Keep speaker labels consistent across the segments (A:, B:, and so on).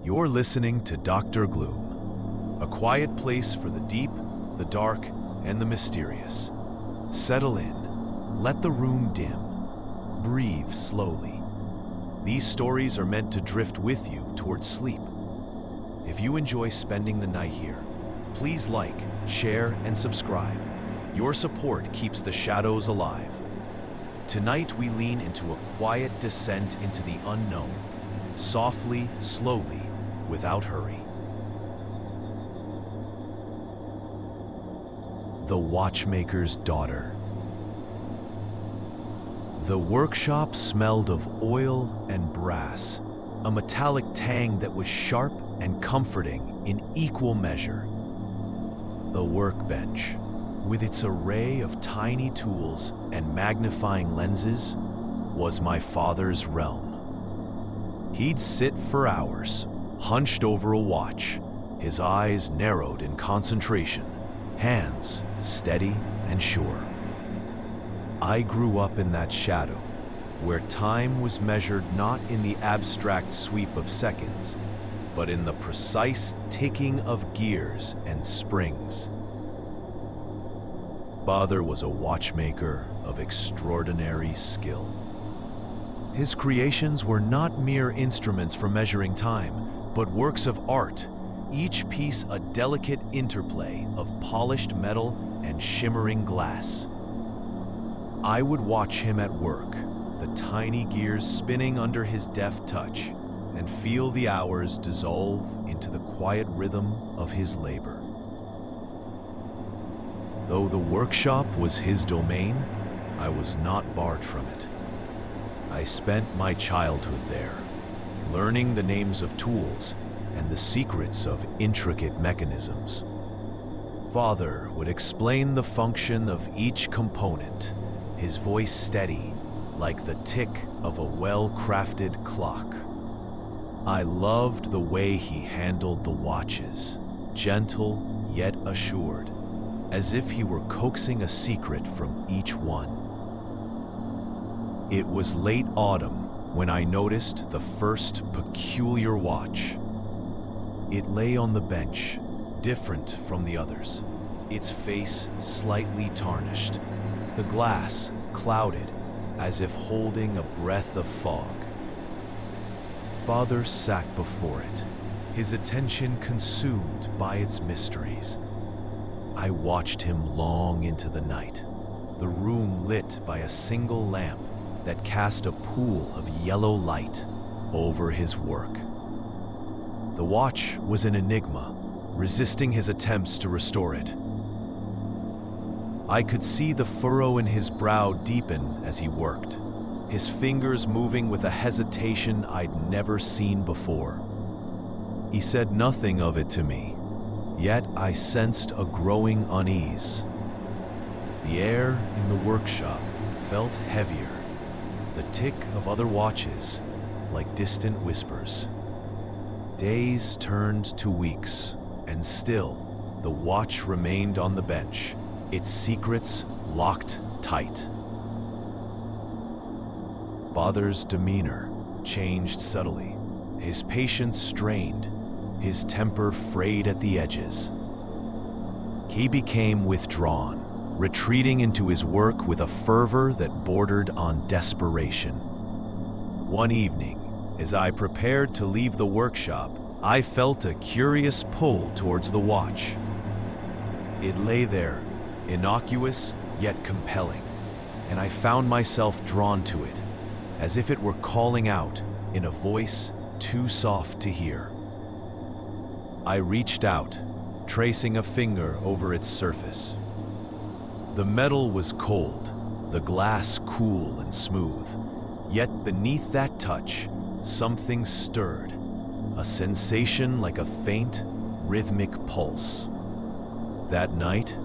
A: You're listening to Dr. Gloom, a quiet place for the deep, the dark, and the mysterious. Settle in. Let the room dim. Breathe slowly. These stories are meant to drift with you towards sleep. If you enjoy spending the night here, please like, share, and subscribe. Your support keeps the shadows alive. Tonight we lean into a quiet descent into the unknown, softly, slowly, without hurry. The Watchmaker's Daughter. The workshop smelled of oil and brass, a metallic tang that was sharp and comforting in equal measure. The workbench, with its array of tiny tools and magnifying lenses, was my father's realm. He'd sit for hours, hunched over a watch, his eyes narrowed in concentration, hands steady and sure. I grew up in that shadow, where time was measured not in the abstract sweep of seconds, but in the precise ticking of gears and springs. Father was a watchmaker of extraordinary skill. His creations were not mere instruments for measuring time, but works of art, each piece a delicate interplay of polished metal and shimmering glass. I would watch him at work, the tiny gears spinning under his deft touch, and feel the hours dissolve into the quiet rhythm of his labor. Though the workshop was his domain, I was not barred from it. I spent my childhood there, learning the names of tools and the secrets of intricate mechanisms. Father would explain the function of each component, his voice steady, like the tick of a well-crafted clock. I loved the way he handled the watches, gentle yet assured, as if he were coaxing a secret from each one. It was late autumn when I noticed the first peculiar watch. It lay on the bench, different from the others, its face slightly tarnished, the glass clouded as if holding a breath of fog. Father sat before it, his attention consumed by its mysteries. I watched him long into the night, the room lit by a single lamp that cast a pool of yellow light over his work. The watch was an enigma, resisting his attempts to restore it. I could see the furrow in his brow deepen as he worked, his fingers moving with a hesitation I'd never seen before. He said nothing of it to me, yet I sensed a growing unease. The air in the workshop felt heavier, the tick of other watches like distant whispers. Days turned to weeks, and still the watch remained on the bench, its secrets locked tight. Father's demeanor changed subtly, his patience strained, his temper frayed at the edges. He became withdrawn, retreating into his work with a fervor that bordered on desperation. One evening, as I prepared to leave the workshop, I felt a curious pull towards the watch. It lay there, innocuous yet compelling, and I found myself drawn to it, as if it were calling out in a voice too soft to hear. I reached out, tracing a finger over its surface. The metal was cold, the glass cool and smooth, yet beneath that touch, something stirred, a sensation like a faint, rhythmic pulse. That night,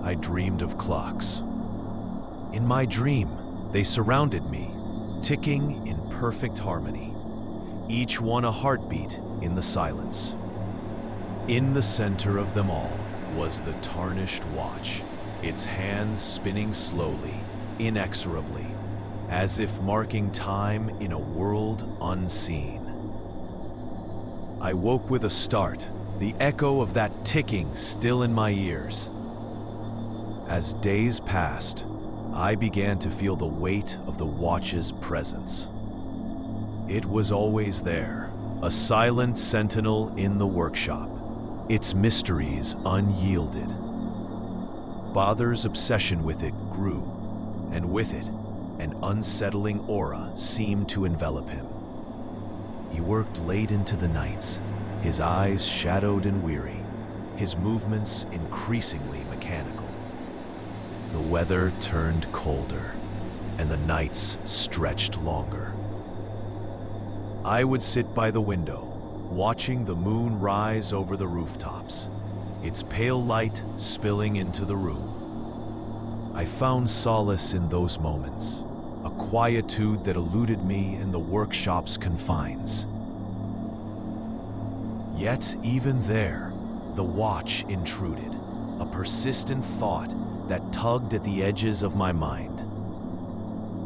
A: I dreamed of clocks. In my dream, they surrounded me, ticking in perfect harmony, each one a heartbeat in the silence. In the center of them all was the tarnished watch, its hands spinning slowly, inexorably, as if marking time in a world unseen. I woke with a start, the echo of that ticking still in my ears. As days passed, I began to feel the weight of the watch's presence. It was always there, a silent sentinel in the workshop, its mysteries unyielded. Father's obsession with it grew, and with it, an unsettling aura seemed to envelop him. He worked late into the nights, his eyes shadowed and weary, his movements increasingly mechanical. The weather turned colder, and the nights stretched longer. I would sit by the window, watching the moon rise over the rooftops, its pale light spilling into the room. I found solace in those moments, a quietude that eluded me in the workshop's confines. Yet even there, the watch intruded, a persistent thought that tugged at the edges of my mind.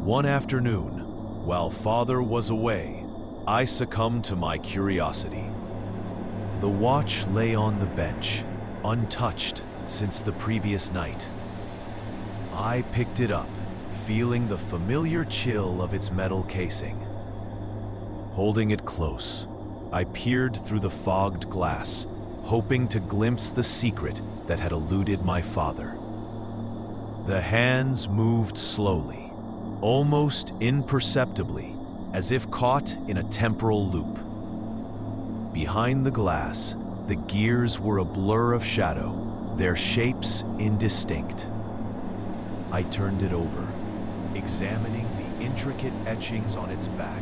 A: One afternoon, while Father was away, I succumbed to my curiosity. The watch lay on the bench, untouched since the previous night. I picked it up, feeling the familiar chill of its metal casing. Holding it close, I peered through the fogged glass, hoping to glimpse the secret that had eluded my father. The hands moved slowly, almost imperceptibly, as if caught in a temporal loop. Behind the glass, the gears were a blur of shadow, their shapes indistinct. I turned it over, examining the intricate etchings on its back,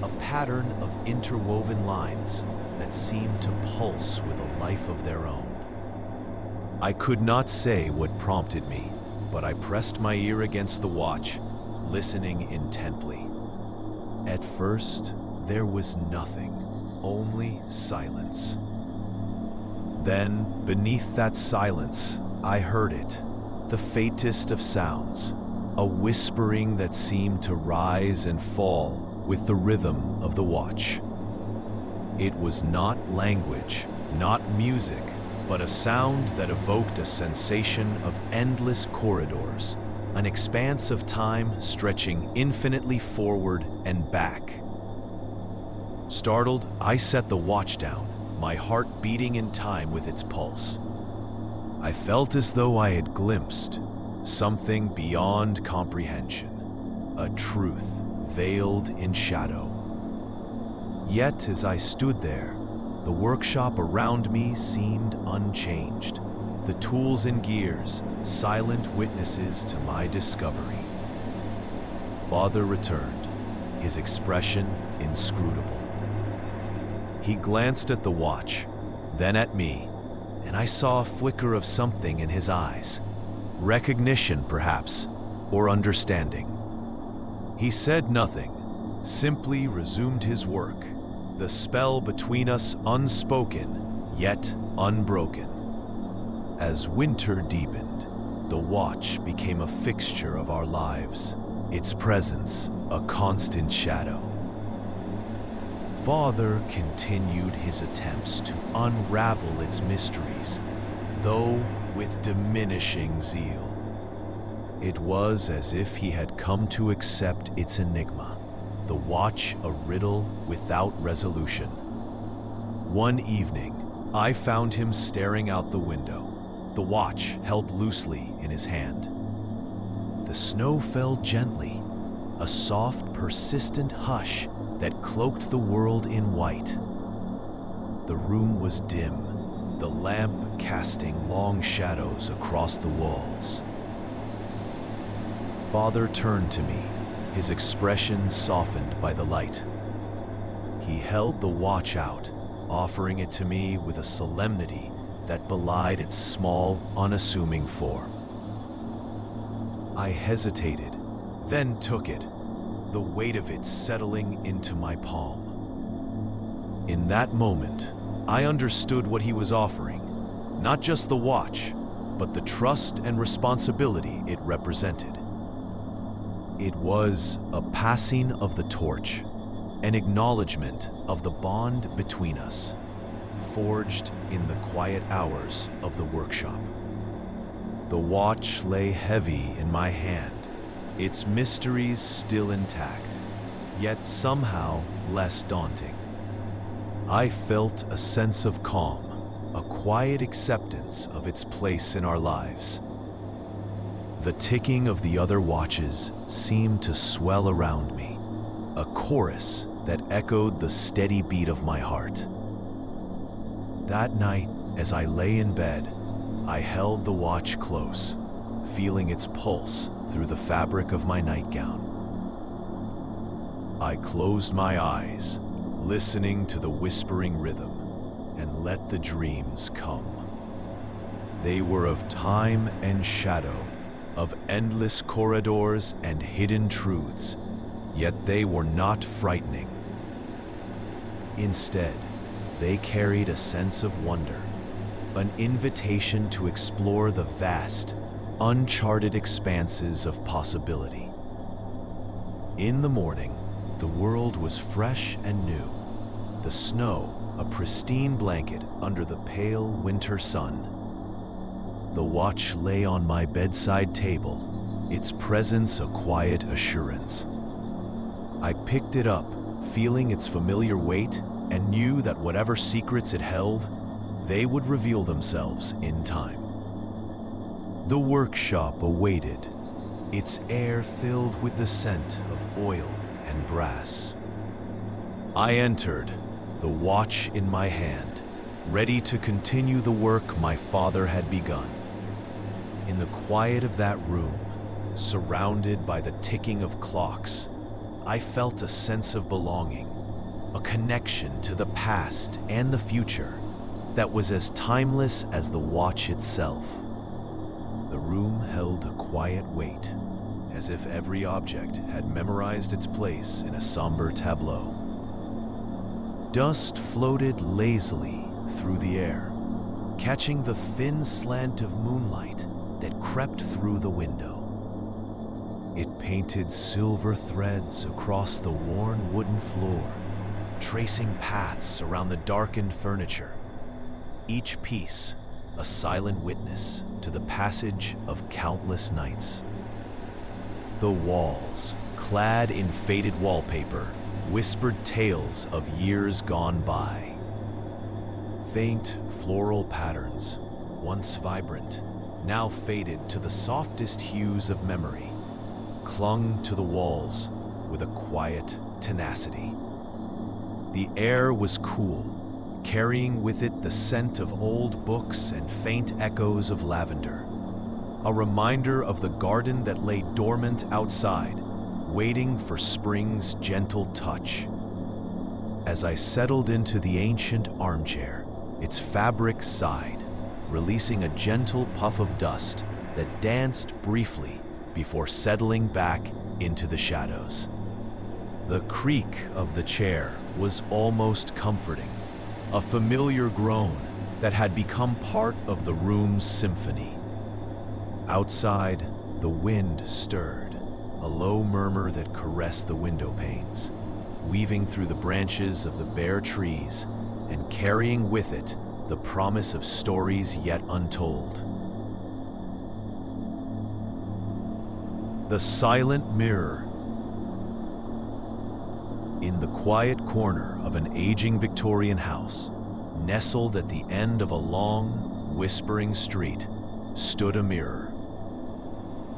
A: a pattern of interwoven lines that seemed to pulse with a life of their own. I could not say what prompted me, but I pressed my ear against the watch, listening intently. At first, there was nothing, only silence. Then, beneath that silence, I heard it, the faintest of sounds, a whispering that seemed to rise and fall with the rhythm of the watch. It was not language, not music, but a sound that evoked a sensation of endless corridors, an expanse of time stretching infinitely forward and back. Startled, I set the watch down, my heart beating in time with its pulse. I felt as though I had glimpsed something beyond comprehension, a truth veiled in shadow. Yet, as I stood there, the workshop around me seemed unchanged, the tools and gears silent witnesses to my discovery. Father returned, his expression inscrutable. He glanced at the watch, then at me, and I saw a flicker of something in his eyes. Recognition, perhaps, or understanding. He said nothing, simply resumed his work, the spell between us unspoken, yet unbroken. As winter deepened, the watch became a fixture of our lives, its presence a constant shadow. Father continued his attempts to unravel its mysteries, though with diminishing zeal. It was as if he had come to accept its enigma, the watch a riddle without resolution. One evening, I found him staring out the window, the watch held loosely in his hand. The snow fell gently, a soft, persistent hush that cloaked the world in white. The room was dim, the lamp casting long shadows across the walls. Father turned to me, his expression softened by the light. He held the watch out, offering it to me with a solemnity that belied its small, unassuming form. I hesitated, then took it, the weight of it settling into my palm. In that moment, I understood what he was offering, not just the watch, but the trust and responsibility it represented. It was a passing of the torch, an acknowledgement of the bond between us. forged in the quiet hours of the workshop. The watch lay heavy in my hand, its mysteries still intact, yet somehow less daunting. I felt a sense of calm, a quiet acceptance of its place in our lives. The ticking of the other watches seemed to swell around me, a chorus that echoed the steady beat of my heart. That night, as I lay in bed, I held the watch close, feeling its pulse through the fabric of my nightgown. I closed my eyes, listening to the whispering rhythm, and let the dreams come. They were of time and shadow, of endless corridors and hidden truths, yet they were not frightening. Instead, they carried a sense of wonder, an invitation to explore the vast, uncharted expanses of possibility. In the morning, the world was fresh and new, the snow a pristine blanket under the pale winter sun. The watch lay on my bedside table, its presence a quiet assurance. I picked it up, feeling its familiar weight, and knew that whatever secrets it held, they would reveal themselves in time. The workshop awaited, its air filled with the scent of oil and brass. I entered, the watch in my hand, ready to continue the work my father had begun. In the quiet of that room, surrounded by the ticking of clocks, I felt a sense of belonging, a connection to the past and the future that was as timeless as the watch itself. The room held a quiet weight, as if every object had memorized its place in a somber tableau. Dust floated lazily through the air, catching the thin slant of moonlight that crept through the window. It painted silver threads across the worn wooden floor, tracing paths around the darkened furniture, each piece a silent witness to the passage of countless nights. The walls, clad in faded wallpaper, whispered tales of years gone by. Faint floral patterns, once vibrant, now faded to the softest hues of memory, clung to the walls with a quiet tenacity. The air was cool, carrying with it the scent of old books and faint echoes of lavender, a reminder of the garden that lay dormant outside, waiting for spring's gentle touch. As I settled into the ancient armchair, its fabric sighed, releasing a gentle puff of dust that danced briefly before settling back into the shadows. The creak of the chair was almost comforting, a familiar groan that had become part of the room's symphony. Outside, the wind stirred, a low murmur that caressed the window panes, weaving through the branches of the bare trees and carrying with it the promise of stories yet untold. The silent mirror. In the quiet corner of an aging Victorian house, nestled at the end of a long, whispering street, stood a mirror.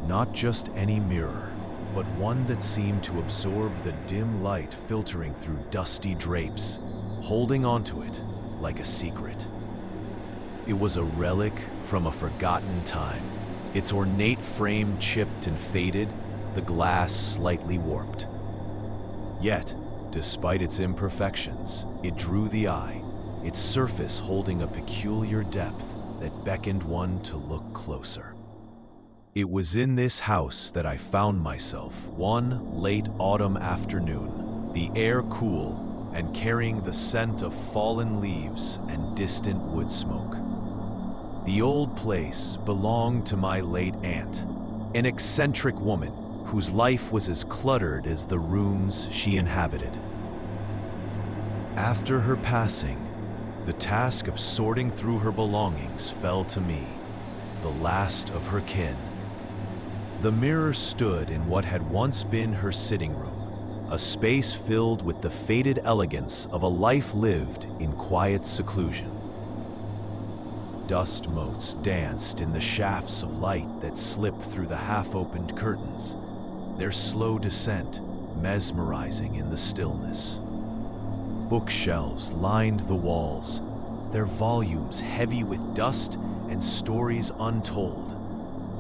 A: Not just any mirror, but one that seemed to absorb the dim light filtering through dusty drapes, holding onto it like a secret. It was a relic from a forgotten time, its ornate frame chipped and faded, the glass slightly warped. Yet, despite its imperfections, it drew the eye, its surface holding a peculiar depth that beckoned one to look closer. It was in this house that I found myself one late autumn afternoon, the air cool and carrying the scent of fallen leaves and distant wood smoke. The old place belonged to my late aunt, an eccentric woman whose life was as cluttered as the rooms she inhabited. After her passing, The task of sorting through her belongings fell to me, the last of her kin. The mirror stood in what had once been her sitting room, a space filled with the faded elegance of a life lived in quiet seclusion. Dust motes danced in the shafts of light that slipped through the half-opened curtains, their slow descent mesmerizing in the stillness. Bookshelves lined the walls, their volumes heavy with dust and stories untold,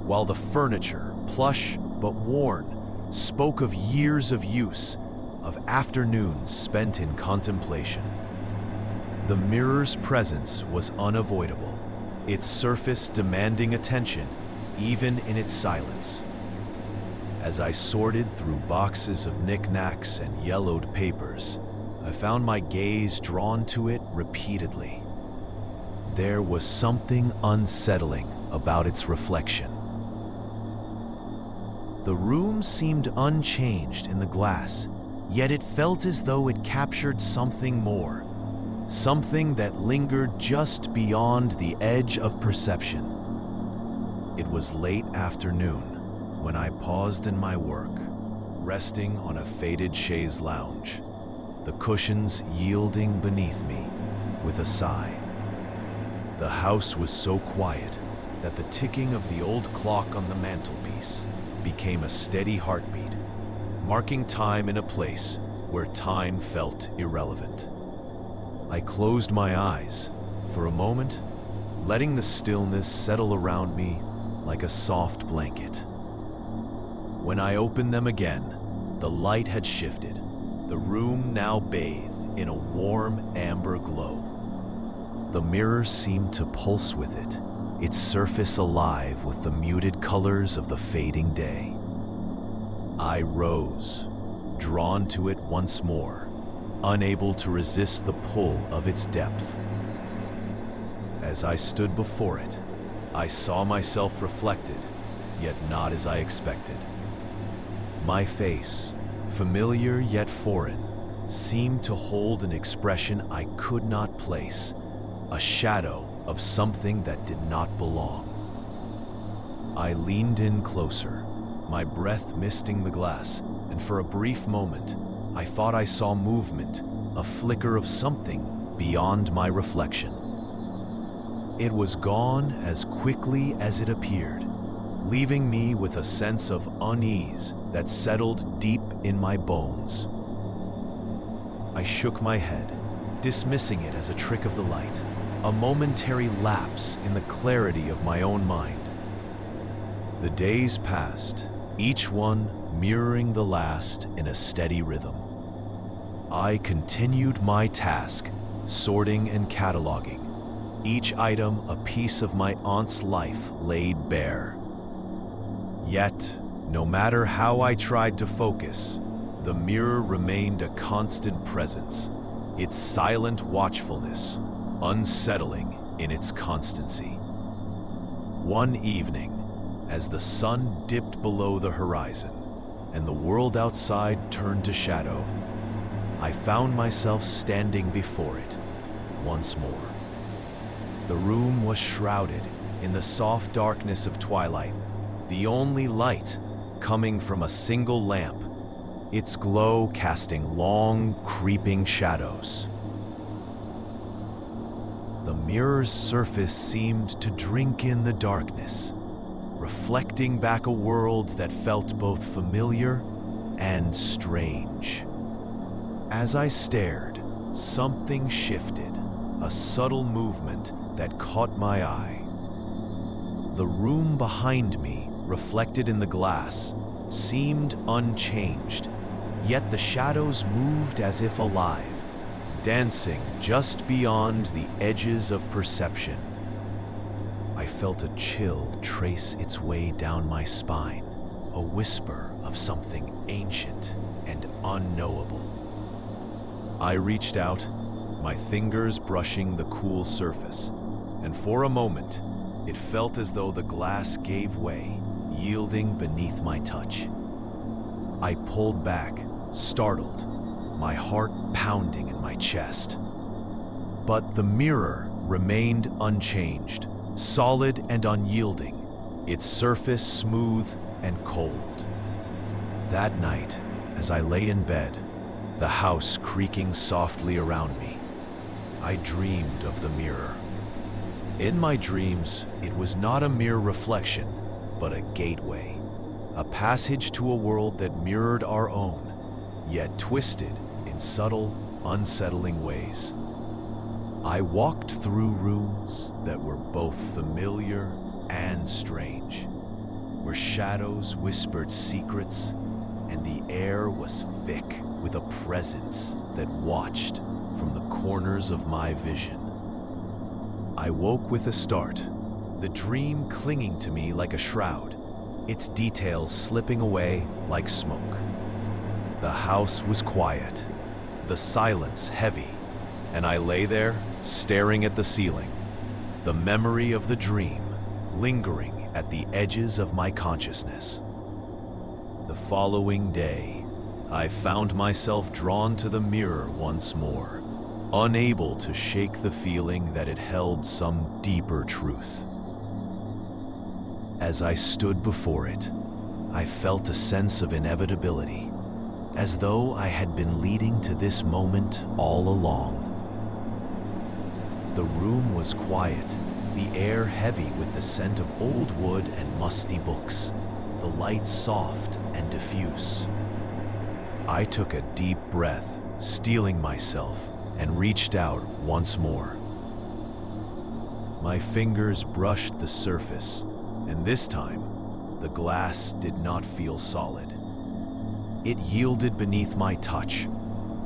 A: while the furniture, plush but worn, spoke of years of use, of afternoons spent in contemplation. The mirror's presence was unavoidable, its surface demanding attention, even in its silence. As I sorted through boxes of knickknacks and yellowed papers, I found my gaze drawn to it repeatedly. There was something unsettling about its reflection. The room seemed unchanged in the glass, yet it felt as though it captured something more, something that lingered just beyond the edge of perception. It was late afternoon when I paused in my work, resting on a faded chaise lounge, the cushions yielding beneath me with a sigh. The house was so quiet that the ticking of the old clock on the mantelpiece became a steady heartbeat, marking time in a place where time felt irrelevant. I closed my eyes for a moment, letting the stillness settle around me like a soft blanket. When I opened them again, the light had shifted, the room now bathed in a warm amber glow. The mirror seemed to pulse with it, its surface alive with the muted colors of the fading day. I rose, drawn to it once more, unable to resist the pull of its depth. As I stood before it, I saw myself reflected, yet not as I expected. My face, familiar yet foreign, seemed to hold an expression I could not place, a shadow of something that did not belong. I leaned in closer, my breath misting the glass, and for a brief moment, I thought I saw movement, a flicker of something beyond my reflection. It was gone as quickly as it appeared, leaving me with a sense of unease that settled deep in my bones. I shook my head, dismissing it as a trick of the light, a momentary lapse in the clarity of my own mind. The days passed, each one mirroring the last in a steady rhythm. I continued my task, sorting and cataloging, each item a piece of my aunt's life laid bare. Yet, no matter how I tried to focus, the mirror remained a constant presence, its silent watchfulness unsettling in its constancy. One evening, as the sun dipped below the horizon and the world outside turned to shadow, I found myself standing before it once more. The room was shrouded in the soft darkness of twilight, the only light coming from a single lamp, its glow casting long, creeping shadows. The mirror's surface seemed to drink in the darkness, reflecting back a world that felt both familiar and strange. As I stared, something shifted, a subtle movement that caught my eye. The room behind me, reflected in the glass, seemed unchanged, yet the shadows moved as if alive, dancing just beyond the edges of perception. I felt a chill trace its way down my spine, a whisper of something ancient and unknowable. I reached out, my fingers brushing the cool surface, and for a moment, it felt as though the glass gave way, yielding beneath my touch. I pulled back, startled, my heart pounding in my chest. But the mirror remained unchanged, solid and unyielding, its surface smooth and cold. That night, as I lay in bed, the house creaking softly around me, I dreamed of the mirror. In my dreams, it was not a mere reflection, but a gateway, a passage to a world that mirrored our own, yet twisted in subtle, unsettling ways. I walked through rooms that were both familiar and strange, where shadows whispered secrets and the air was thick with a presence that watched from the corners of my vision. I woke with a start, the dream clinging to me like a shroud, its details slipping away like smoke. The house was quiet, the silence heavy, and I lay there staring at the ceiling, the memory of the dream lingering at the edges of my consciousness. The following day, I found myself drawn to the mirror once more, unable to shake the feeling that it held some deeper truth. As I stood before it, I felt a sense of inevitability, as though I had been leading to this moment all along. The room was quiet, the air heavy with the scent of old wood and musty books, the light soft and diffuse. I took a deep breath, steeling myself, and reached out once more. My fingers brushed the surface, and this time, the glass did not feel solid. It yielded beneath my touch,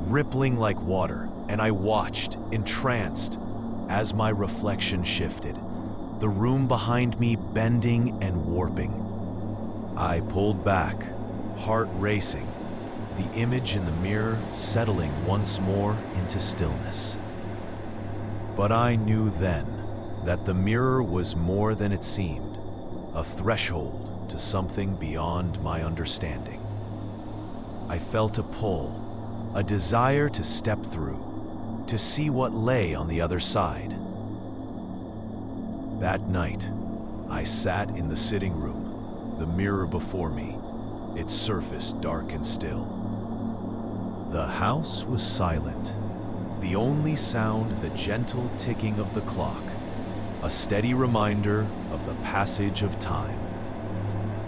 A: rippling like water, and I watched, entranced, as my reflection shifted, the room behind me bending and warping. I pulled back, heart racing, the image in the mirror settling once more into stillness. But I knew then that the mirror was more than it seemed, a threshold to something beyond my understanding. I felt a pull, a desire to step through, to see what lay on the other side. That night, I sat in the sitting room, the mirror before me, its surface dark and still. The house was silent, the only sound the gentle ticking of the clock, a steady reminder of the passage of time.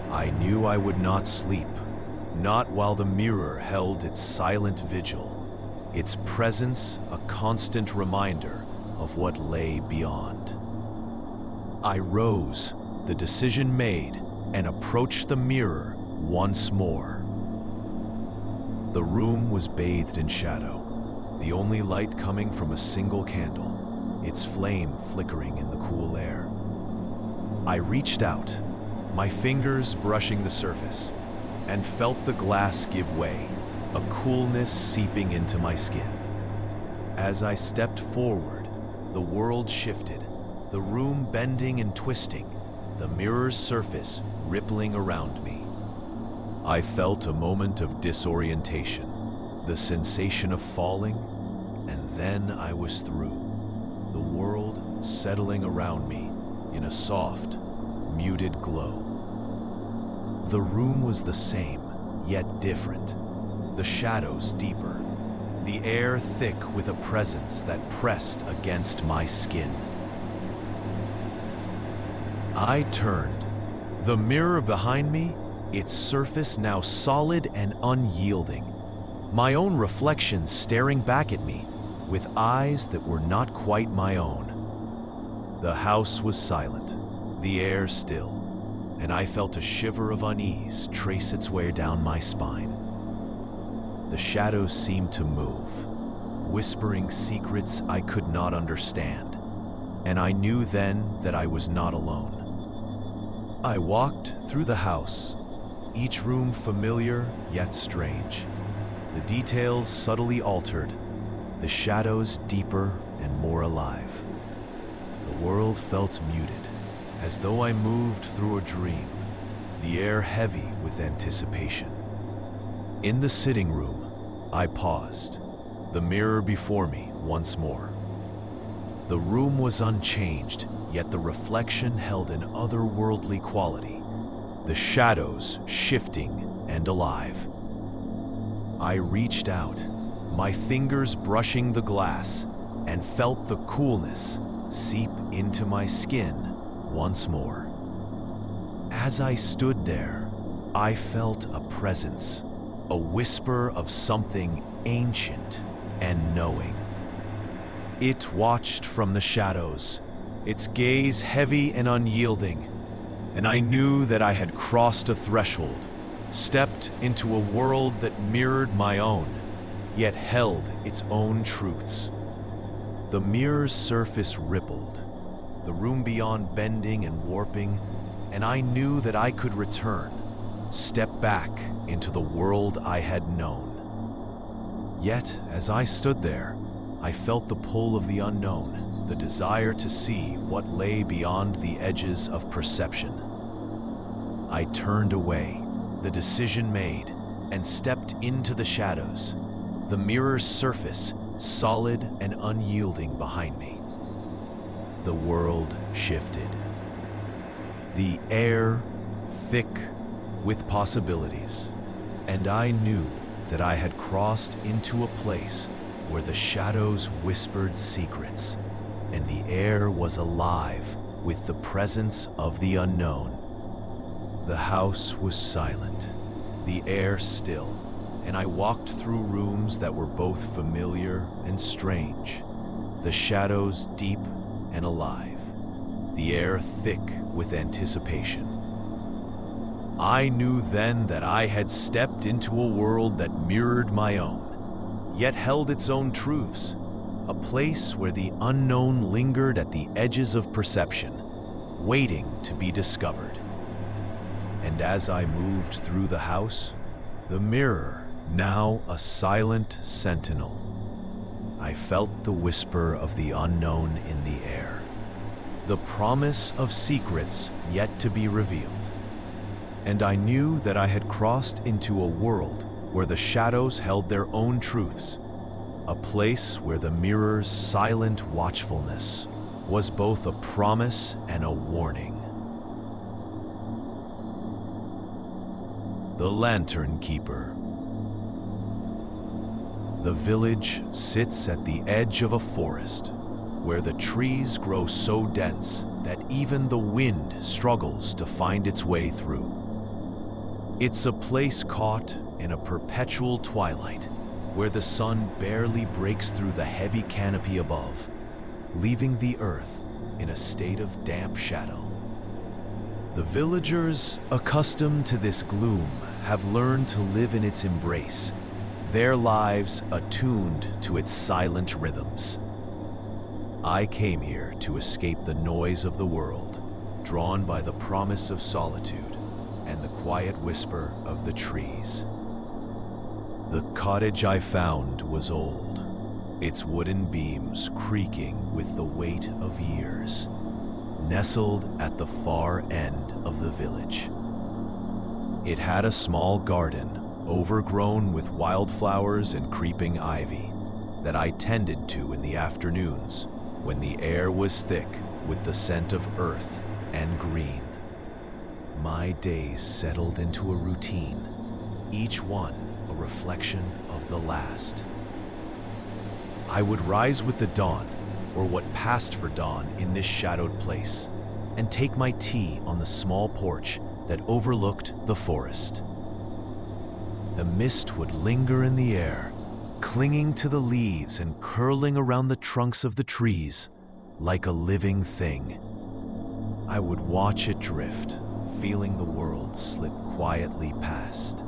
A: I knew I would not sleep, not while the mirror held its silent vigil, its presence a constant reminder of what lay beyond. I rose, the decision made, and approached the mirror once more. The room was bathed in shadow, the only light coming from a single candle, its flame flickering in the cool air. I reached out, my fingers brushing the surface, and felt the glass give way, a coolness seeping into my skin. As I stepped forward, the world shifted, the room bending and twisting, the mirror's surface rippling around me. I felt a moment of disorientation, the sensation of falling, and then I was through, the world settling around me in a soft, muted glow. The room was the same, yet different, the shadows deeper, the air thick with a presence that pressed against my skin. I turned, the mirror behind me, its surface now solid and unyielding, my own reflection staring back at me with eyes that were not quite my own. The house was silent, the air still, and I felt a shiver of unease trace its way down my spine. The shadows seemed to move, whispering secrets I could not understand, and I knew then that I was not alone. I walked through the house, each room familiar yet strange, the details subtly altered, the shadows deeper and more alive. The world felt muted, as though I moved through a dream, the air heavy with anticipation. In the sitting room, I paused, the mirror before me once more. The room was unchanged, yet the reflection held an otherworldly quality, the shadows shifting and alive. I reached out, my fingers brushing the glass, and felt the coolness seep into my skin once more. As I stood there, I felt a presence, a whisper of something ancient and knowing. It watched from the shadows, its gaze heavy and unyielding, and I knew that I had crossed a threshold, stepped into a world that mirrored my own, yet held its own truths. The mirror's surface rippled, the room beyond bending and warping, and I knew that I could return, step back into the world I had known. Yet, as I stood there, I felt the pull of the unknown, the desire to see what lay beyond the edges of perception. I turned away, the decision made, and stepped into the shadows, the mirror's surface solid and unyielding behind me. The world shifted. The air thick with possibilities, and I knew that I had crossed into a place where the shadows whispered secrets, and the air was alive with the presence of the unknown. The house was silent, the air still, and I walked through rooms that were both familiar and strange, the shadows deep and alive, the air thick with anticipation. I knew then that I had stepped into a world that mirrored my own, yet held its own truths, a place where the unknown lingered at the edges of perception, waiting to be discovered. And as I moved through the house, the mirror, now a silent sentinel, I felt the whisper of the unknown in the air, the promise of secrets yet to be revealed. And I knew that I had crossed into a world where the shadows held their own truths, a place where the mirror's silent watchfulness was both a promise and a warning. The Lantern Keeper. The village sits at the edge of a forest where the trees grow so dense that even the wind struggles to find its way through. It's a place caught in a perpetual twilight where the sun barely breaks through the heavy canopy above, leaving the earth in a state of damp shadow. The villagers, accustomed to this gloom, have learned to live in its embrace, their lives attuned to its silent rhythms. I came here to escape the noise of the world, drawn by the promise of solitude and the quiet whisper of the trees. The cottage I found was old, its wooden beams creaking with the weight of years, nestled at the far end of the village. It had a small garden, overgrown with wildflowers and creeping ivy, that I tended to in the afternoons when the air was thick with the scent of earth and green. My days settled into a routine, each one a reflection of the last. I would rise with the dawn, or what passed for dawn in this shadowed place, and take my tea on the small porch that overlooked the forest. The mist would linger in the air, clinging to the leaves and curling around the trunks of the trees like a living thing. I would watch it drift, feeling the world slip quietly past.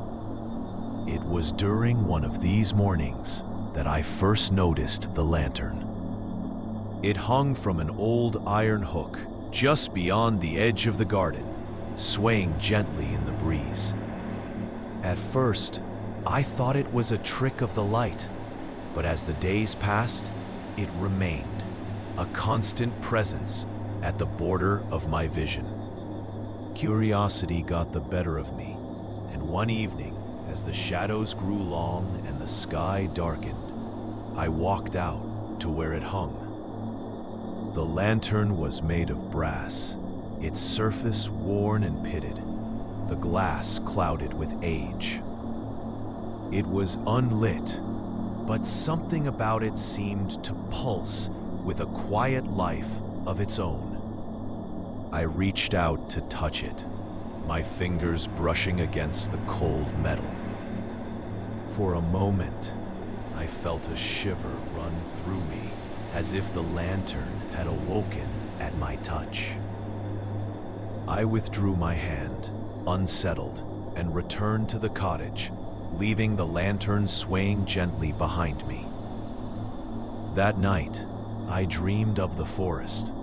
A: It was during one of these mornings that I first noticed the lantern. It hung from an old iron hook just beyond the edge of the garden, swaying gently in the breeze. At first, I thought it was a trick of the light, but as the days passed, it remained, a constant presence at the border of my vision. Curiosity got the better of me, and one evening, as the shadows grew long and the sky darkened, I walked out to where it hung. The lantern was made of brass, its surface worn and pitted, the glass clouded with age. It was unlit, but something about it seemed to pulse with a quiet life of its own. I reached out to touch it, my fingers brushing against the cold metal. For a moment, I felt a shiver run through me, as if the lantern had awoken at my touch. I withdrew my hand, unsettled, and returned to the cottage, leaving the lantern swaying gently behind me. That night, I dreamed of the forest,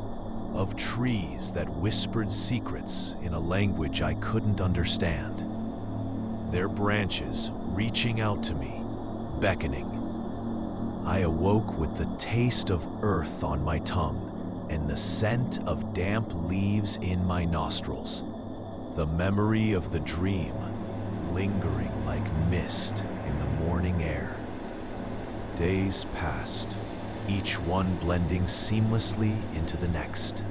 A: of trees that whispered secrets in a language I couldn't understand, their branches reaching out to me, beckoning. I awoke with the taste of earth on my tongue and the scent of damp leaves in my nostrils, the memory of the dream lingering like mist in the morning air. Days passed, each one blending seamlessly into the next.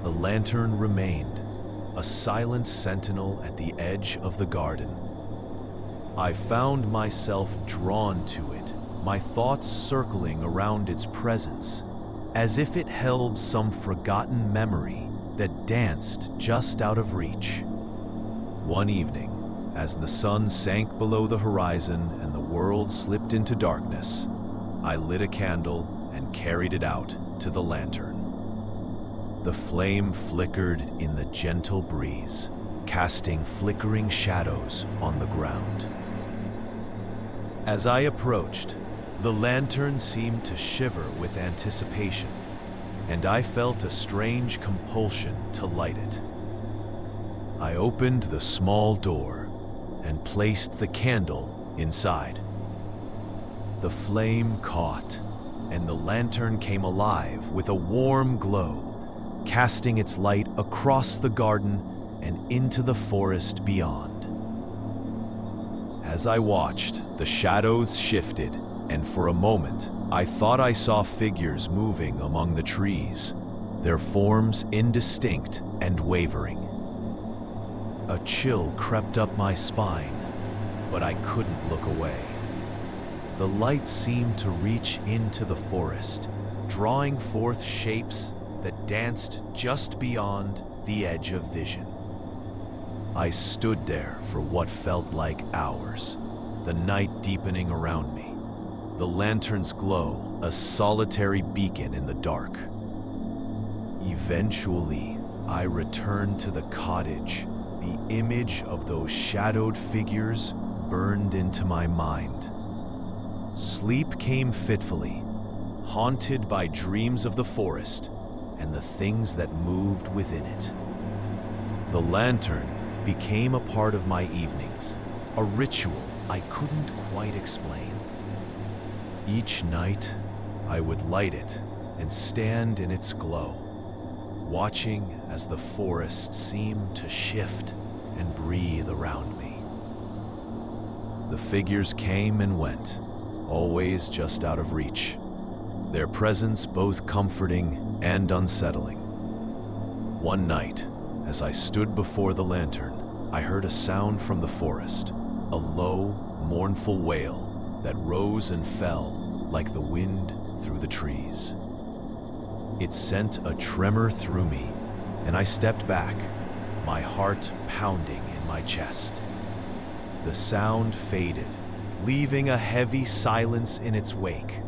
A: The lantern remained, a silent sentinel at the edge of the garden. I found myself drawn to it, my thoughts circling around its presence, as if it held some forgotten memory that danced just out of reach. One evening, as the sun sank below the horizon and the world slipped into darkness, I lit a candle and carried it out to the lantern. The flame flickered in the gentle breeze, casting flickering shadows on the ground. As I approached, the lantern seemed to shiver with anticipation, and I felt a strange compulsion to light it. I opened the small door and placed the candle inside. The flame caught, and the lantern came alive with a warm glow, casting its light across the garden and into the forest beyond. As I watched, the shadows shifted, and for a moment, I thought I saw figures moving among the trees, their forms indistinct and wavering. A chill crept up my spine, but I couldn't look away. The light seemed to reach into the forest, drawing forth shapes that danced just beyond the edge of vision. I stood there for what felt like hours, the night deepening around me, the lantern's glow a solitary beacon in the dark. Eventually, I returned to the cottage. The image of those shadowed figures burned into my mind. Sleep came fitfully, haunted by dreams of the forest and the things that moved within it. The lantern became a part of my evenings, a ritual I couldn't quite explain. Each night, I would light it and stand in its glow, watching as the forest seemed to shift and breathe around me. The figures came and went, always just out of reach, their presence both comforting and unsettling. One night, as I stood before the lantern, I heard a sound from the forest, a low, mournful wail that rose and fell like the wind through the trees. It sent a tremor through me, and I stepped back, my heart pounding in my chest. The sound faded, leaving a heavy silence in its wake,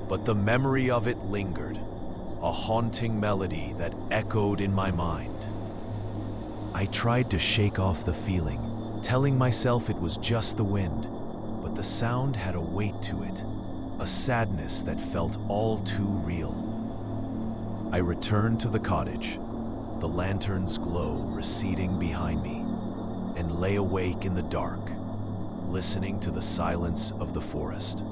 A: but the memory of it lingered, a haunting melody that echoed in my mind. I tried to shake off the feeling, telling myself it was just the wind, but the sound had a weight to it, a sadness that felt all too real. I returned to the cottage, the lantern's glow receding behind me, and lay awake in the dark, listening to the silence of the forest.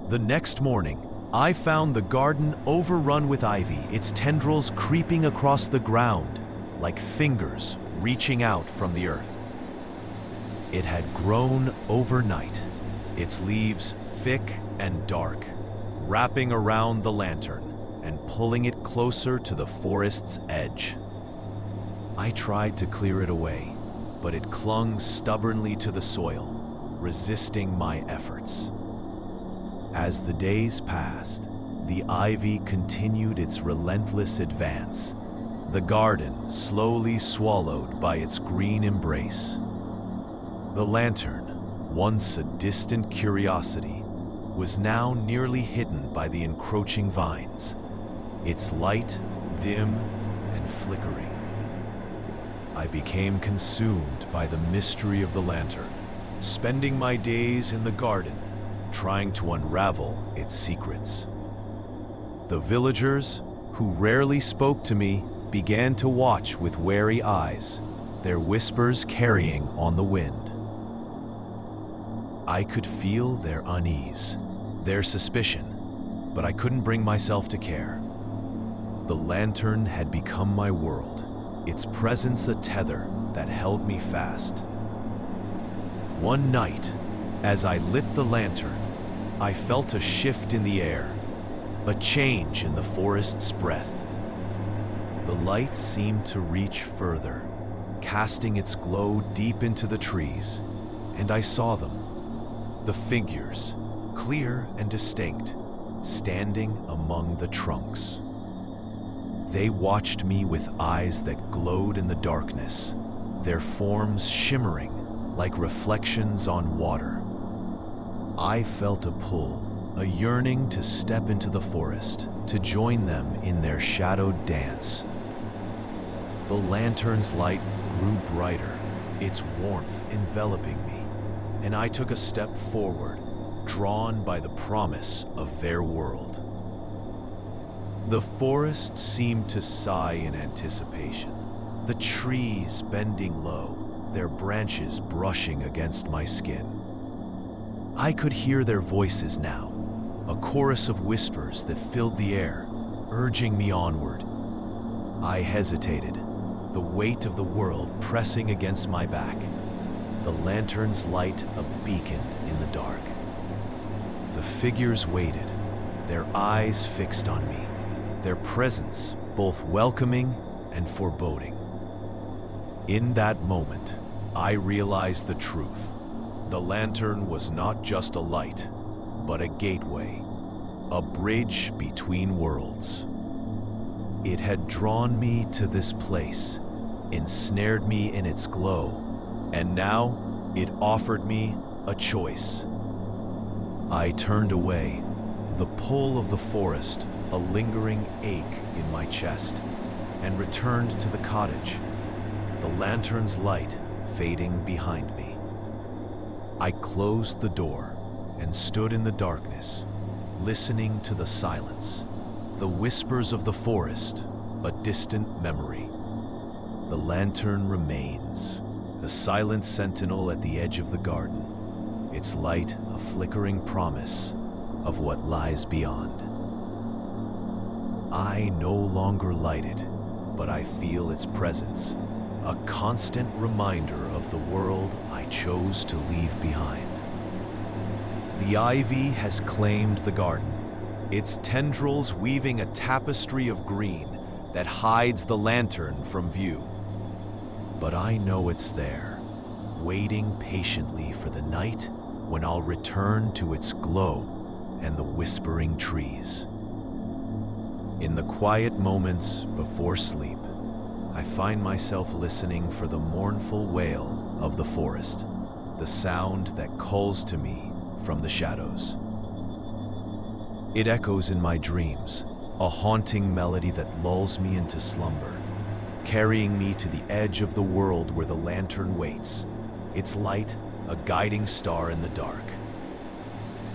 A: The next morning, I found the garden overrun with ivy, its tendrils creeping across the ground like fingers reaching out from the earth. It had grown overnight, its leaves thick and dark, wrapping around the lantern and pulling it closer to the forest's edge. I tried to clear it away, but it clung stubbornly to the soil, resisting my efforts. As the days passed, the ivy continued its relentless advance, the garden slowly swallowed by its green embrace. The lantern, once a distant curiosity, was now nearly hidden by the encroaching vines, its light dim and flickering. I became consumed by the mystery of the lantern, spending my days in the garden trying to unravel its secrets. The villagers, who rarely spoke to me, began to watch with wary eyes, their whispers carrying on the wind. I could feel their unease, their suspicion, but I couldn't bring myself to care. The lantern had become my world, its presence a tether that held me fast. One night, as I lit the lantern, I felt a shift in the air, a change in the forest's breath. The light seemed to reach further, casting its glow deep into the trees, and I saw them. The figures, clear and distinct, standing among the trunks. They watched me with eyes that glowed in the darkness, their forms shimmering like reflections on water. I felt a pull, a yearning to step into the forest, to join them in their shadowed dance. The lantern's light grew brighter, its warmth enveloping me, and I took a step forward, drawn by the promise of their world. The forest seemed to sigh in anticipation, the trees bending low, their branches brushing against my skin. I could hear their voices now, a chorus of whispers that filled the air, urging me onward. I hesitated, the weight of the world pressing against my back, the lantern's light a beacon in the dark. The figures waited, their eyes fixed on me, their presence both welcoming and foreboding. In that moment, I realized the truth. The lantern was not just a light, but a gateway, a bridge between worlds. It had drawn me to this place, ensnared me in its glow, and now it offered me a choice. I turned away, the pull of the forest a lingering ache in my chest, and returned to the cottage, the lantern's light fading behind me. I closed the door and stood in the darkness, listening to the silence, the whispers of the forest, a distant memory. The lantern remains, a silent sentinel at the edge of the garden, its light a flickering promise of what lies beyond. I no longer light it, but I feel its presence, a constant reminder of the world I chose to leave behind. The ivy has claimed the garden, its tendrils weaving a tapestry of green that hides the lantern from view. But I know it's there, waiting patiently for the night when I'll return to its glow and the whispering trees. In the quiet moments before sleep, I find myself listening for the mournful wail of the forest, the sound that calls to me from the shadows. It echoes in my dreams, a haunting melody that lulls me into slumber, carrying me to the edge of the world where the lantern waits, its light a guiding star in the dark.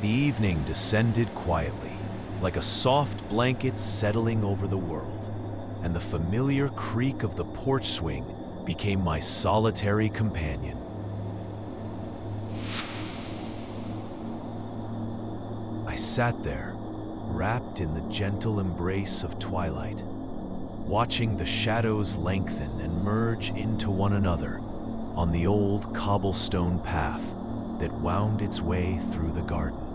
A: The evening descended quietly, like a soft blanket settling over the world, and the familiar creak of the porch swing became my solitary companion. I sat there, wrapped in the gentle embrace of twilight, watching the shadows lengthen and merge into one another on the old cobblestone path that wound its way through the garden.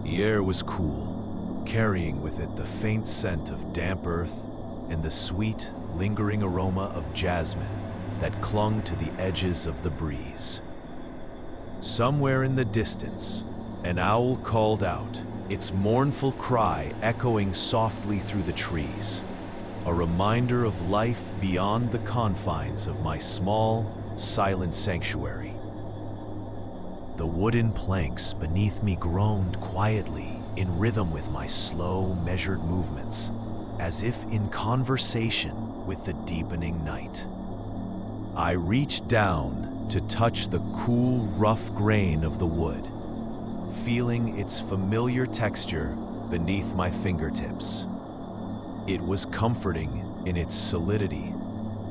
A: The air was cool, carrying with it the faint scent of damp earth and the sweet, lingering aroma of jasmine that clung to the edges of the breeze. Somewhere in the distance, an owl called out, its mournful cry echoing softly through the trees, a reminder of life beyond the confines of my small, silent sanctuary. The wooden planks beneath me groaned quietly, in rhythm with my slow, measured movements, as if in conversation with the deepening night. I reached down to touch the cool, rough grain of the wood, feeling its familiar texture beneath my fingertips. It was comforting in its solidity,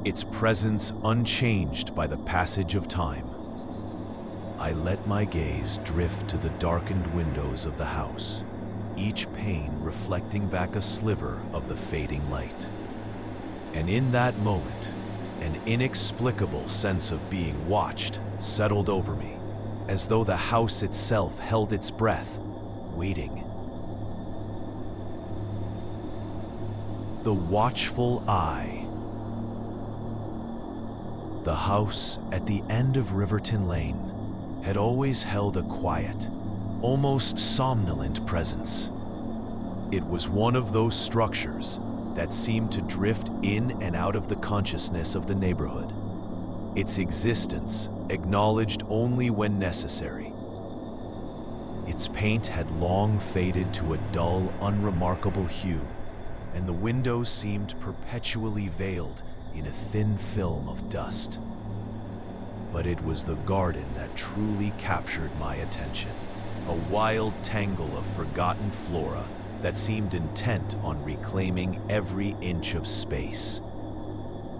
A: its presence unchanged by the passage of time. I let my gaze drift to the darkened windows of the house, each pane reflecting back a sliver of the fading light. And in that moment, an inexplicable sense of being watched settled over me, as though the house itself held its breath, waiting. The watchful eye. The house at the end of Riverton Lane had always held a quiet, almost somnolent presence. It was one of those structures that seemed to drift in and out of the consciousness of the neighborhood, its existence acknowledged only when necessary. Its paint had long faded to a dull, unremarkable hue, and the windows seemed perpetually veiled in a thin film of dust. But it was the garden that truly captured my attention, a wild tangle of forgotten flora that seemed intent on reclaiming every inch of space.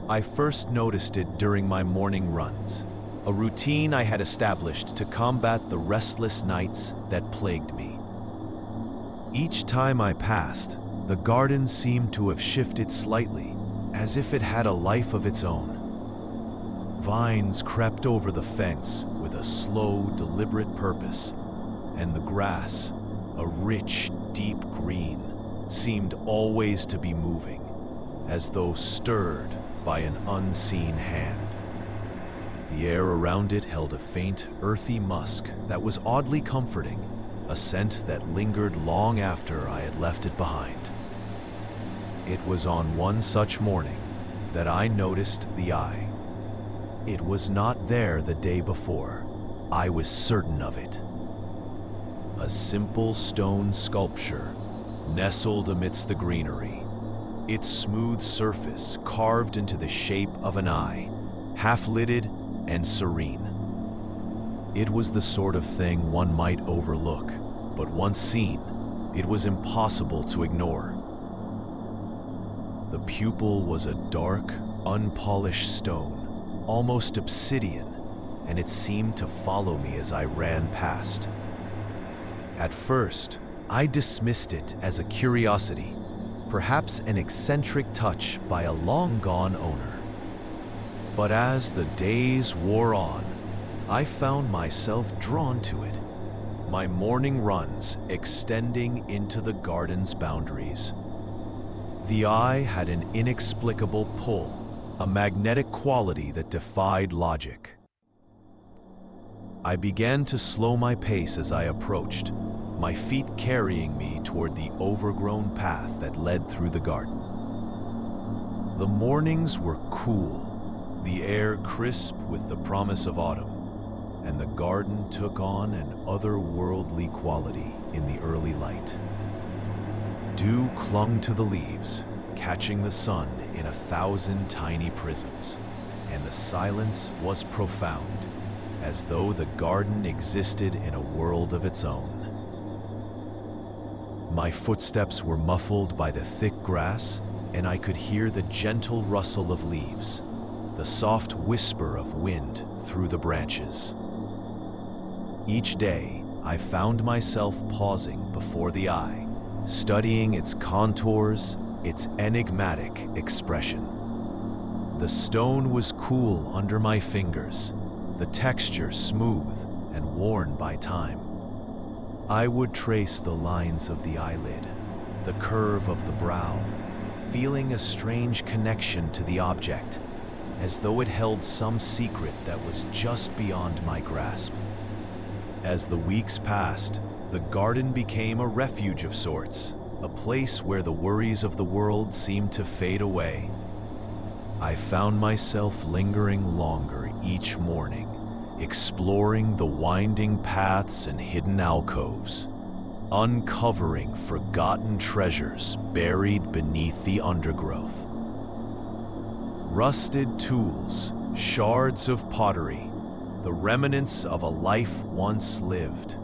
A: I first noticed it during my morning runs, a routine I had established to combat the restless nights that plagued me. Each time I passed, the garden seemed to have shifted slightly, as if it had a life of its own. Vines crept over the fence with a slow, deliberate purpose, and the grass, a rich, deep green, seemed always to be moving, as though stirred by an unseen hand. The air around it held a faint, earthy musk that was oddly comforting, a scent that lingered long after I had left it behind. It was on one such morning that I noticed the eye. It was not there the day before. I was certain of it. A simple stone sculpture nestled amidst the greenery, its smooth surface carved into the shape of an eye, half-lidded and serene. It was the sort of thing one might overlook, but once seen, it was impossible to ignore. The pupil was a dark, unpolished stone, almost obsidian, and it seemed to follow me as I ran past. At first, I dismissed it as a curiosity, perhaps an eccentric touch by a long-gone owner. But as the days wore on, I found myself drawn to it, my morning runs extending into the garden's boundaries. The eye had an inexplicable pull, a magnetic quality that defied logic. I began to slow my pace as I approached, my feet carrying me toward the overgrown path that led through the garden. The mornings were cool, the air crisp with the promise of autumn, and the garden took on an otherworldly quality in the early light. Dew clung to the leaves, catching the sun in 1,000 tiny prisms, and the silence was profound, as though the garden existed in a world of its own. My footsteps were muffled by the thick grass, and I could hear the gentle rustle of leaves, the soft whisper of wind through the branches. Each day, I found myself pausing before the eye, studying its contours, its enigmatic expression. The stone was cool under my fingers, the texture smooth and worn by time. I would trace the lines of the eyelid, the curve of the brow, feeling a strange connection to the object, as though it held some secret that was just beyond my grasp. As the weeks passed, the garden became a refuge of sorts, a place where the worries of the world seemed to fade away. I found myself lingering longer each morning, exploring the winding paths and hidden alcoves, uncovering forgotten treasures buried beneath the undergrowth. Rusted tools, shards of pottery, the remnants of a life once lived.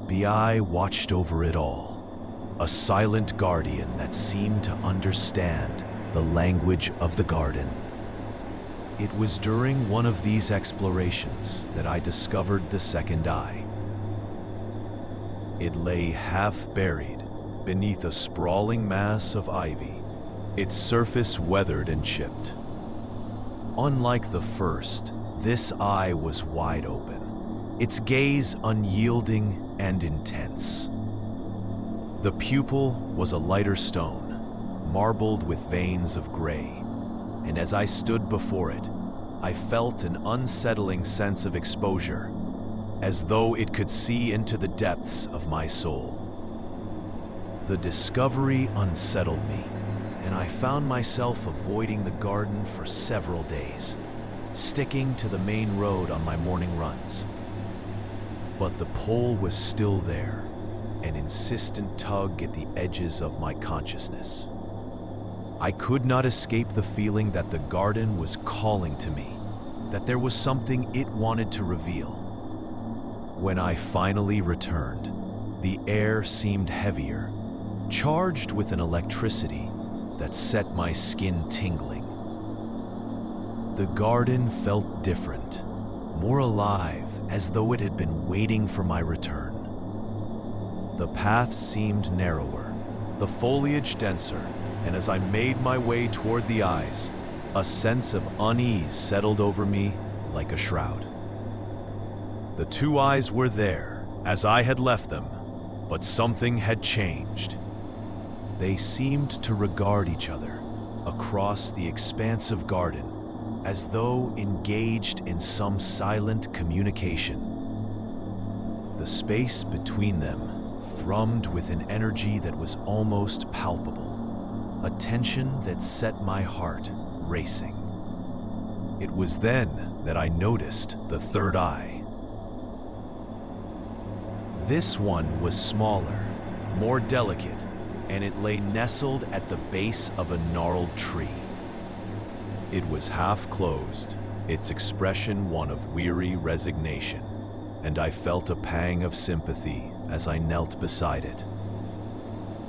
A: Bi watched over it all, a silent guardian that seemed to understand the language of the garden. It was during one of these explorations that I discovered the second eye. It lay half buried beneath a sprawling mass of ivy, its surface weathered and chipped. Unlike the first, this eye was wide open, its gaze unyielding and intense. The pupil was a lighter stone, marbled with veins of gray, and as I stood before it, I felt an unsettling sense of exposure, as though it could see into the depths of my soul. The discovery unsettled me, and I found myself avoiding the garden for several days, sticking to the main road on my morning runs. But the pull was still there, an insistent tug at the edges of my consciousness. I could not escape the feeling that the garden was calling to me, that there was something it wanted to reveal. When I finally returned, the air seemed heavier, charged with an electricity that set my skin tingling. The garden felt different, more alive, as though it had been waiting for my return. The path seemed narrower, the foliage denser, and as I made my way toward the eyes, a sense of unease settled over me like a shroud. The two eyes were there, as I had left them, but something had changed. They seemed to regard each other across the expansive garden, as though engaged in some silent communication. The space between them thrummed with an energy that was almost palpable, a tension that set my heart racing. It was then that I noticed the third eye. This one was smaller, more delicate, and it lay nestled at the base of a gnarled tree. It was half closed, its expression one of weary resignation, and I felt a pang of sympathy as I knelt beside it.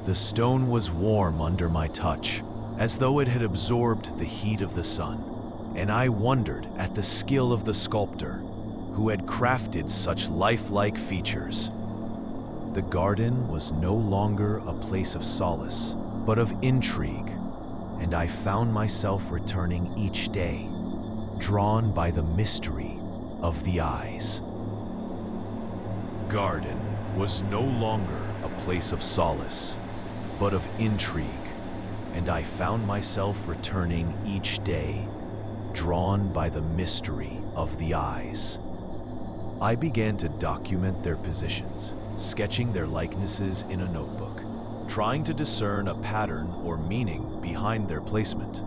A: The stone was warm under my touch, as though it had absorbed the heat of the sun, and I wondered at the skill of the sculptor who had crafted such lifelike features. The garden was no longer a place of solace, but of intrigue, and I found myself returning each day, drawn by the mystery of the eyes. Garden was no longer a place of solace, but of intrigue, and I found myself returning each day, drawn by the mystery of the eyes. I began to document their positions, sketching their likenesses in a notebook, trying to discern a pattern or meaning behind their placement.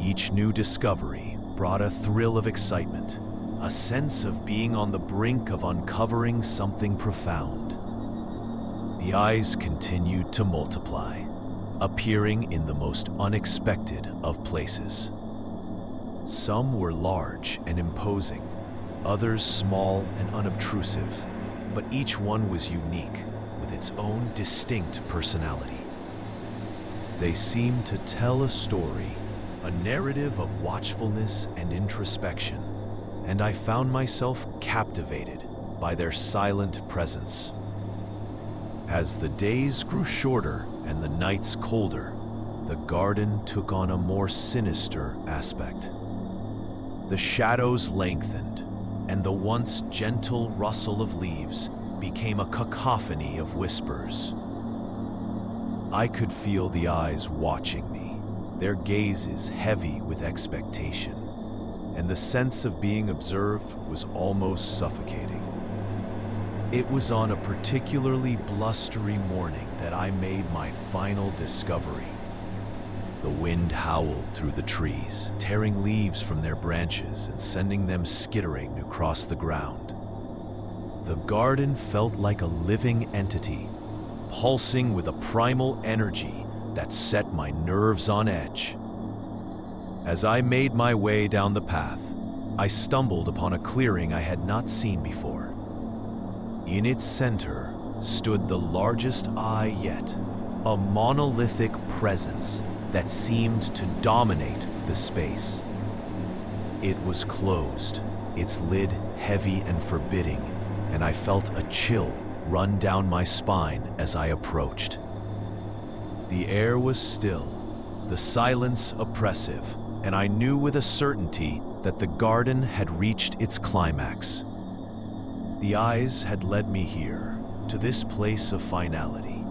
A: Each new discovery brought a thrill of excitement, a sense of being on the brink of uncovering something profound. The eyes continued to multiply, appearing in the most unexpected of places. Some were large and imposing, others small and unobtrusive, but each one was unique, with its own distinct personality. They seemed to tell a story, a narrative of watchfulness and introspection, and I found myself captivated by their silent presence. As the days grew shorter and the nights colder, the garden took on a more sinister aspect. The shadows lengthened, and the once gentle rustle of leaves became a cacophony of whispers. I could feel the eyes watching me, their gazes heavy with expectation, and the sense of being observed was almost suffocating. It was on a particularly blustery morning that I made my final discovery. The wind howled through the trees, tearing leaves from their branches and sending them skittering across the ground. The garden felt like a living entity, pulsing with a primal energy that set my nerves on edge. As I made my way down the path, I stumbled upon a clearing I had not seen before. In its center stood the largest eye yet, a monolithic presence that seemed to dominate the space. It was closed, its lid heavy and forbidding, and I felt a chill run down my spine as I approached. The air was still, the silence oppressive, and I knew with a certainty that the garden had reached its climax. The eyes had led me here, to this place of finality,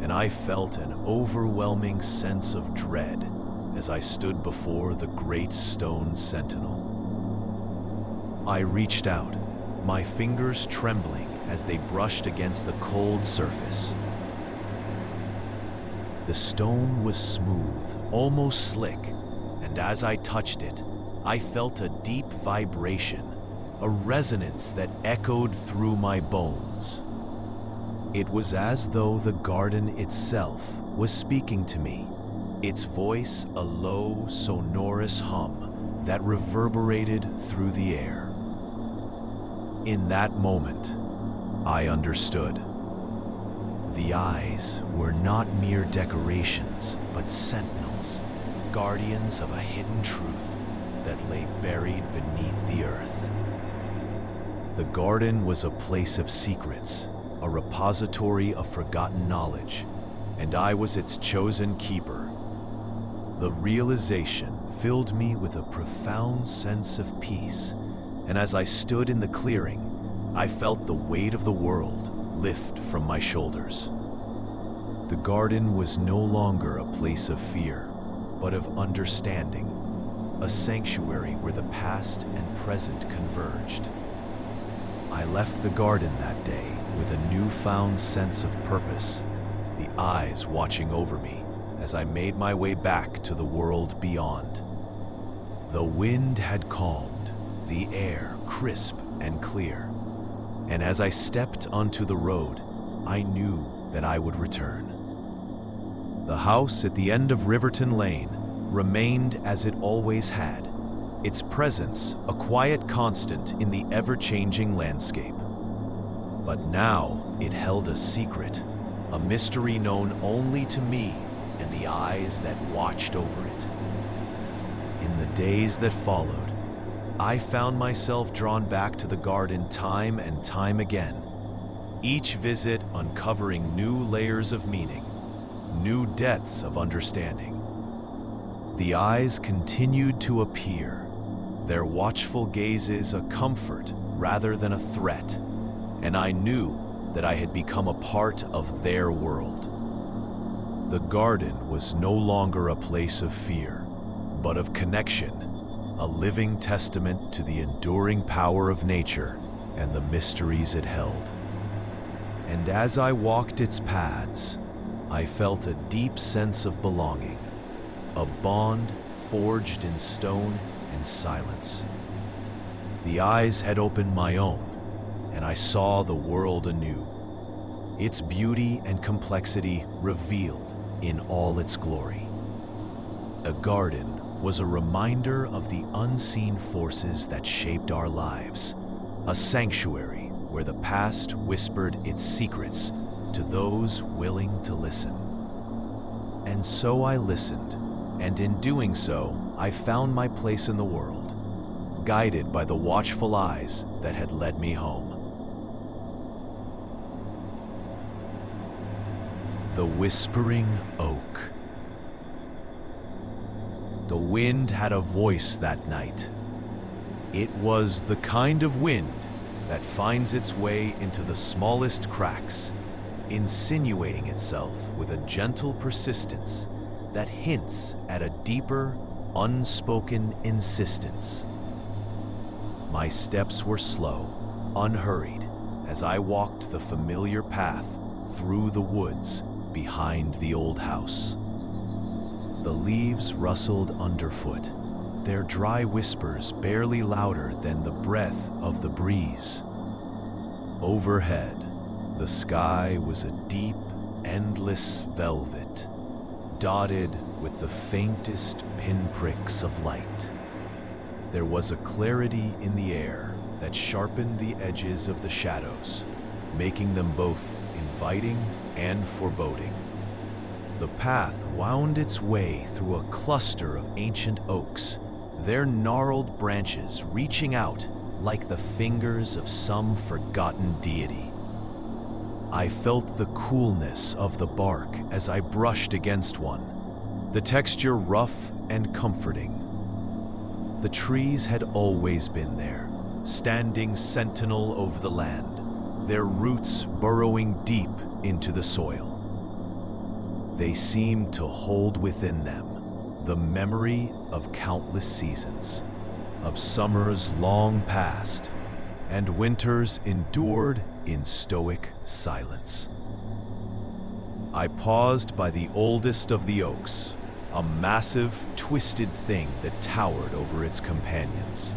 A: and I felt an overwhelming sense of dread as I stood before the great stone sentinel. I reached out, my fingers trembling as they brushed against the cold surface. The stone was smooth, almost slick, and as I touched it, I felt a deep vibration, a resonance that echoed through my bones. It was as though the garden itself was speaking to me, its voice a low, sonorous hum that reverberated through the air. In that moment, I understood. The eyes were not mere decorations, but sentinels, guardians of a hidden truth that lay buried beneath the earth. The garden was a place of secrets, a repository of forgotten knowledge, and I was its chosen keeper. The realization filled me with a profound sense of peace, and as I stood in the clearing, I felt the weight of the world lift from my shoulders. The garden was no longer a place of fear, but of understanding, a sanctuary where the past and present converged. I left the garden that day with a newfound sense of purpose, the eyes watching over me as I made my way back to the world beyond. The wind had calmed, the air crisp and clear, and as I stepped onto the road, I knew that I would return. The house at the end of Riverton Lane remained as it always had, its presence a quiet constant in the ever-changing landscape. But now it held a secret, a mystery known only to me and the eyes that watched over it. In the days that followed, I found myself drawn back to the garden time and time again, each visit uncovering new layers of meaning, new depths of understanding. The eyes continued to appear, their watchful gazes a comfort rather than a threat, and I knew that I had become a part of their world. The garden was no longer a place of fear, but of connection, a living testament to the enduring power of nature and the mysteries it held. And as I walked its paths, I felt a deep sense of belonging, a bond forged in stone and silence. The eyes had opened my own, and I saw the world anew, its beauty and complexity revealed in all its glory. A garden was a reminder of the unseen forces that shaped our lives, a sanctuary where the past whispered its secrets to those willing to listen. And so I listened, and in doing so, I found my place in the world, guided by the watchful eyes that had led me home. The Whispering Oak. The wind had a voice that night. It was the kind of wind that finds its way into the smallest cracks, insinuating itself with a gentle persistence that hints at a deeper, unspoken insistence. My steps were slow, unhurried, as I walked the familiar path through the woods behind the old house. The leaves rustled underfoot, their dry whispers barely louder than the breath of the breeze. Overhead, the sky was a deep, endless velvet, dotted with the faintest pinpricks of light. There was a clarity in the air that sharpened the edges of the shadows, making them both inviting and foreboding. The path wound its way through a cluster of ancient oaks, their gnarled branches reaching out like the fingers of some forgotten deity. I felt the coolness of the bark as I brushed against one, the texture rough and comforting. The trees had always been there, standing sentinel over the land, their roots burrowing deep into the soil. They seemed to hold within them the memory of countless seasons, of summers long past, and winters endured in stoic silence. I paused by the oldest of the oaks, a massive, twisted thing that towered over its companions.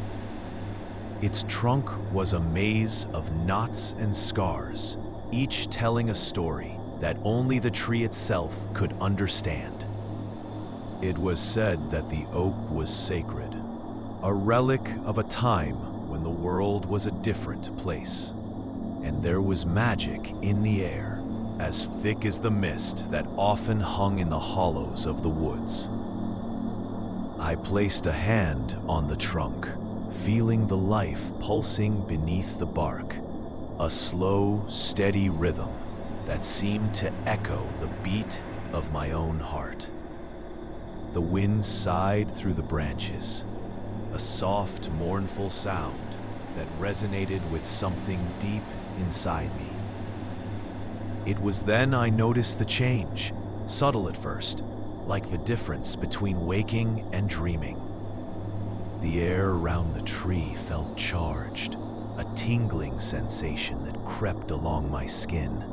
A: Its trunk was a maze of knots and scars, each telling a story that only the tree itself could understand. It was said that the oak was sacred, a relic of a time when the world was a different place, and there was magic in the air, as thick as the mist that often hung in the hollows of the woods. I placed a hand on the trunk, feeling the life pulsing beneath the bark, a slow, steady rhythm that seemed to echo the beat of my own heart. The wind sighed through the branches, a soft, mournful sound that resonated with something deep inside me. It was then I noticed the change, subtle at first, like the difference between waking and dreaming. The air around the tree felt charged, a tingling sensation that crept along my skin,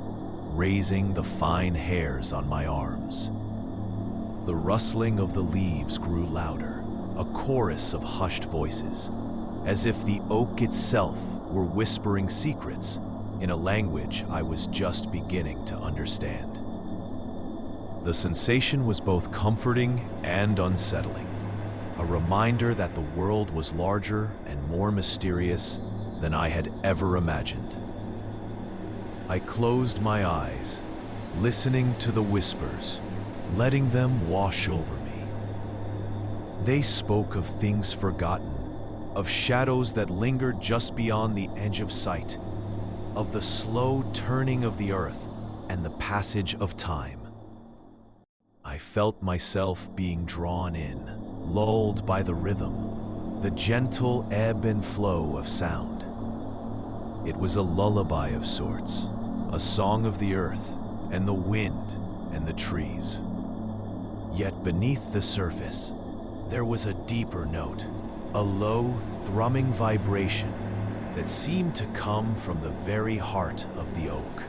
A: raising the fine hairs on my arms. The rustling of the leaves grew louder, a chorus of hushed voices, as if the oak itself were whispering secrets in a language I was just beginning to understand. The sensation was both comforting and unsettling, a reminder that the world was larger and more mysterious than I had ever imagined. I closed my eyes, listening to the whispers, letting them wash over me. They spoke of things forgotten, of shadows that lingered just beyond the edge of sight, of the slow turning of the earth and the passage of time. I felt myself being drawn in, lulled by the rhythm, the gentle ebb and flow of sound. It was a lullaby of sorts, a song of the earth and the wind and the trees. Yet beneath the surface, there was a deeper note, a low, thrumming vibration that seemed to come from the very heart of the oak.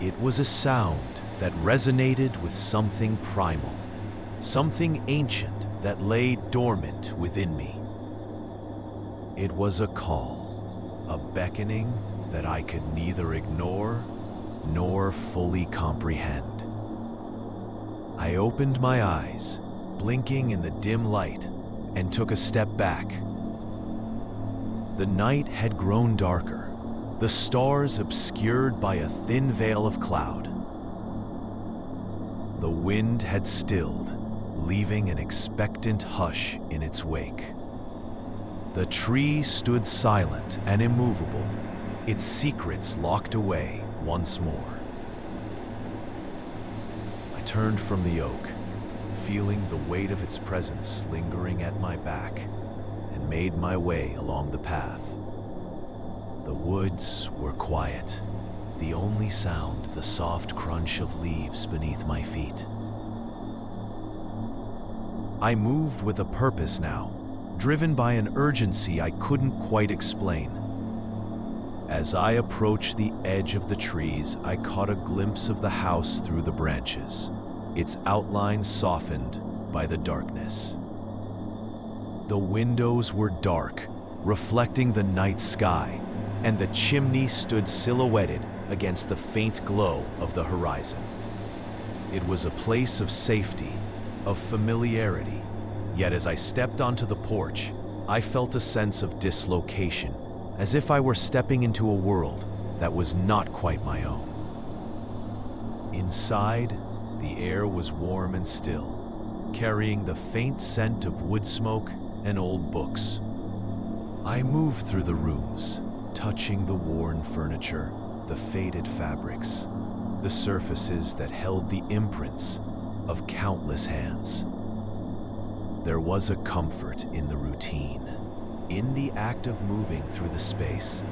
A: It was a sound that resonated with something primal, something ancient that lay dormant within me. It was a call, a beckoning that I could neither ignore nor fully comprehend. I opened my eyes, blinking in the dim light, and took a step back. The night had grown darker, the stars obscured by a thin veil of cloud. The wind had stilled, leaving an expectant hush in its wake. The tree stood silent and immovable, its secrets locked away once more. I turned from the oak, feeling the weight of its presence lingering at my back, and made my way along the path. The woods were quiet, the only sound the soft crunch of leaves beneath my feet. I moved with a purpose now, driven by an urgency I couldn't quite explain. As I approached the edge of the trees, I caught a glimpse of the house through the branches, its outline softened by the darkness. The windows were dark, reflecting the night sky, and the chimney stood silhouetted against the faint glow of the horizon. It was a place of safety, of familiarity, yet as I stepped onto the porch, I felt a sense of dislocation, as if I were stepping into a world that was not quite my own. Inside, the air was warm and still, carrying the faint scent of wood smoke and old books. I moved through the rooms, touching the worn furniture, the faded fabrics, the surfaces that held the imprints of countless hands. There was a comfort in the routine, in the act of moving through the space,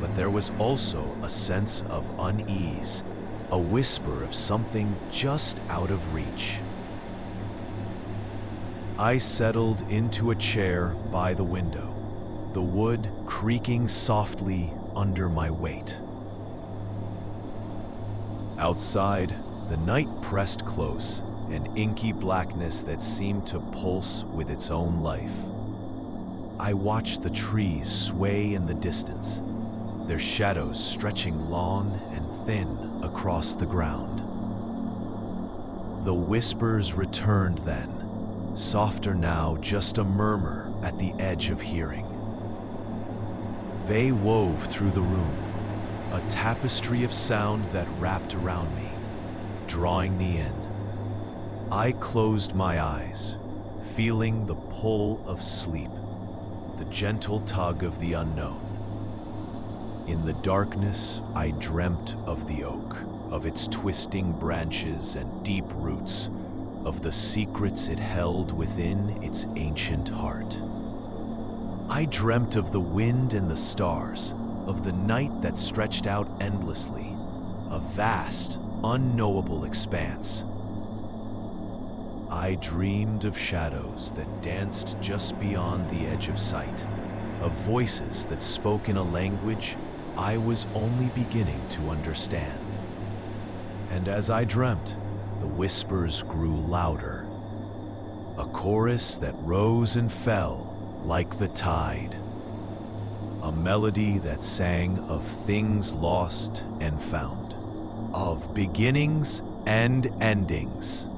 A: but there was also a sense of unease, a whisper of something just out of reach. I settled into a chair by the window, the wood creaking softly under my weight. Outside, the night pressed close, an inky blackness that seemed to pulse with its own life. I watched the trees sway in the distance, their shadows stretching long and thin across the ground. The whispers returned then, softer now, just a murmur at the edge of hearing. They wove through the room, a tapestry of sound that wrapped around me, drawing me in. I closed my eyes, feeling the pull of sleep, the gentle tug of the unknown. In the darkness, I dreamt of the oak, of its twisting branches and deep roots, of the secrets it held within its ancient heart. I dreamt of the wind and the stars, of the night that stretched out endlessly, a vast, unknowable expanse. I dreamed of shadows that danced just beyond the edge of sight, of voices that spoke in a language I was only beginning to understand. And as I dreamt, the whispers grew louder, a chorus that rose and fell like the tide, a melody that sang of things lost and found, of beginnings and endings,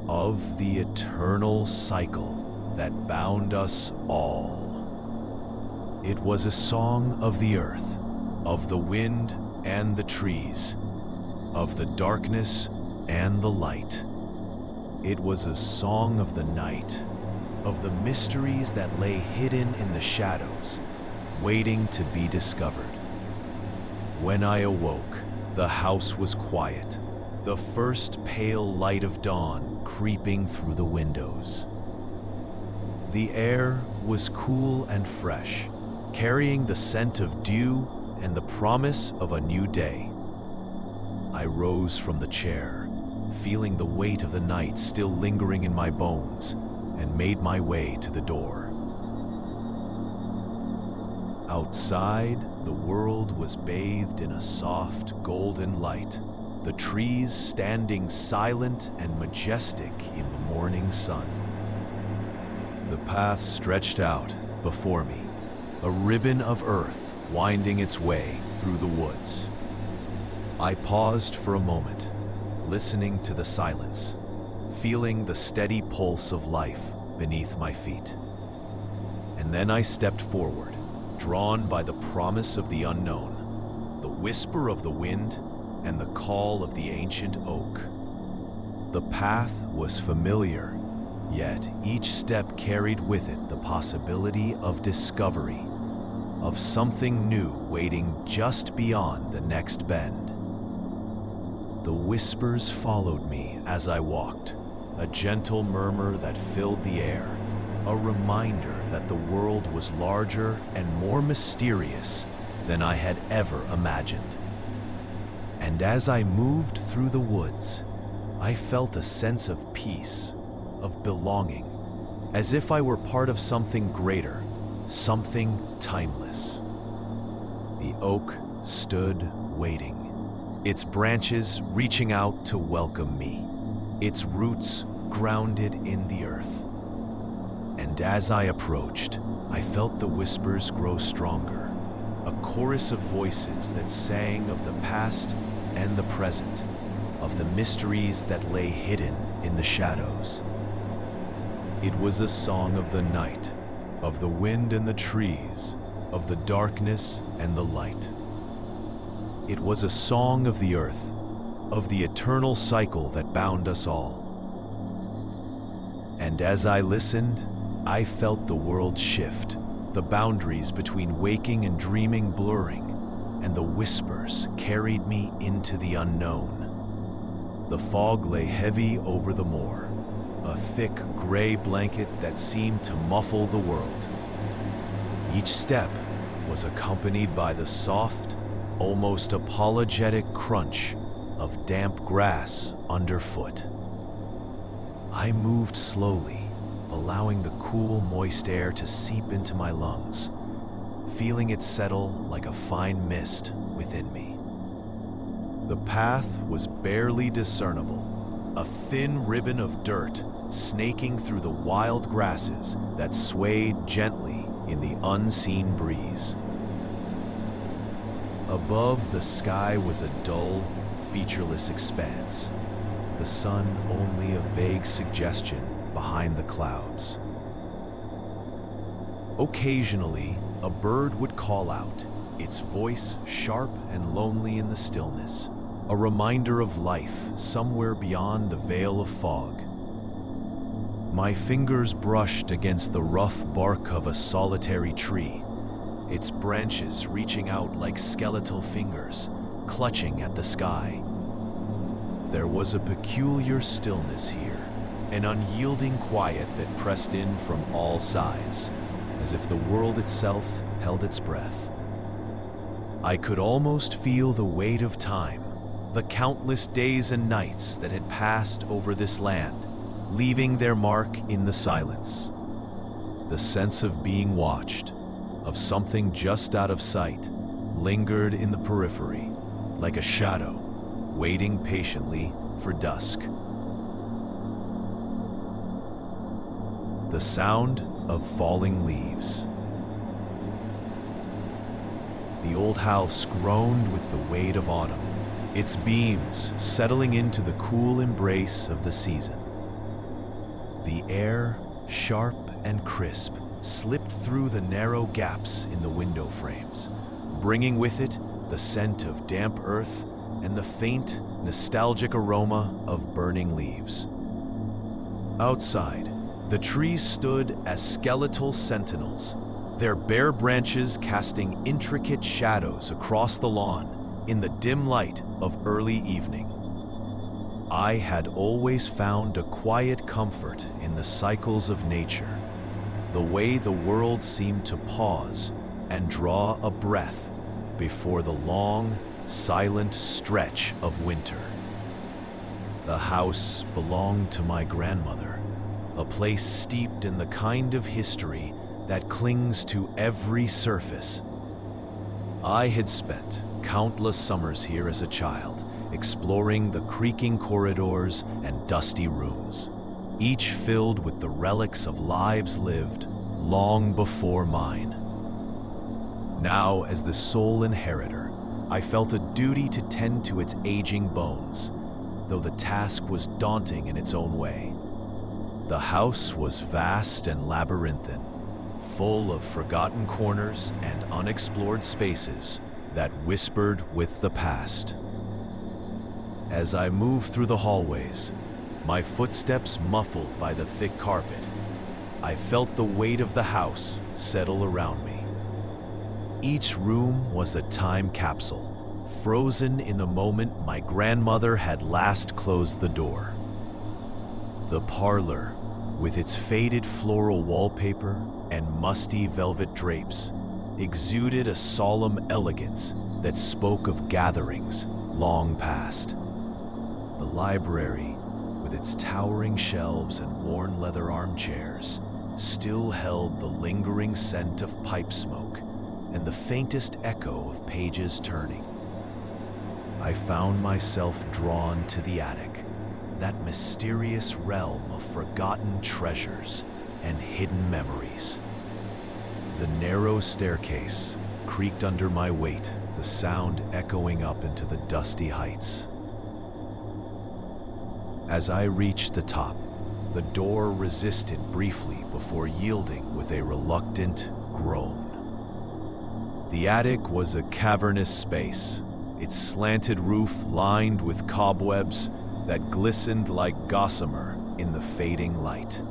A: of the eternal cycle that bound us all. It was a song of the earth, of the wind and the trees, of the darkness and the light. It was a song of the night, of the mysteries that lay hidden in the shadows, waiting to be discovered. When I awoke, the house was quiet, the first pale light of dawn creeping through the windows. The air was cool and fresh, carrying the scent of dew and the promise of a new day. I rose from the chair, feeling the weight of the night still lingering in my bones, and made my way to the door. Outside, the world was bathed in a soft, golden light, the trees standing silent and majestic in the morning sun. The path stretched out before me, a ribbon of earth winding its way through the woods. I paused for a moment, listening to the silence, feeling the steady pulse of life beneath my feet. And then I stepped forward, drawn by the promise of the unknown, the whisper of the wind, and the call of the ancient oak. The path was familiar, yet each step carried with it the possibility of discovery, of something new waiting just beyond the next bend. The whispers followed me as I walked, a gentle murmur that filled the air, a reminder that the world was larger and more mysterious than I had ever imagined. And as I moved through the woods, I felt a sense of peace, of belonging, as if I were part of something greater, something timeless. The oak stood waiting, its branches reaching out to welcome me, its roots grounded in the earth. And as I approached, I felt the whispers grow stronger, a chorus of voices that sang of the past and the present, of the mysteries that lay hidden in the shadows. It was a song of the night, of the wind and the trees, of the darkness and the light. It was a song of the earth, of the eternal cycle that bound us all. And as I listened, I felt the world shift, the boundaries between waking and dreaming blurring, and the whispers carried me into the unknown. The fog lay heavy over the moor, a thick gray blanket that seemed to muffle the world. Each step was accompanied by the soft, almost apologetic crunch of damp grass underfoot. I moved slowly, allowing the cool, moist air to seep into my lungs, feeling it settle like a fine mist within me. The path was barely discernible, a thin ribbon of dirt snaking through the wild grasses that swayed gently in the unseen breeze. Above, the sky was a dull, featureless expanse, the sun only a vague suggestion behind the clouds. Occasionally, a bird would call out, its voice sharp and lonely in the stillness, a reminder of life somewhere beyond the veil of fog. My fingers brushed against the rough bark of a solitary tree, its branches reaching out like skeletal fingers, clutching at the sky. There was a peculiar stillness here, an unyielding quiet that pressed in from all sides, as if the world itself held its breath. I could almost feel the weight of time, the countless days and nights that had passed over this land, leaving their mark in the silence. The sense of being watched, of something just out of sight, lingered in the periphery, like a shadow, waiting patiently for dusk. The sound of falling leaves. The old house groaned with the weight of autumn, its beams settling into the cool embrace of the season. The air, sharp and crisp, slipped through the narrow gaps in the window frames, bringing with it the scent of damp earth and the faint, nostalgic aroma of burning leaves. Outside, the trees stood as skeletal sentinels, their bare branches casting intricate shadows across the lawn in the dim light of early evening. I had always found a quiet comfort in the cycles of nature, the way the world seemed to pause and draw a breath before the long, silent stretch of winter. The house belonged to my grandmother, a place steeped in the kind of history that clings to every surface. I had spent countless summers here as a child, exploring the creaking corridors and dusty rooms, each filled with the relics of lives lived long before mine. Now, as the sole inheritor, I felt a duty to tend to its aging bones, though the task was daunting in its own way. The house was vast and labyrinthine, full of forgotten corners and unexplored spaces that whispered with the past. As I moved through the hallways, my footsteps muffled by the thick carpet, I felt the weight of the house settle around me. Each room was a time capsule, frozen in the moment my grandmother had last closed the door. The parlor, with its faded floral wallpaper and musty velvet drapes, exuded a solemn elegance that spoke of gatherings, long past. The library, with its towering shelves and worn leather armchairs, still held the lingering scent of pipe smoke and the faintest echo of pages turning. I found myself drawn to the attic, that mysterious realm of forgotten treasures and hidden memories. The narrow staircase creaked under my weight, the sound echoing up into the dusty heights. As I reached the top, the door resisted briefly before yielding with a reluctant groan. The attic was a cavernous space, its slanted roof lined with cobwebs that glistened like gossamer in the fading light.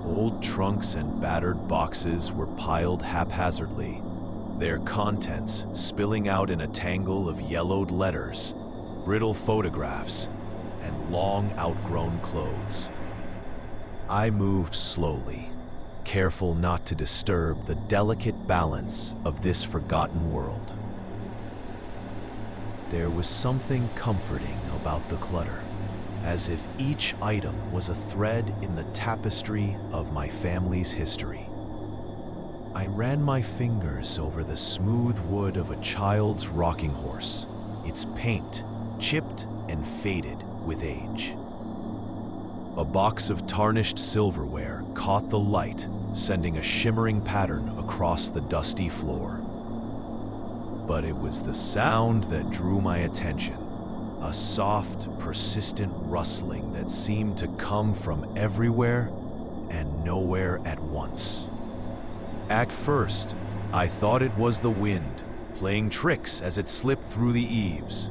A: Old trunks and battered boxes were piled haphazardly, their contents spilling out in a tangle of yellowed letters, brittle photographs, and long outgrown clothes. I moved slowly, careful not to disturb the delicate balance of this forgotten world. There was something comforting about the clutter, as if each item was a thread in the tapestry of my family's history. I ran my fingers over the smooth wood of a child's rocking horse, its paint chipped and faded with age. A box of tarnished silverware caught the light, sending a shimmering pattern across the dusty floor. But it was the sound that drew my attention, a soft, persistent rustling that seemed to come from everywhere and nowhere at once. At first, I thought it was the wind, playing tricks as it slipped through the eaves.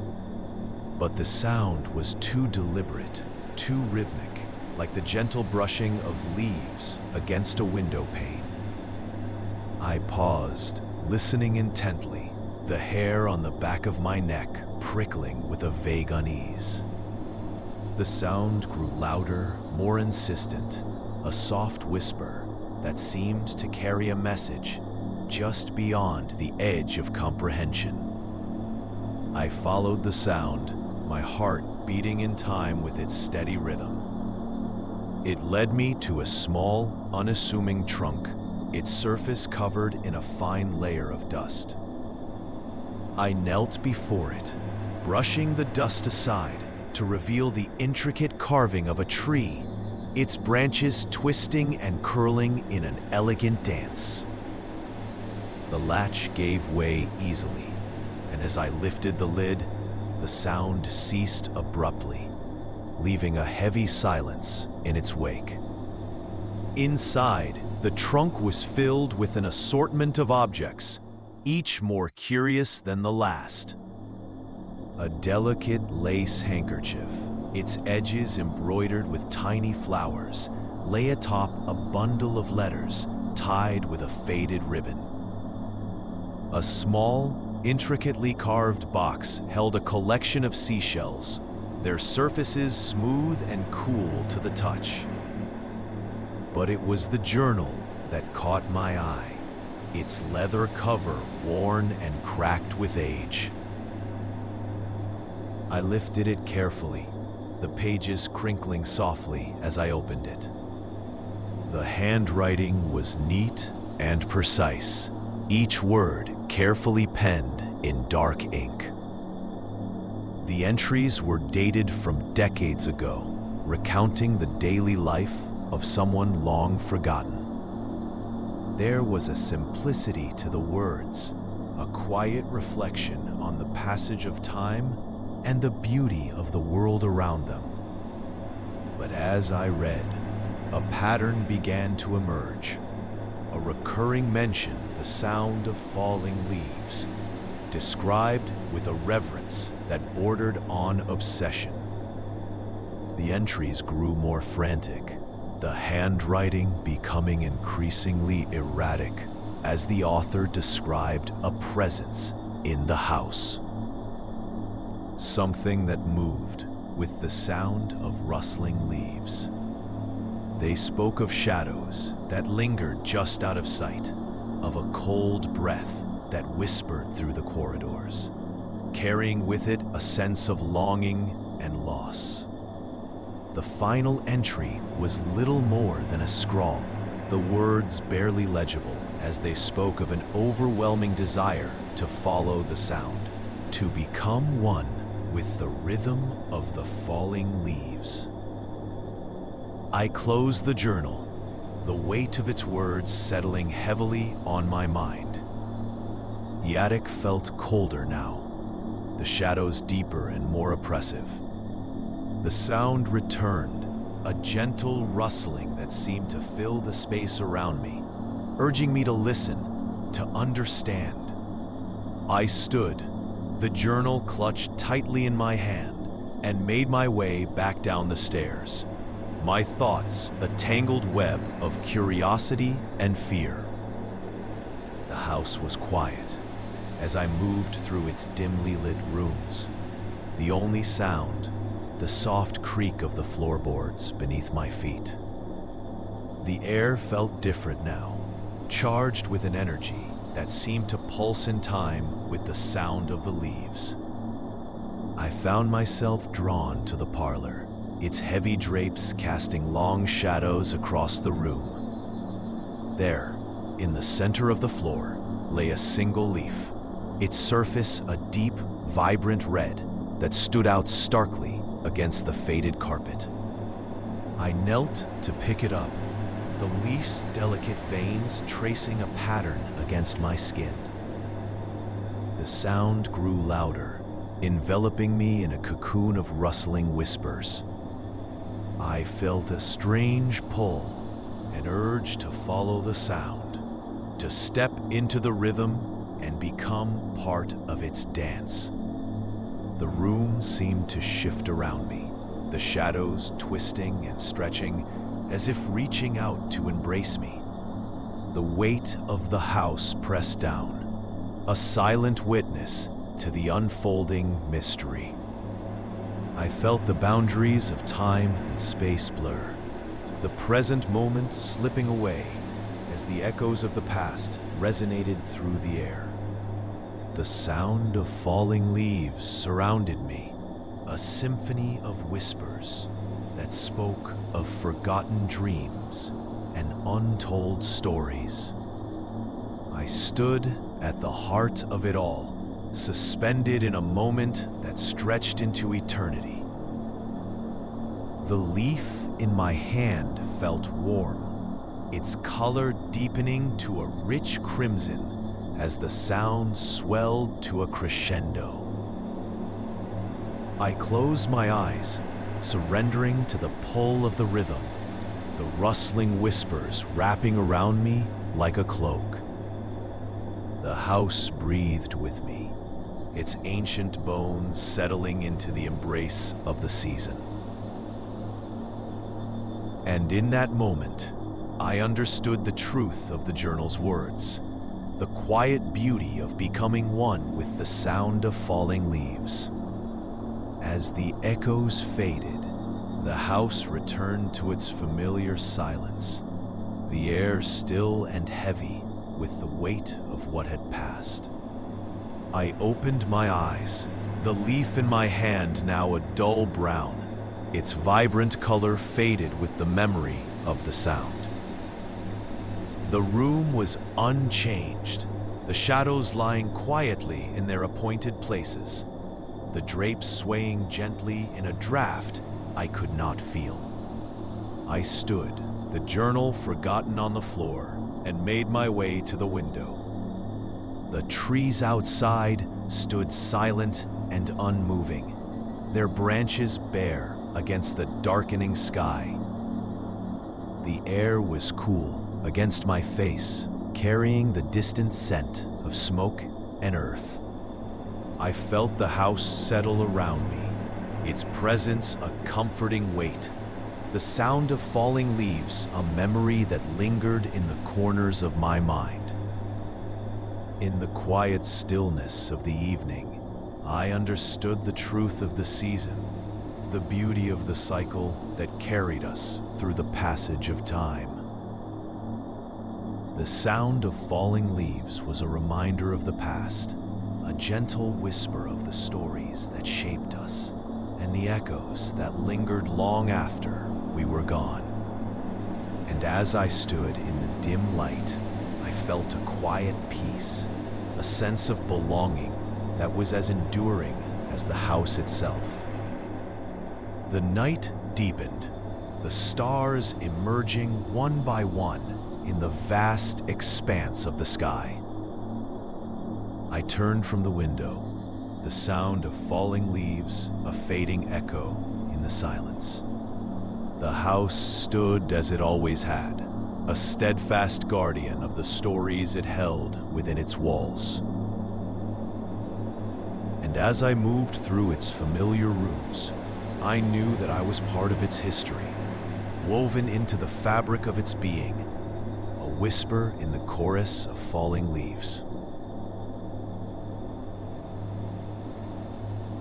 A: But the sound was too deliberate, too rhythmic, like the gentle brushing of leaves against a window pane. I paused, listening intently, the hair on the back of my neck prickling with a vague unease. The sound grew louder, more insistent, a soft whisper that seemed to carry a message just beyond the edge of comprehension. I followed the sound, my heart beating in time with its steady rhythm. It led me to a small, unassuming trunk, its surface covered in a fine layer of dust. I knelt before it, brushing the dust aside to reveal the intricate carving of a tree, its branches twisting and curling in an elegant dance. The latch gave way easily, and as I lifted the lid, the sound ceased abruptly, leaving a heavy silence in its wake. Inside, the trunk was filled with an assortment of objects, each more curious than the last. A delicate lace handkerchief, its edges embroidered with tiny flowers, lay atop a bundle of letters tied with a faded ribbon. A small, intricately carved box held a collection of seashells, their surfaces smooth and cool to the touch. But it was the journal that caught my eye, its leather cover worn and cracked with age. I lifted it carefully, the pages crinkling softly as I opened it. The handwriting was neat and precise, each word carefully penned in dark ink. The entries were dated from decades ago, recounting the daily life of someone long forgotten. There was a simplicity to the words, a quiet reflection on the passage of time and the beauty of the world around them. But as I read, a pattern began to emerge, a recurring mention of the sound of falling leaves, described with a reverence that bordered on obsession. The entries grew more frantic, the handwriting becoming increasingly erratic as the author described a presence in the house. Something that moved with the sound of rustling leaves. They spoke of shadows that lingered just out of sight, of a cold breath that whispered through the corridors. carrying with it a sense of longing and loss. The final entry was little more than a scrawl, the words barely legible as they spoke of an overwhelming desire to follow the sound, to become one with the rhythm of the falling leaves. I closed the journal, the weight of its words settling heavily on my mind. The attic felt colder now, the shadows deeper and more oppressive. The sound returned, a gentle rustling that seemed to fill the space around me, urging me to listen, to understand. I stood, the journal clutched tightly in my hand, and made my way back down the stairs, my thoughts a tangled web of curiosity and fear. The house was quiet as I moved through its dimly lit rooms. The only sound, the soft creak of the floorboards beneath my feet. The air felt different now, charged with an energy that seemed to pulse in time with the sound of the leaves. I found myself drawn to the parlor, its heavy drapes casting long shadows across the room. There, in the center of the floor, lay a single leaf, its surface a deep, vibrant red that stood out starkly against the faded carpet. I knelt to pick it up, the leaf's delicate veins tracing a pattern against my skin. The sound grew louder, enveloping me in a cocoon of rustling whispers. I felt a strange pull, an urge to follow the sound, to step into the rhythm and become part of its dance. The room seemed to shift around me, the shadows twisting and stretching as if reaching out to embrace me. The weight of the house pressed down, a silent witness to the unfolding mystery. I felt the boundaries of time and space blur, the present moment slipping away as the echoes of the past resonated through the air. The sound of falling leaves surrounded me, a symphony of whispers that spoke of forgotten dreams and untold stories. I stood at the heart of it all, suspended in a moment that stretched into eternity. The leaf in my hand felt warm, its color deepening to a rich crimson as the sound swelled to a crescendo. I closed my eyes, surrendering to the pull of the rhythm, the rustling whispers wrapping around me like a cloak. The house breathed with me, its ancient bones settling into the embrace of the season. And in that moment, I understood the truth of the journal's words, the quiet beauty of becoming one with the sound of falling leaves. As the echoes faded, the house returned to its familiar silence, the air still and heavy with the weight of what had passed. I opened my eyes, the leaf in my hand now a dull brown, its vibrant color faded with the memory of the sound. The room was unchanged, the shadows lying quietly in their appointed places, the drapes swaying gently in a draft I could not feel. I stood, the journal forgotten on the floor, and made my way to the window. The trees outside stood silent and unmoving, their branches bare against the darkening sky. The air was cool against my face, carrying the distant scent of smoke and earth. I felt the house settle around me, its presence a comforting weight, the sound of falling leaves a memory that lingered in the corners of my mind. In the quiet stillness of the evening, I understood the truth of the season, the beauty of the cycle that carried us through the passage of time. The sound of falling leaves was a reminder of the past, a gentle whisper of the stories that shaped us and the echoes that lingered long after we were gone. And as I stood in the dim light, I felt a quiet peace, a sense of belonging that was as enduring as the house itself. The night deepened, the stars emerging one by one in the vast expanse of the sky. I turned from the window, the sound of falling leaves a fading echo in the silence. The house stood as it always had, a steadfast guardian of the stories it held within its walls. And as I moved through its familiar rooms, I knew that I was part of its history, woven into the fabric of its being, a whisper in the chorus of falling leaves.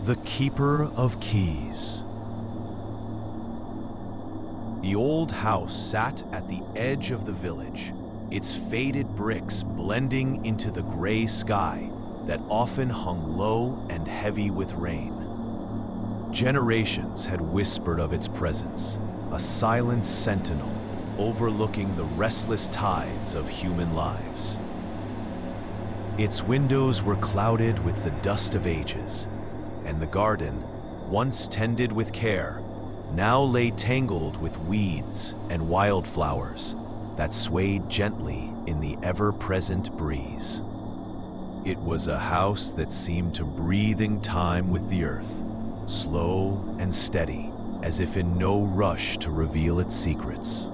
A: The Keeper of Keys. The old house sat at the edge of the village, its faded bricks blending into the gray sky that often hung low and heavy with rain. Generations had whispered of its presence, a silent sentinel overlooking the restless tides of human lives. Its windows were clouded with the dust of ages, and the garden, once tended with care, now lay tangled with weeds and wildflowers that swayed gently in the ever-present breeze. It was a house that seemed to breathe in time with the earth, slow and steady, as if in no rush to reveal its secrets.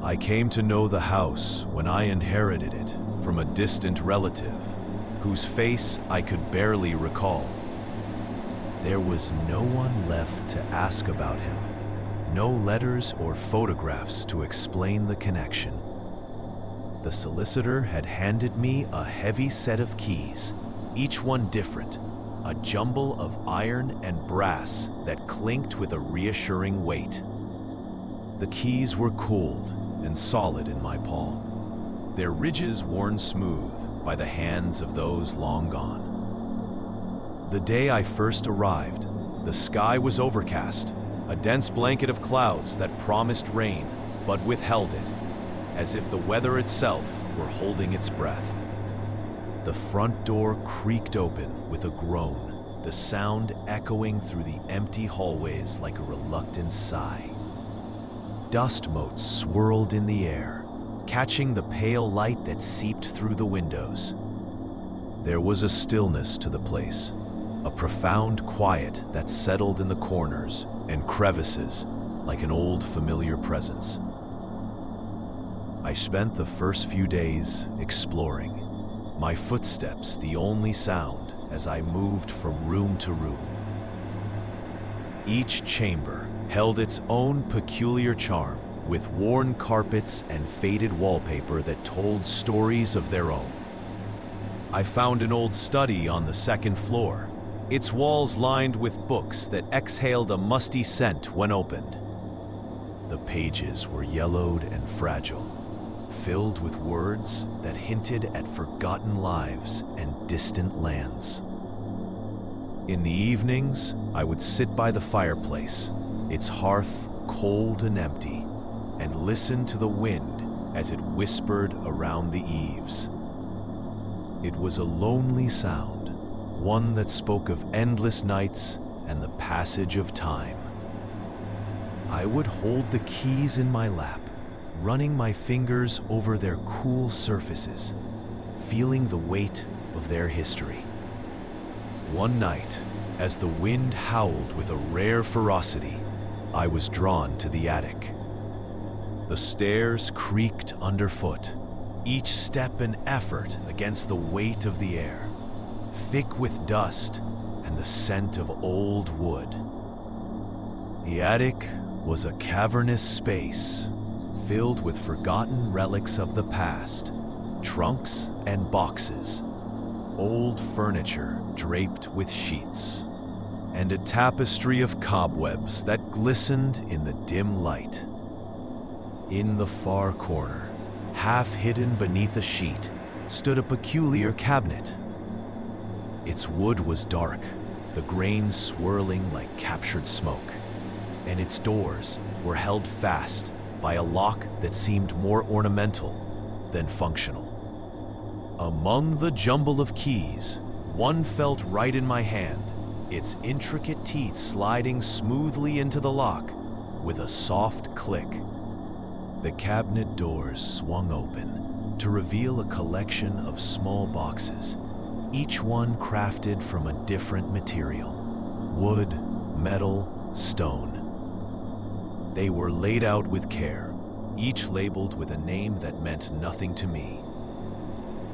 A: I came to know the house when I inherited it from a distant relative, whose face I could barely recall. There was no one left to ask about him, no letters or photographs to explain the connection. The solicitor had handed me a heavy set of keys, each one different, a jumble of iron and brass that clinked with a reassuring weight. The keys were cooled and solid in my palm, their ridges worn smooth by the hands of those long gone. The day I first arrived, the sky was overcast, a dense blanket of clouds that promised rain but withheld it, as if the weather itself were holding its breath. The front door creaked open with a groan, the sound echoing through the empty hallways like a reluctant sigh. Dust motes swirled in the air, catching the pale light that seeped through the windows. There was a stillness to the place, a profound quiet that settled in the corners and crevices like an old familiar presence. I spent the first few days exploring, my footsteps the only sound as I moved from room to room. Each chamber held its own peculiar charm, with worn carpets and faded wallpaper that told stories of their own. I found an old study on the second floor, its walls lined with books that exhaled a musty scent when opened. The pages were yellowed and fragile, filled with words that hinted at forgotten lives and distant lands. In the evenings, I would sit by the fireplace, its hearth cold and empty, and listen to the wind as it whispered around the eaves. It was a lonely sound, one that spoke of endless nights and the passage of time. I would hold the keys in my lap, running my fingers over their cool surfaces, feeling the weight of their history. One night, as the wind howled with a rare ferocity, I was drawn to the attic. The stairs creaked underfoot, each step an effort against the weight of the air, thick with dust and the scent of old wood. The attic was a cavernous space filled with forgotten relics of the past, trunks and boxes, old furniture draped with sheets, and a tapestry of cobwebs that glistened in the dim light. In the far corner, half hidden beneath a sheet, stood a peculiar cabinet. Its wood was dark, the grains swirling like captured smoke, and its doors were held fast by a lock that seemed more ornamental than functional. Among the jumble of keys, one felt right in my hand, its intricate teeth sliding smoothly into the lock with a soft click. The cabinet doors swung open to reveal a collection of small boxes, each one crafted from a different material: wood, metal, stone. They were laid out with care, each labeled with a name that meant nothing to me.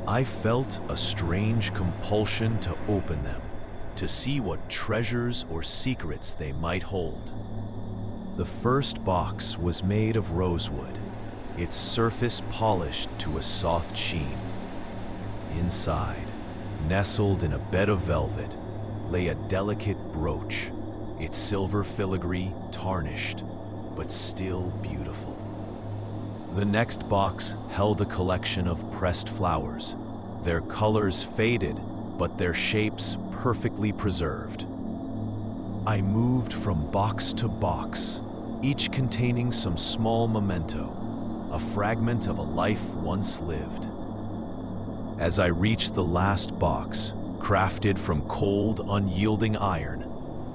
A: I felt a strange compulsion to open them, to see what treasures or secrets they might hold. The first box was made of rosewood, its surface polished to a soft sheen. Inside, nestled in a bed of velvet, lay a delicate brooch, its silver filigree tarnished, but still beautiful. The next box held a collection of pressed flowers, their colors faded, but their shapes perfectly preserved. I moved from box to box, each containing some small memento, a fragment of a life once lived. As I reached the last box, crafted from cold, unyielding iron,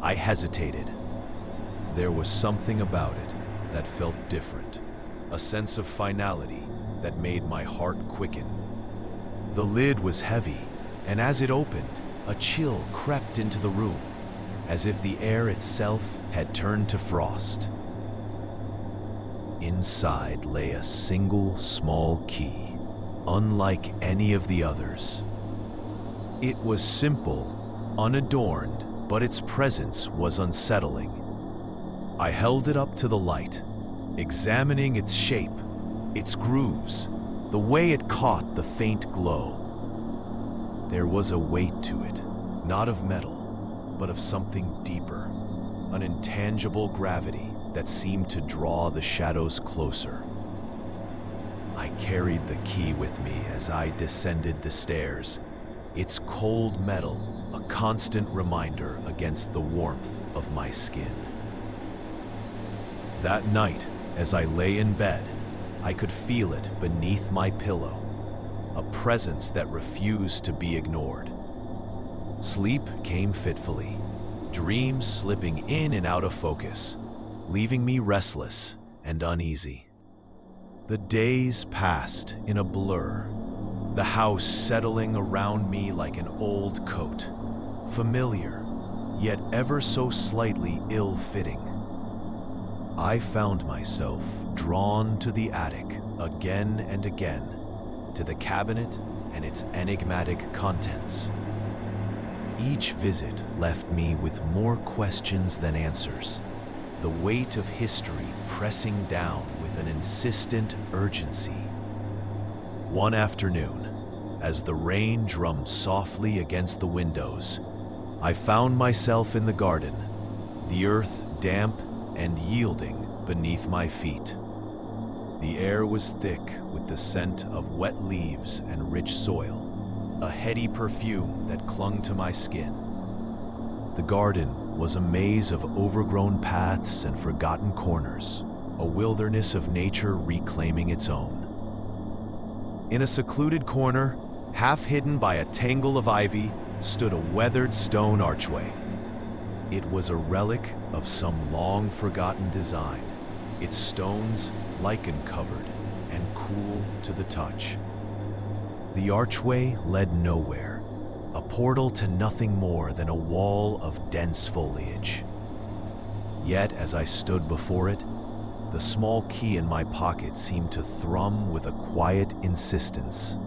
A: I hesitated. There was something about it that felt different, a sense of finality that made my heart quicken. The lid was heavy, and as it opened, a chill crept into the room, as if the air itself had turned to frost. Inside lay a single small key, unlike any of the others. It was simple, unadorned, but its presence was unsettling. I held it up to the light, examining its shape, its grooves, the way it caught the faint glow. There was a weight to it, not of metal, but of something deeper, an intangible gravity that seemed to draw the shadows closer. I carried the key with me as I descended the stairs, its cold metal a constant reminder against the warmth of my skin. That night, as I lay in bed, I could feel it beneath my pillow, a presence that refused to be ignored. Sleep came fitfully, dreams slipping in and out of focus, leaving me restless and uneasy. The days passed in a blur, the house settling around me like an old coat, familiar, yet ever so slightly ill-fitting. I found myself drawn to the attic again and again, to the cabinet and its enigmatic contents. Each visit left me with more questions than answers, the weight of history pressing down with an insistent urgency. One afternoon, as the rain drummed softly against the windows, I found myself in the garden, the earth damp and yielding beneath my feet. The air was thick with the scent of wet leaves and rich soil, a heady perfume that clung to my skin. The garden was a maze of overgrown paths and forgotten corners, a wilderness of nature reclaiming its own. In a secluded corner, half hidden by a tangle of ivy, stood a weathered stone archway. It was a relic of some long-forgotten design, its stones lichen-covered and cool to the touch. The archway led nowhere, a portal to nothing more than a wall of dense foliage. Yet as I stood before it, the small key in my pocket seemed to thrum with a quiet insistence.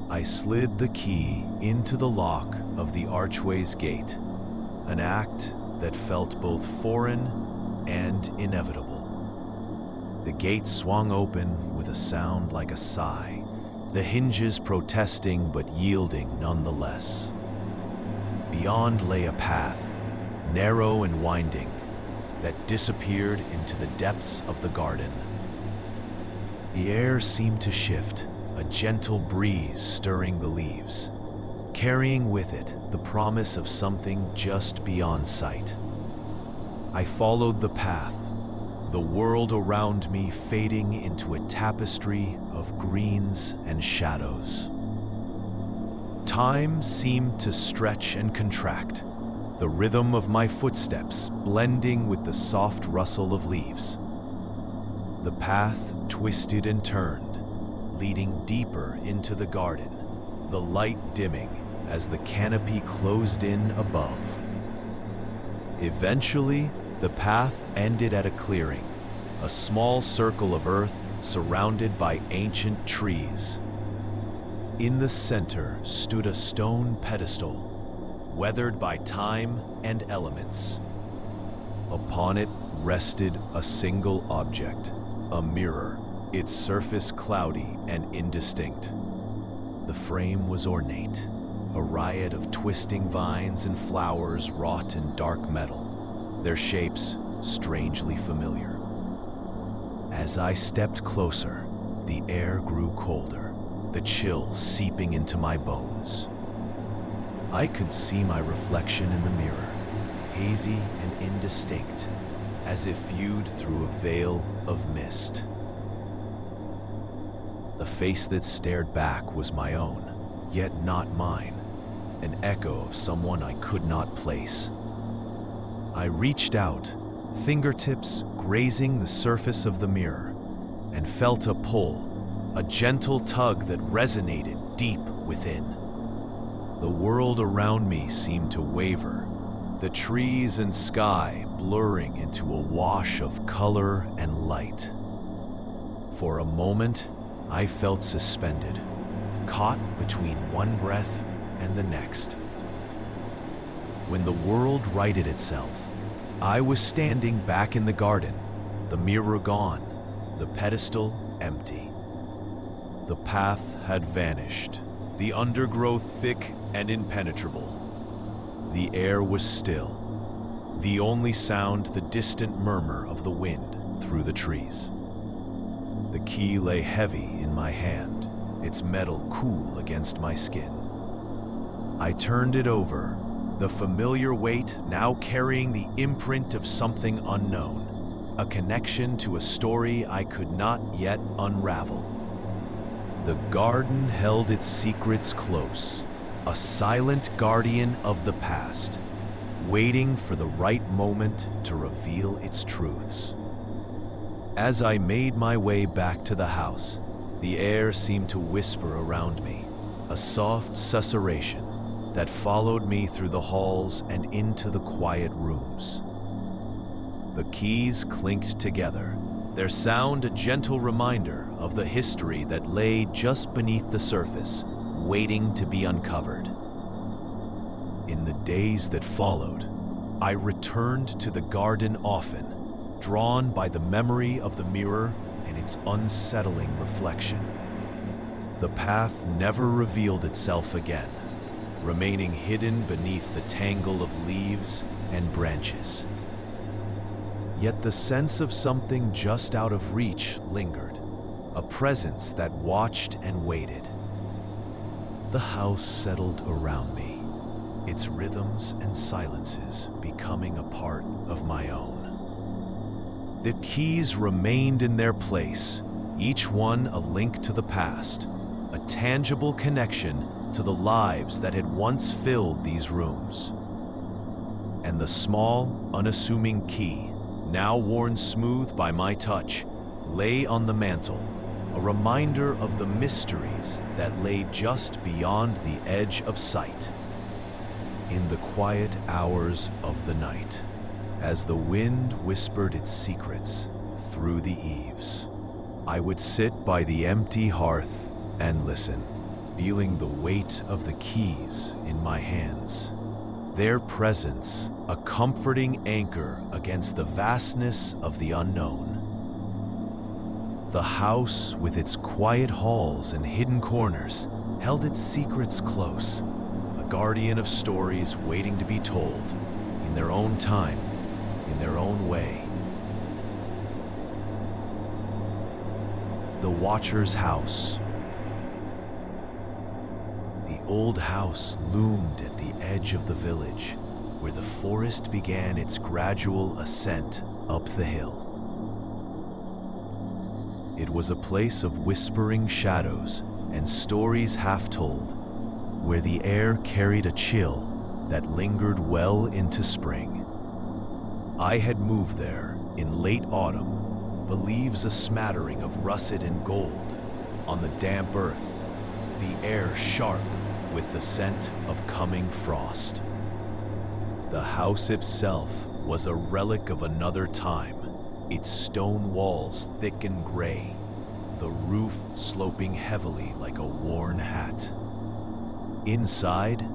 A: I slid the key into the lock of the archway's gate, an act that felt both foreign and inevitable. The gate swung open with a sound like a sigh, the hinges protesting but yielding nonetheless. Beyond lay a path, narrow and winding, that disappeared into the depths of the garden. The air seemed to shift, a gentle breeze stirring the leaves. carrying with it the promise of something just beyond sight. I followed the path, the world around me fading into a tapestry of greens and shadows. Time seemed to stretch and contract, the rhythm of my footsteps blending with the soft rustle of leaves. The path twisted and turned, leading deeper into the garden, the light dimming as the canopy closed in above. Eventually, the path ended at a clearing, a small circle of earth surrounded by ancient trees. In the center stood a stone pedestal, weathered by time and elements. Upon it rested a single object, a mirror, its surface cloudy and indistinct. The frame was ornate, a riot of twisting vines and flowers wrought in dark metal, their shapes strangely familiar. As I stepped closer, the air grew colder, the chill seeping into my bones. I could see my reflection in the mirror, hazy and indistinct, as if viewed through a veil of mist. The face that stared back was my own, yet not mine, an echo of someone I could not place. I reached out, fingertips grazing the surface of the mirror, and felt a pull, a gentle tug that resonated deep within. The world around me seemed to waver, the trees and sky blurring into a wash of color and light. For a moment, I felt suspended, caught between one breath and the next. When the world righted itself, I was standing back in the garden, the mirror gone, the pedestal empty. The path had vanished, the undergrowth thick and impenetrable. The air was still, the only sound the distant murmur of the wind through the trees. The key lay heavy in my hand, its metal cool against my skin. I turned it over, the familiar weight now carrying the imprint of something unknown, a connection to a story I could not yet unravel. The garden held its secrets close, a silent guardian of the past, waiting for the right moment to reveal its truths. As I made my way back to the house, the air seemed to whisper around me, a soft susurration that followed me through the halls and into the quiet rooms. The keys clinked together, their sound a gentle reminder of the history that lay just beneath the surface, waiting to be uncovered. In the days that followed, I returned to the garden often, drawn by the memory of the mirror and its unsettling reflection. The path never revealed itself again, remaining hidden beneath the tangle of leaves and branches. Yet the sense of something just out of reach lingered, a presence that watched and waited. The house settled around me, its rhythms and silences becoming a part of my own. The keys remained in their place, each one a link to the past, a tangible connection to the lives that had once filled these rooms. And the small, unassuming key, now worn smooth by my touch, lay on the mantle, a reminder of the mysteries that lay just beyond the edge of sight. In the quiet hours of the night, as the wind whispered its secrets through the eaves, I would sit by the empty hearth and listen, feeling the weight of the keys in my hands. Their presence, a comforting anchor against the vastness of the unknown. The house, with its quiet halls and hidden corners, held its secrets close, a guardian of stories waiting to be told, in their own time, in their own way. The Watcher's House. The old house loomed at the edge of the village, where the forest began its gradual ascent up the hill. It was a place of whispering shadows and stories half told, where the air carried a chill that lingered well into spring. I had moved there in late autumn, the leaves a smattering of russet and gold on the damp earth, the air sharp with the scent of coming frost. The house itself was a relic of another time, its stone walls thick and gray, the roof sloping heavily like a worn hat. Inside,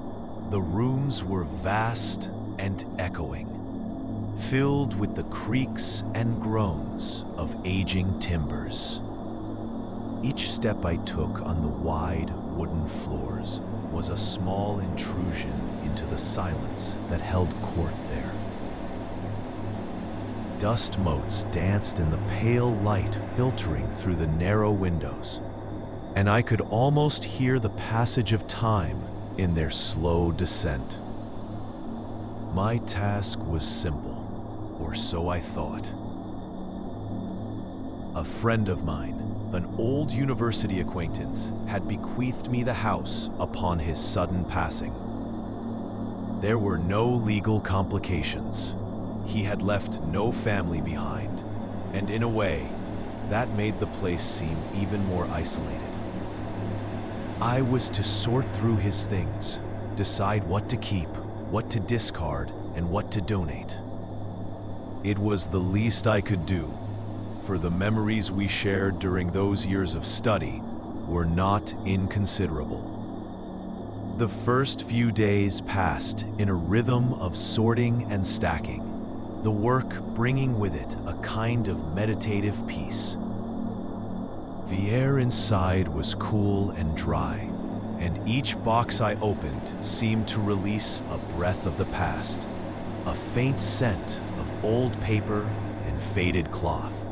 A: the rooms were vast and echoing, filled with the creaks and groans of aging timbers. Each step I took on the wide wooden floors was a small intrusion into the silence that held court there. Dust motes danced in the pale light filtering through the narrow windows, and I could almost hear the passage of time in their slow descent. My task was simple, or so I thought. A friend of mine, an old university acquaintance, had bequeathed me the house upon his sudden passing. There were no legal complications. He had left no family behind, and in a way, that made the place seem even more isolated. I was to sort through his things, decide what to keep, what to discard, and what to donate. It was the least I could do, for the memories we shared during those years of study were not inconsiderable. The first few days passed in a rhythm of sorting and stacking, the work bringing with it a kind of meditative peace. The air inside was cool and dry, and each box I opened seemed to release a breath of the past, a faint scent of old paper and faded cloth.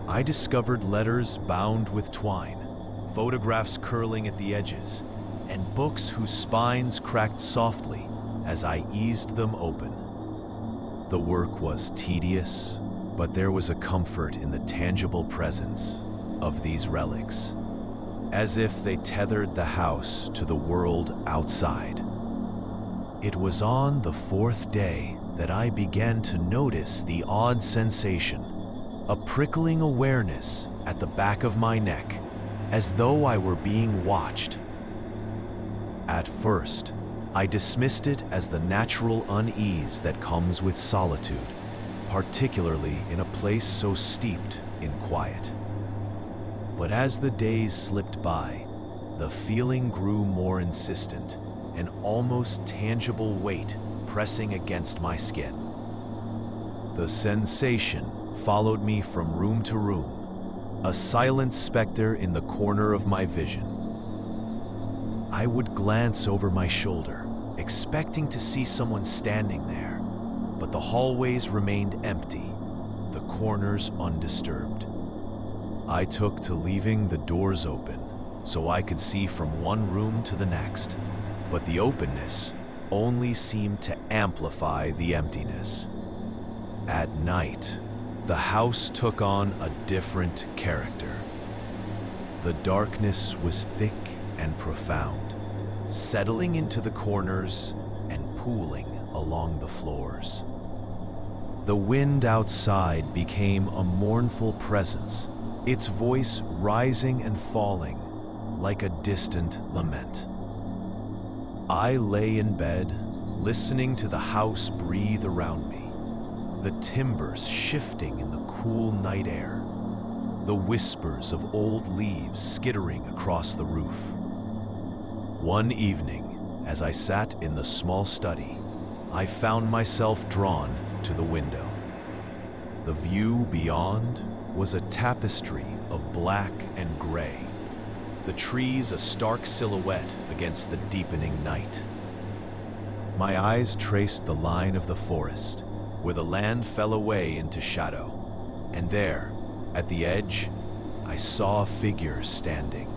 A: I discovered letters bound with twine, photographs curling at the edges, and books whose spines cracked softly as I eased them open. The work was tedious, but there was a comfort in the tangible presence of these relics, as if they tethered the house to the world outside. It was on the fourth day that I began to notice the odd sensation, a prickling awareness at the back of my neck, as though I were being watched. At first, I dismissed it as the natural unease that comes with solitude, particularly in a place so steeped in quiet. But as the days slipped by, the feeling grew more insistent, an almost tangible weight pressing against my skin. The sensation followed me from room to room, a silent specter in the corner of my vision. I would glance over my shoulder, expecting to see someone standing there, but the hallways remained empty, the corners undisturbed. I took to leaving the doors open so I could see from one room to the next, but the openness only seemed to amplify the emptiness. At night, the house took on a different character. The darkness was thick and profound, settling into the corners and pooling along the floors. The wind outside became a mournful presence, its voice rising and falling like a distant lament. I lay in bed, listening to the house breathe around me, the timbers shifting in the cool night air, the whispers of old leaves skittering across the roof. One evening, as I sat in the small study, I found myself drawn to the window. The view beyond was a tapestry of black and gray, the trees a stark silhouette against the deepening night. My eyes traced the line of the forest, where the land fell away into shadow, and there, at the edge, I saw a figure standing.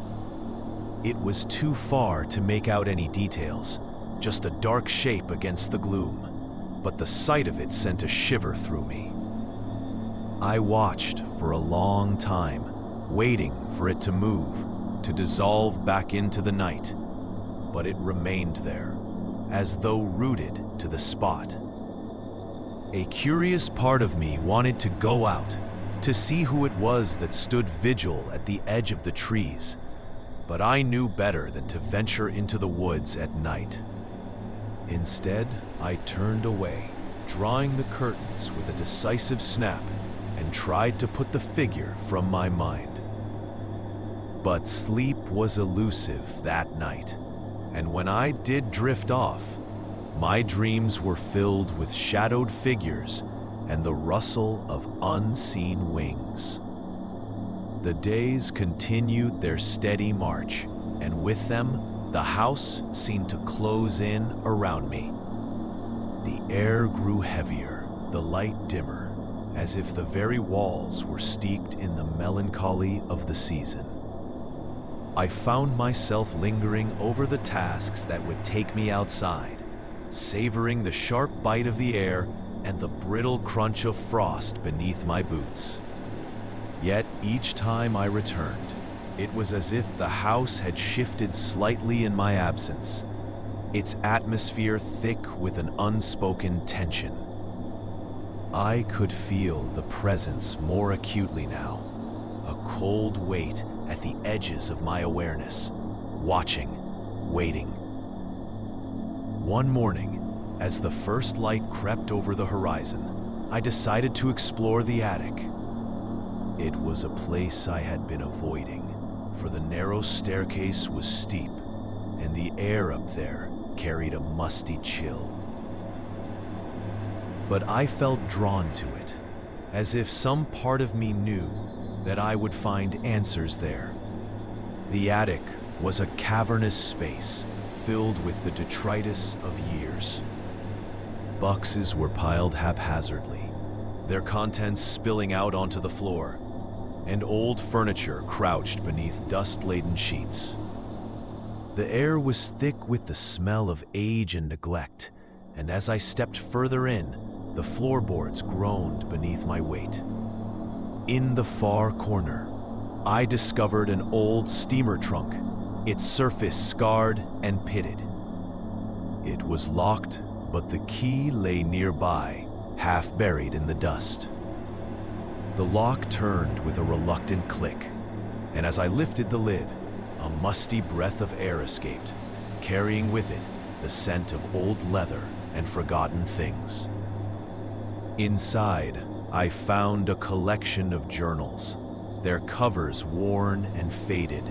A: It was too far to make out any details, just a dark shape against the gloom, but the sight of it sent a shiver through me. I watched for a long time, waiting for it to move, to dissolve back into the night, but it remained there, as though rooted to the spot. A curious part of me wanted to go out, to see who it was that stood vigil at the edge of the trees, but I knew better than to venture into the woods at night. Instead, I turned away, drawing the curtains with a decisive snap, and tried to put the figure from my mind. But sleep was elusive that night, and when I did drift off, my dreams were filled with shadowed figures and the rustle of unseen wings. The days continued their steady march, and with them, the house seemed to close in around me. The air grew heavier, the light dimmer, as if the very walls were steeped in the melancholy of the season. I found myself lingering over the tasks that would take me outside, savoring the sharp bite of the air and the brittle crunch of frost beneath my boots. Yet each time I returned, it was as if the house had shifted slightly in my absence, its atmosphere thick with an unspoken tension. I could feel the presence more acutely now, a cold weight at the edges of my awareness, watching, waiting. One morning, as the first light crept over the horizon, I decided to explore the attic. It was a place I had been avoiding, for the narrow staircase was steep, and the air up there carried a musty chill. But I felt drawn to it, as if some part of me knew that I would find answers there. The attic was a cavernous space filled with the detritus of years. Boxes were piled haphazardly, their contents spilling out onto the floor, and old furniture crouched beneath dust-laden sheets. The air was thick with the smell of age and neglect, and as I stepped further in, the floorboards groaned beneath my weight. In the far corner, I discovered an old steamer trunk, its surface scarred and pitted. It was locked, but the key lay nearby, half buried in the dust. The lock turned with a reluctant click, and as I lifted the lid, a musty breath of air escaped, carrying with it the scent of old leather and forgotten things. Inside, I found a collection of journals, their covers worn and faded,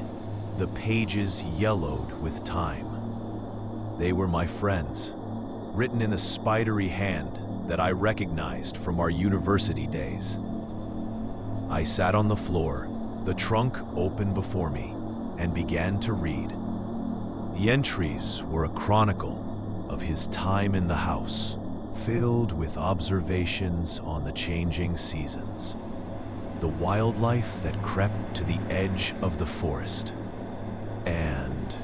A: the pages yellowed with time. They were my friends, written in the spidery hand that I recognized from our university days. I sat on the floor, the trunk open before me, and began to read. The entries were a chronicle of his time in the house, filled with observations on the changing seasons, the wildlife that crept to the edge of the forest, and,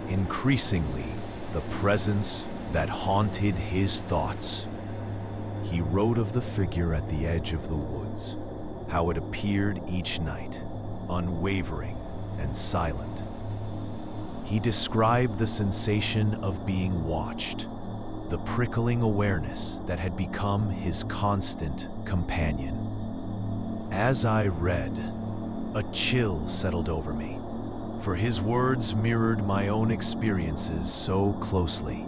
A: increasingly, the presence that haunted his thoughts. He wrote of the figure at the edge of the woods, how it appeared each night, unwavering and silent. He described the sensation of being watched, the prickling awareness that had become his constant companion. As I read, a chill settled over me, for his words mirrored my own experiences so closely.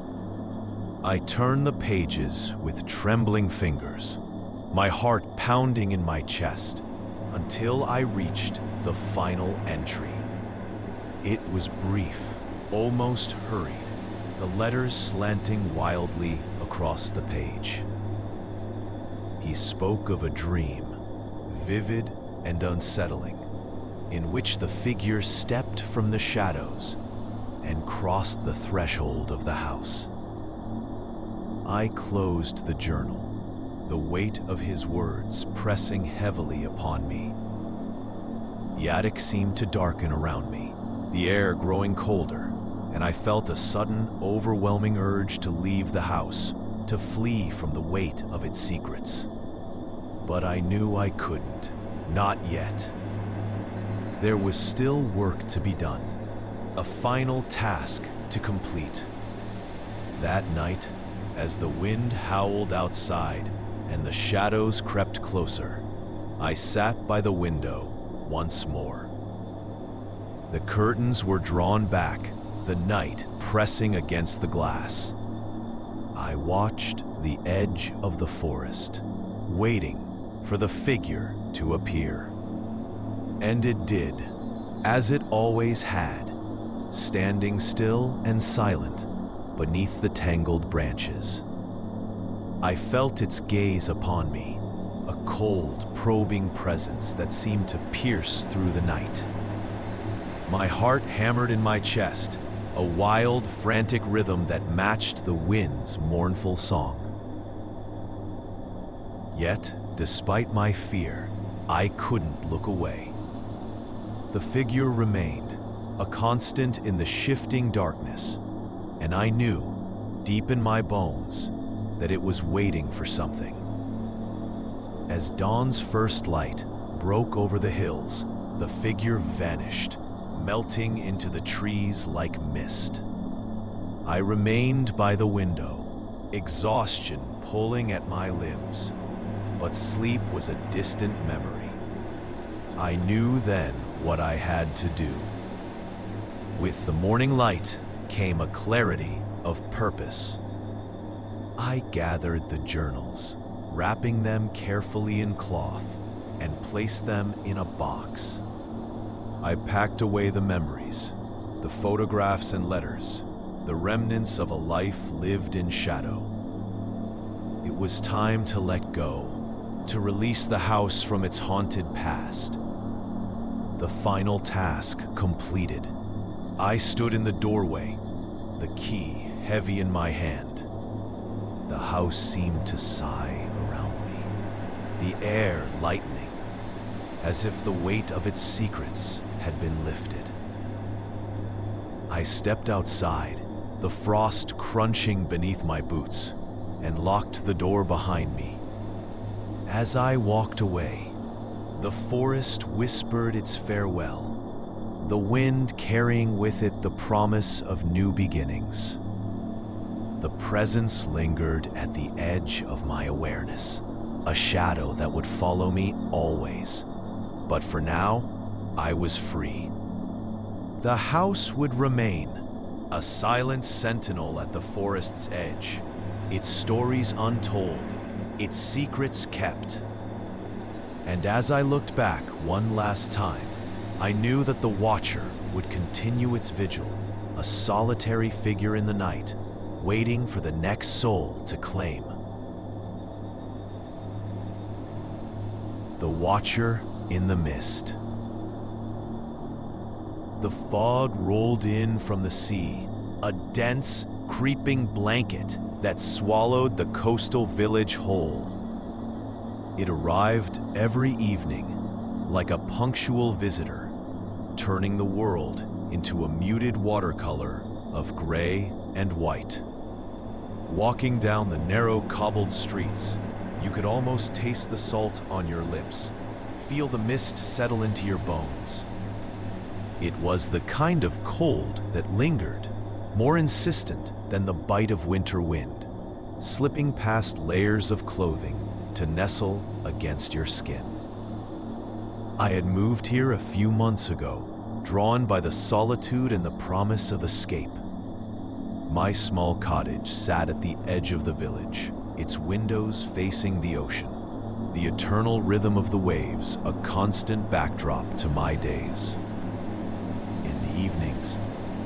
A: I turned the pages with trembling fingers, my heart pounding in my chest, until I reached the final entry. It was brief, almost hurried, the letters slanting wildly across the page. He spoke of a dream, vivid and unsettling, in which the figure stepped from the shadows and crossed the threshold of the house. I closed the journal, the weight of his words pressing heavily upon me. The attic seemed to darken around me, the air growing colder, and I felt a sudden, overwhelming urge to leave the house, to flee from the weight of its secrets. But I knew I couldn't, not yet. There was still work to be done, a final task to complete. That night, as the wind howled outside and the shadows crept closer, I sat by the window once more. The curtains were drawn back, the night pressing against the glass. I watched the edge of the forest, waiting for the figure to appear. And it did, as it always had, standing still and silent beneath the tangled branches. I felt its gaze upon me, a cold, probing presence that seemed to pierce through the night. My heart hammered in my chest, a wild, frantic rhythm that matched the wind's mournful song. Yet, despite my fear, I couldn't look away. The figure remained, a constant in the shifting darkness, and I knew, deep in my bones, that it was waiting for something. As dawn's first light broke over the hills, the figure vanished, melting into the trees like mist. I remained by the window, exhaustion pulling at my limbs, but sleep was a distant memory. I knew then what I had to do. With the morning light came a clarity of purpose. I gathered the journals, wrapping them carefully in cloth, and placed them in a box. I packed away the memories, the photographs and letters, the remnants of a life lived in shadow. It was time to let go, to release the house from its haunted past. The final task completed. I stood in the doorway, the key heavy in my hand. The house seemed to sigh around me, the air lightening, as if the weight of its secrets had been lifted. I stepped outside, the frost crunching beneath my boots, and locked the door behind me. As I walked away, the forest whispered its farewell, the wind carrying with it the promise of new beginnings. The presence lingered at the edge of my awareness, a shadow that would follow me always. But for now, I was free. The house would remain, a silent sentinel at the forest's edge, its stories untold, its secrets kept. And as I looked back one last time, I knew that the Watcher would continue its vigil, a solitary figure in the night, waiting for the next soul to claim. The Watcher in the mist. The fog rolled in from the sea, a dense, creeping blanket that swallowed the coastal village whole. It arrived every evening, like a punctual visitor, turning the world into a muted watercolor of gray and white. Walking down the narrow cobbled streets, you could almost taste the salt on your lips, feel the mist settle into your bones. It was the kind of cold that lingered, more insistent than the bite of winter wind, slipping past layers of clothing to nestle against your skin. I had moved here a few months ago, drawn by the solitude and the promise of escape. My small cottage sat at the edge of the village, its windows facing the ocean, the eternal rhythm of the waves a constant backdrop to my days. In the evenings,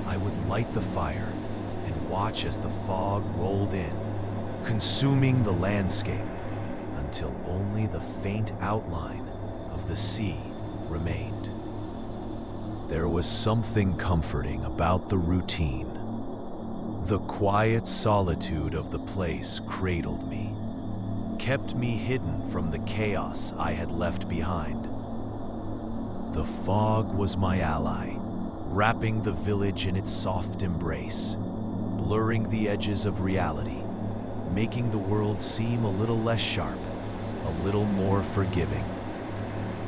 A: I would light the fire and watch as the fog rolled in, consuming the landscape until only the faint outline of the sea remained. There was something comforting about the routine. The quiet solitude of the place cradled me, kept me hidden from the chaos I had left behind. The fog was my ally, wrapping the village in its soft embrace, blurring the edges of reality, making the world seem a little less sharp, a little more forgiving.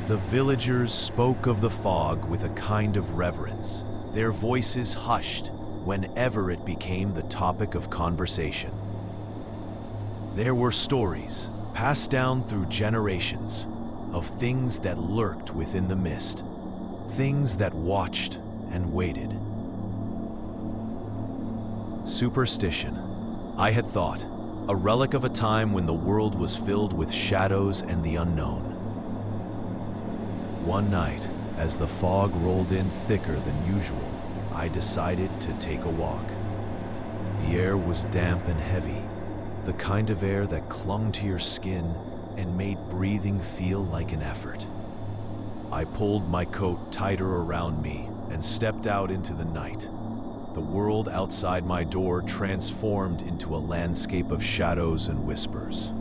A: The villagers spoke of the fog with a kind of reverence, their voices hushed whenever it became the topic of conversation. There were stories, passed down through generations, of things that lurked within the mist, things that watched and waited. Superstition, I had thought, a relic of a time when the world was filled with shadows and the unknown. One night, as the fog rolled in thicker than usual, I decided to take a walk. The air was damp and heavy, the kind of air that clung to your skin and made breathing feel like an effort. I pulled my coat tighter around me and stepped out into the night. The world outside my door transformed into a landscape of shadows and whispers.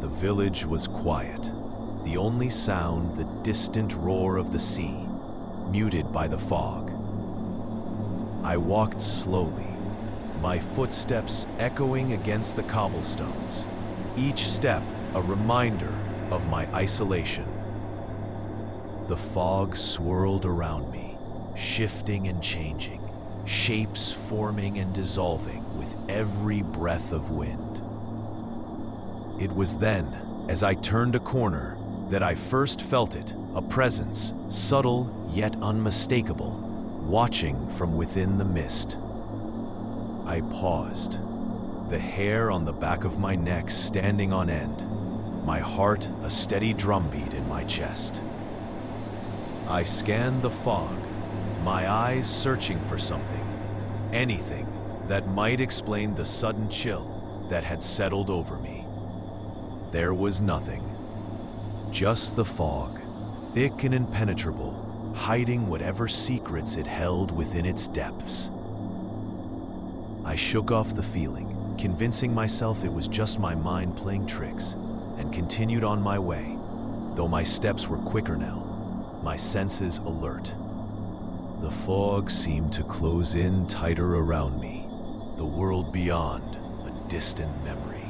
A: The village was quiet, the only sound the distant roar of the sea, muted by the fog. I walked slowly, my footsteps echoing against the cobblestones, each step a reminder of my isolation. The fog swirled around me, shifting and changing, shapes forming and dissolving with every breath of wind. It was then, as I turned a corner, that I first felt it, a presence, subtle yet unmistakable, watching from within the mist. I paused, the hair on the back of my neck standing on end, my heart a steady drumbeat in my chest. I scanned the fog, my eyes searching for something, anything that might explain the sudden chill that had settled over me. There was nothing, just the fog, thick and impenetrable, hiding whatever secrets it held within its depths. I shook off the feeling, convincing myself it was just my mind playing tricks, and continued on my way, though my steps were quicker now, my senses alert. The fog seemed to close in tighter around me, the world beyond a distant memory.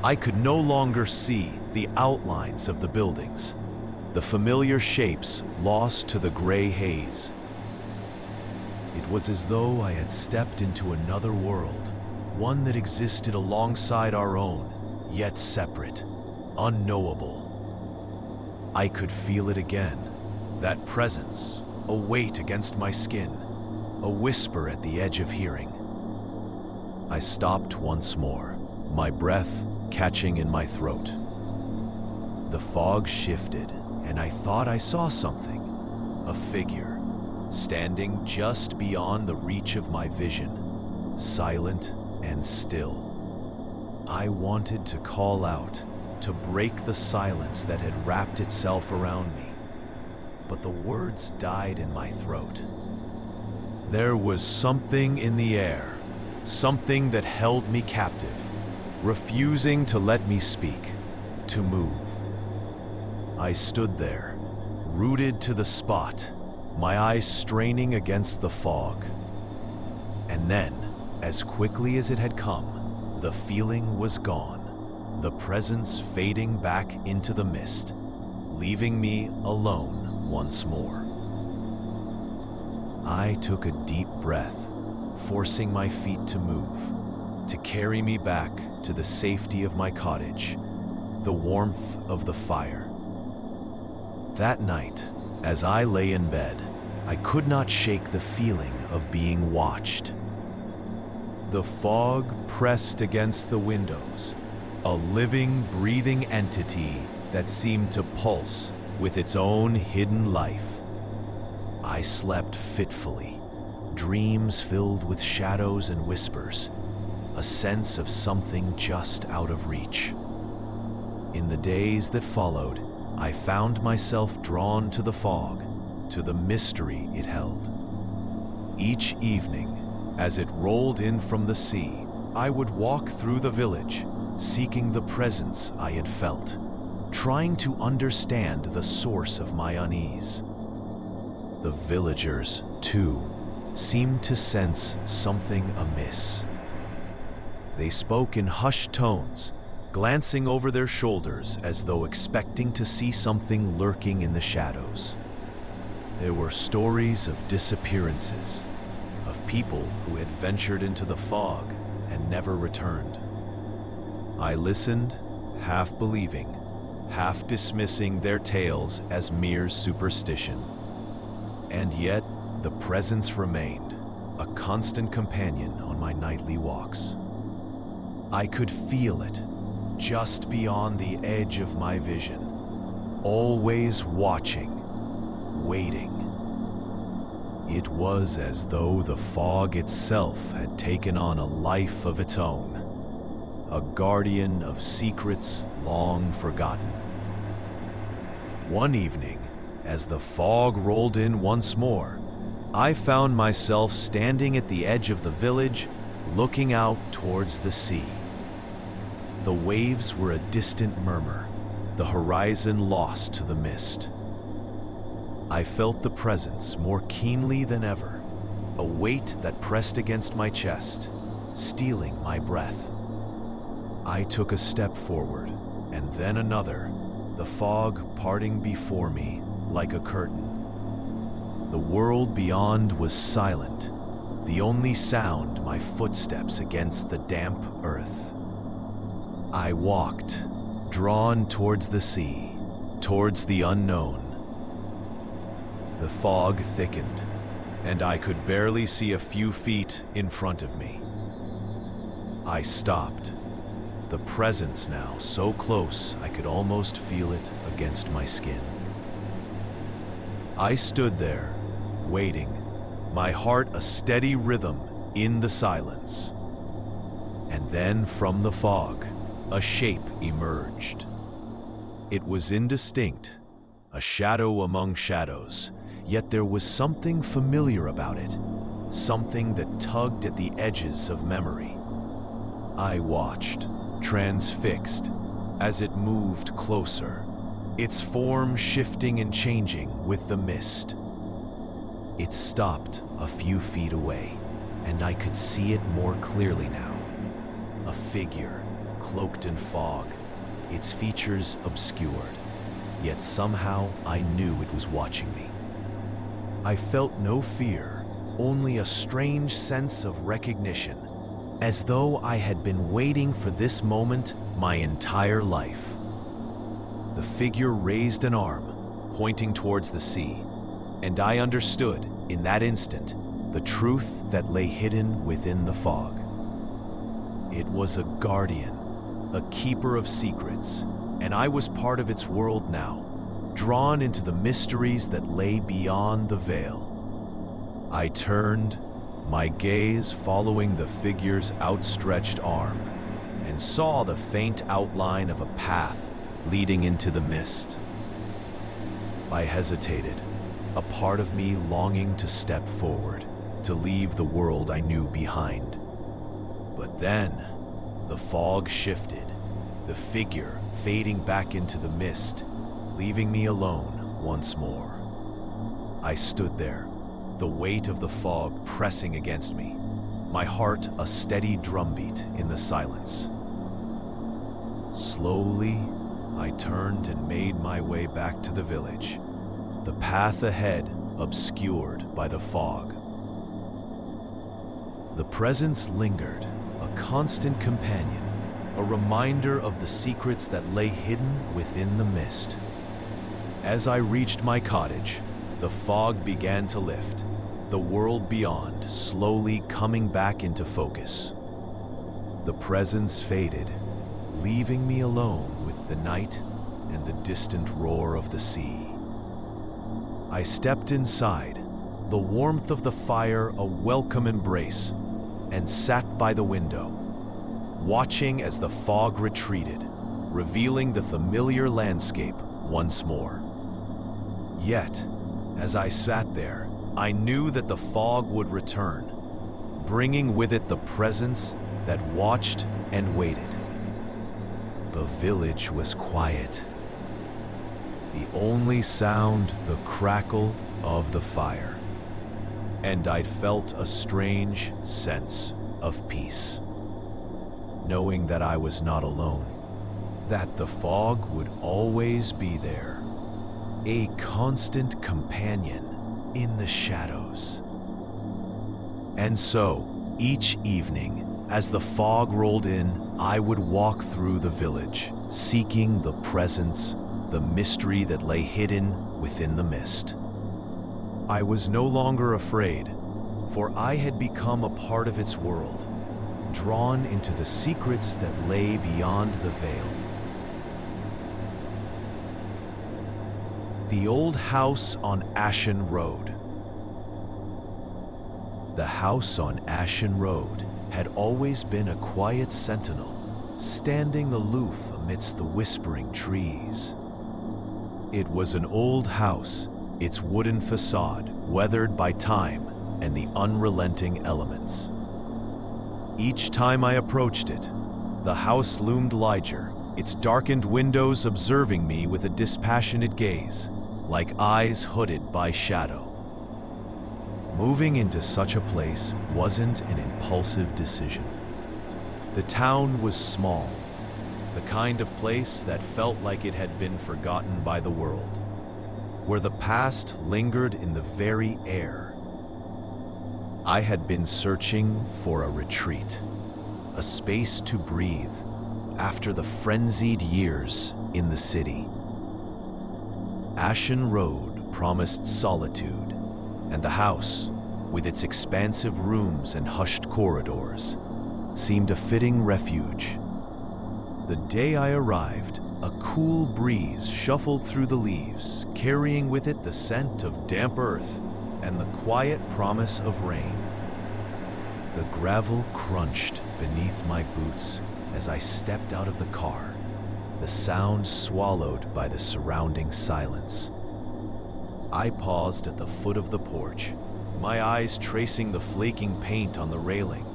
A: I could no longer see the outlines of the buildings, the familiar shapes lost to the gray haze. It was as though I had stepped into another world, one that existed alongside our own, yet separate, unknowable. I could feel it again, that presence, a weight against my skin, a whisper at the edge of hearing. I stopped once more, my breath catching in my throat. The fog shifted, and I thought I saw something, a figure, standing just beyond the reach of my vision, silent and still. I wanted to call out, to break the silence that had wrapped itself around me, but the words died in my throat. There was something in the air, something that held me captive, refusing to let me speak, to move. I stood there, rooted to the spot, my eyes straining against the fog. And then, as quickly as it had come, the feeling was gone, the presence fading back into the mist, leaving me alone once more. I took a deep breath, forcing my feet to move, to carry me back to the safety of my cottage, the warmth of the fire. That night, as I lay in bed, I could not shake the feeling of being watched. The fog pressed against the windows, a living, breathing entity that seemed to pulse with its own hidden life. I slept fitfully, dreams filled with shadows and whispers, a sense of something just out of reach. In the days that followed, I found myself drawn to the fog, to the mystery it held. Each evening, as it rolled in from the sea, I would walk through the village, seeking the presence I had felt, trying to understand the source of my unease. The villagers, too, seemed to sense something amiss. They spoke in hushed tones, glancing over their shoulders as though expecting to see something lurking in the shadows. There were stories of disappearances, of people who had ventured into the fog and never returned. I listened, half believing, half dismissing their tales as mere superstition. And yet, the presence remained, a constant companion on my nightly walks. I could feel it, just beyond the edge of my vision, always watching, waiting. It was as though the fog itself had taken on a life of its own, a guardian of secrets long forgotten. One evening, as the fog rolled in once more, I found myself standing at the edge of the village, looking out towards the sea. The waves were a distant murmur, the horizon lost to the mist. I felt the presence more keenly than ever, a weight that pressed against my chest, stealing my breath. I took a step forward, and then another, the fog parting before me like a curtain. The world beyond was silent, the only sound my footsteps against the damp earth. I walked, drawn towards the sea, towards the unknown. The fog thickened, and I could barely see a few feet in front of me. I stopped, the presence now so close I could almost feel it against my skin. I stood there, waiting, my heart a steady rhythm in the silence. And then from the fog, a shape emerged. It was indistinct, a shadow among shadows, yet there was something familiar about it, something that tugged at the edges of memory. I watched, transfixed, as it moved closer, its form shifting and changing with the mist. It stopped a few feet away, and I could see it more clearly now. A figure, cloaked in fog, its features obscured, yet somehow I knew it was watching me. I felt no fear, only a strange sense of recognition, as though I had been waiting for this moment my entire life. The figure raised an arm, pointing towards the sea, and I understood, in that instant, the truth that lay hidden within the fog. It was a guardian, a keeper of secrets, and I was part of its world now, drawn into the mysteries that lay beyond the veil. I turned, my gaze following the figure's outstretched arm, and saw the faint outline of a path leading into the mist. I hesitated, a part of me longing to step forward, to leave the world I knew behind. But then, the fog shifted, the figure fading back into the mist, leaving me alone once more. I stood there, the weight of the fog pressing against me, my heart a steady drumbeat in the silence. Slowly, I turned and made my way back to the village, the path ahead obscured by the fog. The presence lingered, a constant companion, a reminder of the secrets that lay hidden within the mist. As I reached my cottage, the fog began to lift, the world beyond slowly coming back into focus. The presence faded, leaving me alone with the night and the distant roar of the sea. I stepped inside, the warmth of the fire a welcome embrace, and sat by the window, watching as the fog retreated, revealing the familiar landscape once more. Yet, as I sat there, I knew that the fog would return, bringing with it the presence that watched and waited. The village was quiet. The only sound the crackle of the fire, and I'd felt a strange sense of peace, knowing that I was not alone, that the fog would always be there, a constant companion in the shadows. And so, each evening, as the fog rolled in, I would walk through the village, seeking the presence, the mystery that lay hidden within the mist. I was no longer afraid, for I had become a part of its world, drawn into the secrets that lay beyond the veil. The old house on Ashen Road. The house on Ashen Road had always been a quiet sentinel, standing aloof amidst the whispering trees. It was an old house, its wooden facade weathered by time and the unrelenting elements. Each time I approached it, the house loomed larger, its darkened windows observing me with a dispassionate gaze, like eyes hooded by shadow. Moving into such a place wasn't an impulsive decision. The town was small, the kind of place that felt like it had been forgotten by the world, where the past lingered in the very air. I had been searching for a retreat, a space to breathe after the frenzied years in the city. Ashen Road promised solitude, and the house, with its expansive rooms and hushed corridors, seemed a fitting refuge. The day I arrived, a cool breeze shuffled through the leaves, carrying with it the scent of damp earth and the quiet promise of rain. The gravel crunched beneath my boots as I stepped out of the car, the sound swallowed by the surrounding silence. I paused at the foot of the porch, my eyes tracing the flaking paint on the railing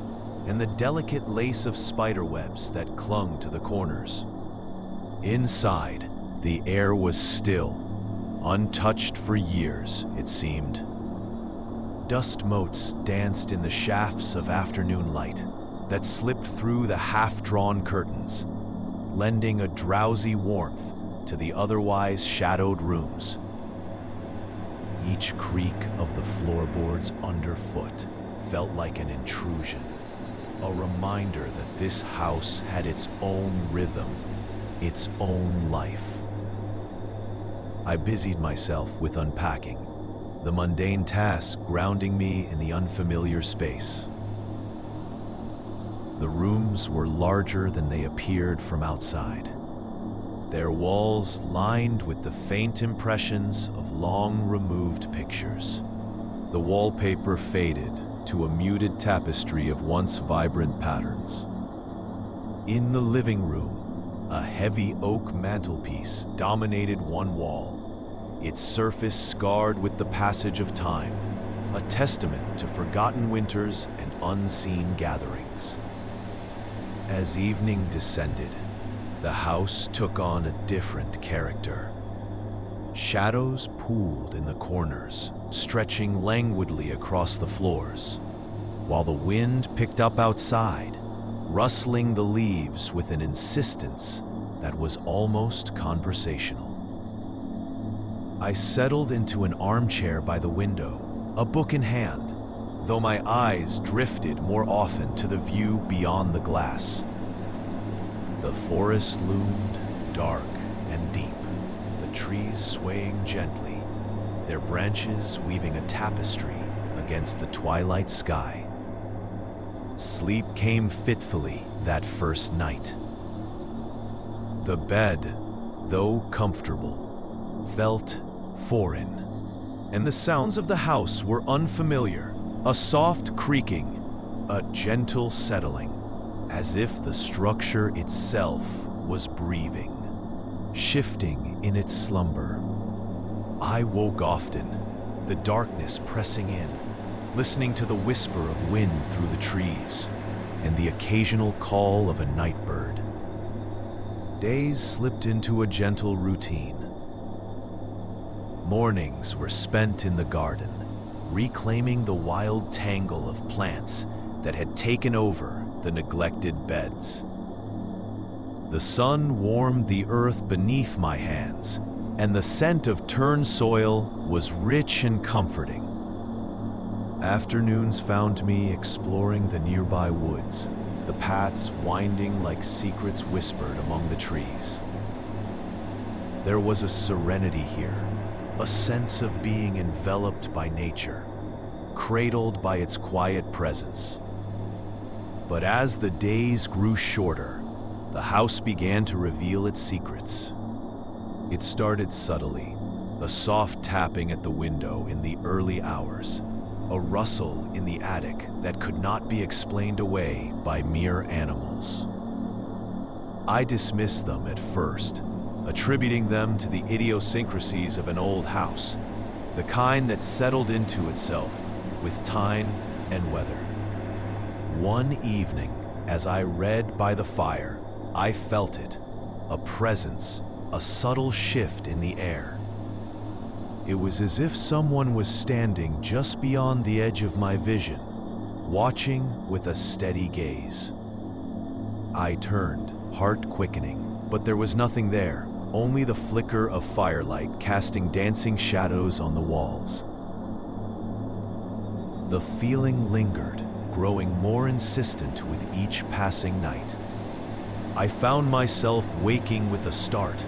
A: and the delicate lace of spiderwebs that clung to the corners. Inside, the air was still, untouched for years, it seemed. Dust motes danced in the shafts of afternoon light that slipped through the half-drawn curtains, lending a drowsy warmth to the otherwise shadowed rooms. Each creak of the floorboards underfoot felt like an intrusion, a reminder that this house had its own rhythm, its own life. I busied myself with unpacking, the mundane task grounding me in the unfamiliar space. The rooms were larger than they appeared from outside, their walls lined with the faint impressions of long-removed pictures. The wallpaper faded to a muted tapestry of once vibrant patterns. In the living room, a heavy oak mantelpiece dominated one wall, its surface scarred with the passage of time, a testament to forgotten winters and unseen gatherings. As evening descended, the house took on a different character. Shadows pooled in the corners, stretching languidly across the floors, while the wind picked up outside, rustling the leaves with an insistence that was almost conversational. I settled into an armchair by the window, a book in hand, though my eyes drifted more often to the view beyond the glass. The forest loomed dark and deep, the trees swaying gently, their branches weaving a tapestry against the twilight sky. Sleep came fitfully that first night. The bed, though comfortable, felt foreign, and the sounds of the house were unfamiliar, a soft creaking, a gentle settling, as if the structure itself was breathing, shifting in its slumber. I woke often, the darkness pressing in, listening to the whisper of wind through the trees and the occasional call of a night bird. Days slipped into a gentle routine. Mornings were spent in the garden, reclaiming the wild tangle of plants that had taken over the neglected beds. The sun warmed the earth beneath my hands, and the scent of turned soil was rich and comforting. Afternoons found me exploring the nearby woods, the paths winding like secrets whispered among the trees. There was a serenity here, a sense of being enveloped by nature, cradled by its quiet presence. But as the days grew shorter, the house began to reveal its secrets. It started subtly, a soft tapping at the window in the early hours, a rustle in the attic that could not be explained away by mere animals. I dismissed them at first, attributing them to the idiosyncrasies of an old house, the kind that settled into itself with time and weather. One evening, as I read by the fire, I felt it, a presence, a subtle shift in the air. It was as if someone was standing just beyond the edge of my vision, watching with a steady gaze. I turned, heart quickening, but there was nothing there, only the flicker of firelight casting dancing shadows on the walls. The feeling lingered, growing more insistent with each passing night. I found myself waking with a start,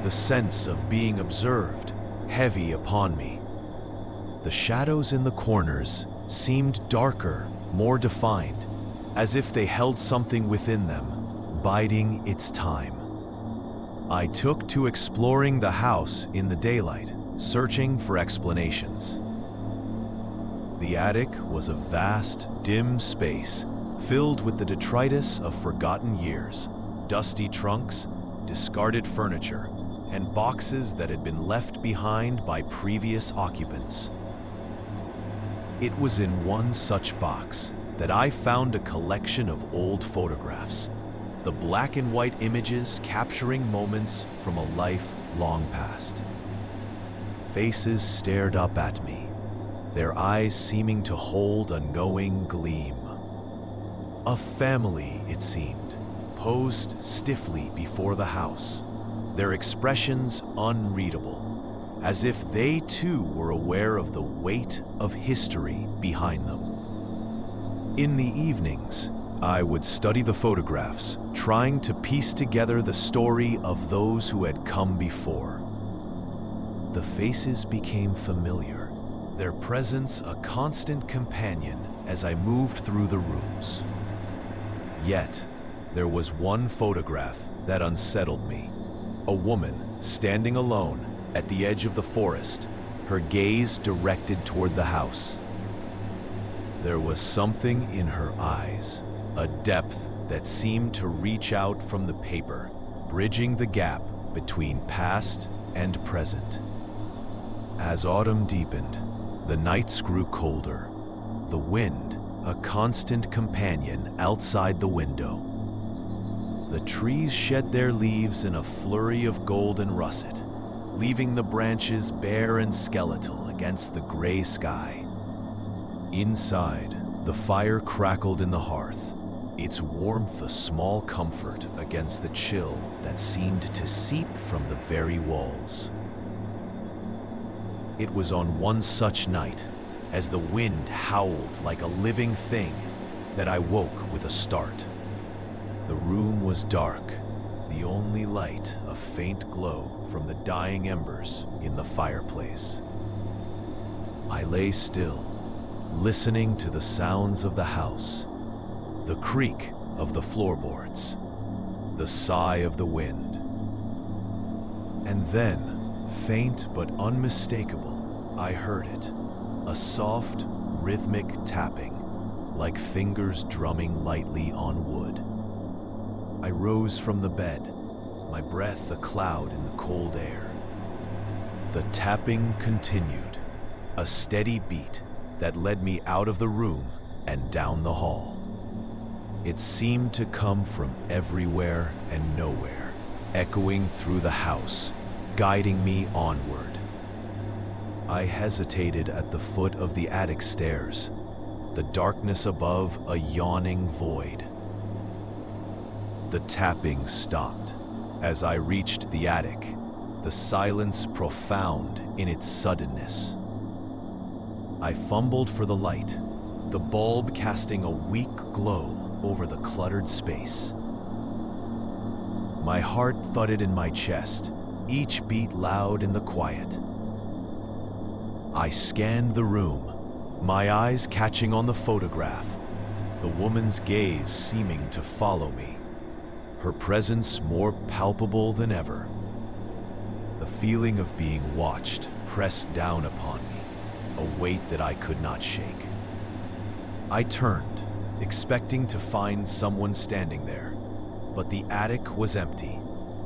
A: the sense of being observed heavy upon me. The shadows in the corners seemed darker, more defined, as if they held something within them, biding its time. I took to exploring the house in the daylight, searching for explanations. The attic was a vast, dim space filled with the detritus of forgotten years, dusty trunks, discarded furniture, and boxes that had been left behind by previous occupants. It was in one such box that I found a collection of old photographs, the black and white images capturing moments from a life long past. Faces stared up at me, their eyes seeming to hold a knowing gleam. A family, it seemed, posed stiffly before the house, their expressions unreadable, as if they too were aware of the weight of history behind them. In the evenings, I would study the photographs, trying to piece together the story of those who had come before. The faces became familiar, their presence a constant companion as I moved through the rooms. Yet, there was one photograph that unsettled me. A woman standing alone at the edge of the forest, her gaze directed toward the house. There was something in her eyes, a depth that seemed to reach out from the paper, bridging the gap between past and present. As autumn deepened, the nights grew colder, the wind a constant companion outside the window. The trees shed their leaves in a flurry of golden russet, leaving the branches bare and skeletal against the gray sky. Inside, the fire crackled in the hearth, its warmth a small comfort against the chill that seemed to seep from the very walls. It was on one such night, as the wind howled like a living thing, that I woke with a start. The room was dark, the only light a faint glow from the dying embers in the fireplace. I lay still, listening to the sounds of the house, the creak of the floorboards, the sigh of the wind. And then, faint but unmistakable, I heard it, a soft, rhythmic tapping, like fingers drumming lightly on wood. I rose from the bed, my breath a cloud in the cold air. The tapping continued, a steady beat that led me out of the room and down the hall. It seemed to come from everywhere and nowhere, echoing through the house, guiding me onward. I hesitated at the foot of the attic stairs, the darkness above a yawning void. The tapping stopped. As I reached the attic, the silence profound in its suddenness. I fumbled for the light, the bulb casting a weak glow over the cluttered space. My heart thudded in my chest, each beat loud in the quiet. I scanned the room, my eyes catching on the photograph, the woman's gaze seeming to follow me, her presence more palpable than ever. The feeling of being watched pressed down upon me, a weight that I could not shake. I turned, expecting to find someone standing there, but the attic was empty,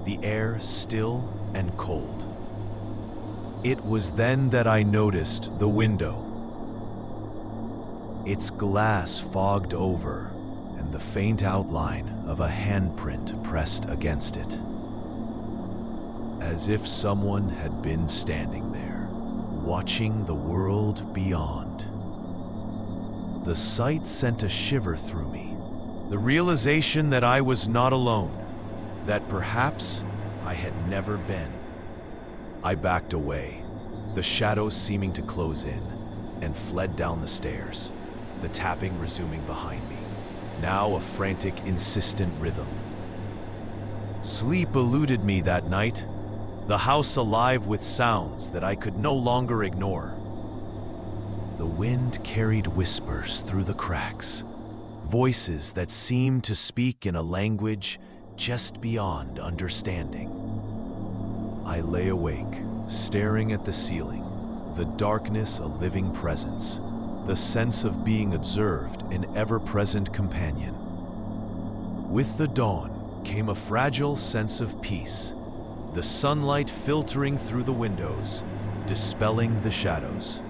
A: the air still and cold. It was then that I noticed the window. Its glass fogged over, and the faint outline of a handprint pressed against it. As if someone had been standing there, watching the world beyond. The sight sent a shiver through me, the realization that I was not alone, that perhaps I had never been. I backed away, the shadows seeming to close in, and fled down the stairs, the tapping resuming behind me, now a frantic, insistent rhythm. Sleep eluded me that night, the house alive with sounds that I could no longer ignore. The wind carried whispers through the cracks, voices that seemed to speak in a language just beyond understanding. I lay awake, staring at the ceiling, the darkness a living presence, the sense of being observed an ever-present companion. With the dawn came a fragile sense of peace, the sunlight filtering through the windows, dispelling the shadows.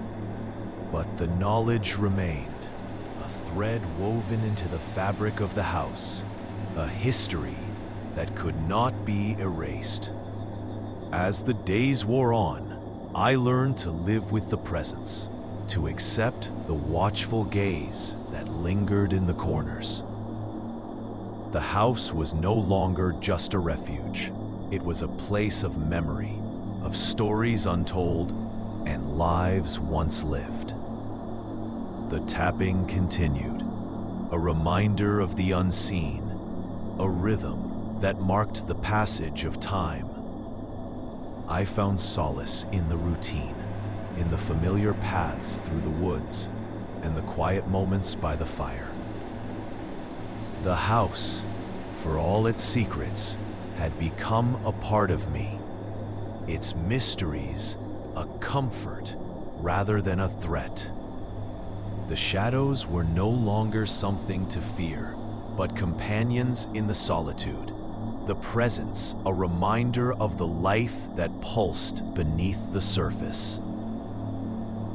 A: But the knowledge remained, a thread woven into the fabric of the house, a history that could not be erased. As the days wore on, I learned to live with the presence, to accept the watchful gaze that lingered in the corners. The house was no longer just a refuge. It was a place of memory, of stories untold, and lives once lived. The tapping continued, a reminder of the unseen, a rhythm that marked the passage of time. I found solace in the routine, in the familiar paths through the woods, and the quiet moments by the fire. The house, for all its secrets, had become a part of me, its mysteries a comfort rather than a threat. The shadows were no longer something to fear, but companions in the solitude, the presence a reminder of the life that pulsed beneath the surface.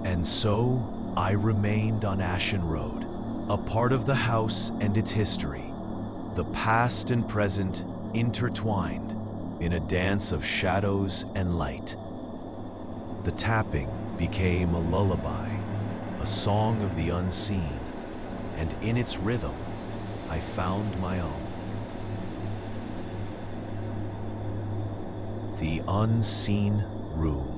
A: And so I remained on Ashen Road, a part of the house and its history, the past and present intertwined in a dance of shadows and light. The tapping became a lullaby, a song of the unseen, and in its rhythm, I found my own. The unseen room.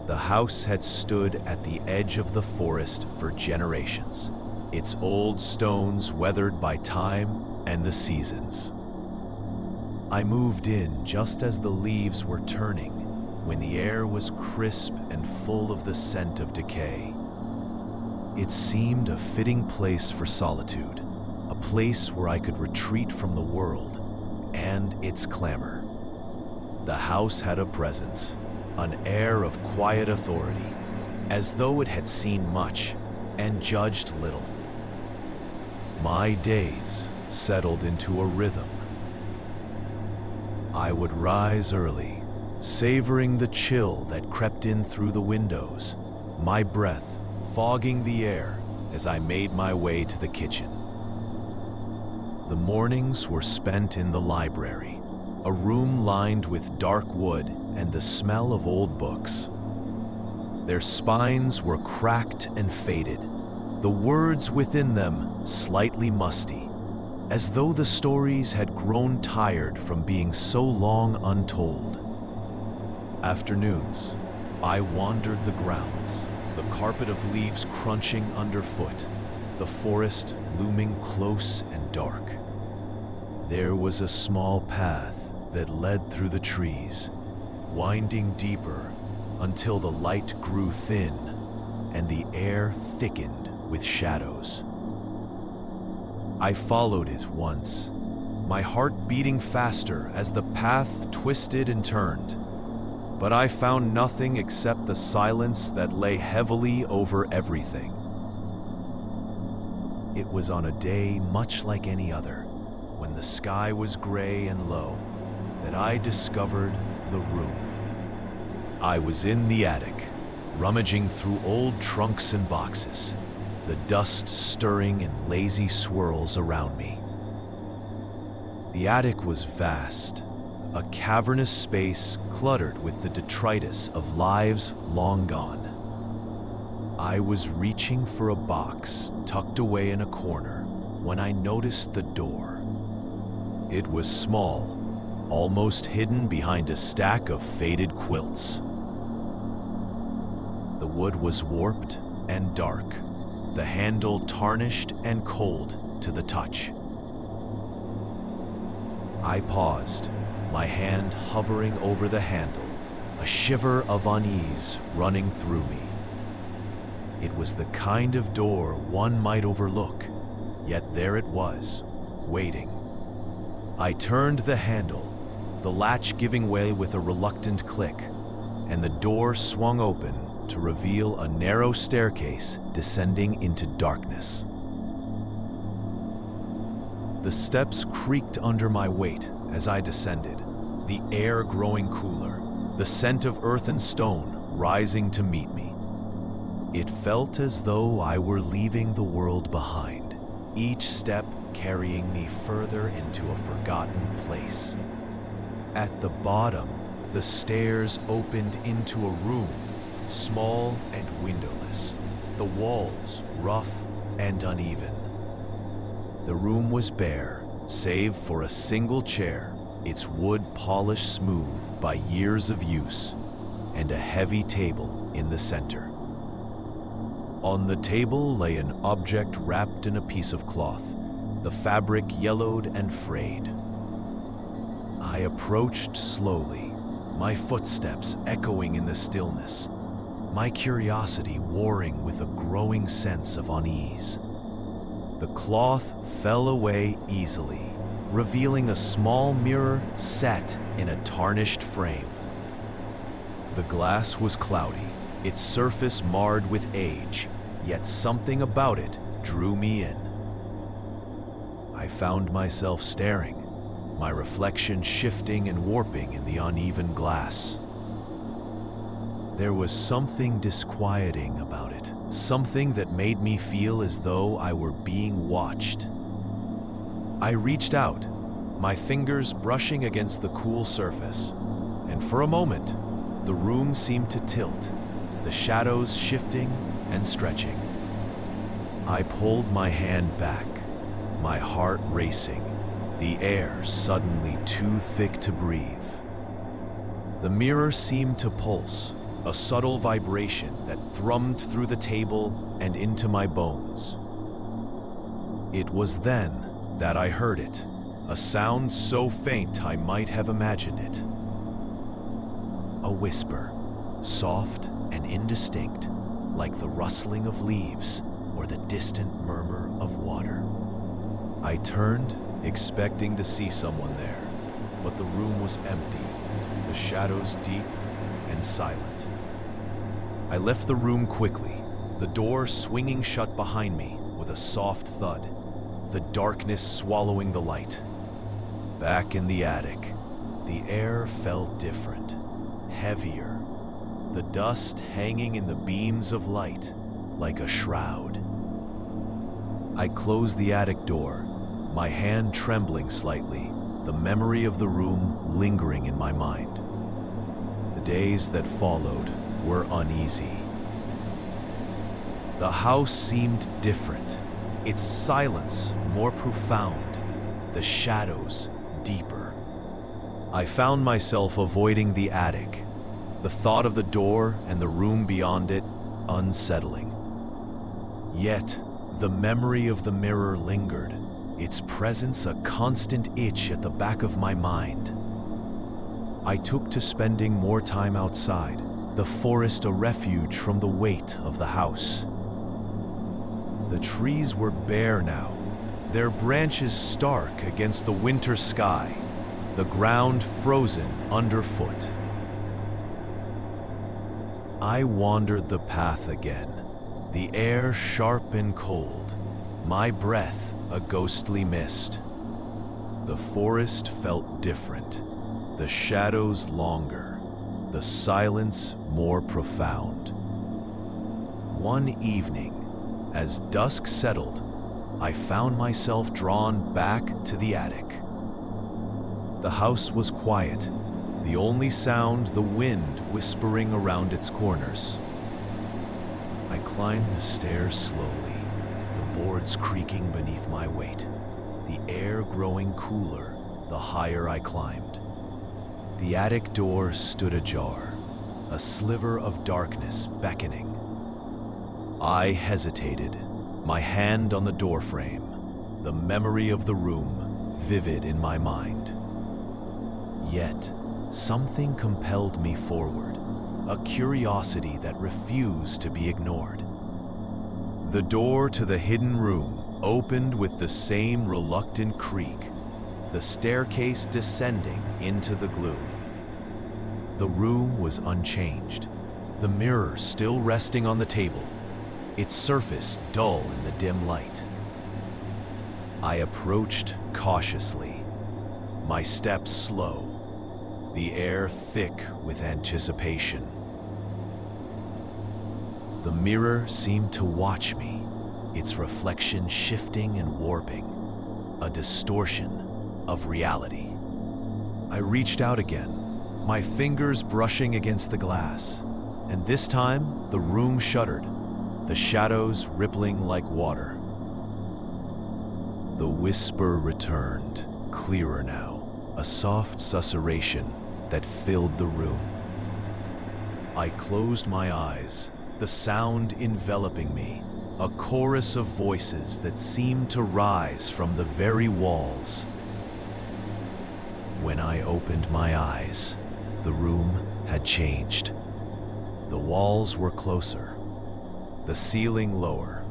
A: The house had stood at the edge of the forest for generations, its old stones weathered by time and the seasons. I moved in just as the leaves were turning, when the air was crisp and full of the scent of decay. It seemed a fitting place for solitude, a place where I could retreat from the world and its clamor. The house had a presence, an air of quiet authority, as though it had seen much and judged little. My days settled into a rhythm. I would rise early, savoring the chill that crept in through the windows, my breath fogging the air as I made my way to the kitchen. The mornings were spent in the library, a room lined with dark wood and the smell of old books. Their spines were cracked and faded, the words within them slightly musty, as though the stories had grown tired from being so long untold. Afternoons, I wandered the grounds, the carpet of leaves crunching underfoot, the forest looming close and dark. There was a small path that led through the trees, winding deeper until the light grew thin and the air thickened with shadows. I followed it once, my heart beating faster as the path twisted and turned, but I found nothing except the silence that lay heavily over everything. It was on a day much like any other, when the sky was gray and low, that I discovered the room. I was in the attic, rummaging through old trunks and boxes, the dust stirring in lazy swirls around me. The attic was vast, a cavernous space cluttered with the detritus of lives long gone. I was reaching for a box tucked away in a corner when I noticed the door. It was small, almost hidden behind a stack of faded quilts. The wood was warped and dark, the handle tarnished and cold to the touch. I paused, my hand hovering over the handle, a shiver of unease running through me. It was the kind of door one might overlook, yet there it was, waiting. I turned the handle, the latch giving way with a reluctant click, and the door swung open to reveal a narrow staircase descending into darkness. The steps creaked under my weight as I descended, the air growing cooler, the scent of earth and stone rising to meet me. It felt as though I were leaving the world behind, each step carrying me further into a forgotten place. At the bottom, the stairs opened into a room, small and windowless, the walls rough and uneven. The room was bare, save for a single chair, its wood polished smooth by years of use, and a heavy table in the center. On the table lay an object wrapped in a piece of cloth, the fabric yellowed and frayed. I approached slowly, my footsteps echoing in the stillness, my curiosity warring with a growing sense of unease. The cloth fell away easily, revealing a small mirror set in a tarnished frame. The glass was cloudy, its surface marred with age, yet something about it drew me in. I found myself staring, my reflection shifting and warping in the uneven glass. There was something disquieting about it, something that made me feel as though I were being watched. I reached out, my fingers brushing against the cool surface, and for a moment, the room seemed to tilt, the shadows shifting and stretching. I pulled my hand back, my heart racing, the air suddenly too thick to breathe. The mirror seemed to pulse, a subtle vibration that thrummed through the table and into my bones. It was then that I heard it, a sound so faint I might have imagined it. A whisper, soft and indistinct, like the rustling of leaves or the distant murmur of water. I turned, expecting to see someone there, but the room was empty, the shadows deep and silent. I left the room quickly, the door swinging shut behind me with a soft thud, the darkness swallowing the light. Back in the attic, the air felt different, heavier, the dust hanging in the beams of light like a shroud. I closed the attic door, my hand trembling slightly, the memory of the room lingering in my mind. The days that followed were uneasy. The house seemed different, its silence more profound, the shadows deeper. I found myself avoiding the attic, the thought of the door and the room beyond it unsettling. Yet, the memory of the mirror lingered, its presence a constant itch at the back of my mind. I took to spending more time outside, the forest a refuge from the weight of the house. The trees were bare now, their branches stark against the winter sky, the ground frozen underfoot. I wandered the path again, the air sharp and cold, my breath a ghostly mist. The forest felt different, the shadows longer, the silence more profound. One evening, as dusk settled, I found myself drawn back to the attic. The house was quiet, the only sound the wind whispering around its corners. I climbed the stairs slowly, the boards creaking beneath my weight, the air growing cooler the higher I climbed. The attic door stood ajar, a sliver of darkness beckoning. I hesitated, my hand on the doorframe, the memory of the room vivid in my mind. Yet, something compelled me forward, a curiosity that refused to be ignored. The door to the hidden room opened with the same reluctant creak, the staircase descending into the gloom. The room was unchanged, the mirror still resting on the table, its surface dull in the dim light. I approached cautiously, my steps slow, the air thick with anticipation. The mirror seemed to watch me, its reflection shifting and warping, a distortion of reality. I reached out again, my fingers brushing against the glass, and this time the room shuddered, the shadows rippling like water. The whisper returned, clearer now, a soft susurration that filled the room. I closed my eyes, the sound enveloping me, a chorus of voices that seemed to rise from the very walls. When I opened my eyes, the room had changed. The walls were closer, the ceiling lower,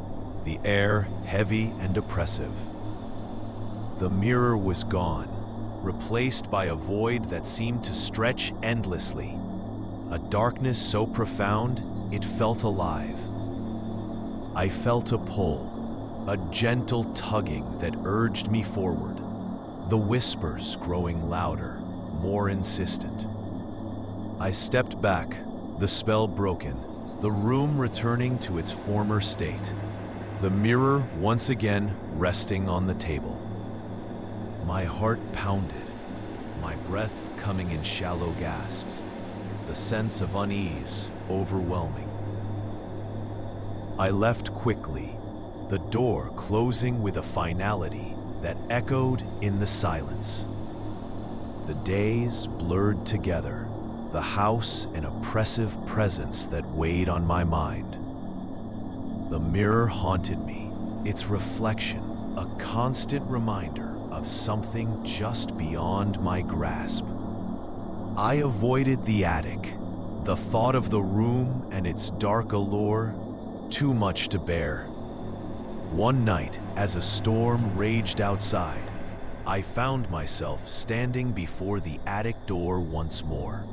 A: the air heavy and oppressive. The mirror was gone, replaced by a void that seemed to stretch endlessly, a darkness so profound it felt alive. I felt a pull, a gentle tugging that urged me forward, the whispers growing louder, more insistent. I stepped back, the spell broken, the room returning to its former state, the mirror once again resting on the table. My heart pounded, my breath coming in shallow gasps, the sense of unease overwhelming. I left quickly, the door closing with a finality that echoed in the silence. The days blurred together, the house an oppressive presence that weighed on my mind. The mirror haunted me, its reflection a constant reminder of something just beyond my grasp. I avoided the attic, the thought of the room and its dark allure, too much to bear. One night, as a storm raged outside, I found myself standing before the attic door once more.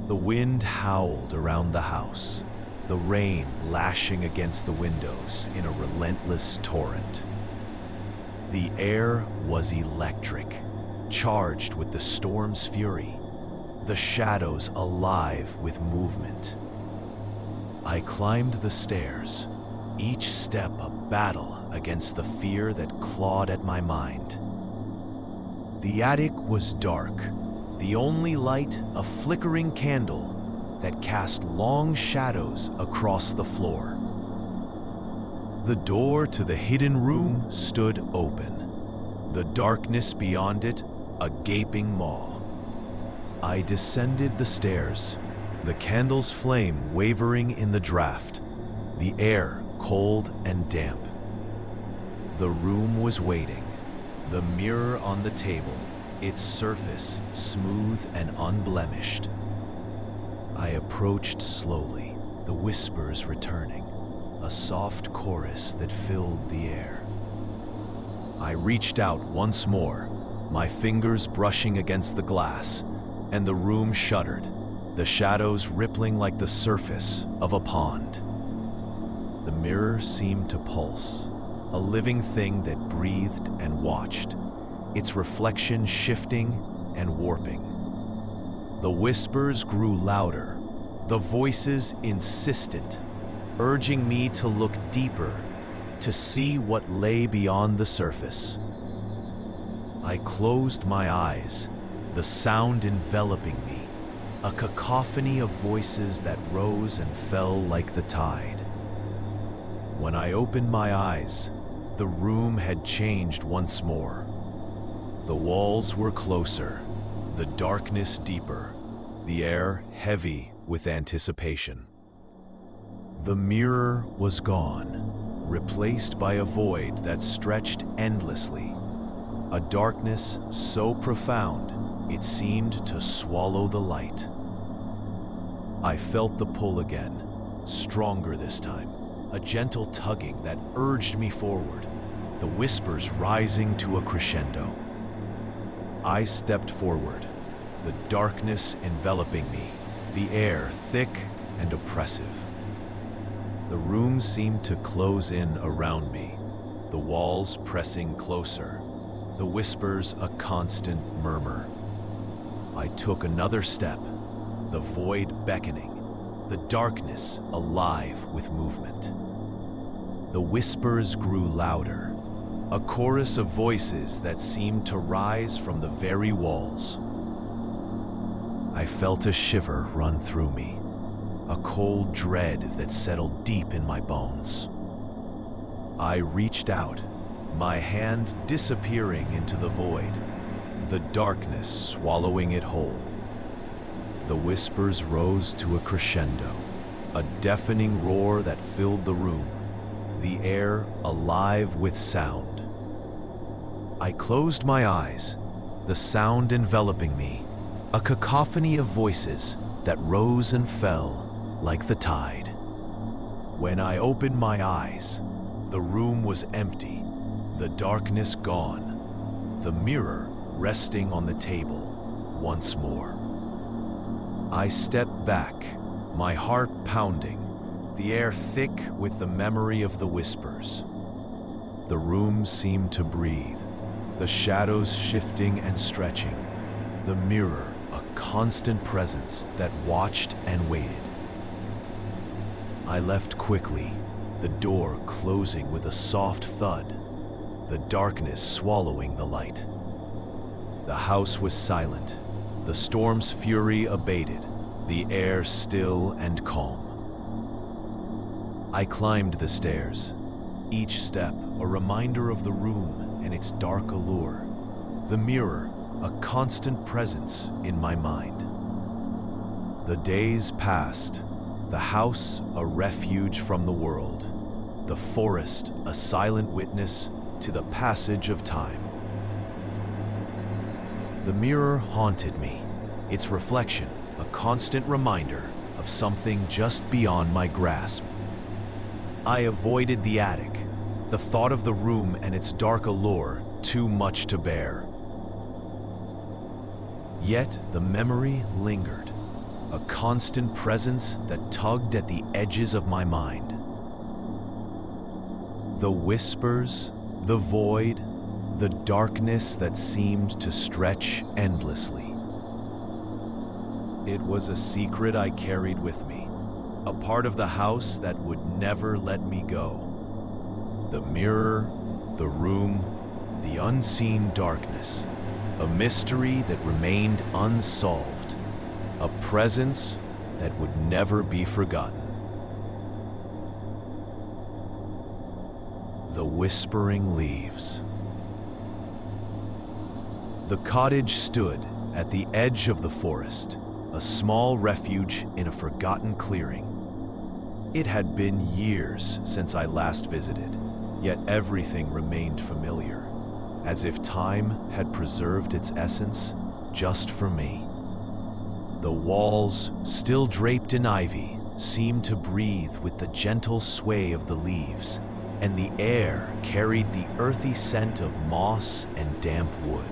A: The wind howled around the house, the rain lashing against the windows in a relentless torrent. The air was electric, charged with the storm's fury, the shadows alive with movement. I climbed the stairs, each step a battle against the fear that clawed at my mind. The attic was dark, the only light a flickering candle that cast long shadows across the floor. The door to the hidden room stood open, the darkness beyond it a gaping maw. I descended the stairs, the candle's flame wavering in the draft, the air cold and damp. The room was waiting, the mirror on the table, its surface smooth and unblemished. I approached slowly, the whispers returning, a soft chorus that filled the air. I reached out once more, my fingers brushing against the glass, and the room shuddered, the shadows rippling like the surface of a pond. The mirror seemed to pulse, a living thing that breathed and watched, its reflection shifting and warping. The whispers grew louder, the voices insistent, urging me to look deeper, to see what lay beyond the surface. I closed my eyes, the sound enveloping me, a cacophony of voices that rose and fell like the tide. When I opened my eyes, the room had changed once more. The walls were closer, the darkness deeper, the air heavy with anticipation. The mirror was gone, replaced by a void that stretched endlessly, a darkness so profound it seemed to swallow the light. I felt the pull again, stronger this time, a gentle tugging that urged me forward, the whispers rising to a crescendo. I stepped forward, the darkness enveloping me, the air thick and oppressive. The room seemed to close in around me, the walls pressing closer, the whispers a constant murmur. I took another step, the void beckoning, the darkness alive with movement. The whispers grew louder, a chorus of voices that seemed to rise from the very walls. I felt a shiver run through me, a cold dread that settled deep in my bones. I reached out, my hand disappearing into the void, the darkness swallowing it whole. The whispers rose to a crescendo, a deafening roar that filled the room, the air alive with sound. I closed my eyes, the sound enveloping me, a cacophony of voices that rose and fell like the tide. When I opened my eyes, the room was empty, the darkness gone, the mirror resting on the table once more. I stepped back, my heart pounding, the air thick with the memory of the whispers. The room seemed to breathe, the shadows shifting and stretching, the mirror a constant presence that watched and waited. I left quickly, the door closing with a soft thud, the darkness swallowing the light. The house was silent, the storm's fury abated, the air still and calm. I climbed the stairs, each step a reminder of the room and its dark allure, the mirror a constant presence in my mind. The days passed, the house a refuge from the world, the forest a silent witness to the passage of time. The mirror haunted me, its reflection a constant reminder of something just beyond my grasp. I avoided the attic, the thought of the room and its dark allure too much to bear. Yet the memory lingered, a constant presence that tugged at the edges of my mind. The whispers, the void, the darkness that seemed to stretch endlessly. It was a secret I carried with me, a part of the house that would never let me go. The mirror, the room, the unseen darkness, a mystery that remained unsolved, a presence that would never be forgotten. The whispering leaves. The cottage stood at the edge of the forest, a small refuge in a forgotten clearing. It had been years since I last visited, yet everything remained familiar, as if time had preserved its essence just for me. The walls, still draped in ivy, seemed to breathe with the gentle sway of the leaves, and the air carried the earthy scent of moss and damp wood.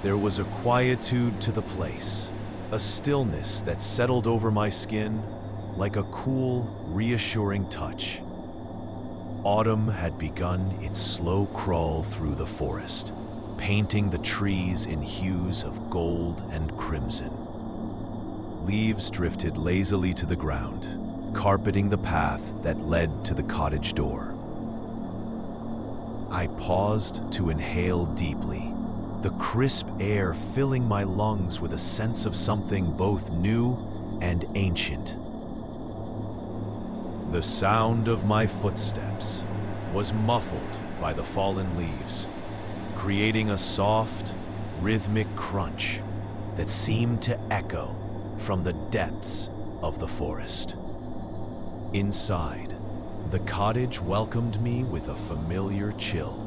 A: There was a quietude to the place, a stillness that settled over my skin like a cool, reassuring touch. Autumn had begun its slow crawl through the forest, painting the trees in hues of gold and crimson. Leaves drifted lazily to the ground, carpeting the path that led to the cottage door. I paused to inhale deeply, the crisp air filling my lungs with a sense of something both new and ancient. The sound of my footsteps was muffled by the fallen leaves, creating a soft, rhythmic crunch that seemed to echo from the depths of the forest. Inside, the cottage welcomed me with a familiar chill,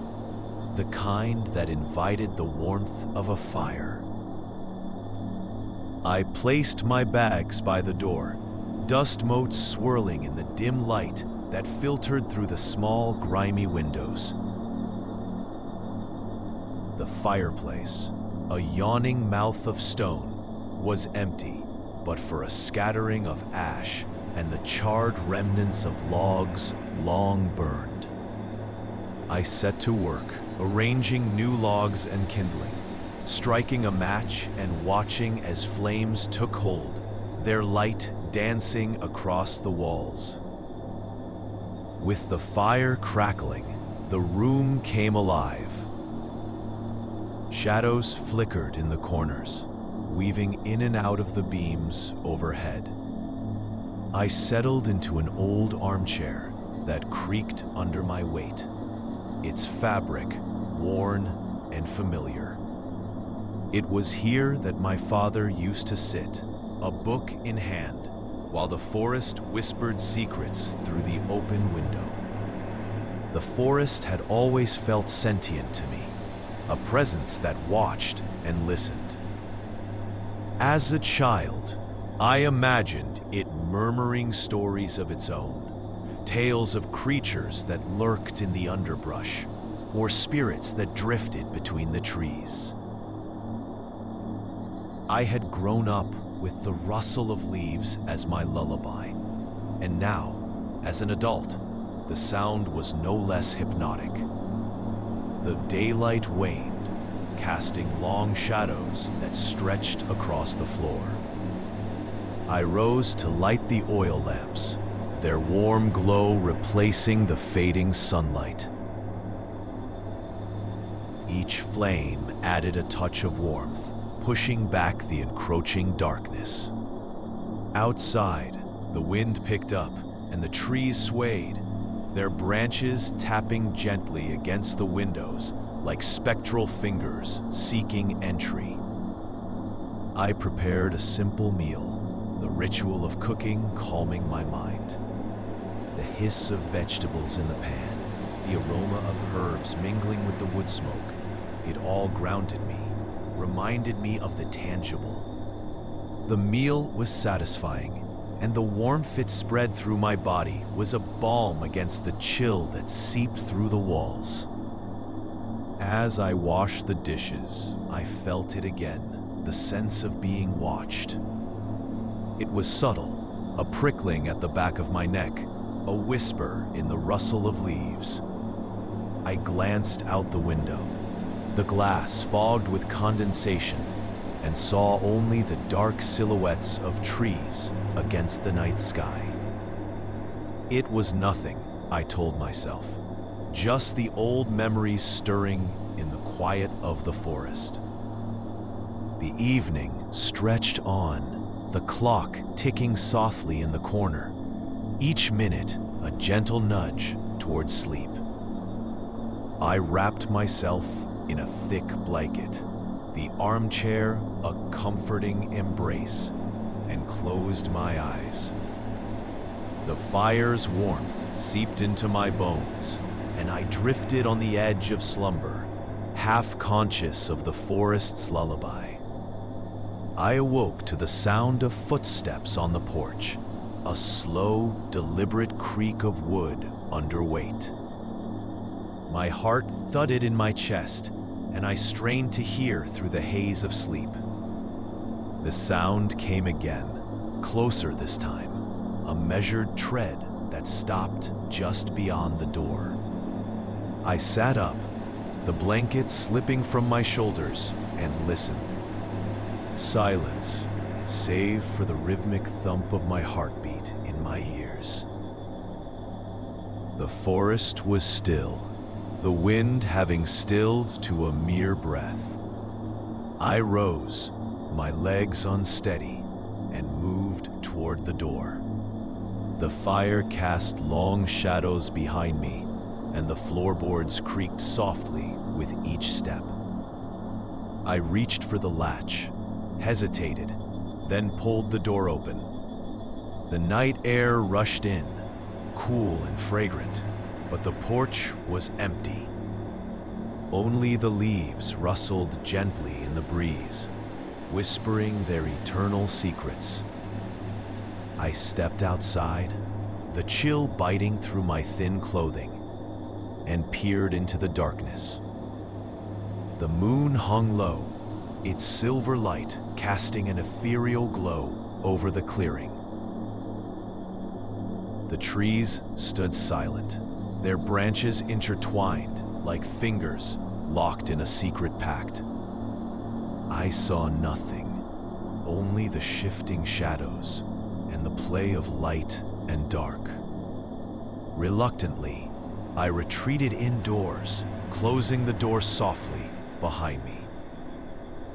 A: the kind that invited the warmth of a fire. I placed my bags by the door, dust motes swirling in the dim light that filtered through the small, grimy windows. The fireplace, a yawning mouth of stone, was empty, but for a scattering of ash and the charred remnants of logs long burned. I set to work, arranging new logs and kindling, striking a match and watching as flames took hold, their light dancing across the walls. With the fire crackling, the room came alive. Shadows flickered in the corners, weaving in and out of the beams overhead. I settled into an old armchair that creaked under my weight, its fabric worn and familiar. It was here that my father used to sit, a book in hand, while the forest whispered secrets through the open window. The forest had always felt sentient to me, a presence that watched and listened. As a child, I imagined it murmuring stories of its own, tales of creatures that lurked in the underbrush, or spirits that drifted between the trees. I had grown up with the rustle of leaves as my lullaby, and now, as an adult, the sound was no less hypnotic. The daylight waned, casting long shadows that stretched across the floor. I rose to light the oil lamps, their warm glow replacing the fading sunlight. Each flame added a touch of warmth, pushing back the encroaching darkness. Outside, the wind picked up and the trees swayed, their branches tapping gently against the windows like spectral fingers seeking entry. I prepared a simple meal, the ritual of cooking calming my mind. The hiss of vegetables in the pan, the aroma of herbs mingling with the wood smoke, it all grounded me, reminded me of the tangible. The meal was satisfying, and the warmth it spread through my body was a balm against the chill that seeped through the walls. As I washed the dishes, I felt it again, the sense of being watched. It was subtle, a prickling at the back of my neck, a whisper in the rustle of leaves. I glanced out the window, the glass fogged with condensation, and saw only the dark silhouettes of trees against the night sky. It was nothing, I told myself, just the old memories stirring in the quiet of the forest. The evening stretched on, the clock ticking softly in the corner, each minute a gentle nudge towards sleep. I wrapped myself in a thick blanket, the armchair a comforting embrace, and closed my eyes. The fire's warmth seeped into my bones, and I drifted on the edge of slumber, half conscious of the forest's lullaby. I awoke to the sound of footsteps on the porch, a slow, deliberate creak of wood under weight. My heart thudded in my chest, and I strained to hear through the haze of sleep. The sound came again, closer this time, a measured tread that stopped just beyond the door. I sat up, the blanket slipping from my shoulders, and listened. Silence, save for the rhythmic thump of my heartbeat in my ears. The forest was still, the wind having stilled to a mere breath. I rose, my legs unsteady, and moved toward the door. The fire cast long shadows behind me, and the floorboards creaked softly with each step. I reached for the latch, hesitated, then pulled the door open. The night air rushed in, cool and fragrant, but the porch was empty. Only the leaves rustled gently in the breeze, whispering their eternal secrets. I stepped outside, the chill biting through my thin clothing, and peered into the darkness. The moon hung low, its silver light casting an ethereal glow over the clearing. The trees stood silent, their branches intertwined like fingers locked in a secret pact. I saw nothing, only the shifting shadows and the play of light and dark. Reluctantly, I retreated indoors, closing the door softly behind me.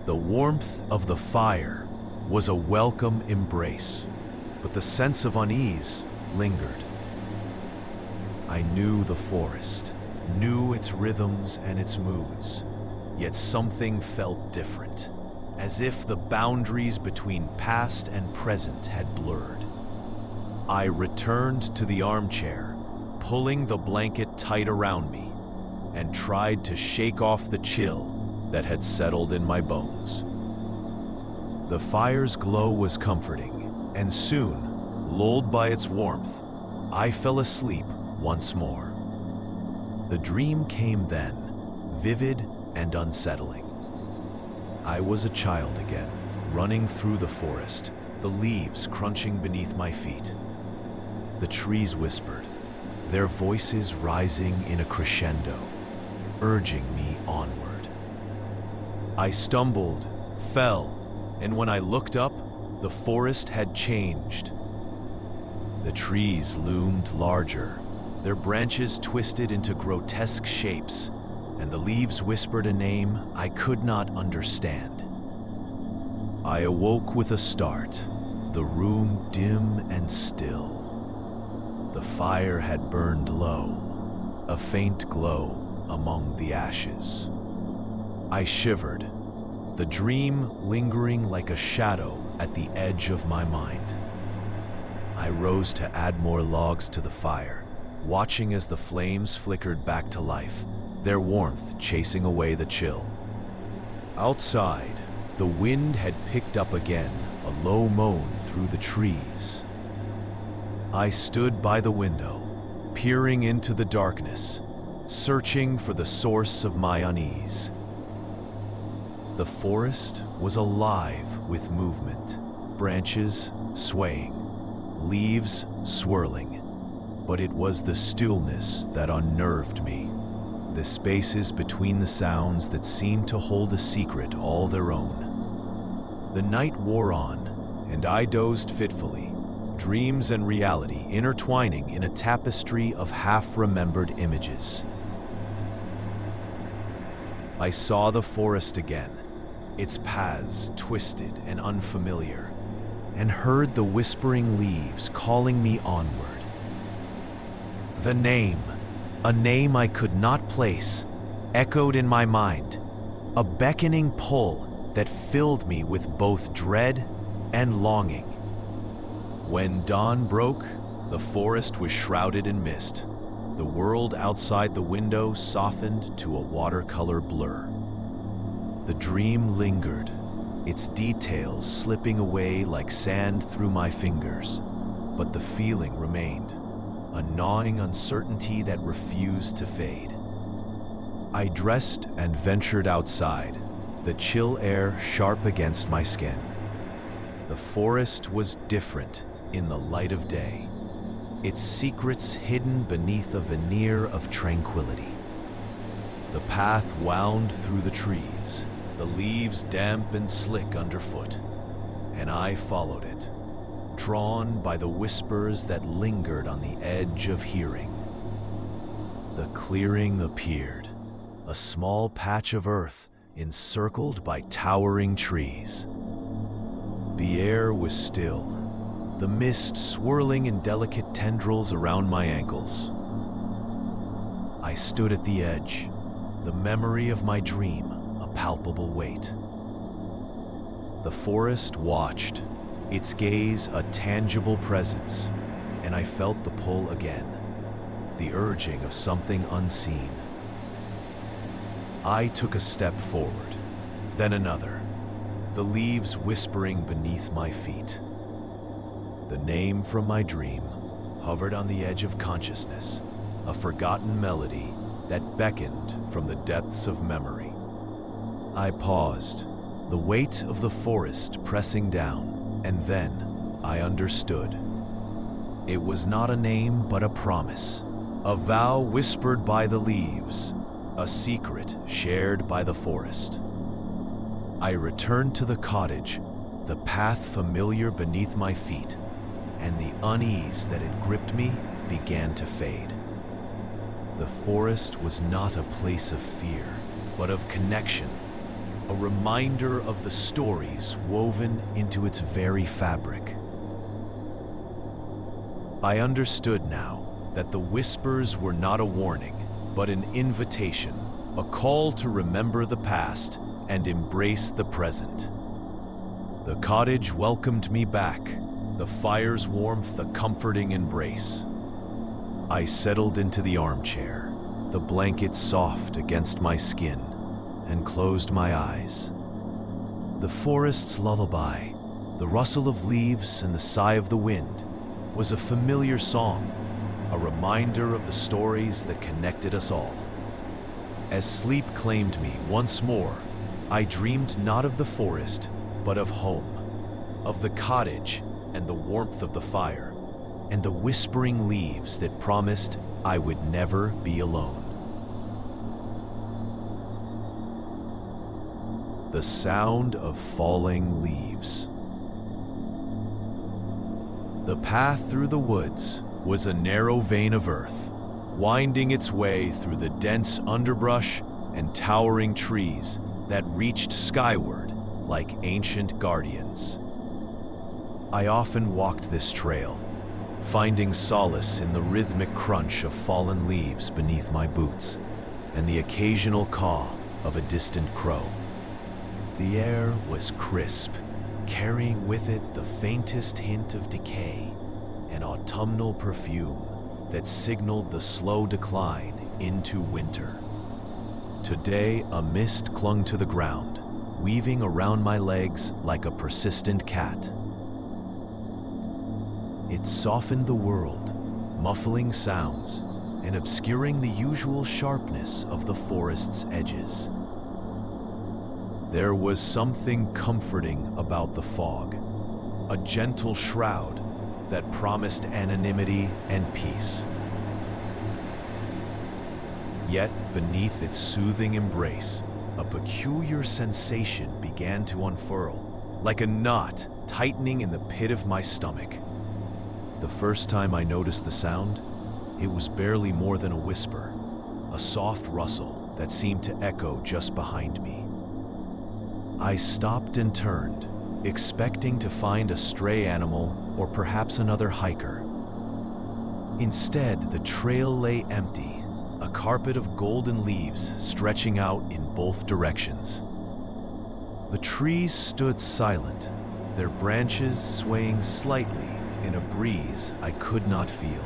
A: The warmth of the fire was a welcome embrace, but the sense of unease lingered. I knew the forest, knew its rhythms and its moods, yet something felt different, as if the boundaries between past and present had blurred. I returned to the armchair, pulling the blanket tight around me, and tried to shake off the chill that had settled in my bones. The fire's glow was comforting, and soon, lulled by its warmth, I fell asleep once more. The dream came then, vivid and unsettling. I was a child again, running through the forest, the leaves crunching beneath my feet. The trees whispered, their voices rising in a crescendo, urging me onward. I stumbled, fell, and when I looked up, the forest had changed. The trees loomed larger, their branches twisted into grotesque shapes, and the leaves whispered a name I could not understand. I awoke with a start, the room dim and still. The fire had burned low, a faint glow among the ashes. I shivered, the dream lingering like a shadow at the edge of my mind. I rose to add more logs to the fire, watching as the flames flickered back to life, their warmth chasing away the chill. Outside, the wind had picked up again, a low moan through the trees. I stood by the window, peering into the darkness, searching for the source of my unease. The forest was alive with movement, branches swaying, leaves swirling, but it was the stillness that unnerved me, the spaces between the sounds that seemed to hold a secret all their own. The night wore on, and I dozed fitfully, dreams and reality intertwining in a tapestry of half-remembered images. I saw the forest again, its paths twisted and unfamiliar, and heard the whispering leaves calling me onward. The name, a name I could not place, echoed in my mind, a beckoning pull that filled me with both dread and longing. When dawn broke, the forest was shrouded in mist. The world outside the window softened to a watercolor blur. The dream lingered, its details slipping away like sand through my fingers, but the feeling remained, a gnawing uncertainty that refused to fade. I dressed and ventured outside, the chill air sharp against my skin. The forest was different in the light of day, its secrets hidden beneath a veneer of tranquility. The path wound through the trees, the leaves damp and slick underfoot, and I followed it, drawn by the whispers that lingered on the edge of hearing. The clearing appeared, a small patch of earth encircled by towering trees. The air was still, the mist swirling in delicate tendrils around my ankles. I stood at the edge, the memory of my dream a palpable weight. The forest watched, its gaze a tangible presence, and I felt the pull again, the urging of something unseen. I took a step forward, then another, the leaves whispering beneath my feet. The name from my dream hovered on the edge of consciousness, a forgotten melody that beckoned from the depths of memory. I paused, the weight of the forest pressing down, and then I understood. It was not a name but a promise, a vow whispered by the leaves, a secret shared by the forest. I returned to the cottage, the path familiar beneath my feet, and the unease that had gripped me began to fade. The forest was not a place of fear, but of connection, a reminder of the stories woven into its very fabric. I understood now that the whispers were not a warning, but an invitation, a call to remember the past and embrace the present. The cottage welcomed me back, the fire's warmth a comforting embrace. I settled into the armchair, the blanket soft against my skin, and closed my eyes. The forest's lullaby, the rustle of leaves and the sigh of the wind, was a familiar song, a reminder of the stories that connected us all. As sleep claimed me once more, I dreamed not of the forest, but of home, of the cottage and the warmth of the fire, and the whispering leaves that promised I would never be alone. The sound of falling leaves. The path through the woods was a narrow vein of earth, winding its way through the dense underbrush and towering trees that reached skyward like ancient guardians. I often walked this trail, finding solace in the rhythmic crunch of fallen leaves beneath my boots and the occasional caw of a distant crow. The air was crisp, carrying with it the faintest hint of decay, an autumnal perfume that signaled the slow decline into winter. Today, a mist clung to the ground, weaving around my legs like a persistent cat. It softened the world, muffling sounds and obscuring the usual sharpness of the forest's edges. There was something comforting about the fog, a gentle shroud that promised anonymity and peace. Yet, beneath its soothing embrace, a peculiar sensation began to unfurl, like a knot tightening in the pit of my stomach. The first time I noticed the sound, it was barely more than a whisper, a soft rustle, that seemed to echo just behind me. I stopped and turned, expecting to find a stray animal or perhaps another hiker. Instead, the trail lay empty, a carpet of golden leaves stretching out in both directions. The trees stood silent, their branches swaying slightly in a breeze I could not feel.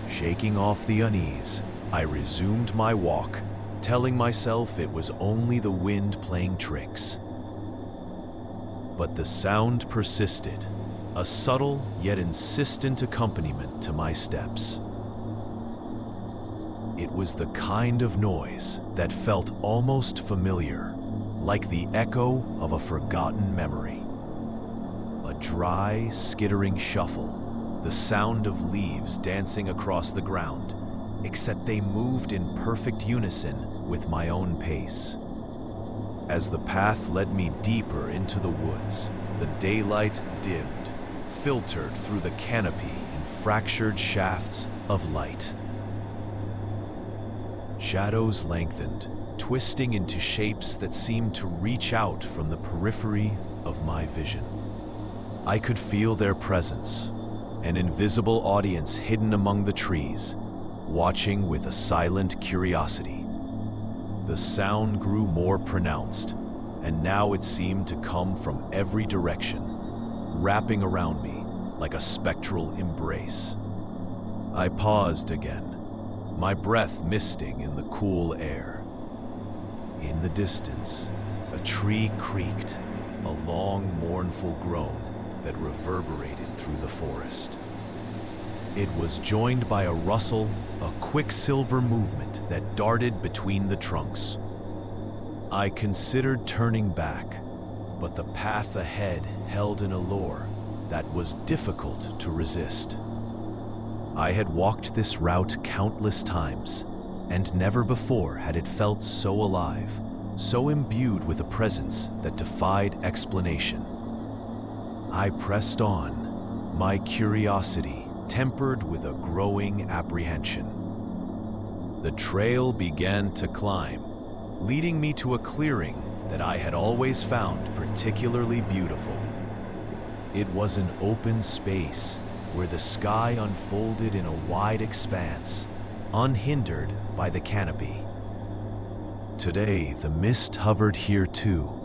A: Shaking off the unease, I resumed my walk, telling myself it was only the wind playing tricks. But the sound persisted, a subtle yet insistent accompaniment to my steps. It was the kind of noise that felt almost familiar, like the echo of a forgotten memory. A dry, skittering shuffle, the sound of leaves dancing across the ground, except they moved in perfect unison with my own pace. As the path led me deeper into the woods, the daylight dimmed, filtered through the canopy in fractured shafts of light. Shadows lengthened, twisting into shapes that seemed to reach out from the periphery of my vision. I could feel their presence, an invisible audience hidden among the trees, watching with a silent curiosity. The sound grew more pronounced, and now it seemed to come from every direction, wrapping around me like a spectral embrace. I paused again, my breath misting in the cool air. In the distance, a tree creaked, a long, mournful groan that reverberated through the forest. It was joined by a rustle, a quicksilver movement that darted between the trunks. I considered turning back, but the path ahead held an allure that was difficult to resist. I had walked this route countless times, and never before had it felt so alive, so imbued with a presence that defied explanation. I pressed on, my curiosity tempered with a growing apprehension. The trail began to climb, leading me to a clearing that I had always found particularly beautiful. It was an open space where the sky unfolded in a wide expanse, unhindered by the canopy. Today, the mist hovered here too,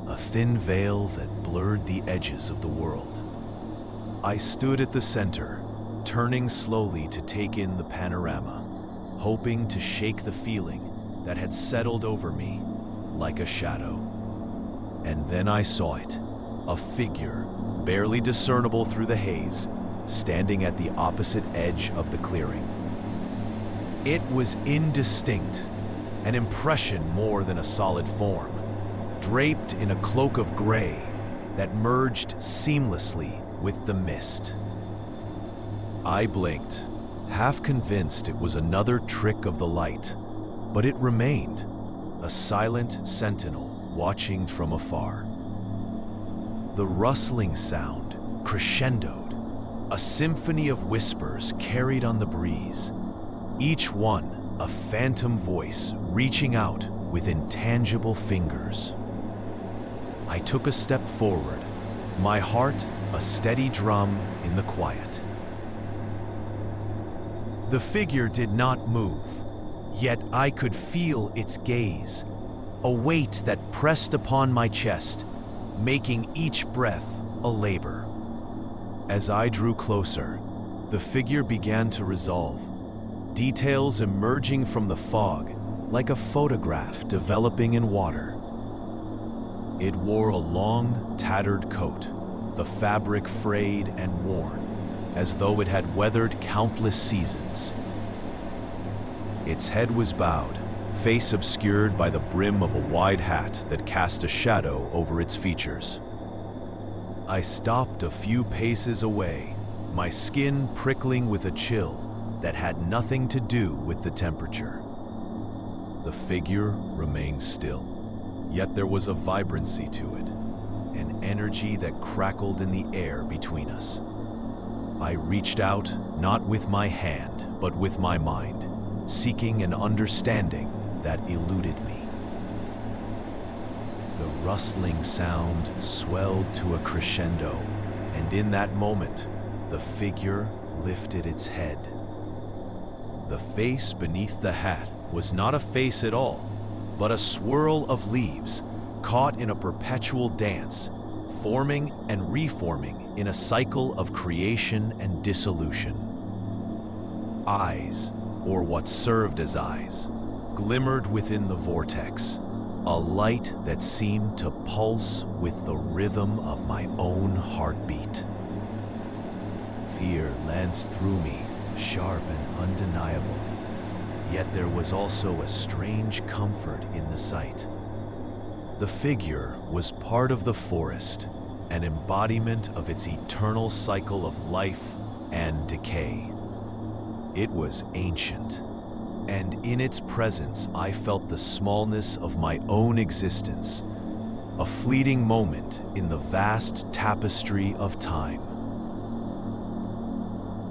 A: a thin veil that blurred the edges of the world. I stood at the center, turning slowly to take in the panorama, hoping to shake the feeling that had settled over me like a shadow. And then I saw it, a figure, barely discernible through the haze, standing at the opposite edge of the clearing. It was indistinct, an impression more than a solid form, draped in a cloak of gray that merged seamlessly with the mist. I blinked, half convinced it was another trick of the light, but it remained, a silent sentinel watching from afar. The rustling sound crescendoed, a symphony of whispers carried on the breeze, each one a phantom voice reaching out with intangible fingers. I took a step forward, my heart a steady drum in the quiet. The figure did not move, yet I could feel its gaze, a weight that pressed upon my chest, making each breath a labor. As I drew closer, the figure began to resolve, details emerging from the fog like a photograph developing in water. It wore a long, tattered coat, the fabric frayed and worn, as though it had weathered countless seasons. Its head was bowed, face obscured by the brim of a wide hat that cast a shadow over its features. I stopped a few paces away, my skin prickling with a chill that had nothing to do with the temperature. The figure remained still, yet there was a vibrancy to it, an energy that crackled in the air between us. I reached out, not with my hand, but with my mind, seeking an understanding that eluded me. The rustling sound swelled to a crescendo, and in that moment, the figure lifted its head. The face beneath the hat was not a face at all, but a swirl of leaves caught in a perpetual dance, forming and reforming in a cycle of creation and dissolution. Eyes, or what served as eyes, glimmered within the vortex, a light that seemed to pulse with the rhythm of my own heartbeat. Fear lanced through me, sharp and undeniable, yet there was also a strange comfort in the sight. The figure was part of the forest, an embodiment of its eternal cycle of life and decay. It was ancient, and in its presence I felt the smallness of my own existence, a fleeting moment in the vast tapestry of time.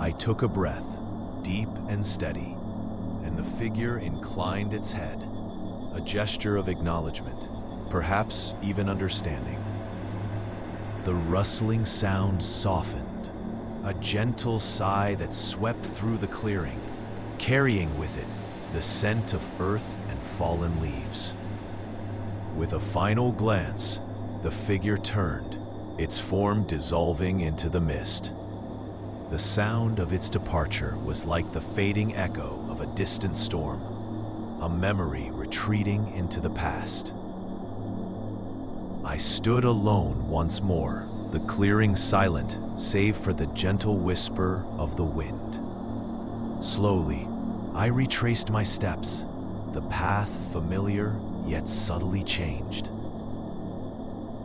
A: I took a breath, deep and steady, and the figure inclined its head, a gesture of acknowledgement, perhaps even understanding. The rustling sound softened, a gentle sigh that swept through the clearing, carrying with it the scent of earth and fallen leaves. With a final glance, the figure turned, its form dissolving into the mist. The sound of its departure was like the fading echo of a distant storm, a memory retreating into the past. I stood alone once more, the clearing silent save for the gentle whisper of the wind. Slowly, I retraced my steps, the path familiar yet subtly changed.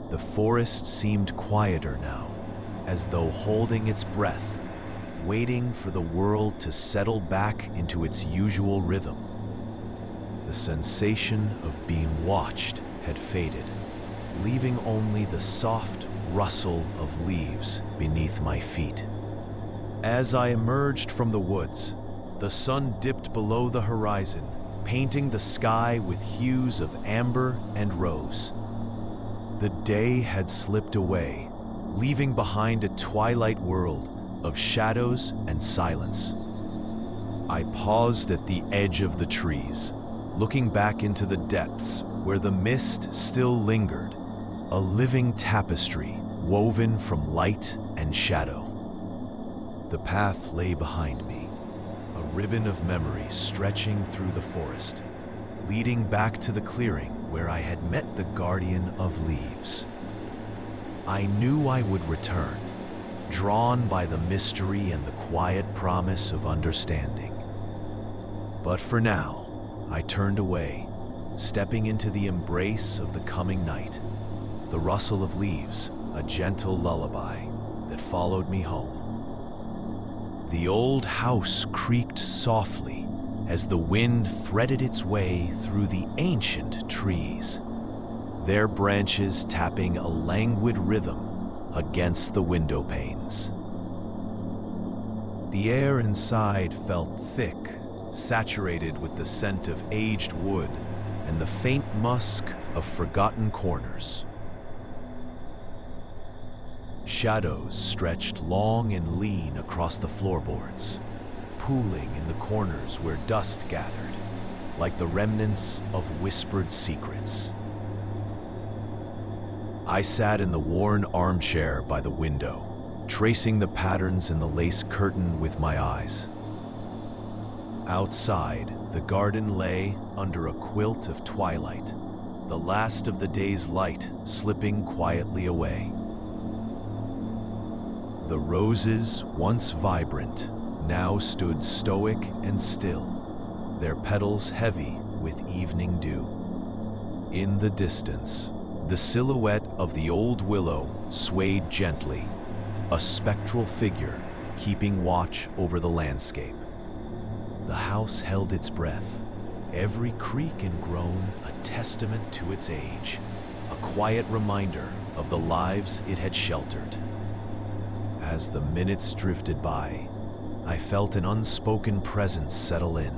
A: The forest seemed quieter now, as though holding its breath, waiting for the world to settle back into its usual rhythm. The sensation of being watched had faded, leaving only the soft rustle of leaves beneath my feet. As I emerged from the woods, the sun dipped below the horizon, painting the sky with hues of amber and rose. The day had slipped away, leaving behind a twilight world of shadows and silence. I paused at the edge of the trees, looking back into the depths where the mist still lingered, a living tapestry woven from light and shadow. The path lay behind me, a ribbon of memory stretching through the forest, leading back to the clearing where I had met the guardian of leaves. I knew I would return, drawn by the mystery and the quiet promise of understanding. But for now, I turned away, stepping into the embrace of the coming night, the rustle of leaves, a gentle lullaby that followed me home. The old house creaked softly as the wind threaded its way through the ancient trees, their branches tapping a languid rhythm against the window panes. The air inside felt thick, saturated with the scent of aged wood and the faint musk of forgotten corners. Shadows stretched long and lean across the floorboards, pooling in the corners where dust gathered, like the remnants of whispered secrets. I sat in the worn armchair by the window, tracing the patterns in the lace curtain with my eyes. Outside, the garden lay under a quilt of twilight, the last of the day's light slipping quietly away. The roses, once vibrant, now stood stoic and still, their petals heavy with evening dew. In the distance, the silhouette of the old willow swayed gently, a spectral figure keeping watch over the landscape. The house held its breath, every creak and groan a testament to its age, a quiet reminder of the lives it had sheltered. As the minutes drifted by, I felt an unspoken presence settle in,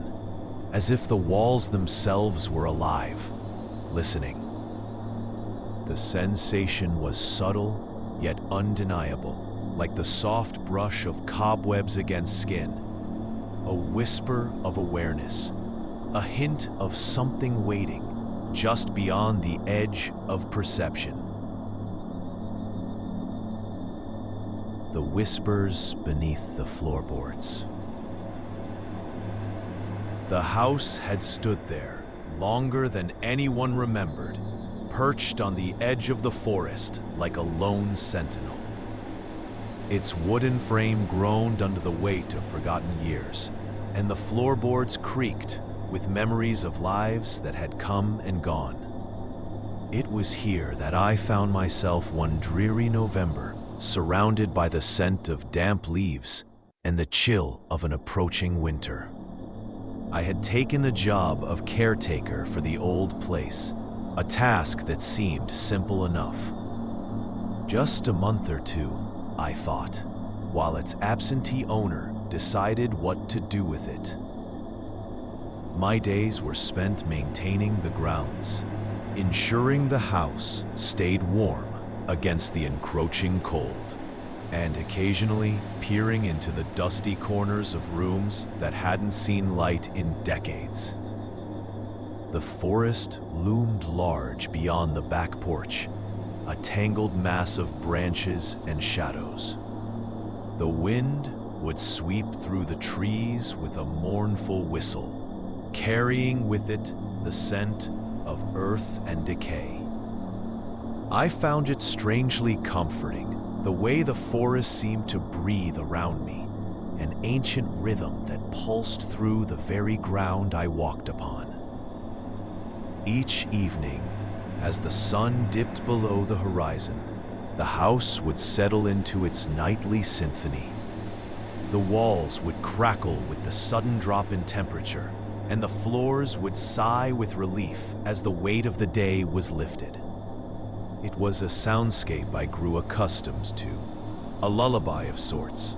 A: as if the walls themselves were alive, listening. The sensation was subtle, yet undeniable, like the soft brush of cobwebs against skin. A whisper of awareness, a hint of something waiting, just beyond the edge of perception. The whispers beneath the floorboards. The house had stood there longer than anyone remembered, perched on the edge of the forest like a lone sentinel. Its wooden frame groaned under the weight of forgotten years, and the floorboards creaked with memories of lives that had come and gone. It was here that I found myself one dreary November, surrounded by the scent of damp leaves and the chill of an approaching winter. I had taken the job of caretaker for the old place, a task that seemed simple enough. Just a month or two, I thought, while its absentee owner decided what to do with it. My days were spent maintaining the grounds, ensuring the house stayed warm against the encroaching cold, and occasionally peering into the dusty corners of rooms that hadn't seen light in decades. The forest loomed large beyond the back porch, a tangled mass of branches and shadows. The wind would sweep through the trees with a mournful whistle, carrying with it the scent of earth and decay. I found it strangely comforting, the way the forest seemed to breathe around me, an ancient rhythm that pulsed through the very ground I walked upon. Each evening, as the sun dipped below the horizon, the house would settle into its nightly symphony. The walls would crackle with the sudden drop in temperature, and the floors would sigh with relief as the weight of the day was lifted. It was a soundscape I grew accustomed to, a lullaby of sorts,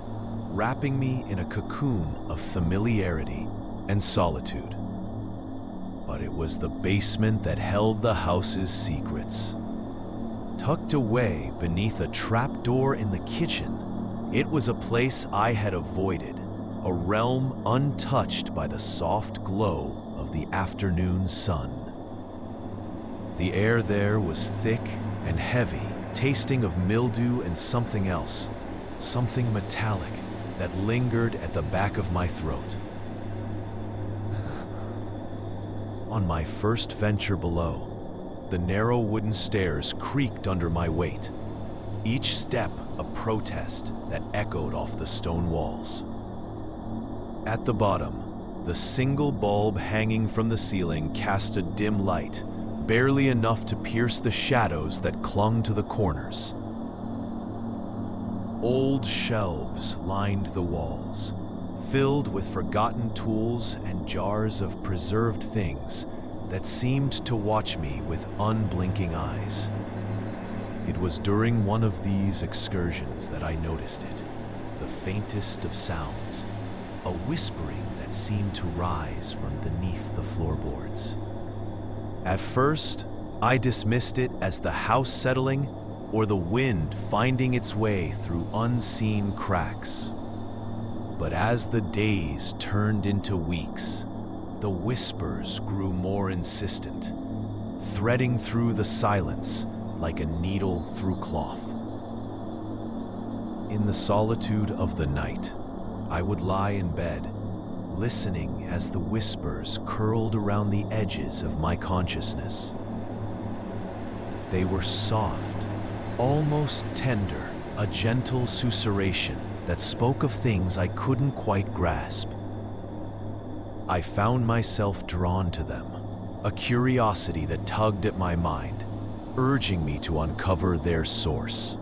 A: wrapping me in a cocoon of familiarity and solitude. But it was the basement that held the house's secrets. Tucked away beneath a trapdoor in the kitchen, it was a place I had avoided, a realm untouched by the soft glow of the afternoon sun. The air there was thick and heavy, tasting of mildew and something else, something metallic that lingered at the back of my throat. On my first venture below, the narrow wooden stairs creaked under my weight, each step a protest that echoed off the stone walls. At the bottom, the single bulb hanging from the ceiling cast a dim light, barely enough to pierce the shadows that clung to the corners. Old shelves lined the walls, filled with forgotten tools and jars of preserved things that seemed to watch me with unblinking eyes. It was during one of these excursions that I noticed it, the faintest of sounds, a whispering that seemed to rise from beneath the floorboards. At first, I dismissed it as the house settling or the wind finding its way through unseen cracks. But as the days turned into weeks, the whispers grew more insistent, threading through the silence like a needle through cloth. In the solitude of the night, I would lie in bed, listening as the whispers curled around the edges of my consciousness. They were soft, almost tender, a gentle susurration that spoke of things I couldn't quite grasp. I found myself drawn to them, a curiosity that tugged at my mind, urging me to uncover their source.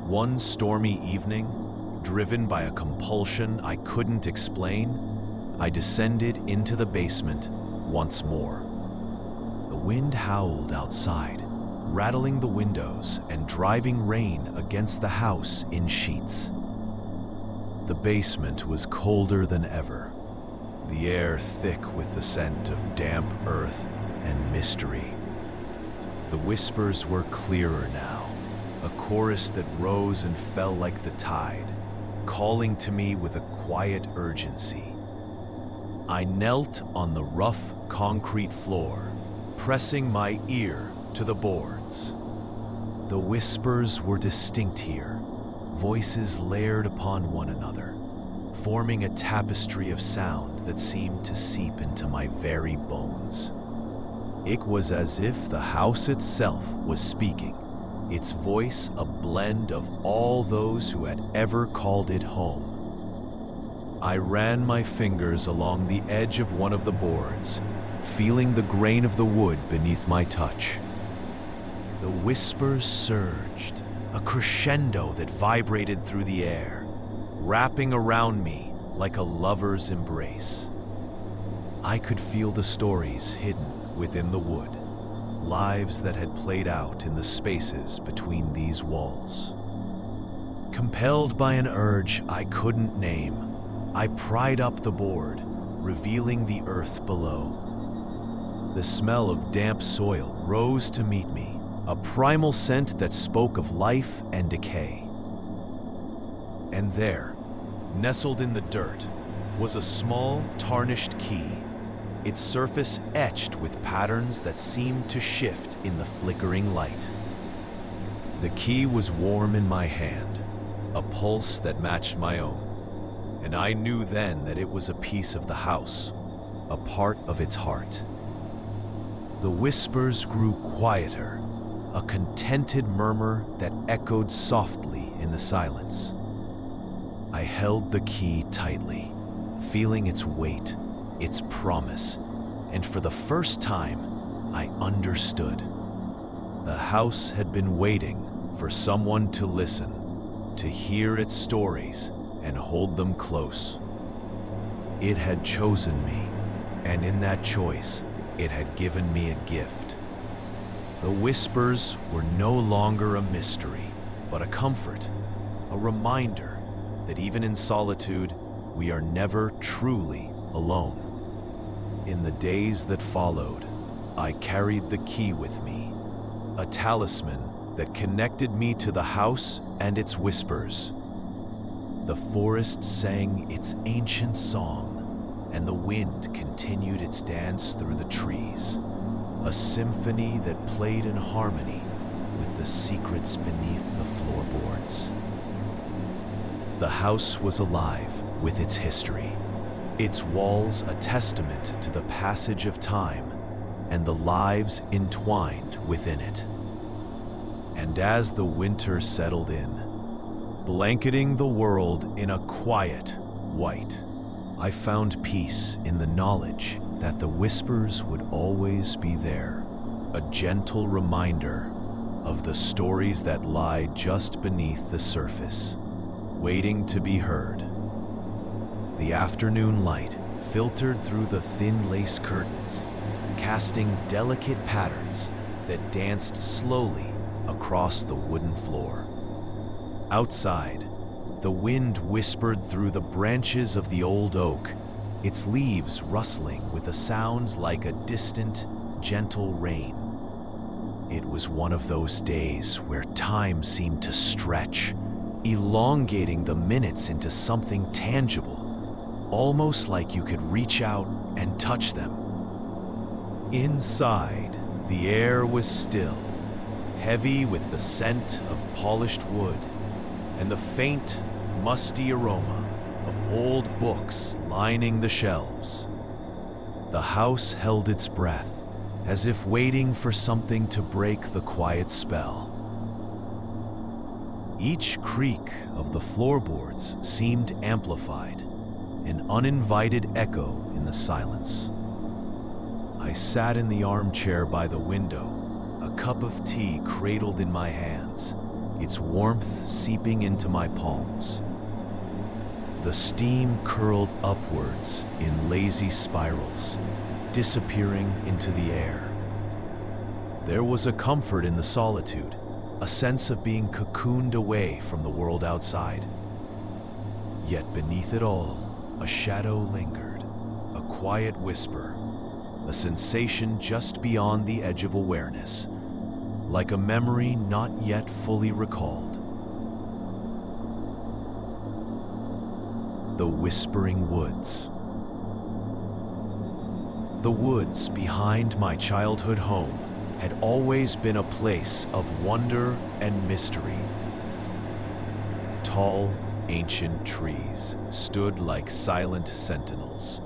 A: One stormy evening, driven by a compulsion I couldn't explain, I descended into the basement once more. The wind howled outside, rattling the windows and driving rain against the house in sheets. The basement was colder than ever, the air thick with the scent of damp earth and mystery. The whispers were clearer now, a chorus that rose and fell like the tide, calling to me with a quiet urgency. I knelt on the rough concrete floor, pressing my ear to the boards. The whispers were distinct here, voices layered upon one another, forming a tapestry of sound that seemed to seep into my very bones. It was as if the house itself was speaking, its voice a blend of all those who had ever called it home. I ran my fingers along the edge of one of the boards, feeling the grain of the wood beneath my touch. The whispers surged, a crescendo that vibrated through the air, wrapping around me like a lover's embrace. I could feel the stories hidden within the wood, lives that had played out in the spaces between these walls. Compelled by an urge I couldn't name, I pried up the board, revealing the earth below. The smell of damp soil rose to meet me, a primal scent that spoke of life and decay. And there, nestled in the dirt, was a small, tarnished key, its surface etched with patterns that seemed to shift in the flickering light. The key was warm in my hand, a pulse that matched my own, and I knew then that it was a piece of the house, a part of its heart. The whispers grew quieter, a contented murmur that echoed softly in the silence. I held the key tightly, feeling its weight, its promise, and for the first time, I understood. The house had been waiting for someone to listen, to hear its stories and hold them close. It had chosen me, and in that choice, it had given me a gift. The whispers were no longer a mystery, but a comfort, a reminder that even in solitude, we are never truly alone. In the days that followed, I carried the key with me, a talisman that connected me to the house and its whispers. The forest sang its ancient song, and the wind continued its dance through the trees, a symphony that played in harmony with the secrets beneath the floorboards. The house was alive with its history, its walls a testament to the passage of time and the lives entwined within it. And as the winter settled in, blanketing the world in a quiet white, I found peace in the knowledge that the whispers would always be there, a gentle reminder of the stories that lie just beneath the surface, waiting to be heard. The afternoon light filtered through the thin lace curtains, casting delicate patterns that danced slowly across the wooden floor. Outside, the wind whispered through the branches of the old oak, its leaves rustling with a sound like a distant, gentle rain. It was one of those days where time seemed to stretch, elongating the minutes into something tangible, almost like you could reach out and touch them. Inside, the air was still, heavy with the scent of polished wood and the faint, musty aroma of old books lining the shelves. The house held its breath, as if waiting for something to break the quiet spell. Each creak of the floorboards seemed amplified, an uninvited echo in the silence. I sat in the armchair by the window, a cup of tea cradled in my hands, its warmth seeping into my palms. The steam curled upwards in lazy spirals, disappearing into the air. There was a comfort in the solitude, a sense of being cocooned away from the world outside. Yet beneath it all, a shadow lingered, a quiet whisper, a sensation just beyond the edge of awareness, like a memory not yet fully recalled. The Whispering Woods. The woods behind my childhood home had always been a place of wonder and mystery. Tall, ancient trees stood like silent sentinels,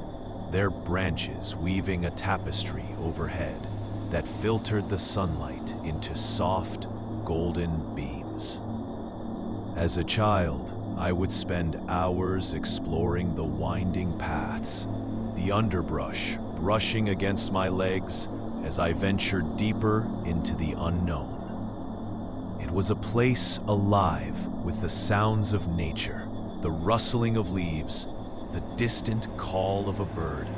A: their branches weaving a tapestry overhead that filtered the sunlight into soft, golden beams. As a child, I would spend hours exploring the winding paths, the underbrush brushing against my legs as I ventured deeper into the unknown. It was a place alive with the sounds of nature, the rustling of leaves, the distant call of a bird,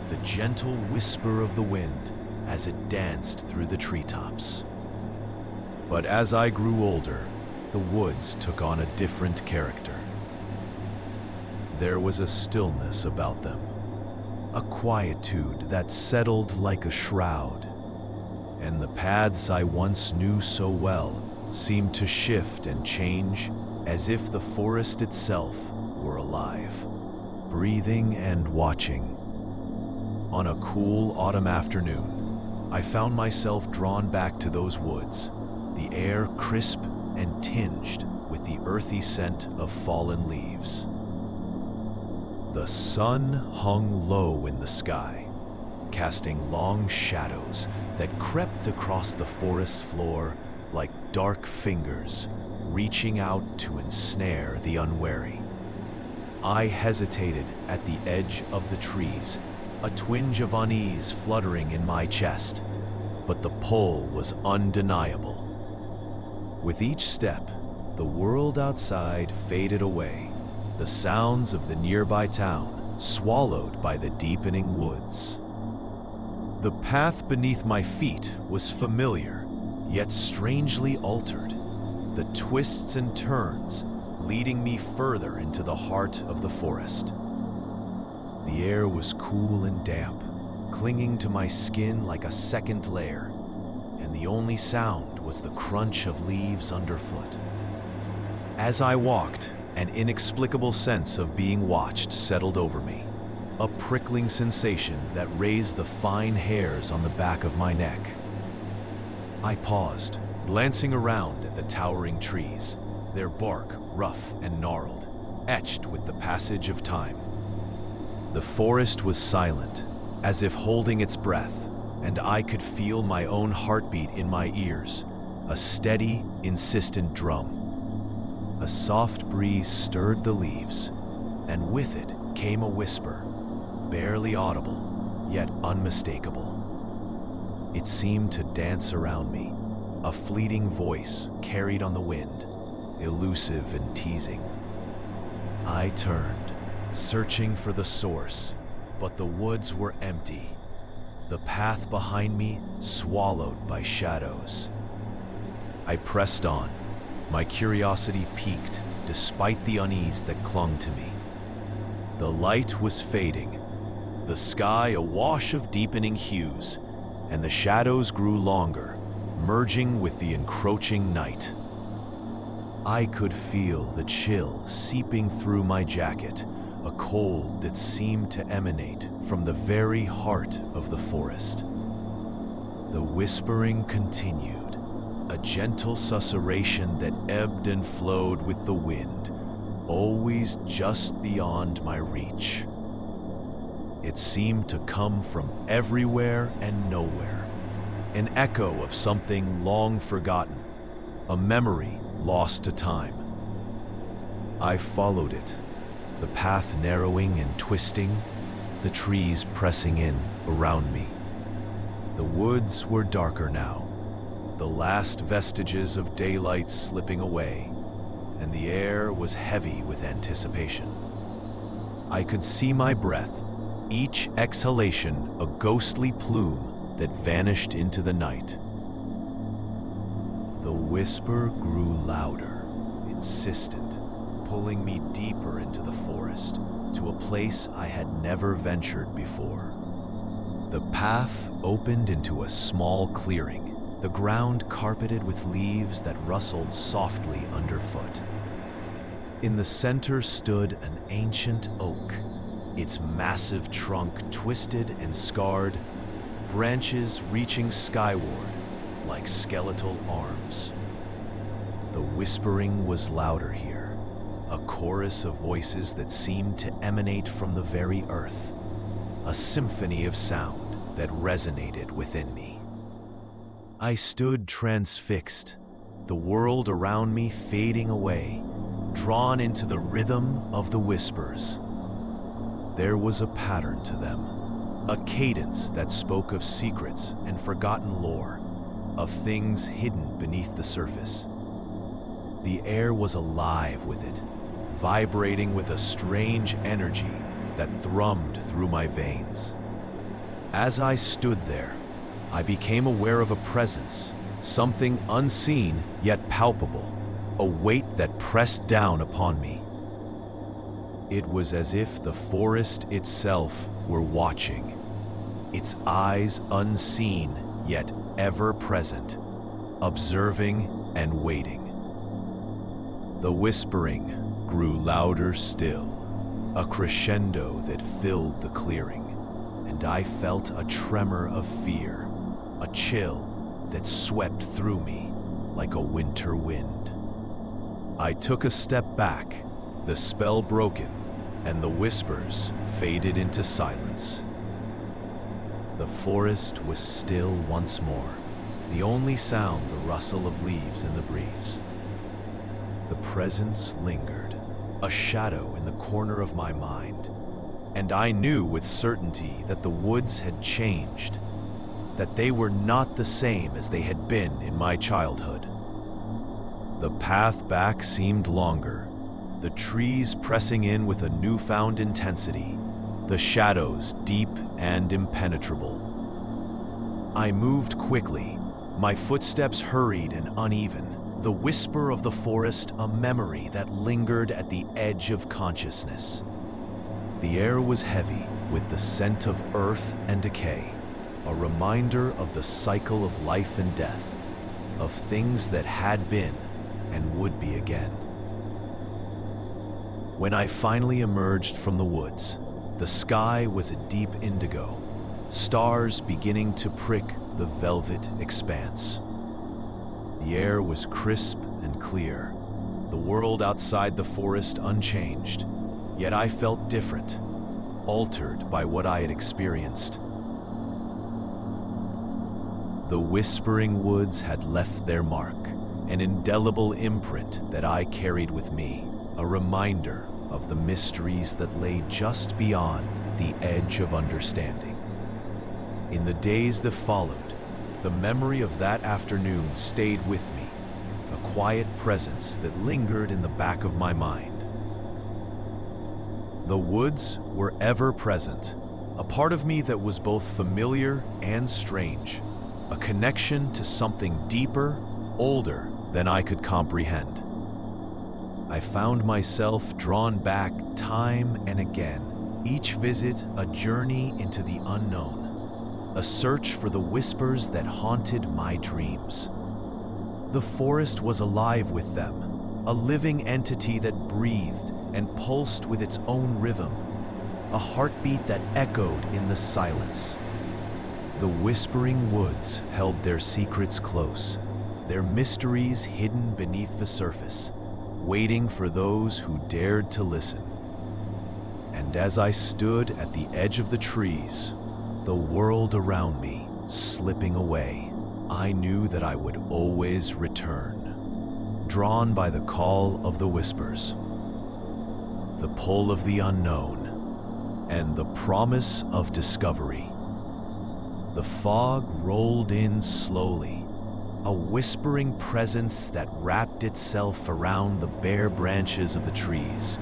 A: the gentle whisper of the wind as it danced through the treetops. But as I grew older, the woods took on a different character. There was a stillness about them, a quietude that settled like a shroud, and the paths I once knew so well seemed to shift and change as if the forest itself were alive, breathing and watching. On a cool autumn afternoon, I found myself drawn back to those woods, the air crisp and tinged with the earthy scent of fallen leaves. The sun hung low in the sky, casting long shadows that crept across the forest floor like dark fingers reaching out to ensnare the unwary. I hesitated at the edge of the trees, a twinge of unease fluttering in my chest, but the pull was undeniable. With each step, the world outside faded away, the sounds of the nearby town swallowed by the deepening woods. The path beneath my feet was familiar, yet strangely altered, the twists and turns leading me further into the heart of the forest. The air was cool and damp, clinging to my skin like a second layer, and the only sound was the crunch of leaves underfoot. As I walked, an inexplicable sense of being watched settled over me, a prickling sensation that raised the fine hairs on the back of my neck. I paused, glancing around at the towering trees, their bark rough and gnarled, etched with the passage of time. The forest was silent, as if holding its breath, and I could feel my own heartbeat in my ears, a steady, insistent drum. A soft breeze stirred the leaves, and with it came a whisper, barely audible, yet unmistakable. It seemed to dance around me, a fleeting voice carried on the wind, elusive and teasing. I turned, searching for the source, but the woods were empty, the path behind me swallowed by shadows. I pressed on, my curiosity piqued despite the unease that clung to me. The light was fading, the sky awash of deepening hues, and the shadows grew longer, merging with the encroaching night. I could feel the chill seeping through my jacket, a cold that seemed to emanate from the very heart of the forest. The whispering continued, a gentle susurration that ebbed and flowed with the wind, always just beyond my reach. It seemed to come from everywhere and nowhere, an echo of something long forgotten, a memory lost to time. I followed it, the path narrowing and twisting, the trees pressing in around me. The woods were darker now, the last vestiges of daylight slipping away, and the air was heavy with anticipation. I could see my breath, each exhalation a ghostly plume that vanished into the night. The whisper grew louder, insistent, pulling me deeper into the forest, to a place I had never ventured before. The path opened into a small clearing, the ground carpeted with leaves that rustled softly underfoot. In the center stood an ancient oak, its massive trunk twisted and scarred, branches reaching skyward like skeletal arms. The whispering was louder here, a chorus of voices that seemed to emanate from the very earth, a symphony of sound that resonated within me. I stood transfixed, the world around me fading away, drawn into the rhythm of the whispers. There was a pattern to them, a cadence that spoke of secrets and forgotten lore, of things hidden beneath the surface. The air was alive with it, vibrating with a strange energy that thrummed through my veins. As I stood there, I became aware of a presence, something unseen yet palpable, a weight that pressed down upon me. It was as if the forest itself were watching, its eyes unseen yet ever present, observing and waiting. The whispering grew louder still, a crescendo that filled the clearing, and I felt a tremor of fear, a chill that swept through me like a winter wind. I took a step back, the spell broken, and the whispers faded into silence. The forest was still once more, the only sound the rustle of leaves in the breeze. The presence lingered, a shadow in the corner of my mind, and I knew with certainty that the woods had changed, that they were not the same as they had been in my childhood. The path back seemed longer, the trees pressing in with a newfound intensity, the shadows deep and impenetrable. I moved quickly, my footsteps hurried and uneven, the whisper of the forest a memory that lingered at the edge of consciousness. The air was heavy with the scent of earth and decay, a reminder of the cycle of life and death, of things that had been and would be again. When I finally emerged from the woods, the sky was a deep indigo, stars beginning to prick the velvet expanse. The air was crisp and clear, the world outside the forest unchanged, yet I felt different, altered by what I had experienced. The whispering woods had left their mark, an indelible imprint that I carried with me, a reminder of the mysteries that lay just beyond the edge of understanding. In the days that followed, the memory of that afternoon stayed with me, a quiet presence that lingered in the back of my mind. The woods were ever present, a part of me that was both familiar and strange, a connection to something deeper, older than I could comprehend. I found myself drawn back time and again, each visit a journey into the unknown, a search for the whispers that haunted my dreams. The forest was alive with them, a living entity that breathed and pulsed with its own rhythm, a heartbeat that echoed in the silence. The whispering woods held their secrets close, their mysteries hidden beneath the surface, waiting for those who dared to listen. And as I stood at the edge of the trees, the world around me slipping away, I knew that I would always return, drawn by the call of the whispers, the pull of the unknown, and the promise of discovery. The fog rolled in slowly, a whispering presence that wrapped itself around the bare branches of the trees,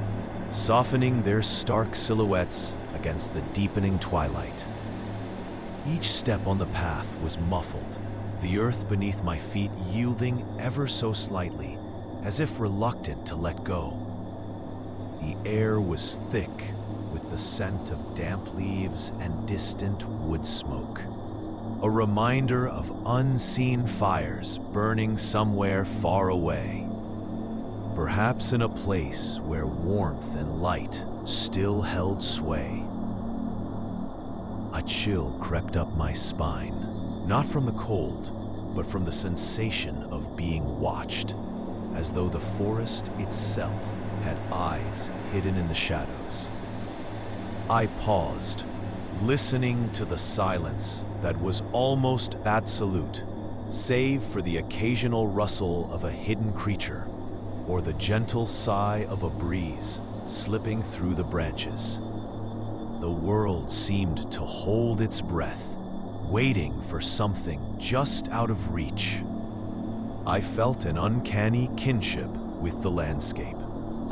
A: softening their stark silhouettes against the deepening twilight. Each step on the path was muffled, the earth beneath my feet yielding ever so slightly, as if reluctant to let go. The air was thick with the scent of damp leaves and distant wood smoke. A reminder of unseen fires burning somewhere far away. Perhaps in a place where warmth and light still held sway. A chill crept up my spine, not from the cold, but from the sensation of being watched, as though the forest itself had eyes hidden in the shadows. I paused, listening to the silence that was almost absolute, save for the occasional rustle of a hidden creature or the gentle sigh of a breeze slipping through the branches. The world seemed to hold its breath, waiting for something just out of reach. I felt an uncanny kinship with the landscape,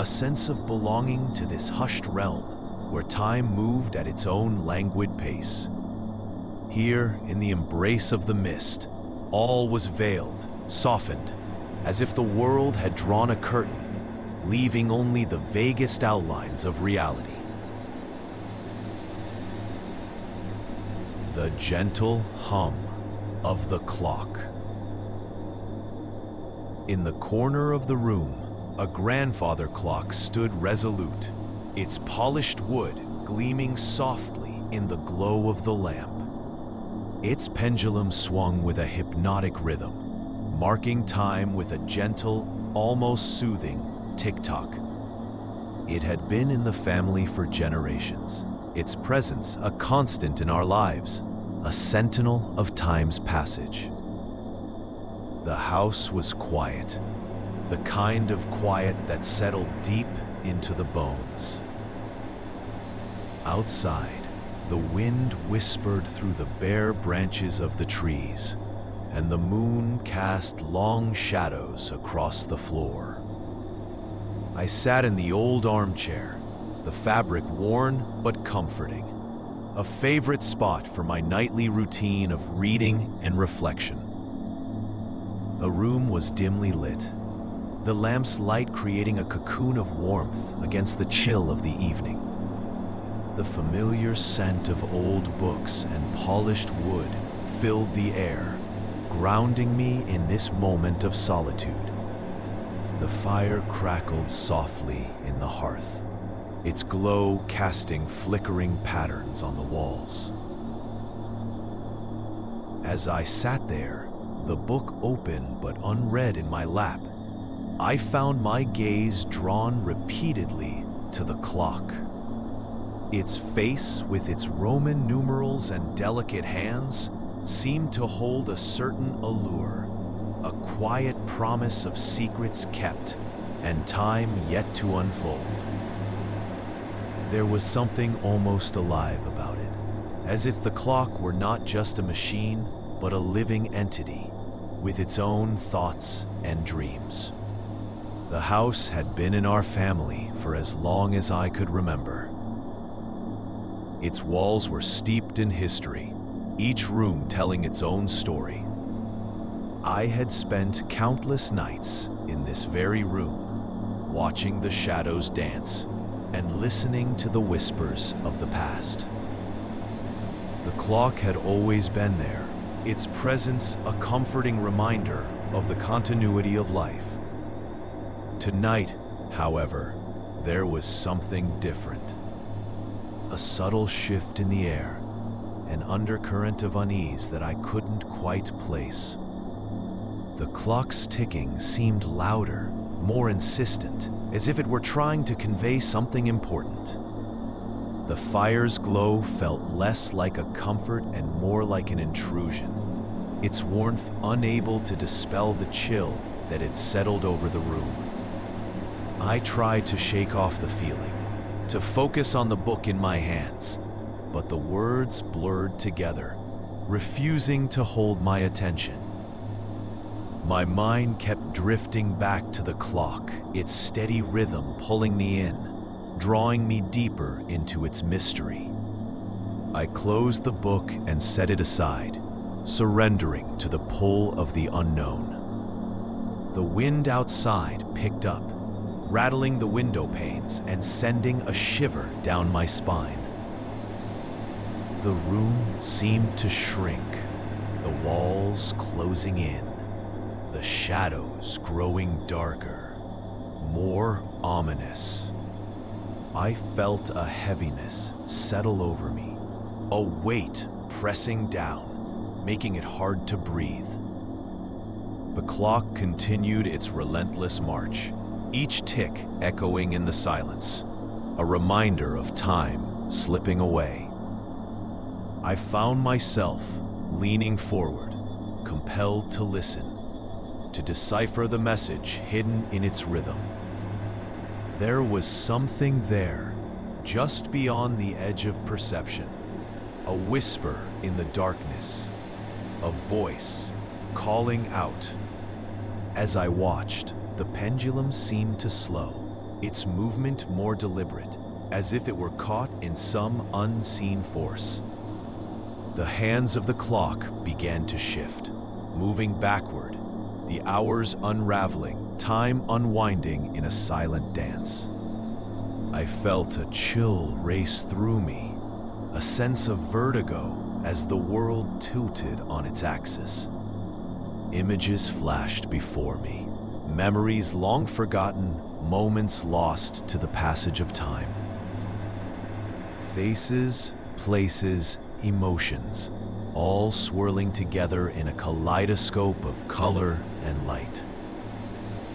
A: a sense of belonging to this hushed realm where time moved at its own languid pace. Here, in the embrace of the mist, all was veiled, softened, as if the world had drawn a curtain, leaving only the vaguest outlines of reality. The gentle hum of the clock. In the corner of the room, a grandfather clock stood resolute, its polished wood gleaming softly in the glow of the lamp. Its pendulum swung with a hypnotic rhythm, marking time with a gentle, almost soothing tick-tock. It had been in the family for generations, its presence a constant in our lives, a sentinel of time's passage. The house was quiet, the kind of quiet that settled deep into the bones. Outside, the wind whispered through the bare branches of the trees, and the moon cast long shadows across the floor. I sat in the old armchair, the fabric worn but comforting, a favorite spot for my nightly routine of reading and reflection. The room was dimly lit, the lamp's light creating a cocoon of warmth against the chill of the evening. The familiar scent of old books and polished wood filled the air, grounding me in this moment of solitude. The fire crackled softly in the hearth, its glow casting flickering patterns on the walls. As I sat there, the book open but unread in my lap, I found my gaze drawn repeatedly to the clock. Its face, with its Roman numerals and delicate hands, seemed to hold a certain allure, a quiet promise of secrets kept and time yet to unfold. There was something almost alive about it, as if the clock were not just a machine, but a living entity, with its own thoughts and dreams. The house had been in our family for as long as I could remember. Its walls were steeped in history, each room telling its own story. I had spent countless nights in this very room, watching the shadows dance and listening to the whispers of the past. The clock had always been there, its presence a comforting reminder of the continuity of life. Tonight, however, there was something different. A subtle shift in the air, an undercurrent of unease that I couldn't quite place. The clock's ticking seemed louder, more insistent, as if it were trying to convey something important. The fire's glow felt less like a comfort and more like an intrusion, its warmth unable to dispel the chill that had settled over the room. I tried to shake off the feeling, to focus on the book in my hands, but the words blurred together, refusing to hold my attention. My mind kept drifting back to the clock, its steady rhythm pulling me in, drawing me deeper into its mystery. I closed the book and set it aside, surrendering to the pull of the unknown. The wind outside picked up, rattling the window panes and sending a shiver down my spine. The room seemed to shrink, the walls closing in, the shadows growing darker, more ominous. I felt a heaviness settle over me, a weight pressing down, making it hard to breathe. The clock continued its relentless march, each tick echoing in the silence, a reminder of time slipping away. I found myself leaning forward, compelled to listen, to decipher the message hidden in its rhythm. There was something there, just beyond the edge of perception, a whisper in the darkness, a voice calling out. As I watched, the pendulum seemed to slow, its movement more deliberate, as if it were caught in some unseen force. The hands of the clock began to shift, moving backward, the hours unraveling, time unwinding in a silent dance. I felt a chill race through me, a sense of vertigo as the world tilted on its axis. Images flashed before me, memories long forgotten, moments lost to the passage of time. Faces, places, emotions, all swirling together in a kaleidoscope of color and light.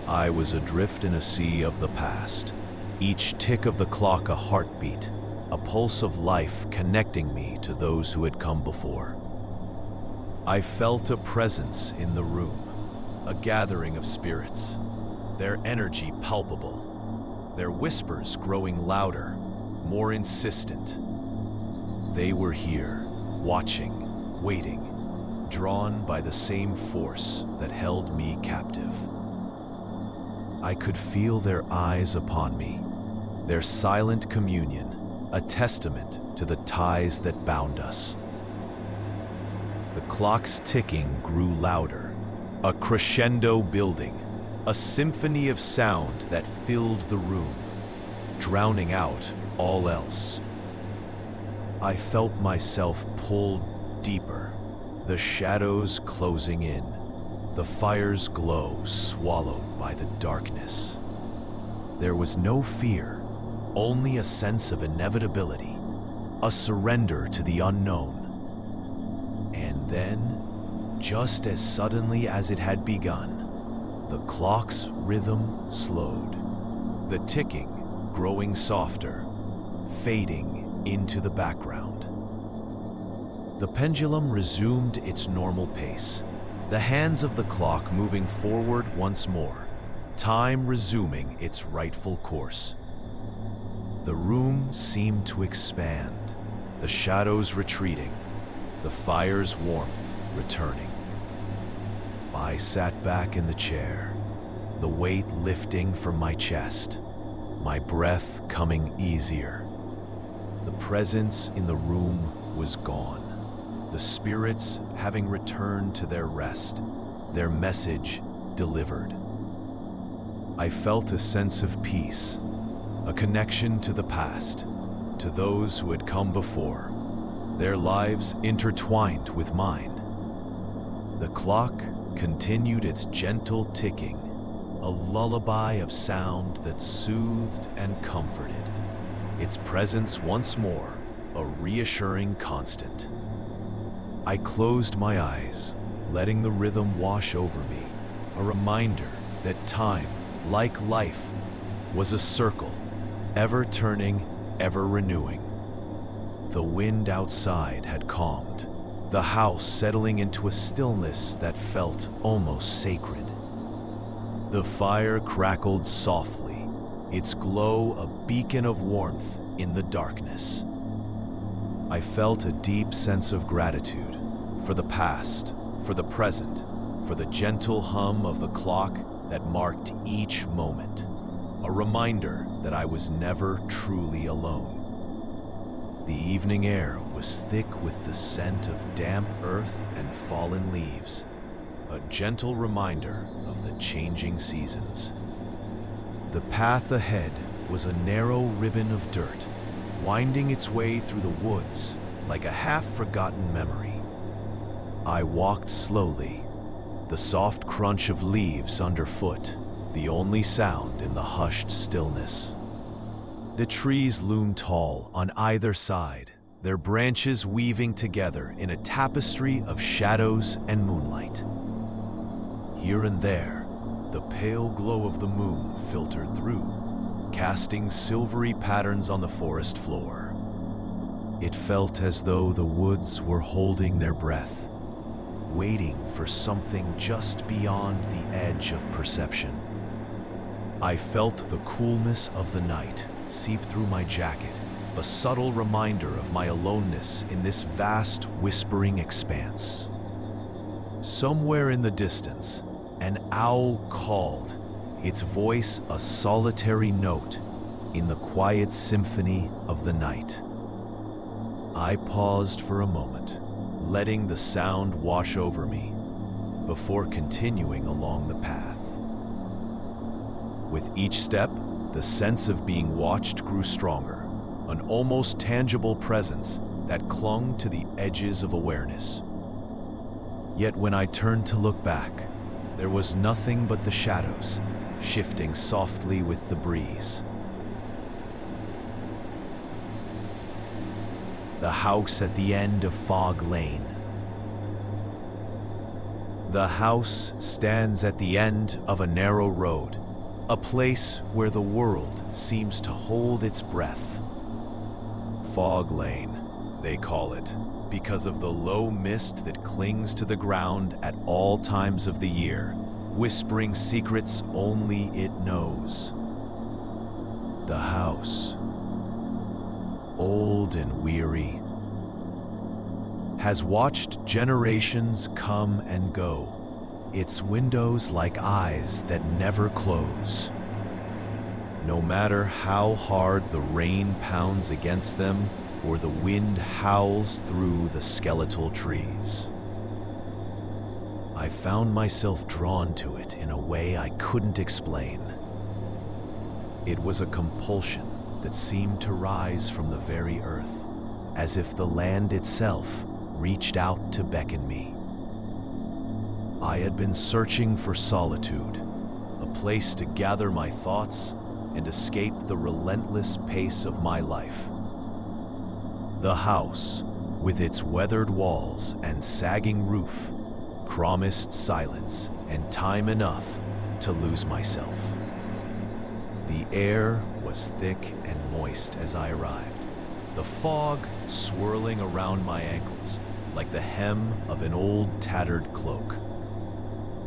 A: I was adrift in a sea of the past, each tick of the clock a heartbeat, a pulse of life connecting me to those who had come before. I felt a presence in the room, a gathering of spirits, their energy palpable, their whispers growing louder, more insistent. They were here, watching, waiting, drawn by the same force that held me captive. I could feel their eyes upon me, their silent communion, a testament to the ties that bound us. The clock's ticking grew louder, a crescendo building, a symphony of sound that filled the room, drowning out all else. I felt myself pulled deeper, the shadows closing in, the fire's glow swallowed by the darkness. There was no fear, only a sense of inevitability, a surrender to the unknown. And then, just as suddenly as it had begun, the clock's rhythm slowed, the ticking growing softer, fading into the background. The pendulum resumed its normal pace, the hands of the clock moving forward once more, time resuming its rightful course. The room seemed to expand, the shadows retreating, the fire's warmth returning. I sat back in the chair, the weight lifting from my chest, my breath coming easier. The presence in the room was gone, the spirits having returned to their rest, their message delivered. I felt a sense of peace, a connection to the past, to those who had come before, their lives intertwined with mine. The clock continued its gentle ticking, a lullaby of sound that soothed and comforted, its presence once more a reassuring constant. I closed my eyes, letting the rhythm wash over me, a reminder that time, like life, was a circle, ever turning, ever renewing. The wind outside had calmed, the house settling into a stillness that felt almost sacred. The fire crackled softly, its glow a beacon of warmth in the darkness. I felt a deep sense of gratitude for the past, for the present, for the gentle hum of the clock that marked each moment, a reminder that I was never truly alone. The evening air was thick with the scent of damp earth and fallen leaves, a gentle reminder of the changing seasons. The path ahead was a narrow ribbon of dirt, winding its way through the woods like a half-forgotten memory. I walked slowly, the soft crunch of leaves underfoot, the only sound in the hushed stillness. The trees loomed tall on either side, their branches weaving together in a tapestry of shadows and moonlight. Here and there, the pale glow of the moon filtered through, casting silvery patterns on the forest floor. It felt as though the woods were holding their breath, waiting for something just beyond the edge of perception. I felt the coolness of the night seep through my jacket, a subtle reminder of my aloneness in this vast, whispering expanse. Somewhere in the distance, an owl called, its voice a solitary note in the quiet symphony of the night. I paused for a moment, letting the sound wash over me before continuing along the path. With each step, the sense of being watched grew stronger, an almost tangible presence that clung to the edges of awareness. Yet when I turned to look back, there was nothing but the shadows, shifting softly with the breeze. The house at the end of Fog Lane. The house stands at the end of a narrow road, a place where the world seems to hold its breath. Fog Lane, they call it, because of the low mist that clings to the ground at all times of the year, whispering secrets only it knows. The house, old and weary, has watched generations come and go, its windows like eyes that never close. No matter how hard the rain pounds against them or the wind howls through the skeletal trees, I found myself drawn to it in a way I couldn't explain. It was a compulsion that seemed to rise from the very earth, as if the land itself reached out to beckon me. I had been searching for solitude, a place to gather my thoughts and escape the relentless pace of my life. The house, with its weathered walls and sagging roof, promised silence and time enough to lose myself. The air was thick and moist as I arrived, the fog swirling around my ankles like the hem of an old tattered cloak.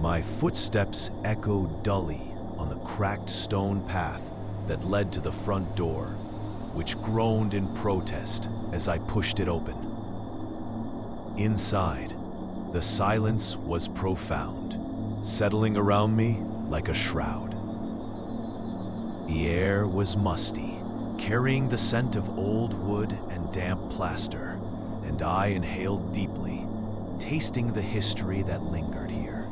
A: My footsteps echoed dully on the cracked stone path that led to the front door, which groaned in protest as I pushed it open. Inside, the silence was profound, settling around me like a shroud. The air was musty, carrying the scent of old wood and damp plaster, and I inhaled deeply, tasting the history that lingered here.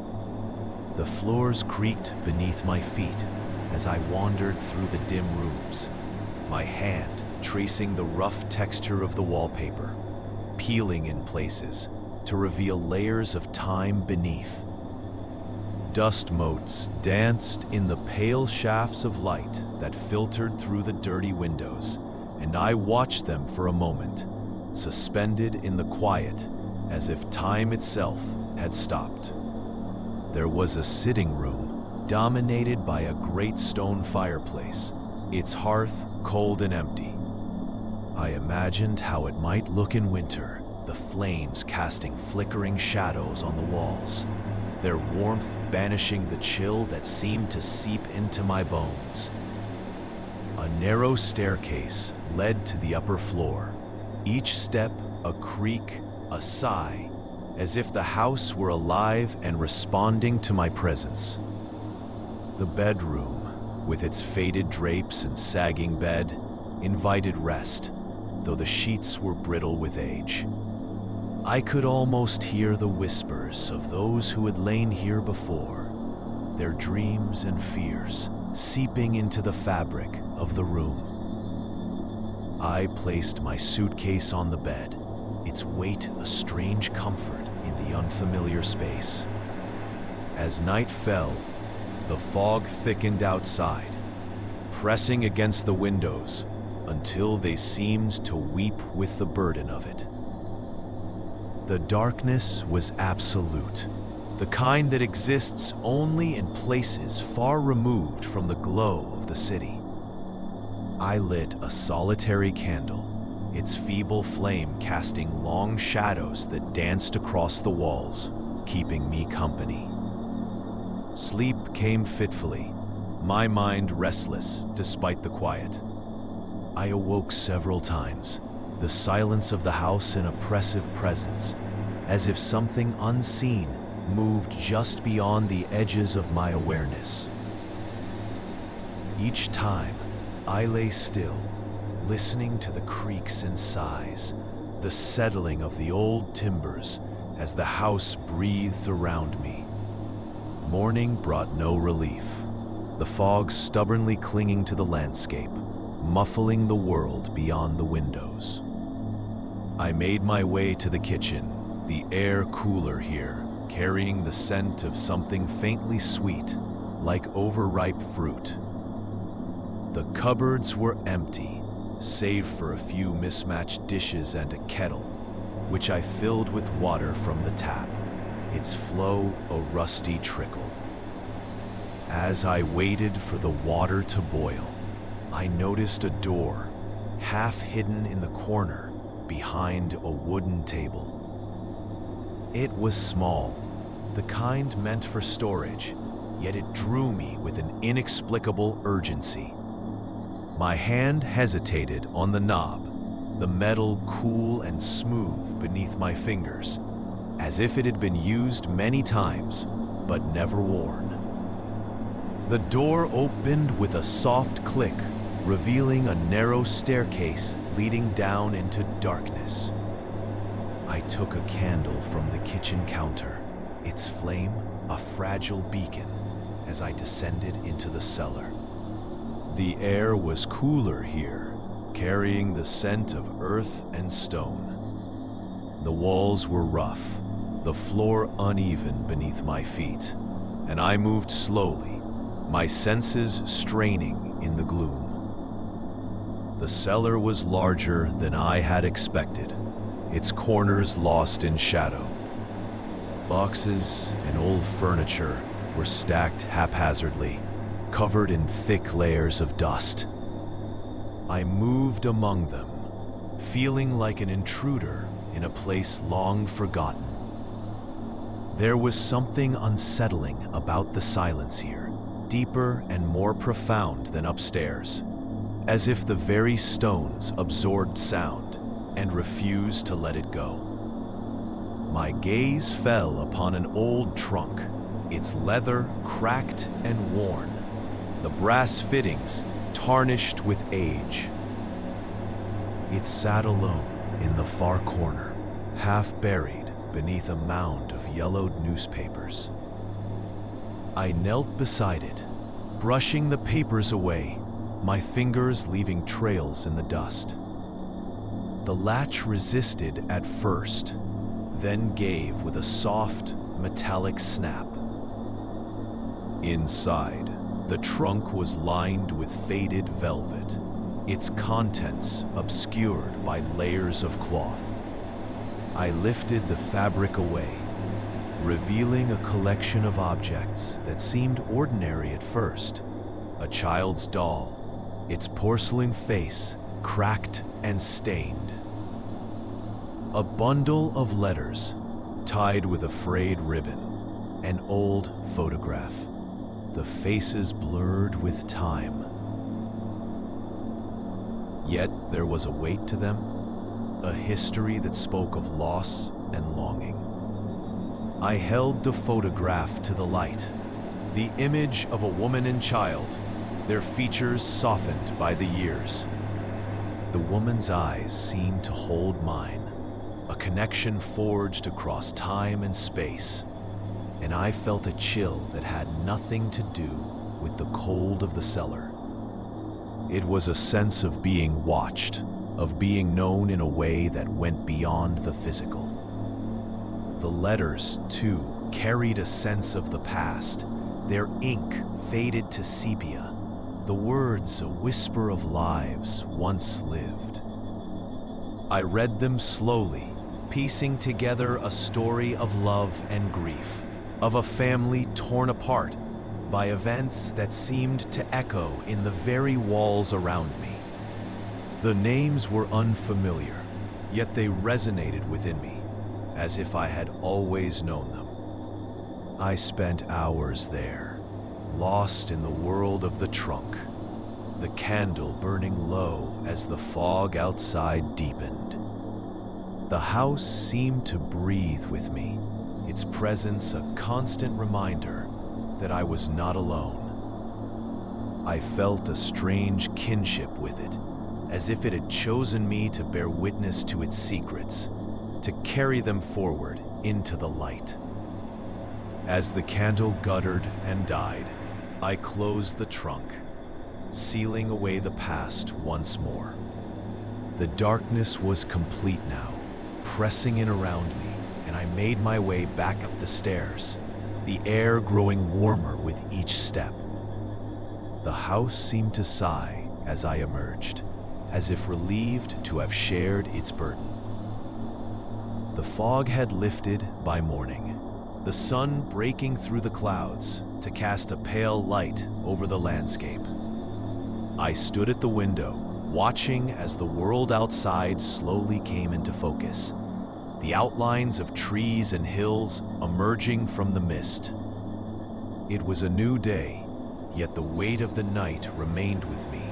A: The floors creaked beneath my feet as I wandered through the dim rooms, my hand tracing the rough texture of the wallpaper, peeling in places to reveal layers of time beneath. Dust motes danced in the pale shafts of light that filtered through the dirty windows, and I watched them for a moment, suspended in the quiet as if time itself had stopped. There was a sitting room dominated by a great stone fireplace, its hearth cold and empty. I imagined how it might look in winter, the flames casting flickering shadows on the walls, their warmth banishing the chill that seemed to seep into my bones. A narrow staircase led to the upper floor, each step a creak, a sigh, as if the house were alive and responding to my presence. The bedroom, with its faded drapes and sagging bed, invited rest, though the sheets were brittle with age. I could almost hear the whispers of those who had lain here before, their dreams and fears seeping into the fabric of the room. I placed my suitcase on the bed, its weight a strange comfort in the unfamiliar space. As night fell, the fog thickened outside, pressing against the windows until they seemed to weep with the burden of it. The darkness was absolute, the kind that exists only in places far removed from the glow of the city. I lit a solitary candle, its feeble flame casting long shadows that danced across the walls, keeping me company. Sleep came fitfully, my mind restless despite the quiet. I awoke several times, the silence of the house an oppressive presence, as if something unseen moved just beyond the edges of my awareness. Each time, I lay still, listening to the creaks and sighs, the settling of the old timbers as the house breathed around me. Morning brought no relief, the fog stubbornly clinging to the landscape, muffling the world beyond the windows. I made my way to the kitchen, the air cooler here, carrying the scent of something faintly sweet, like overripe fruit. The cupboards were empty, save for a few mismatched dishes and a kettle, which I filled with water from the tap, its flow a rusty trickle. As I waited for the water to boil, I noticed a door, half hidden in the corner, behind a wooden table. It was small, the kind meant for storage, yet it drew me with an inexplicable urgency. My hand hesitated on the knob, the metal cool and smooth beneath my fingers, as if it had been used many times, but never worn. The door opened with a soft click, revealing a narrow staircase leading down into darkness. I took a candle from the kitchen counter, its flame a fragile beacon, as I descended into the cellar. The air was cooler here, carrying the scent of earth and stone. The walls were rough, the floor uneven beneath my feet, and I moved slowly, my senses straining in the gloom. The cellar was larger than I had expected, its corners lost in shadow. Boxes and old furniture were stacked haphazardly, covered in thick layers of dust. I moved among them, feeling like an intruder in a place long forgotten. There was something unsettling about the silence here, deeper and more profound than upstairs, as if the very stones absorbed sound and refused to let it go. My gaze fell upon an old trunk, its leather cracked and worn, the brass fittings tarnished with age. It sat alone in the far corner, half buried beneath a mound of yellowed newspapers. I knelt beside it, brushing the papers away, my fingers leaving trails in the dust. The latch resisted at first, then gave with a soft, metallic snap. Inside, the trunk was lined with faded velvet, its contents obscured by layers of cloth. I lifted the fabric away, revealing a collection of objects that seemed ordinary at first. A child's doll, its porcelain face cracked and stained. A bundle of letters tied with a frayed ribbon, an old photograph, the faces blurred with time. Yet there was a weight to them, a history that spoke of loss and longing. I held the photograph to the light, the image of a woman and child, their features softened by the years. The woman's eyes seemed to hold mine, a connection forged across time and space, and I felt a chill that had nothing to do with the cold of the cellar. It was a sense of being watched, of being known in a way that went beyond the physical. The letters, too, carried a sense of the past. Their ink faded to sepia, the words a whisper of lives once lived. I read them slowly, piecing together a story of love and grief, of a family torn apart by events that seemed to echo in the very walls around me. The names were unfamiliar, yet they resonated within me, as if I had always known them. I spent hours there, lost in the world of the trunk, the candle burning low as the fog outside deepened. The house seemed to breathe with me, its presence a constant reminder that I was not alone. I felt a strange kinship with it, as if it had chosen me to bear witness to its secrets, to carry them forward into the light. As the candle guttered and died, I closed the trunk, sealing away the past once more. The darkness was complete now, pressing in around me, and I made my way back up the stairs, the air growing warmer with each step. The house seemed to sigh as I emerged, as if relieved to have shared its burden. The fog had lifted by morning, the sun breaking through the clouds to cast a pale light over the landscape. I stood at the window, watching as the world outside slowly came into focus, the outlines of trees and hills emerging from the mist. It was a new day, yet the weight of the night remained with me,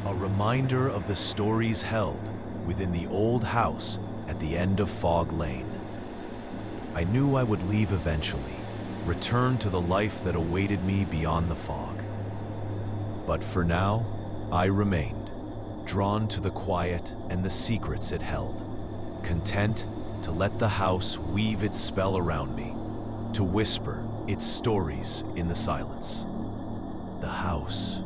A: a reminder of the stories held within the old house at the end of Fog Lane. I knew I would leave eventually, return to the life that awaited me beyond the fog. But for now, I remained, drawn to the quiet and the secrets it held, content to let the house weave its spell around me, to whisper its stories in the silence. The house,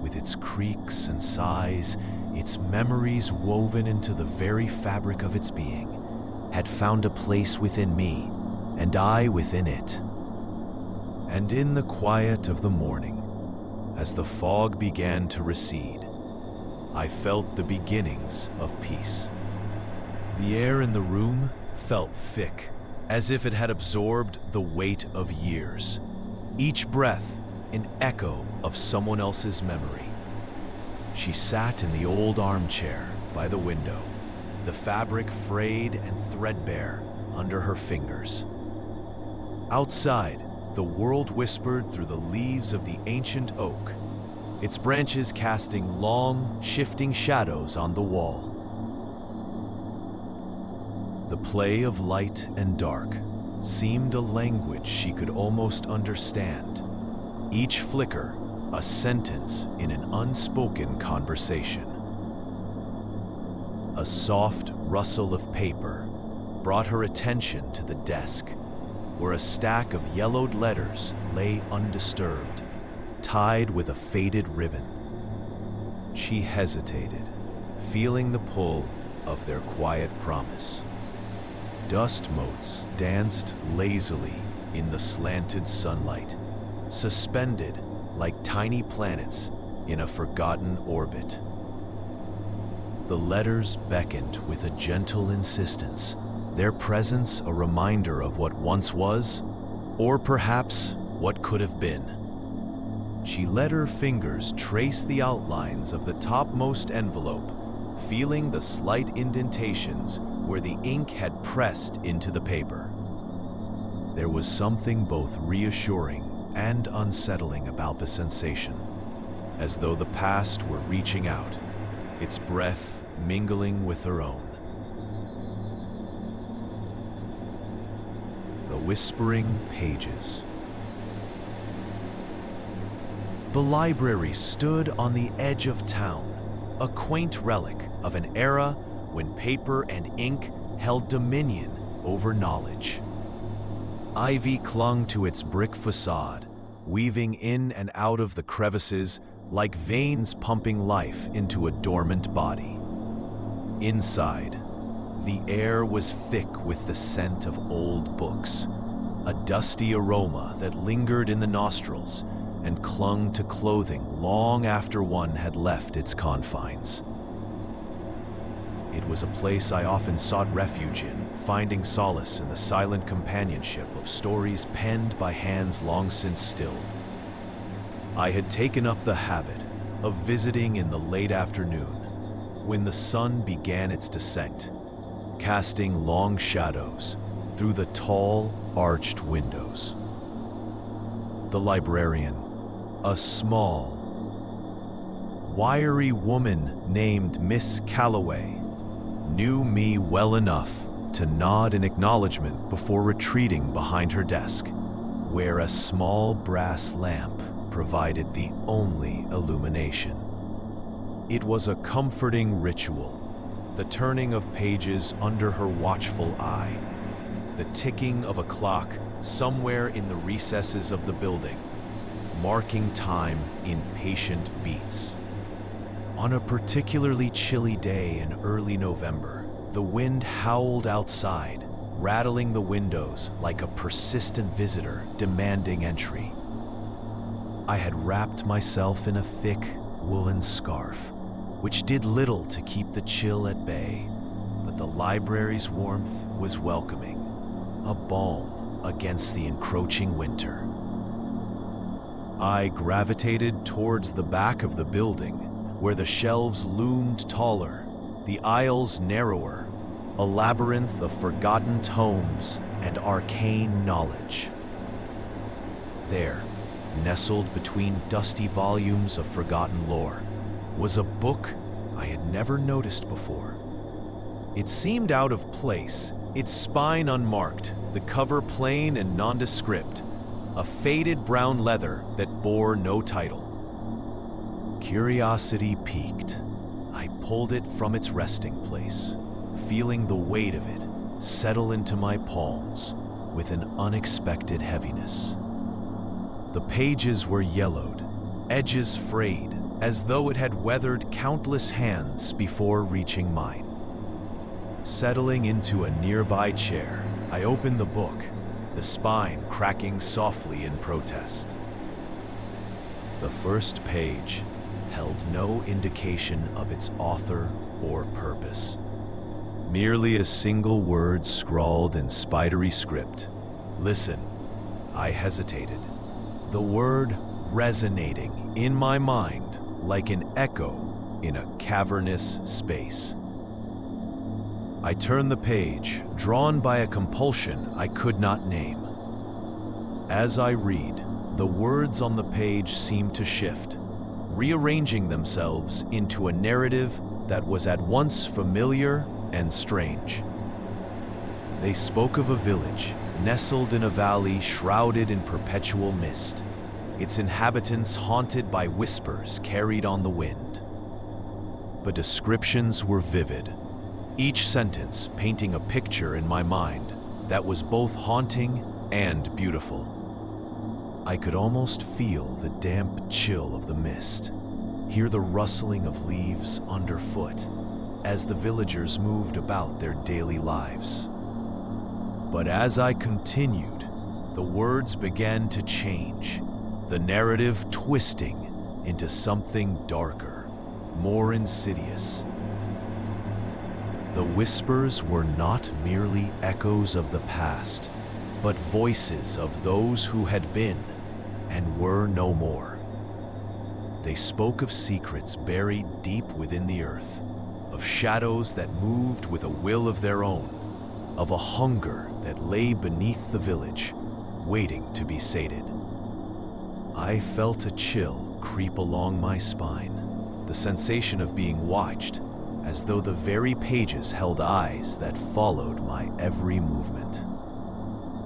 A: with its creaks and sighs, its memories woven into the very fabric of its being, had found a place within me, and I within it. And in the quiet of the morning, as the fog began to recede, I felt the beginnings of peace. The air in the room felt thick, as if it had absorbed the weight of years, each breath an echo of someone else's memory. She sat in the old armchair by the window, the fabric frayed and threadbare under her fingers. Outside, the world whispered through the leaves of the ancient oak, its branches casting long, shifting shadows on the wall. The play of light and dark seemed a language she could almost understand, each flicker a sentence in an unspoken conversation. A soft rustle of paper brought her attention to the desk, where a stack of yellowed letters lay undisturbed, tied with a faded ribbon. She hesitated, feeling the pull of their quiet promise. Dust motes danced lazily in the slanted sunlight, suspended like tiny planets in a forgotten orbit. The letters beckoned with a gentle insistence, their presence a reminder of what once was, or perhaps what could have been. She let her fingers trace the outlines of the topmost envelope, feeling the slight indentations where the ink had pressed into the paper. There was something both reassuring and unsettling about the sensation, as though the past were reaching out, its breath mingling with her own. The whispering pages. The library stood on the edge of town, a quaint relic of an era when paper and ink held dominion over knowledge. Ivy clung to its brick facade, weaving in and out of the crevices like veins pumping life into a dormant body. Inside, the air was thick with the scent of old books, a dusty aroma that lingered in the nostrils and clung to clothing long after one had left its confines. It was a place I often sought refuge in, finding solace in the silent companionship of stories penned by hands long since stilled. I had taken up the habit of visiting in the late afternoon, when the sun began its descent, casting long shadows through the tall, arched windows. The librarian, a small, wiry woman named Miss Calloway, knew me well enough to nod in acknowledgement before retreating behind her desk, where a small brass lamp provided the only illumination. It was a comforting ritual, the turning of pages under her watchful eye, the ticking of a clock somewhere in the recesses of the building, marking time in patient beats. On a particularly chilly day in early November, the wind howled outside, rattling the windows like a persistent visitor demanding entry. I had wrapped myself in a thick woolen scarf, which did little to keep the chill at bay, but the library's warmth was welcoming, a balm against the encroaching winter. I gravitated towards the back of the building, where the shelves loomed taller, the aisles narrower, a labyrinth of forgotten tomes and arcane knowledge. There, nestled between dusty volumes of forgotten lore, was a book I had never noticed before. It seemed out of place, its spine unmarked, the cover plain and nondescript, a faded brown leather that bore no title. Curiosity piqued. I pulled it from its resting place, feeling the weight of it settle into my palms with an unexpected heaviness. The pages were yellowed, edges frayed, as though it had weathered countless hands before reaching mine. Settling into a nearby chair, I opened the book, the spine cracking softly in protest. The first page held no indication of its author or purpose. Merely a single word scrawled in spidery script. Listen. I hesitated, the word resonating in my mind like an echo in a cavernous space. I turned the page, drawn by a compulsion I could not name. As I read, the words on the page seemed to shift, rearranging themselves into a narrative that was at once familiar and strange. They spoke of a village nestled in a valley shrouded in perpetual mist, its inhabitants haunted by whispers carried on the wind. The descriptions were vivid, each sentence painting a picture in my mind that was both haunting and beautiful. I could almost feel the damp chill of the mist, hear the rustling of leaves underfoot as the villagers moved about their daily lives. But as I continued, the words began to change, the narrative twisting into something darker, more insidious. The whispers were not merely echoes of the past, but voices of those who had been and were no more. They spoke of secrets buried deep within the earth, of shadows that moved with a will of their own, of a hunger that lay beneath the village, waiting to be sated. I felt a chill creep along my spine, the sensation of being watched, as though the very pages held eyes that followed my every movement.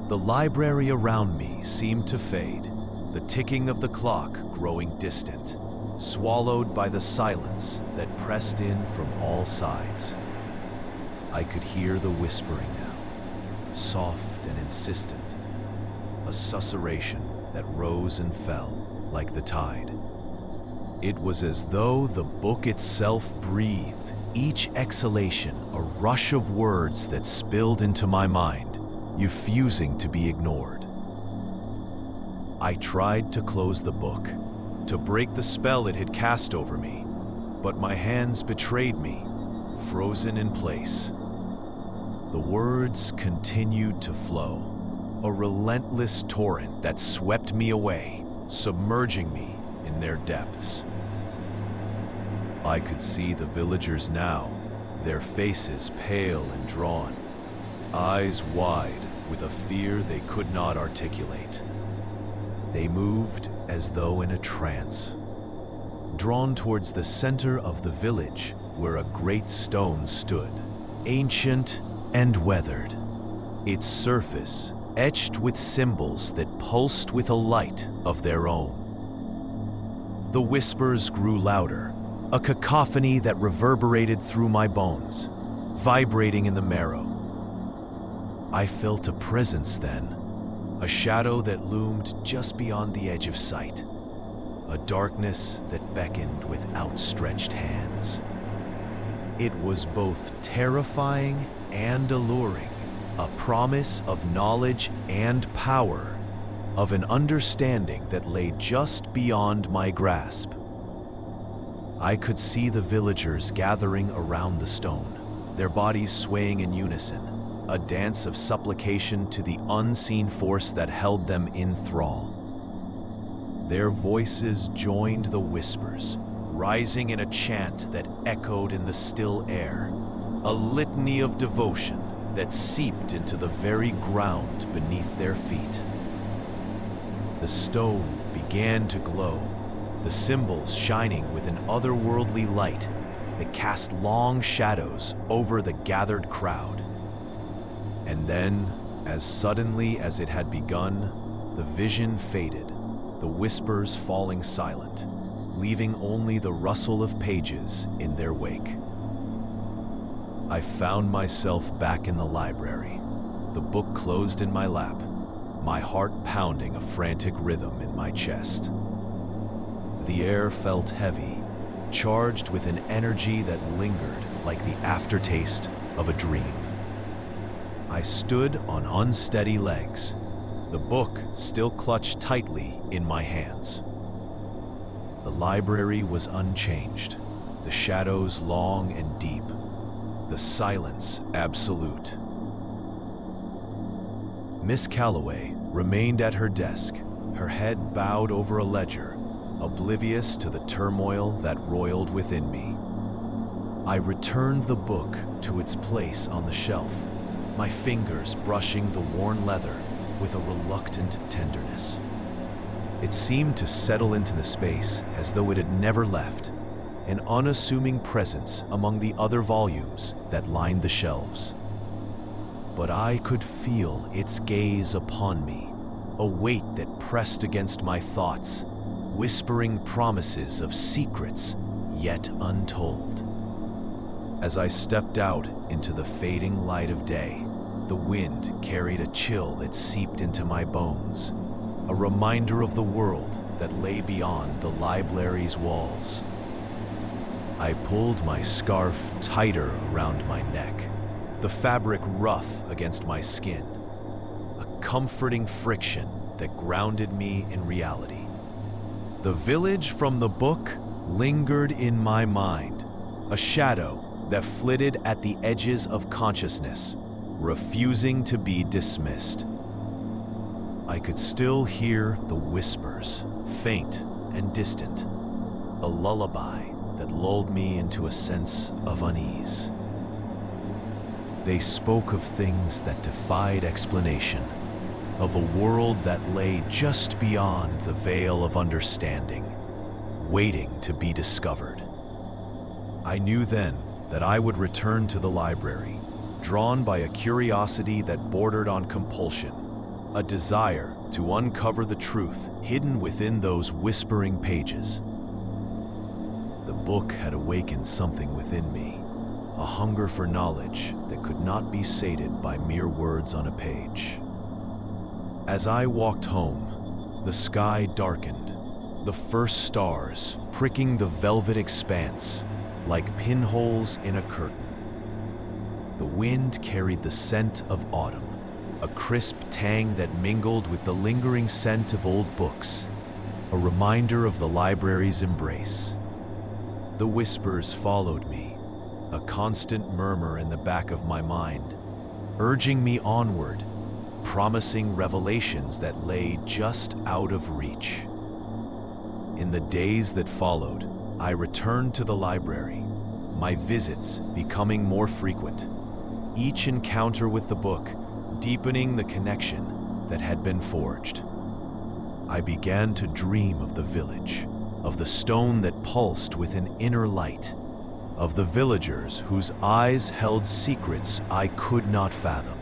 A: The library around me seemed to fade, the ticking of the clock growing distant, swallowed by the silence that pressed in from all sides. I could hear the whispering now, soft and insistent, a susurration that rose and fell like the tide. It was as though the book itself breathed, each exhalation a rush of words that spilled into my mind, refusing to be ignored. I tried to close the book, to break the spell it had cast over me, but my hands betrayed me, frozen in place. The words continued to flow, a relentless torrent that swept me away, submerging me in their depths. I could see the villagers now, their faces pale and drawn, eyes wide with a fear they could not articulate. They moved as though in a trance, drawn towards the center of the village where a great stone stood, ancient and weathered, its surface etched with symbols that pulsed with a light of their own. The whispers grew louder, a cacophony that reverberated through my bones, vibrating in the marrow. I felt a presence then, a shadow that loomed just beyond the edge of sight, a darkness that beckoned with outstretched hands. It was both terrifying and alluring, a promise of knowledge and power, of an understanding that lay just beyond my grasp. I could see the villagers gathering around the stone, their bodies swaying in unison, a dance of supplication to the unseen force that held them in thrall. Their voices joined the whispers, rising in a chant that echoed in the still air, a litany of devotion that seeped into the very ground beneath their feet. The stone began to glow, the symbols shining with an otherworldly light that cast long shadows over the gathered crowd. And then, as suddenly as it had begun, the vision faded, the whispers falling silent, leaving only the rustle of pages in their wake. I found myself back in the library, the book closed in my lap, my heart pounding a frantic rhythm in my chest. The air felt heavy, charged with an energy that lingered like the aftertaste of a dream. I stood on unsteady legs, the book still clutched tightly in my hands. The library was unchanged, the shadows long and deep, the silence absolute. Miss Calloway remained at her desk, her head bowed over a ledger, oblivious to the turmoil that roiled within me. I returned the book to its place on the shelf, my fingers brushing the worn leather with a reluctant tenderness. It seemed to settle into the space as though it had never left, an unassuming presence among the other volumes that lined the shelves. But I could feel its gaze upon me, a weight that pressed against my thoughts, whispering promises of secrets yet untold. As I stepped out into the fading light of day, the wind carried a chill that seeped into my bones, a reminder of the world that lay beyond the library's walls. I pulled my scarf tighter around my neck, the fabric rough against my skin, a comforting friction that grounded me in reality. The village from the book lingered in my mind, a shadow that flitted at the edges of consciousness, refusing to be dismissed. I could still hear the whispers, faint and distant, a lullaby that lulled me into a sense of unease. They spoke of things that defied explanation, of a world that lay just beyond the veil of understanding, waiting to be discovered. I knew then that I would return to the library, drawn by a curiosity that bordered on compulsion, a desire to uncover the truth hidden within those whispering pages. The book had awakened something within me, a hunger for knowledge that could not be sated by mere words on a page. As I walked home, The sky darkened, the first stars pricking the velvet expanse like pinholes in a curtain. The wind carried the scent of autumn, a crisp tang that mingled with the lingering scent of old books, a reminder of the library's embrace. The whispers followed me, a constant murmur in the back of my mind, urging me onward, promising revelations that lay just out of reach. In the days that followed, I returned to the library, my visits becoming more frequent, each encounter with the book deepening the connection that had been forged. I began to dream of the village, of the stone that pulsed with an inner light, of the villagers whose eyes held secrets I could not fathom.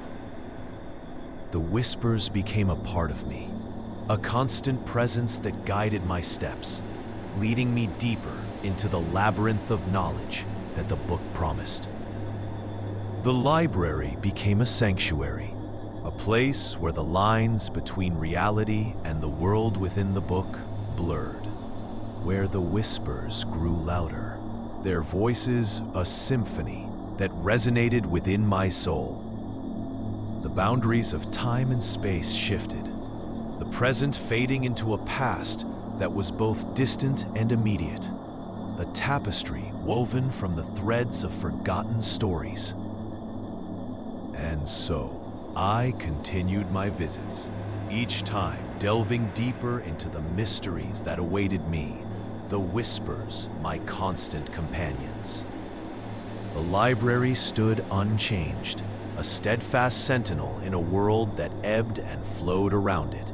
A: The whispers became a part of me, a constant presence that guided my steps, leading me deeper into the labyrinth of knowledge that the book promised. The library became a sanctuary, a place where the lines between reality and the world within the book blurred, where the whispers grew louder, their voices a symphony that resonated within my soul. The boundaries of time and space shifted, the present fading into a past that was both distant and immediate, a tapestry woven from the threads of forgotten stories. And so, I continued my visits, each time delving deeper into the mysteries that awaited me, the whispers, my constant companions. The library stood unchanged, a steadfast sentinel in a world that ebbed and flowed around it,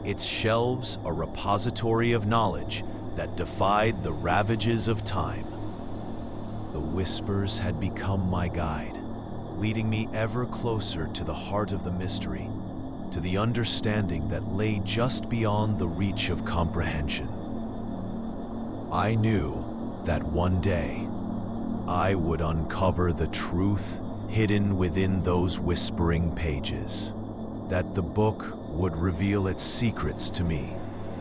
A: its shelves a repository of knowledge that defied the ravages of time. The whispers had become my guide, leading me ever closer to the heart of the mystery, to the understanding that lay just beyond the reach of comprehension. I knew that one day I would uncover the truth hidden within those whispering pages, that the book would reveal its secrets to me,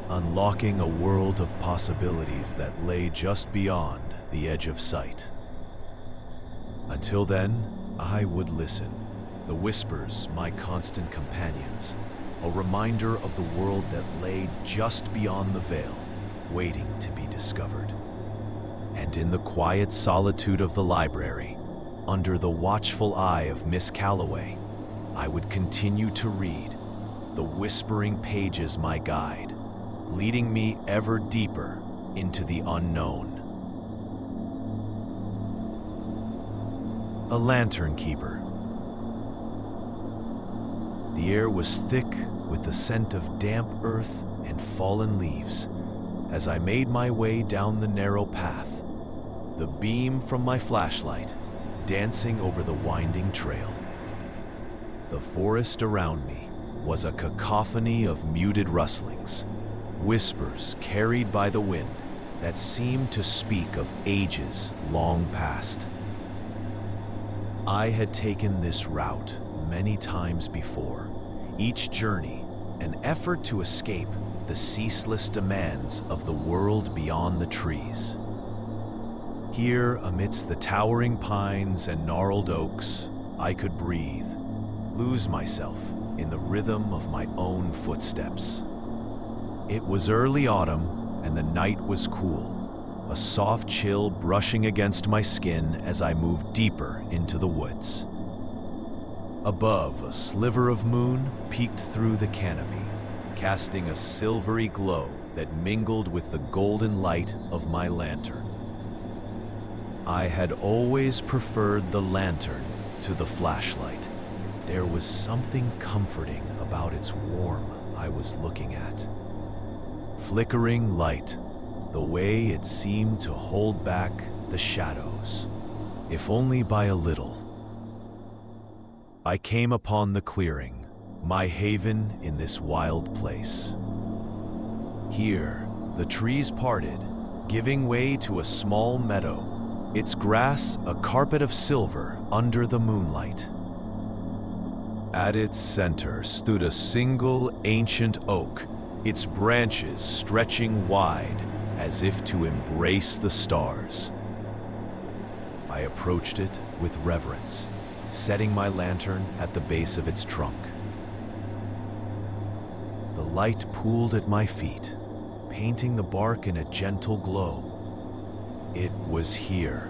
A: unlocking a world of possibilities that lay just beyond the edge of sight. Until then, I would listen, the whispers my constant companions, a reminder of the world that lay just beyond the veil, waiting to be discovered. And in the quiet solitude of the library, under the watchful eye of Miss Calloway, I would continue to read, the whispering pages my guide, leading me ever deeper into the unknown. A lantern keeper. The air was thick with the scent of damp earth and fallen leaves as I made my way down the narrow path, the beam from my flashlight dancing over the winding trail. The forest around me was a cacophony of muted rustlings, whispers carried by the wind that seemed to speak of ages long past. I had taken this route many times before, each journey an effort to escape the ceaseless demands of the world beyond the trees. Here, amidst the towering pines and gnarled oaks, I could breathe, lose myself in the rhythm of my own footsteps. It was early autumn, and the night was cool, a soft chill brushing against my skin as I moved deeper into the woods. Above, a sliver of moon peeked through the canopy, casting a silvery glow that mingled with the golden light of my lantern. I had always preferred the lantern to the flashlight. There was something comforting about its warmth I was looking at. Flickering light, the way it seemed to hold back the shadows, if only by a little. I came upon the clearing, my haven in this wild place. Here, the trees parted, giving way to a small meadow, its grass a carpet of silver under the moonlight. At its center stood a single ancient oak, its branches stretching wide as if to embrace the stars. I approached it with reverence, setting my lantern at the base of its trunk. The light pooled at my feet, painting the bark in a gentle glow. It was here,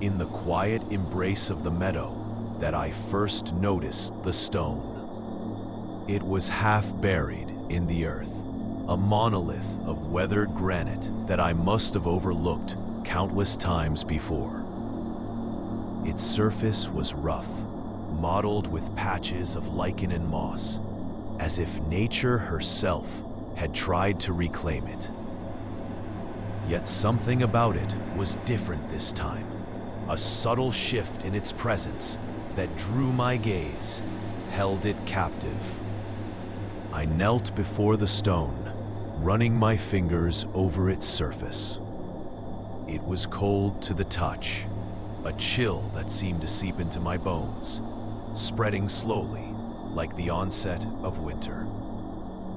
A: in the quiet embrace of the meadow, that I first noticed the stone. It was half buried in the earth, a monolith of weathered granite that I must have overlooked countless times before. Its surface was rough, mottled with patches of lichen and moss, as if nature herself had tried to reclaim it. Yet something about it was different this time, a subtle shift in its presence that drew my gaze, held it captive. I knelt before the stone, running my fingers over its surface. It was cold to the touch, a chill that seemed to seep into my bones, spreading slowly like the onset of winter.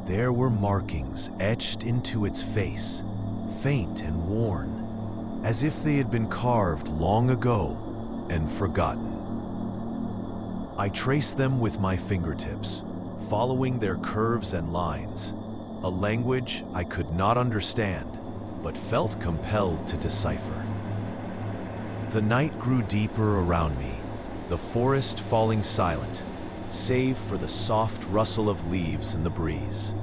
A: There were markings etched into its face, faint and worn, as if they had been carved long ago and forgotten. I traced them with my fingertips, following their curves and lines, a language I could not understand, but felt compelled to decipher. The night grew deeper around me, the forest falling silent, save for the soft rustle of leaves in the breeze.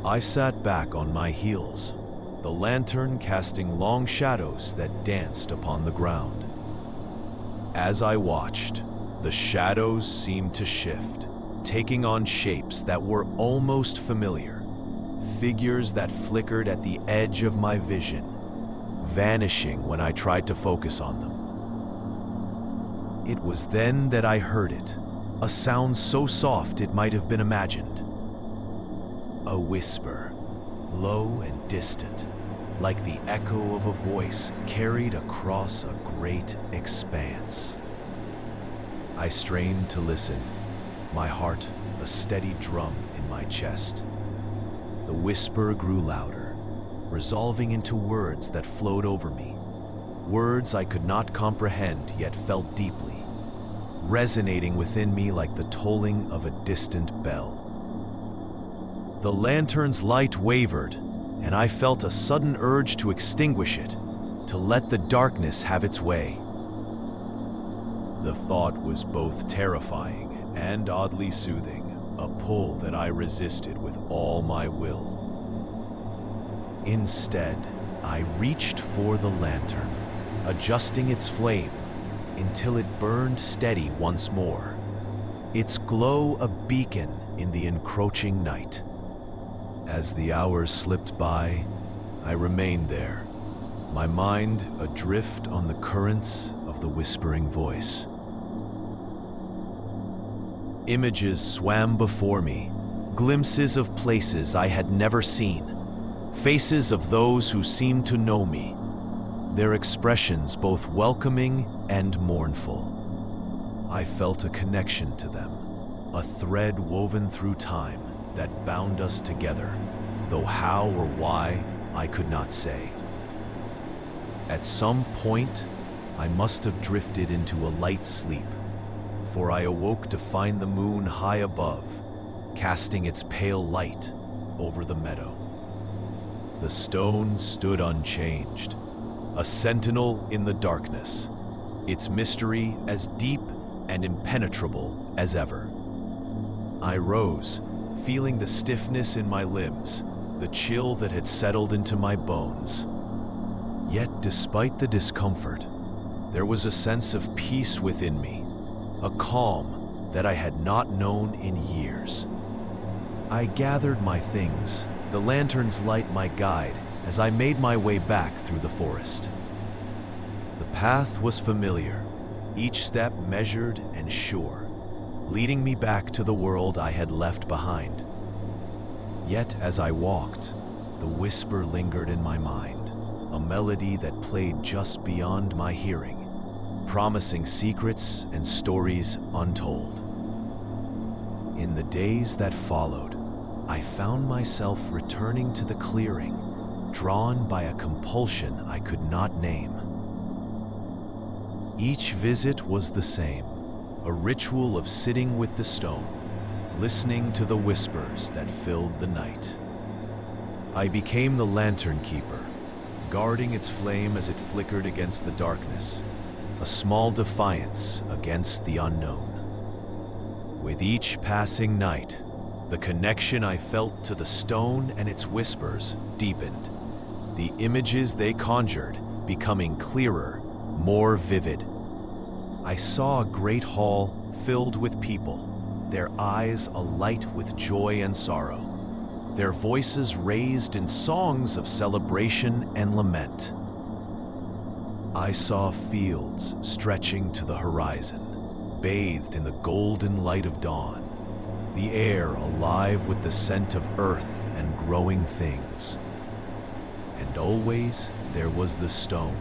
A: I sat back on my heels, the lantern casting long shadows that danced upon the ground. As I watched, the shadows seemed to shift, taking on shapes that were almost familiar, figures that flickered at the edge of my vision, vanishing when I tried to focus on them. It was then that I heard it, a sound so soft it might have been imagined. A whisper, low and distant, like the echo of a voice carried across a great expanse. I strained to listen, my heart a steady drum in my chest. The whisper grew louder, resolving into words that flowed over me, words I could not comprehend yet felt deeply, resonating within me like the tolling of a distant bell. The lantern's light wavered, and I felt a sudden urge to extinguish it, to let the darkness have its way. The thought was both terrifying and oddly soothing, a pull that I resisted with all my will. Instead, I reached for the lantern, adjusting its flame until it burned steady once more, its glow a beacon in the encroaching night. As the hours slipped by, I remained there, my mind adrift on the currents of the whispering voice. Images swam before me, glimpses of places I had never seen, faces of those who seemed to know me, their expressions both welcoming and mournful. I felt a connection to them, a thread woven through time that bound us together, though how or why I could not say. At some point, I must have drifted into a light sleep, for I awoke to find the moon high above, casting its pale light over the meadow. The stone stood unchanged, a sentinel in the darkness, its mystery as deep and impenetrable as ever. I rose, feeling the stiffness in my limbs, the chill that had settled into my bones. Yet despite the discomfort, there was a sense of peace within me, a calm that I had not known in years. I gathered my things, the lantern's light my guide, as I made my way back through the forest. The path was familiar, each step measured and sure, leading me back to the world I had left behind. Yet as I walked, the whisper lingered in my mind, a melody that played just beyond my hearing, promising secrets and stories untold. In the days that followed, I found myself returning to the clearing, drawn by a compulsion I could not name. Each visit was the same, a ritual of sitting with the stone, listening to the whispers that filled the night. I became the lantern keeper, guarding its flame as it flickered against the darkness, a small defiance against the unknown. With each passing night, the connection I felt to the stone and its whispers deepened, the images they conjured becoming clearer, more vivid. I saw a great hall filled with people, their eyes alight with joy and sorrow, their voices raised in songs of celebration and lament. I saw fields stretching to the horizon, bathed in the golden light of dawn, the air alive with the scent of earth and growing things. And always there was the stone,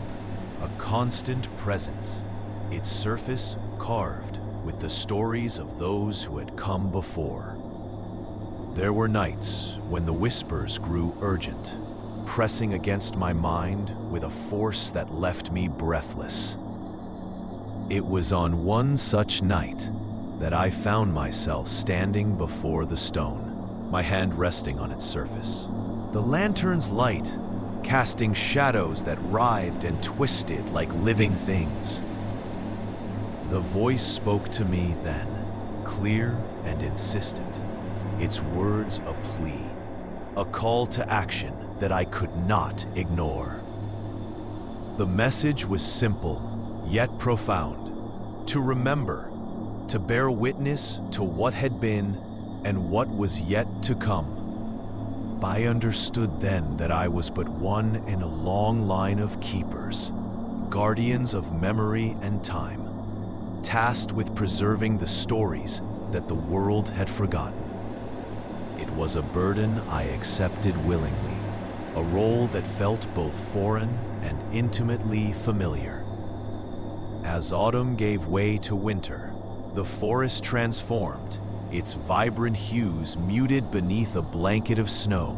A: a constant presence, its surface carved with the stories of those who had come before. There were nights when the whispers grew urgent, pressing against my mind with a force that left me breathless. It was on one such night that I found myself standing before the stone, my hand resting on its surface. The lantern's light casting shadows that writhed and twisted like living things. The voice spoke to me then, clear and insistent, its words a plea, a call to action that I could not ignore. The message was simple, yet profound: to remember, to bear witness to what had been and what was yet to come. I understood then that I was but one in a long line of keepers, guardians of memory and time, tasked with preserving the stories that the world had forgotten. It was a burden I accepted willingly, a role that felt both foreign and intimately familiar. As autumn gave way to winter, the forest transformed, its vibrant hues muted beneath a blanket of snow.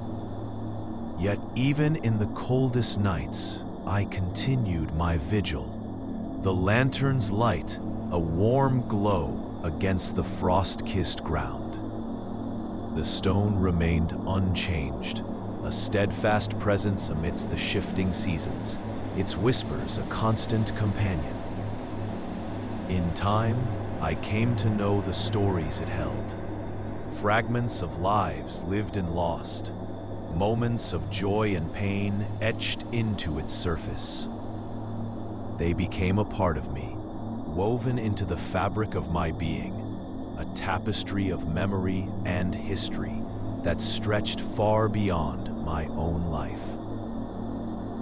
A: Yet even in the coldest nights, I continued my vigil, the lantern's light a warm glow against the frost-kissed ground. The stone remained unchanged, a steadfast presence amidst the shifting seasons, its whispers a constant companion. In time, I came to know the stories it held, fragments of lives lived and lost, moments of joy and pain etched into its surface. They became a part of me, woven into the fabric of my being, a tapestry of memory and history that stretched far beyond my own life.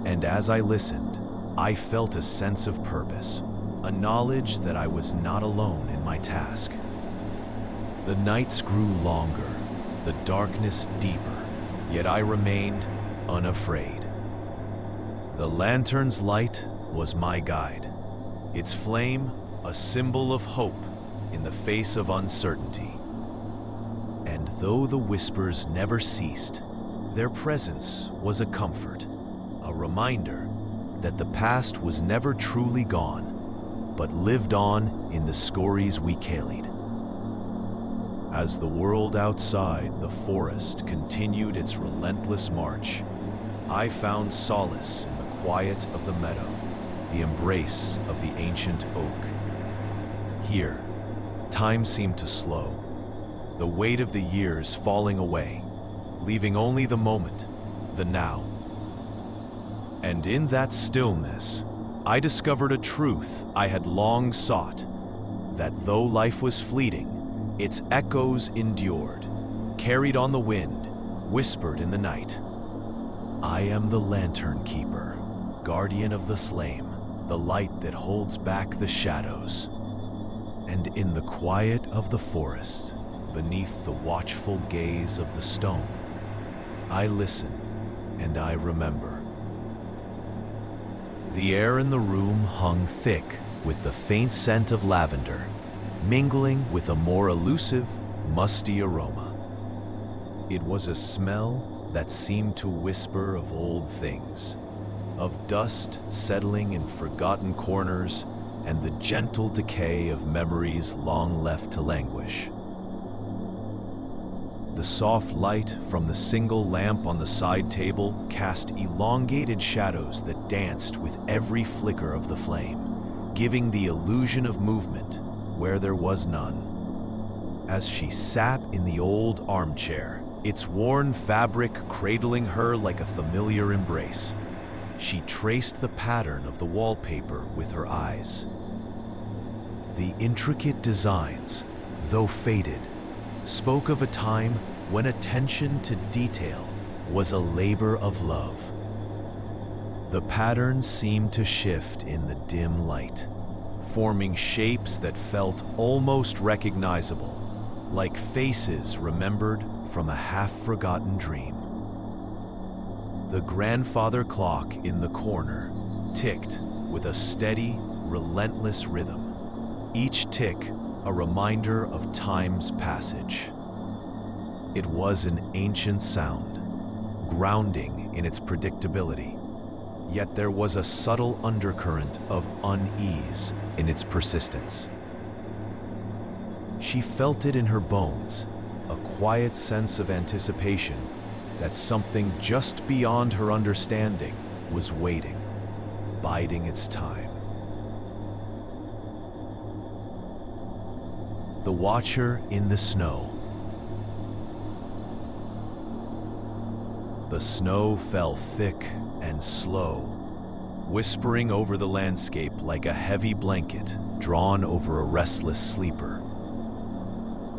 A: And as I listened, I felt a sense of purpose, a knowledge that I was not alone in my task. The nights grew longer, the darkness deeper, yet I remained unafraid. The lantern's light was my guide, its flame a symbol of hope in the face of uncertainty. And though the whispers never ceased, their presence was a comfort, a reminder that the past was never truly gone, but lived on in the stories we carried. As the world outside the forest continued its relentless march, I found solace in the quiet of the meadow, the embrace of the ancient oak. Here, time seemed to slow, the weight of the years falling away, leaving only the moment, the now. And in that stillness, I discovered a truth I had long sought, that though life was fleeting, its echoes endured, carried on the wind, whispered in the night. I am the lantern keeper, guardian of the flame, the light that holds back the shadows. And in the quiet of the forest, beneath the watchful gaze of the stone, I listen and I remember. The air in the room hung thick with the faint scent of lavender, mingling with a more elusive, musty aroma. It was a smell that seemed to whisper of old things, of dust settling in forgotten corners and the gentle decay of memories long left to languish. The soft light from the single lamp on the side table cast elongated shadows that danced with every flicker of the flame, giving the illusion of movement where there was none. As she sat in the old armchair, its worn fabric cradling her like a familiar embrace, she traced the pattern of the wallpaper with her eyes. The intricate designs, though faded, spoke of a time when attention to detail was a labor of love. The pattern seemed to shift in the dim light, forming shapes that felt almost recognizable, like faces remembered from a half-forgotten dream. The grandfather clock in the corner ticked with a steady, relentless rhythm, each tick a reminder of time's passage. It was an ancient sound, grounding in its predictability, yet there was a subtle undercurrent of unease in its persistence. She felt it in her bones, a quiet sense of anticipation that something just beyond her understanding was waiting, biding its time. The Watcher in the Snow. The snow fell thick and slow, whispering over the landscape like a heavy blanket drawn over a restless sleeper.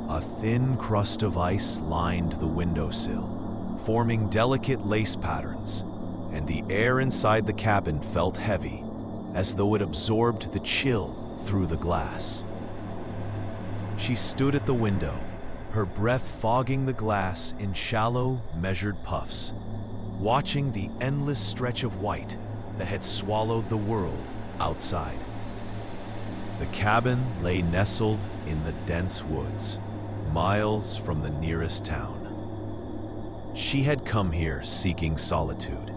A: A thin crust of ice lined the windowsill, forming delicate lace patterns, and the air inside the cabin felt heavy, as though it absorbed the chill through the glass. She stood at the window, her breath fogging the glass in shallow, measured puffs, watching the endless stretch of white that had swallowed the world outside. The cabin lay nestled in the dense woods, miles from the nearest town. She had come here seeking solitude,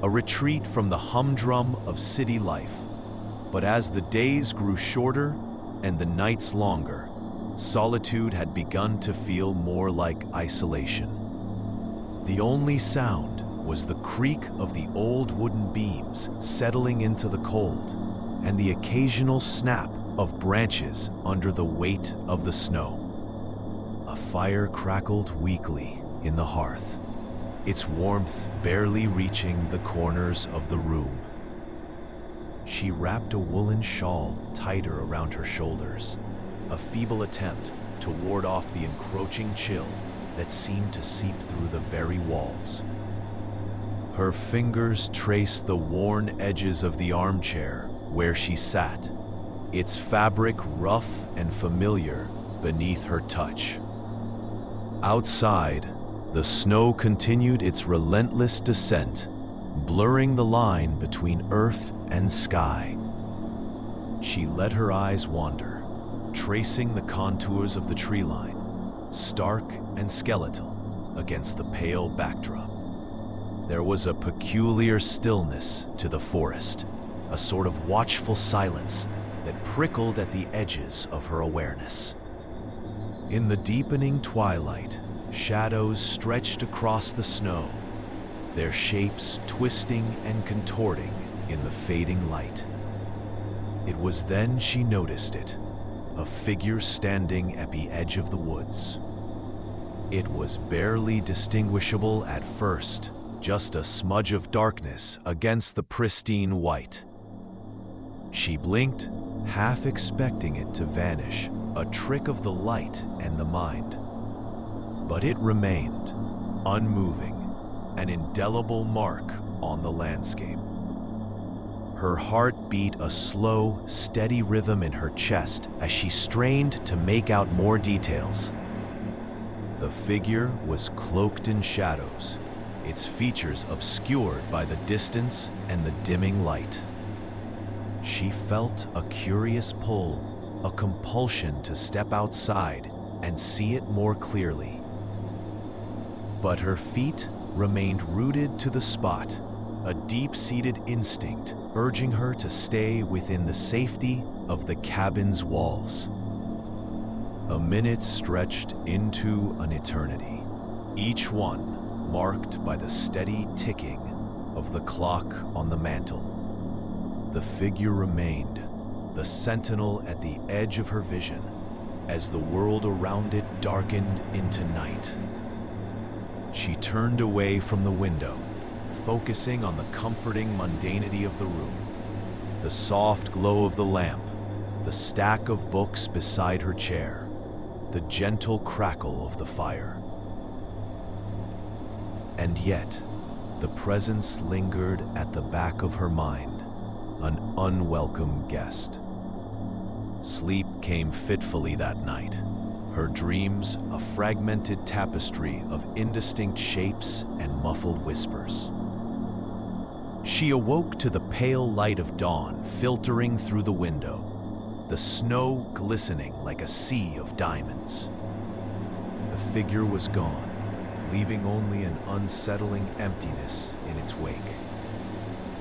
A: a retreat from the humdrum of city life. But as the days grew shorter and the nights longer, solitude had begun to feel more like isolation. The only sound was the creak of the old wooden beams settling into the cold, and the occasional snap of branches under the weight of the snow. A fire crackled weakly in the hearth, its warmth barely reaching the corners of the room. She wrapped a woolen shawl tighter around her shoulders, a feeble attempt to ward off the encroaching chill that seemed to seep through the very walls. Her fingers traced the worn edges of the armchair where she sat, its fabric rough and familiar beneath her touch. Outside, the snow continued its relentless descent, blurring the line between earth and sky. She let her eyes wander, tracing the contours of the tree line, stark and skeletal against the pale backdrop. There was a peculiar stillness to the forest, a sort of watchful silence that prickled at the edges of her awareness. In the deepening twilight, shadows stretched across the snow, their shapes twisting and contorting in the fading light. It was then she noticed it, a figure standing at the edge of the woods. It was barely distinguishable at first, just a smudge of darkness against the pristine white. She blinked, half expecting it to vanish, a trick of the light and the mind. But it remained, unmoving, an indelible mark on the landscape. Her heart beat a slow, steady rhythm in her chest as she strained to make out more details. The figure was cloaked in shadows, its features obscured by the distance and the dimming light. She felt a curious pull, a compulsion to step outside and see it more clearly. But her feet remained rooted to the spot, a deep-seated instinct urging her to stay within the safety of the cabin's walls. A minute stretched into an eternity, each one marked by the steady ticking of the clock on the mantel. The figure remained, the sentinel at the edge of her vision, as the world around it darkened into night. She turned away from the window, focusing on the comforting mundanity of the room. The soft glow of the lamp, the stack of books beside her chair, the gentle crackle of the fire. And yet, the presence lingered at the back of her mind, an unwelcome guest. Sleep came fitfully that night, her dreams a fragmented tapestry of indistinct shapes and muffled whispers. She awoke to the pale light of dawn filtering through the window, the snow glistening like a sea of diamonds. The figure was gone, leaving only an unsettling emptiness in its wake.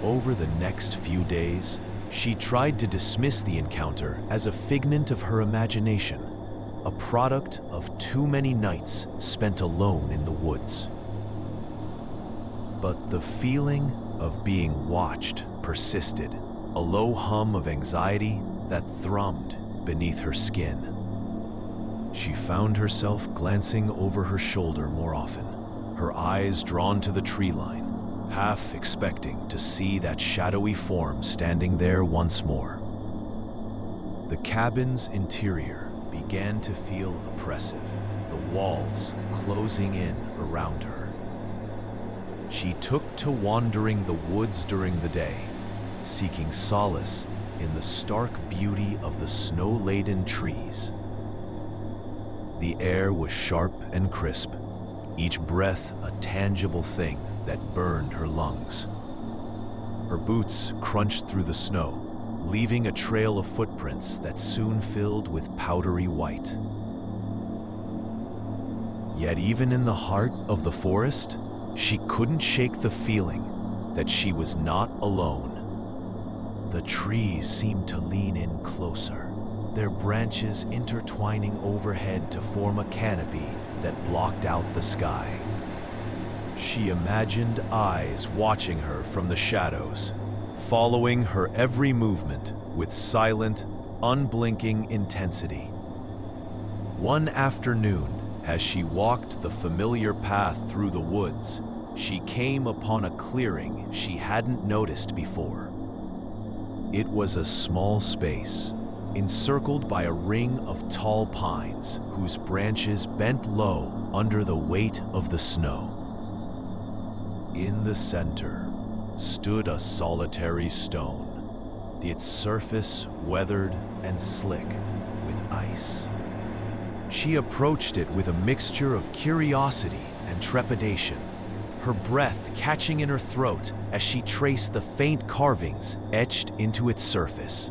A: Over the next few days, she tried to dismiss the encounter as a figment of her imagination, a product of too many nights spent alone in the woods. But the feeling of being watched persisted, a low hum of anxiety that thrummed beneath her skin. She found herself glancing over her shoulder more often, her eyes drawn to the tree line, half expecting to see that shadowy form standing there once more. The cabin's interior began to feel oppressive, the walls closing in around her. She took to wandering the woods during the day, seeking solace in the stark beauty of the snow-laden trees. The air was sharp and crisp, each breath a tangible thing that burned her lungs. Her boots crunched through the snow, leaving a trail of footprints that soon filled with powdery white. Yet even in the heart of the forest, she couldn't shake the feeling that she was not alone. The trees seemed to lean in closer, their branches intertwining overhead to form a canopy that blocked out the sky. She imagined eyes watching her from the shadows, following her every movement with silent, unblinking intensity. One afternoon, as she walked the familiar path through the woods, she came upon a clearing she hadn't noticed before. It was a small space, encircled by a ring of tall pines whose branches bent low under the weight of the snow. In the center stood a solitary stone, its surface weathered and slick with ice. She approached it with a mixture of curiosity and trepidation, her breath catching in her throat as she traced the faint carvings etched into its surface.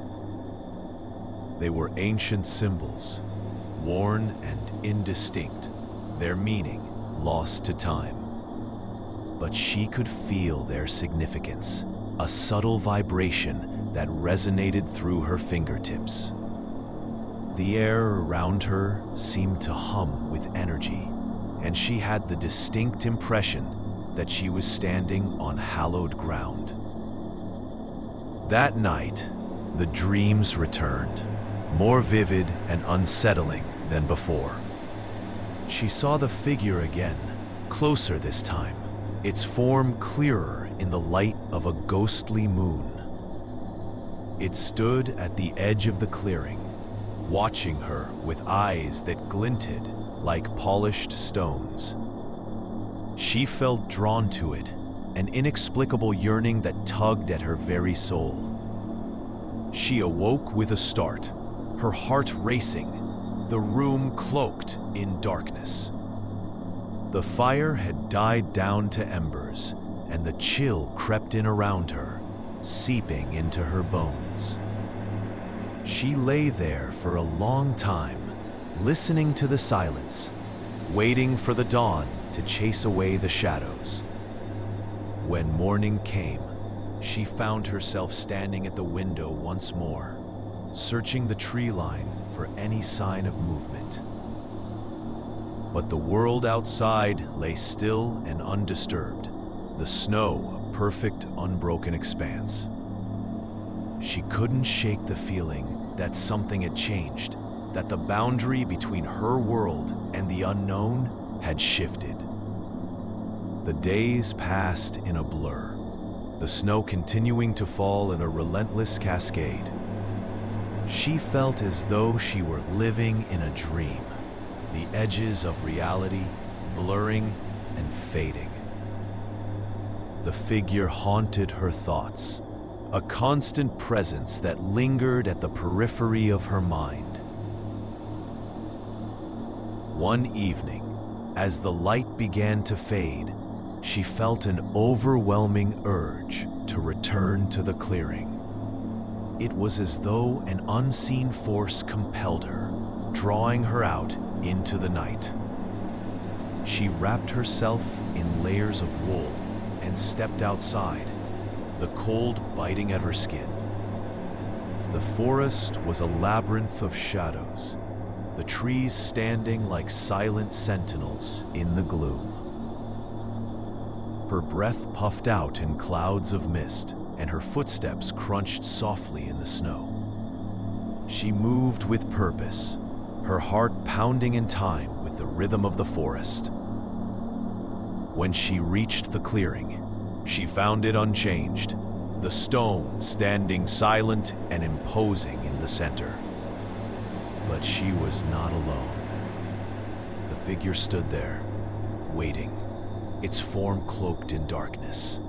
A: They were ancient symbols, worn and indistinct, their meaning lost to time. But she could feel their significance, a subtle vibration that resonated through her fingertips. The air around her seemed to hum with energy, and she had the distinct impression that she was standing on hallowed ground. That night, the dreams returned, more vivid and unsettling than before. She saw the figure again, closer this time, its form clearer in the light of a ghostly moon. It stood at the edge of the clearing, watching her with eyes that glinted like polished stones. She felt drawn to it, an inexplicable yearning that tugged at her very soul. She awoke with a start, her heart racing, the room cloaked in darkness. The fire had died down to embers, and the chill crept in around her, seeping into her bones. She lay there for a long time, listening to the silence, waiting for the dawn to chase away the shadows. When morning came, she found herself standing at the window once more, searching the tree line for any sign of movement. But the world outside lay still and undisturbed, the snow a perfect, unbroken expanse. She couldn't shake the feeling that something had changed, that the boundary between her world and the unknown had shifted. The days passed in a blur, the snow continuing to fall in a relentless cascade. She felt as though she were living in a dream, the edges of reality blurring and fading. The figure haunted her thoughts, a constant presence that lingered at the periphery of her mind. One evening, as the light began to fade, she felt an overwhelming urge to return to the clearing. It was as though an unseen force compelled her, drawing her out into the night. She wrapped herself in layers of wool and stepped outside, the cold biting at her skin. The forest was a labyrinth of shadows, the trees standing like silent sentinels in the gloom. Her breath puffed out in clouds of mist, and her footsteps crunched softly in the snow. She moved with purpose, her heart pounding in time with the rhythm of the forest. When she reached the clearing, she found it unchanged, the stone standing silent and imposing in the center. But she was not alone. The figure stood there, waiting, its form cloaked in darkness.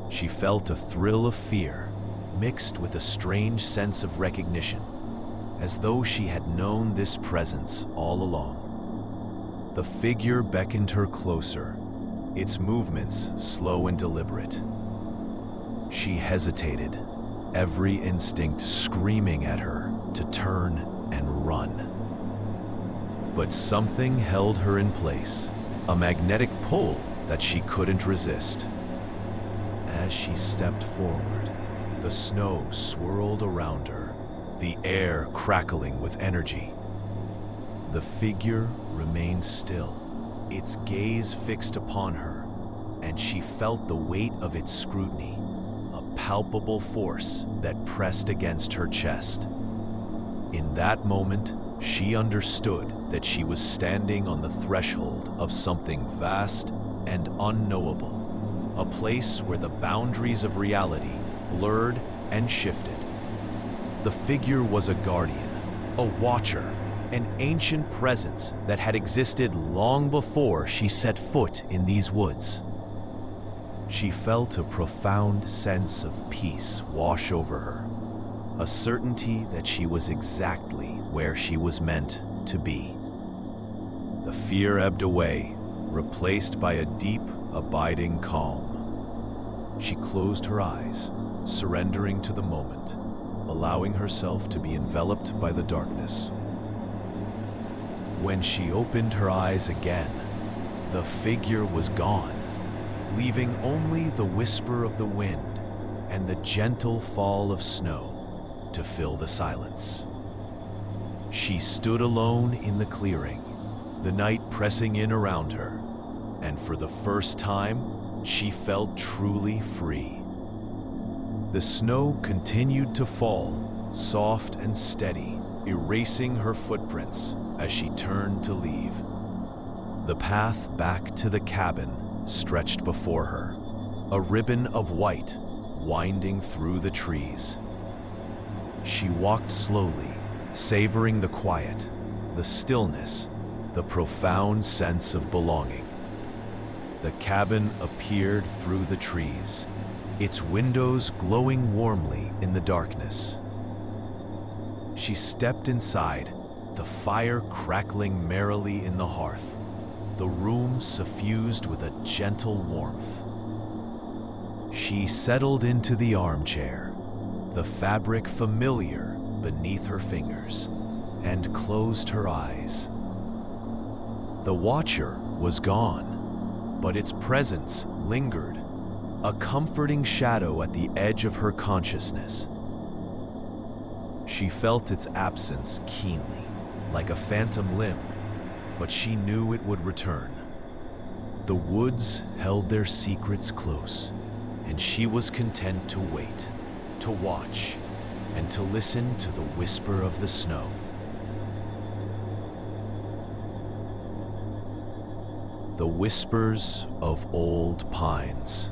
A: She felt a thrill of fear, mixed with a strange sense of recognition, as though she had known this presence all along. The figure beckoned her closer, its movements slow and deliberate. She hesitated, every instinct screaming at her to turn and run. But something held her in place, a magnetic pull that she couldn't resist. As she stepped forward, the snow swirled around her, the air crackling with energy. The figure remained still, its gaze fixed upon her, and she felt the weight of its scrutiny, a palpable force that pressed against her chest. In that moment, she understood that she was standing on the threshold of something vast and unknowable, a place where the boundaries of reality blurred and shifted. The figure was a guardian, a watcher, an ancient presence that had existed long before she set foot in these woods. She felt a profound sense of peace wash over her, a certainty that she was exactly where she was meant to be. The fear ebbed away, replaced by a deep, abiding calm. She closed her eyes, surrendering to the moment, allowing herself to be enveloped by the darkness. When she opened her eyes again, the figure was gone, leaving only the whisper of the wind and the gentle fall of snow to fill the silence. She stood alone in the clearing, the night pressing in around her, and for the first time, she felt truly free. The snow continued to fall, soft and steady, erasing her footprints as she turned to leave. The path back to the cabin stretched before her, a ribbon of white winding through the trees. She walked slowly, savoring the quiet, the stillness, the profound sense of belonging. The cabin appeared through the trees, its windows glowing warmly in the darkness. She stepped inside, the fire crackling merrily in the hearth, the room suffused with a gentle warmth. She settled into the armchair, the fabric familiar beneath her fingers, and closed her eyes. The watcher was gone, but its presence lingered, a comforting shadow at the edge of her consciousness. She felt its absence keenly, like a phantom limb, but she knew it would return. The woods held their secrets close, and she was content to wait, to watch, and to listen to the whisper of the snow. The whispers of old pines.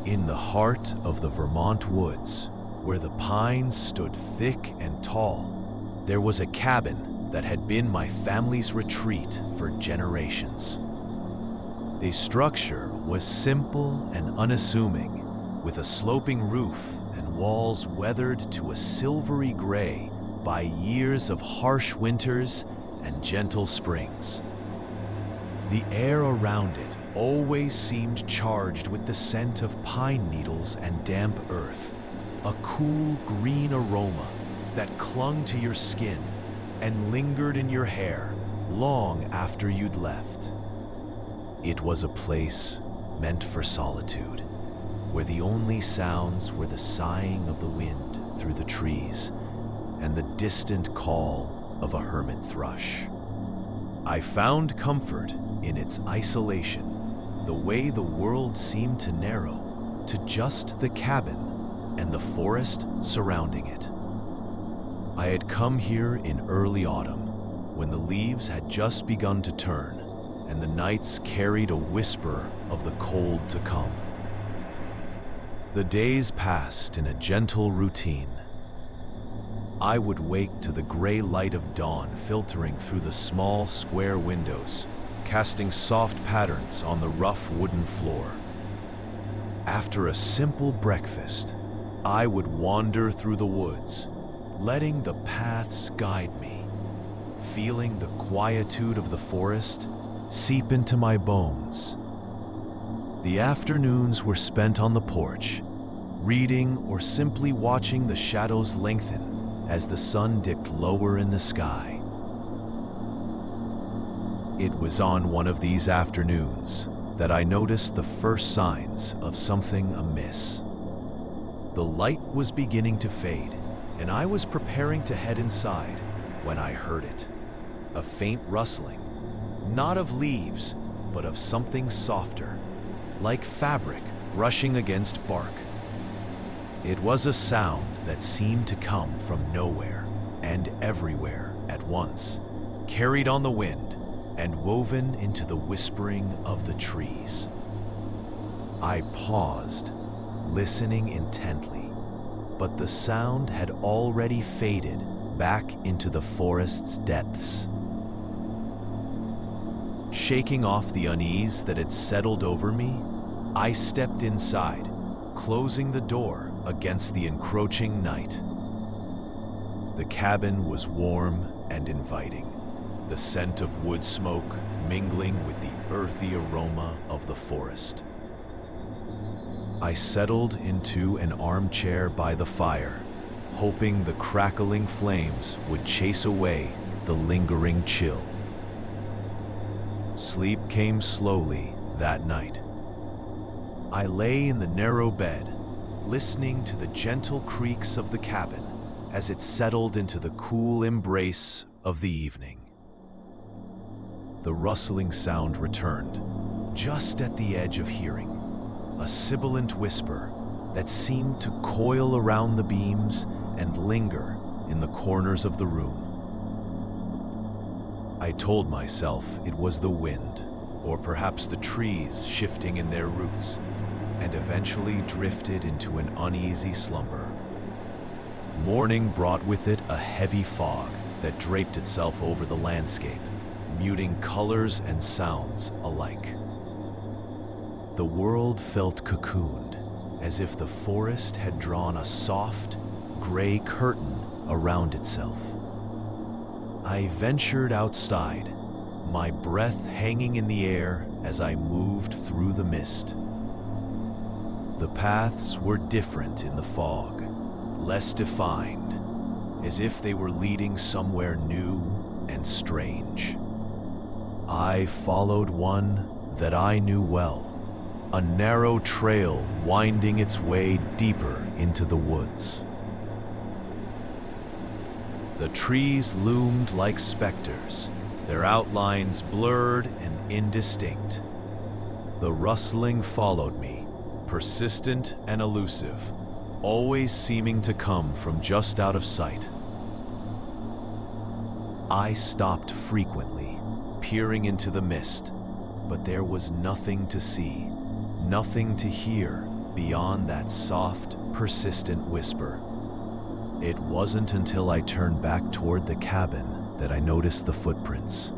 A: In the heart of the Vermont woods, where the pines stood thick and tall, there was a cabin that had been my family's retreat for generations. The structure was simple and unassuming, with a sloping roof and walls weathered to a silvery gray by years of harsh winters and gentle springs. The air around it always seemed charged with the scent of pine needles and damp earth, a cool green aroma that clung to your skin and lingered in your hair long after you'd left. It was a place meant for solitude, where the only sounds were the sighing of the wind through the trees and the distant call of a hermit thrush. I found comfort in its isolation, the way the world seemed to narrow to just the cabin and the forest surrounding it. I had come here in early autumn, when the leaves had just begun to turn and the nights carried a whisper of the cold to come. The days passed in a gentle routine. I would wake to the gray light of dawn filtering through the small square windows, casting soft patterns on the rough wooden floor. After a simple breakfast, I would wander through the woods, letting the paths guide me, feeling the quietude of the forest seep into my bones. The afternoons were spent on the porch, reading or simply watching the shadows lengthen as the sun dipped lower in the sky. It was on one of these afternoons that I noticed the first signs of something amiss. The light was beginning to fade, and I was preparing to head inside when I heard it. A faint rustling, not of leaves, but of something softer, like fabric brushing against bark. It was a sound that seemed to come from nowhere and everywhere at once, carried on the wind and woven into the whispering of the trees. I paused, listening intently, but the sound had already faded back into the forest's depths. Shaking off the unease that had settled over me, I stepped inside, closing the door against the encroaching night. The cabin was warm and inviting, the scent of wood smoke mingling with the earthy aroma of the forest. I settled into an armchair by the fire, hoping the crackling flames would chase away the lingering chill. Sleep came slowly that night. I lay in the narrow bed, listening to the gentle creaks of the cabin as it settled into the cool embrace of the evening. The rustling sound returned, just at the edge of hearing, a sibilant whisper that seemed to coil around the beams and linger in the corners of the room. I told myself it was the wind, or perhaps the trees shifting in their roots, and eventually drifted into an uneasy slumber. Morning brought with it a heavy fog that draped itself over the landscape, muting colors and sounds alike. The world felt cocooned, as if the forest had drawn a soft, gray curtain around itself. I ventured outside, my breath hanging in the air as I moved through the mist. The paths were different in the fog, less defined, as if they were leading somewhere new and strange. I followed one that I knew well, a narrow trail winding its way deeper into the woods. The trees loomed like specters, their outlines blurred and indistinct. The rustling followed me, persistent and elusive, always seeming to come from just out of sight. I stopped frequently, peering into the mist, but there was nothing to see, nothing to hear beyond that soft, persistent whisper. It wasn't until I turned back toward the cabin that I noticed the footprints.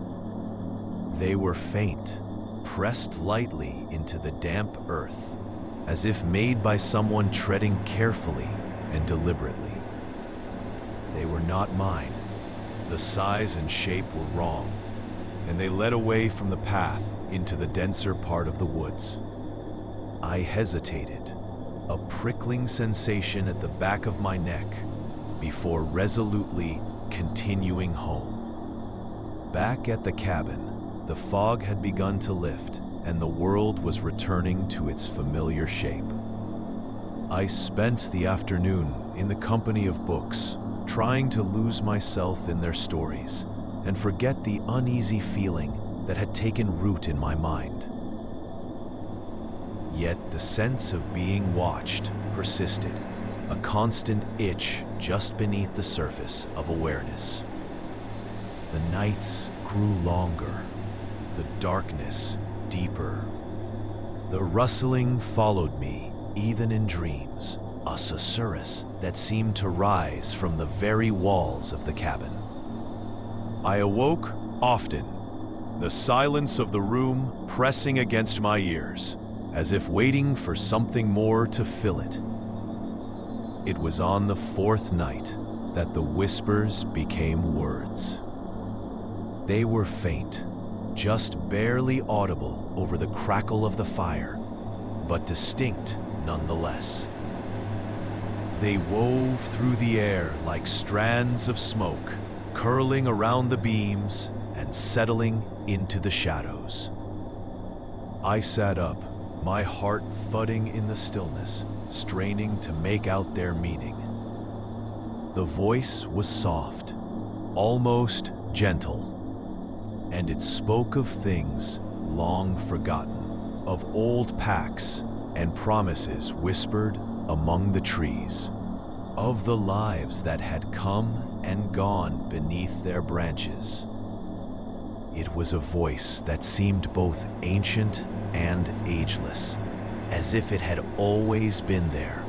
A: They were faint, pressed lightly into the damp earth, as if made by someone treading carefully and deliberately. They were not mine. The size and shape were wrong, and they led away from the path into the denser part of the woods. I hesitated, a prickling sensation at the back of my neck, before resolutely continuing home. Back at the cabin, the fog had begun to lift, and the world was returning to its familiar shape. I spent the afternoon in the company of books, trying to lose myself in their stories and forget the uneasy feeling that had taken root in my mind. Yet the sense of being watched persisted, a constant itch just beneath the surface of awareness. The nights grew longer, the darkness deeper. The rustling followed me, even in dreams, a susurrus that seemed to rise from the very walls of the cabin. I awoke often, the silence of the room pressing against my ears, as if waiting for something more to fill it. It was on the fourth night that the whispers became words. They were faint, just barely audible over the crackle of the fire, but distinct nonetheless. They wove through the air like strands of smoke, curling around the beams and settling into the shadows. I sat up, my heart thudding in the stillness, straining to make out their meaning. The voice was soft, almost gentle, and it spoke of things long forgotten, of old pacts and promises whispered among the trees, of the lives that had come and gone beneath their branches. It was a voice that seemed both ancient and ageless, as if it had always been there,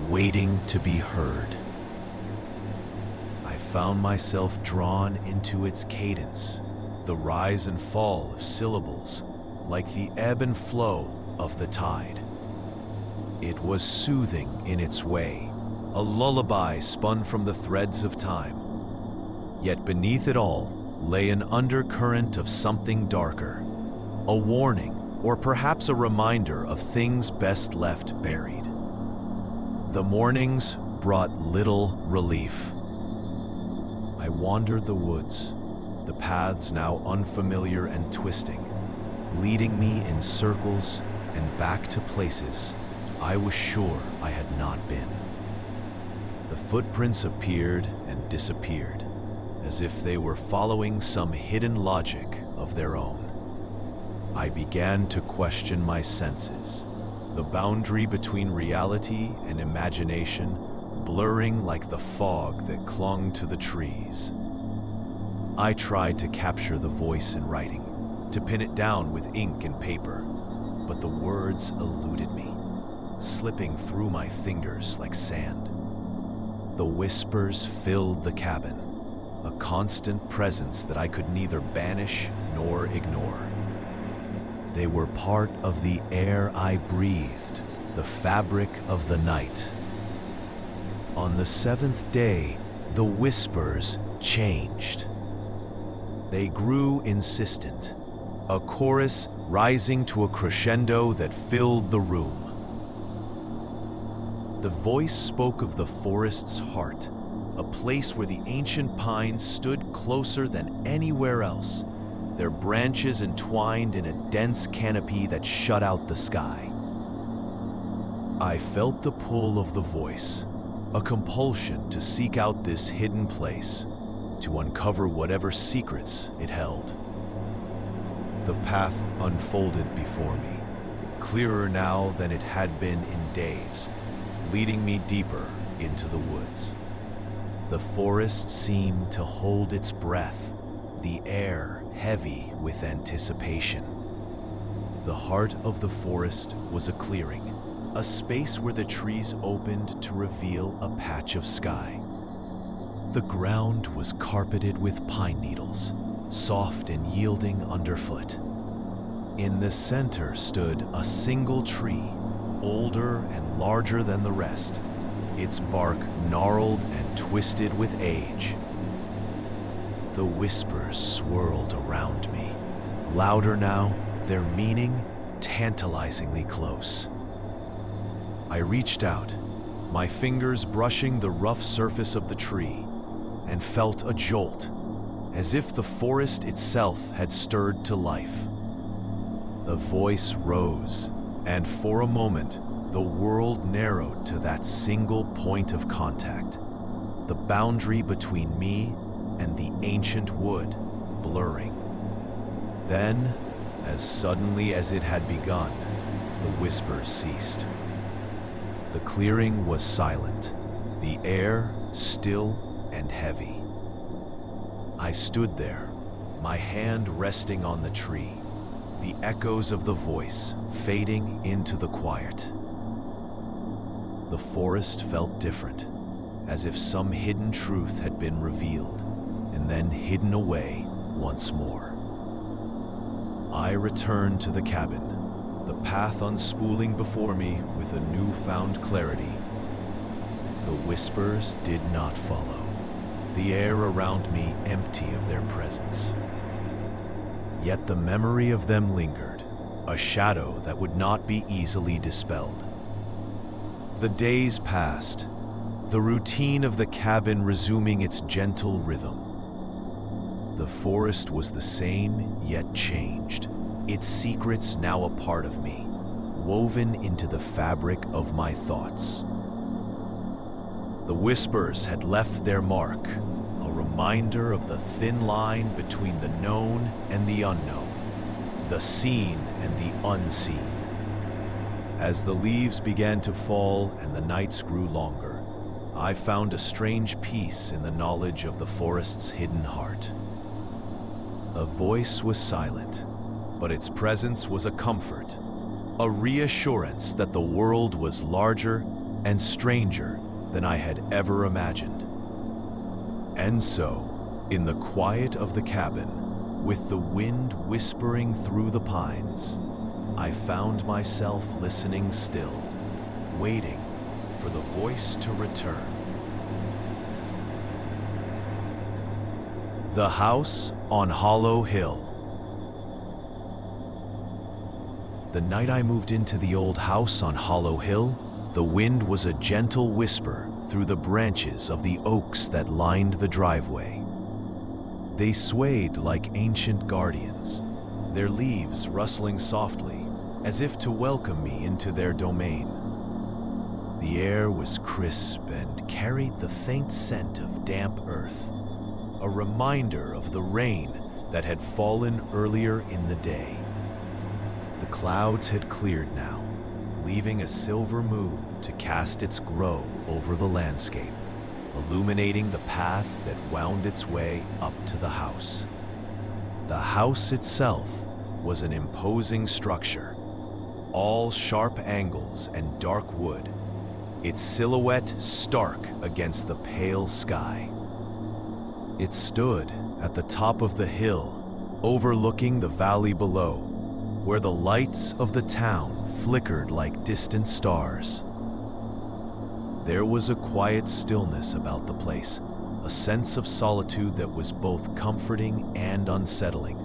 A: waiting to be heard. I found myself drawn into its cadence, the rise and fall of syllables, like the ebb and flow of the tide. It was soothing in its way, a lullaby spun from the threads of time. Yet beneath it all lay an undercurrent of something darker, a warning or perhaps a reminder of things best left buried. The mornings brought little relief. I wandered the woods, the paths now unfamiliar and twisting, leading me in circles and back to places I was sure I had not been. The footprints appeared and disappeared, as if they were following some hidden logic of their own. I began to question my senses, the boundary between reality and imagination blurring like the fog that clung to the trees. I tried to capture the voice in writing, to pin it down with ink and paper, but the words eluded me, slipping through my fingers like sand. The whispers filled the cabin, a constant presence that I could neither banish nor ignore. They were part of the air I breathed, the fabric of the night. On the seventh day, the whispers changed. They grew insistent, a chorus rising to a crescendo that filled the room. The voice spoke of the forest's heart, a place where the ancient pines stood closer than anywhere else, their branches entwined in a dense canopy that shut out the sky. I felt the pull of the voice, a compulsion to seek out this hidden place, to uncover whatever secrets it held. The path unfolded before me, clearer now than it had been in days, leading me deeper into the woods. The forest seemed to hold its breath, the air heavy with anticipation. The heart of the forest was a clearing, a space where the trees opened to reveal a patch of sky. The ground was carpeted with pine needles, soft and yielding underfoot. In the center stood a single tree, older and larger than the rest, its bark gnarled and twisted with age. The whispers swirled around me, louder now, their meaning tantalizingly close. I reached out, my fingers brushing the rough surface of the tree, and felt a jolt, as if the forest itself had stirred to life. The voice rose, and for a moment, the world narrowed to that single point of contact, the boundary between me and the ancient wood blurring. Then, as suddenly as it had begun, the whispers ceased. The clearing was silent, the air still and heavy. I stood there, my hand resting on the tree, the echoes of the voice fading into the quiet. The forest felt different, as if some hidden truth had been revealed and then hidden away once more. I returned to the cabin, the path unspooling before me with a newfound clarity. The whispers did not follow, the air around me empty of their presence. Yet the memory of them lingered, a shadow that would not be easily dispelled. The days passed, the routine of the cabin resuming its gentle rhythm. The forest was the same, yet changed, its secrets now a part of me, woven into the fabric of my thoughts. The whispers had left their mark, a reminder of the thin line between the known and the unknown, the seen and the unseen. As the leaves began to fall and the nights grew longer, I found a strange peace in the knowledge of the forest's hidden heart. A voice was silent, but its presence was a comfort, a reassurance that the world was larger and stranger than I had ever imagined. And so, in the quiet of the cabin, with the wind whispering through the pines, I found myself listening still, waiting for the voice to return. The House on Hollow Hill. The night I moved into the old house on Hollow Hill, the wind was a gentle whisper through the branches of the oaks that lined the driveway. They swayed like ancient guardians, their leaves rustling softly, as if to welcome me into their domain. The air was crisp and carried the faint scent of damp earth, a reminder of the rain that had fallen earlier in the day. The clouds had cleared now, leaving a silver moon to cast its glow over the landscape, illuminating the path that wound its way up to the house. The house itself was an imposing structure, all sharp angles and dark wood, its silhouette stark against the pale sky. It stood at the top of the hill, overlooking the valley below, where the lights of the town flickered like distant stars. There was a quiet stillness about the place, a sense of solitude that was both comforting and unsettling.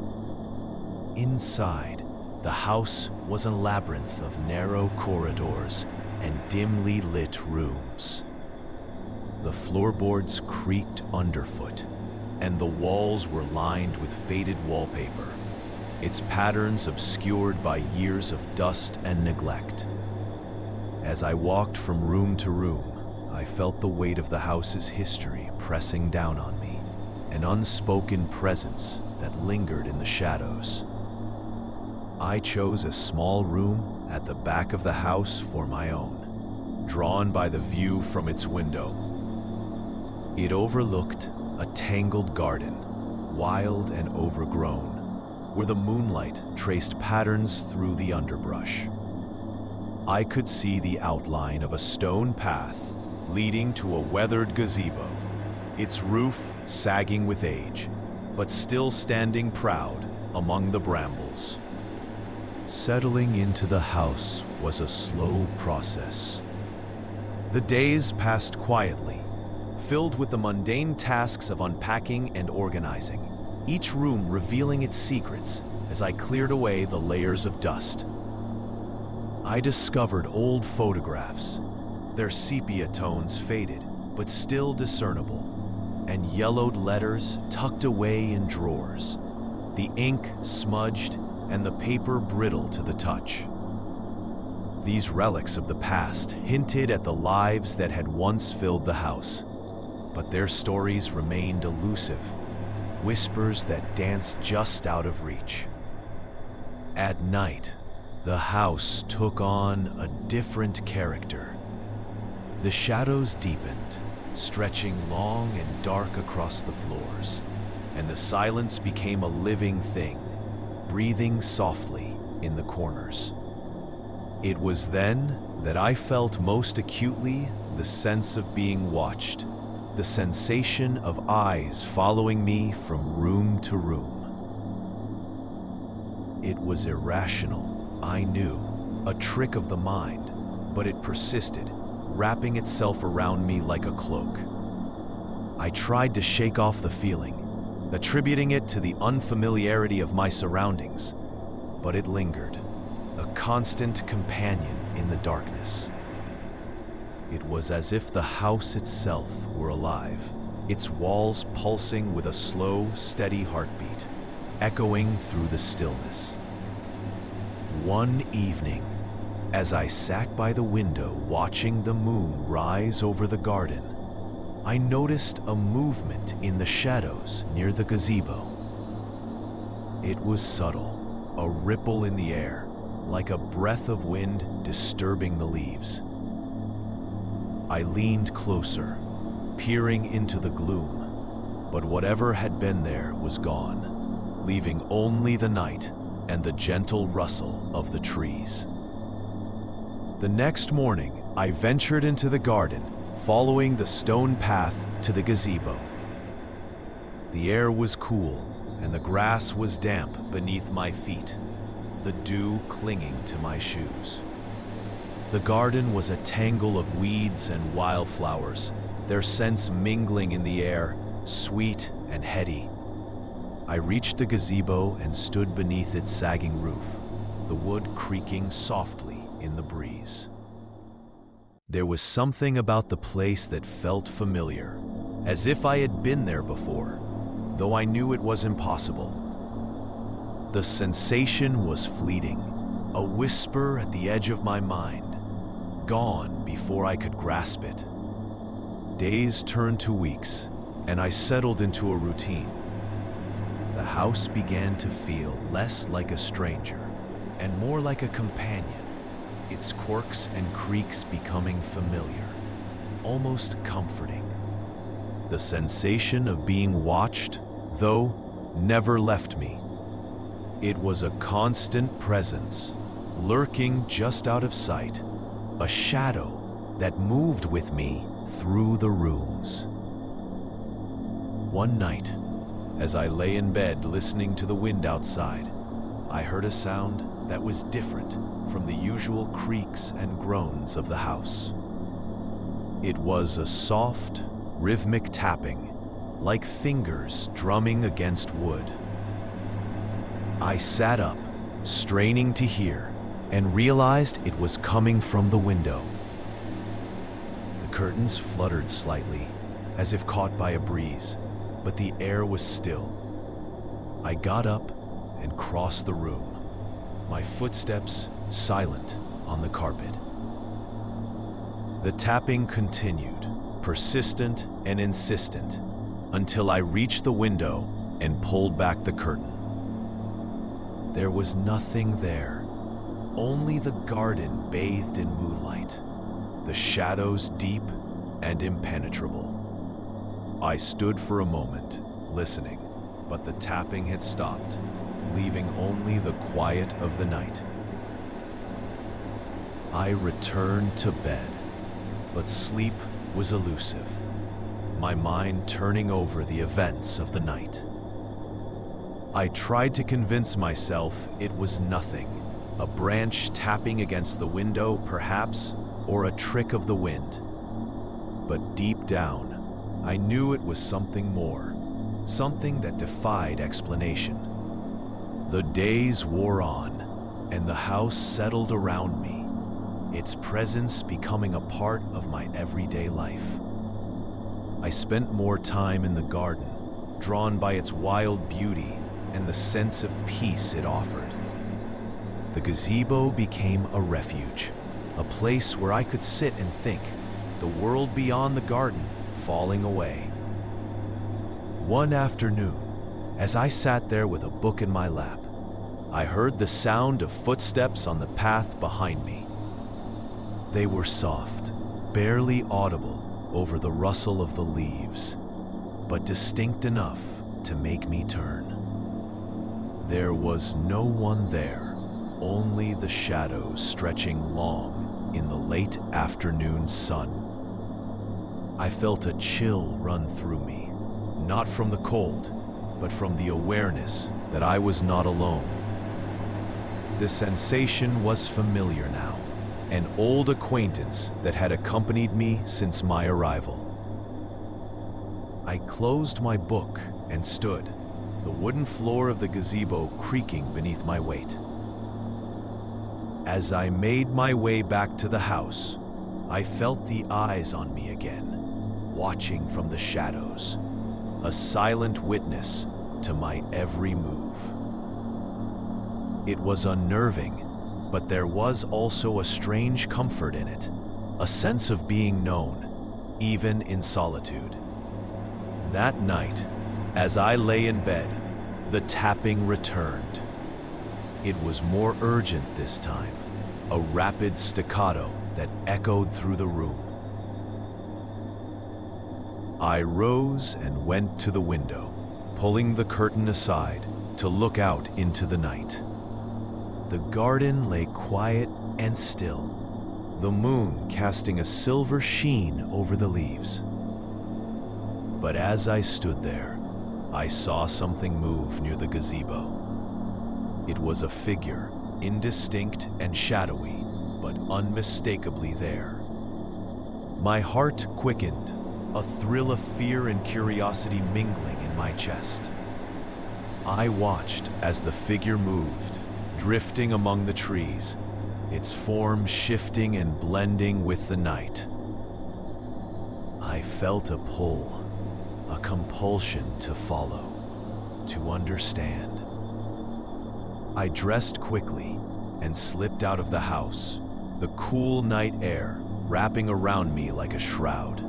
A: Inside, the house was a labyrinth of narrow corridors and dimly lit rooms. The floorboards creaked underfoot, and the walls were lined with faded wallpaper, its patterns obscured by years of dust and neglect. As I walked from room to room, I felt the weight of the house's history pressing down on me, an unspoken presence that lingered in the shadows. I chose a small room at the back of the house for my own, drawn by the view from its window. It overlooked a tangled garden, wild and overgrown, where the moonlight traced patterns through the underbrush. I could see the outline of a stone path leading to a weathered gazebo, its roof sagging with age, but still standing proud among the brambles. Settling into the house was a slow process. The days passed quietly, filled with the mundane tasks of unpacking and organizing, each room revealing its secrets as I cleared away the layers of dust. I discovered old photographs, their sepia tones faded but still discernible, and yellowed letters tucked away in drawers, the ink smudged and the paper brittle to the touch. These relics of the past hinted at the lives that had once filled the house, but their stories remained elusive, whispers that danced just out of reach. At night, the house took on a different character. The shadows deepened, stretching long and dark across the floors, and the silence became a living thing, breathing softly in the corners. It was then that I felt most acutely the sense of being watched, the sensation of eyes following me from room to room. It was irrational, I knew, a trick of the mind, but it persisted, wrapping itself around me like a cloak. I tried to shake off the feeling, attributing it to the unfamiliarity of my surroundings, but it lingered, a constant companion in the darkness. It was as if the house itself were alive, its walls pulsing with a slow, steady heartbeat, echoing through the stillness. One evening, as I sat by the window watching the moon rise over the garden, I noticed a movement in the shadows near the gazebo. It was subtle, a ripple in the air, like a breath of wind disturbing the leaves. I leaned closer, peering into the gloom, but whatever had been there was gone, leaving only the night and the gentle rustle of the trees. The next morning, I ventured into the garden, following the stone path to the gazebo. The air was cool, and the grass was damp beneath my feet, the dew clinging to my shoes. The garden was a tangle of weeds and wildflowers, their scents mingling in the air, sweet and heady. I reached the gazebo and stood beneath its sagging roof, the wood creaking softly in the breeze. There was something about the place that felt familiar, as if I had been there before, though I knew it was impossible. The sensation was fleeting, a whisper at the edge of my mind, gone before I could grasp it. Days turned to weeks, and I settled into a routine. The house began to feel less like a stranger and more like a companion, its quirks and creaks becoming familiar, almost comforting. The sensation of being watched, though, never left me. It was a constant presence, lurking just out of sight, a shadow that moved with me through the rooms. One night, as I lay in bed listening to the wind outside, I heard a sound that was different from the usual creaks and groans of the house. It was a soft, rhythmic tapping, like fingers drumming against wood. I sat up, straining to hear, and realized it was coming from the window. The curtains fluttered slightly, as if caught by a breeze, but the air was still. I got up and crossed the room, my footsteps silent on the carpet. The tapping continued, persistent and insistent, until I reached the window and pulled back the curtain. There was nothing there, only the garden bathed in moonlight, the shadows deep and impenetrable. I stood for a moment, listening, but the tapping had stopped, leaving only the quiet of the night. I returned to bed, but sleep was elusive, my mind turning over the events of the night. I tried to convince myself it was nothing, a branch tapping against the window, perhaps, or a trick of the wind. But deep down, I knew it was something more, something that defied explanation. The days wore on, and the house settled around me, its presence becoming a part of my everyday life. I spent more time in the garden, drawn by its wild beauty and the sense of peace it offered. The gazebo became a refuge, a place where I could sit and think, the world beyond the garden falling away. One afternoon, as I sat there with a book in my lap, I heard the sound of footsteps on the path behind me. They were soft, barely audible over the rustle of the leaves, but distinct enough to make me turn. There was no one there, only the shadows stretching long in the late afternoon sun. I felt a chill run through me, not from the cold, but from the awareness that I was not alone. The sensation was familiar now, an old acquaintance that had accompanied me since my arrival. I closed my book and stood, the wooden floor of the gazebo creaking beneath my weight. As I made my way back to the house, I felt the eyes on me again, watching from the shadows, a silent witness to my every move. It was unnerving, but there was also a strange comfort in it, a sense of being known, even in solitude. That night, as I lay in bed, the tapping returned. It was more urgent this time, a rapid staccato that echoed through the room. I rose and went to the window, pulling the curtain aside to look out into the night. The garden lay quiet and still, the moon casting a silver sheen over the leaves. But as I stood there, I saw something move near the gazebo. It was a figure, indistinct and shadowy, but unmistakably there. My heart quickened, a thrill of fear and curiosity mingling in my chest. I watched as the figure moved, drifting among the trees, its form shifting and blending with the night. I felt a pull, a compulsion to follow, to understand. I dressed quickly and slipped out of the house, the cool night air wrapping around me like a shroud.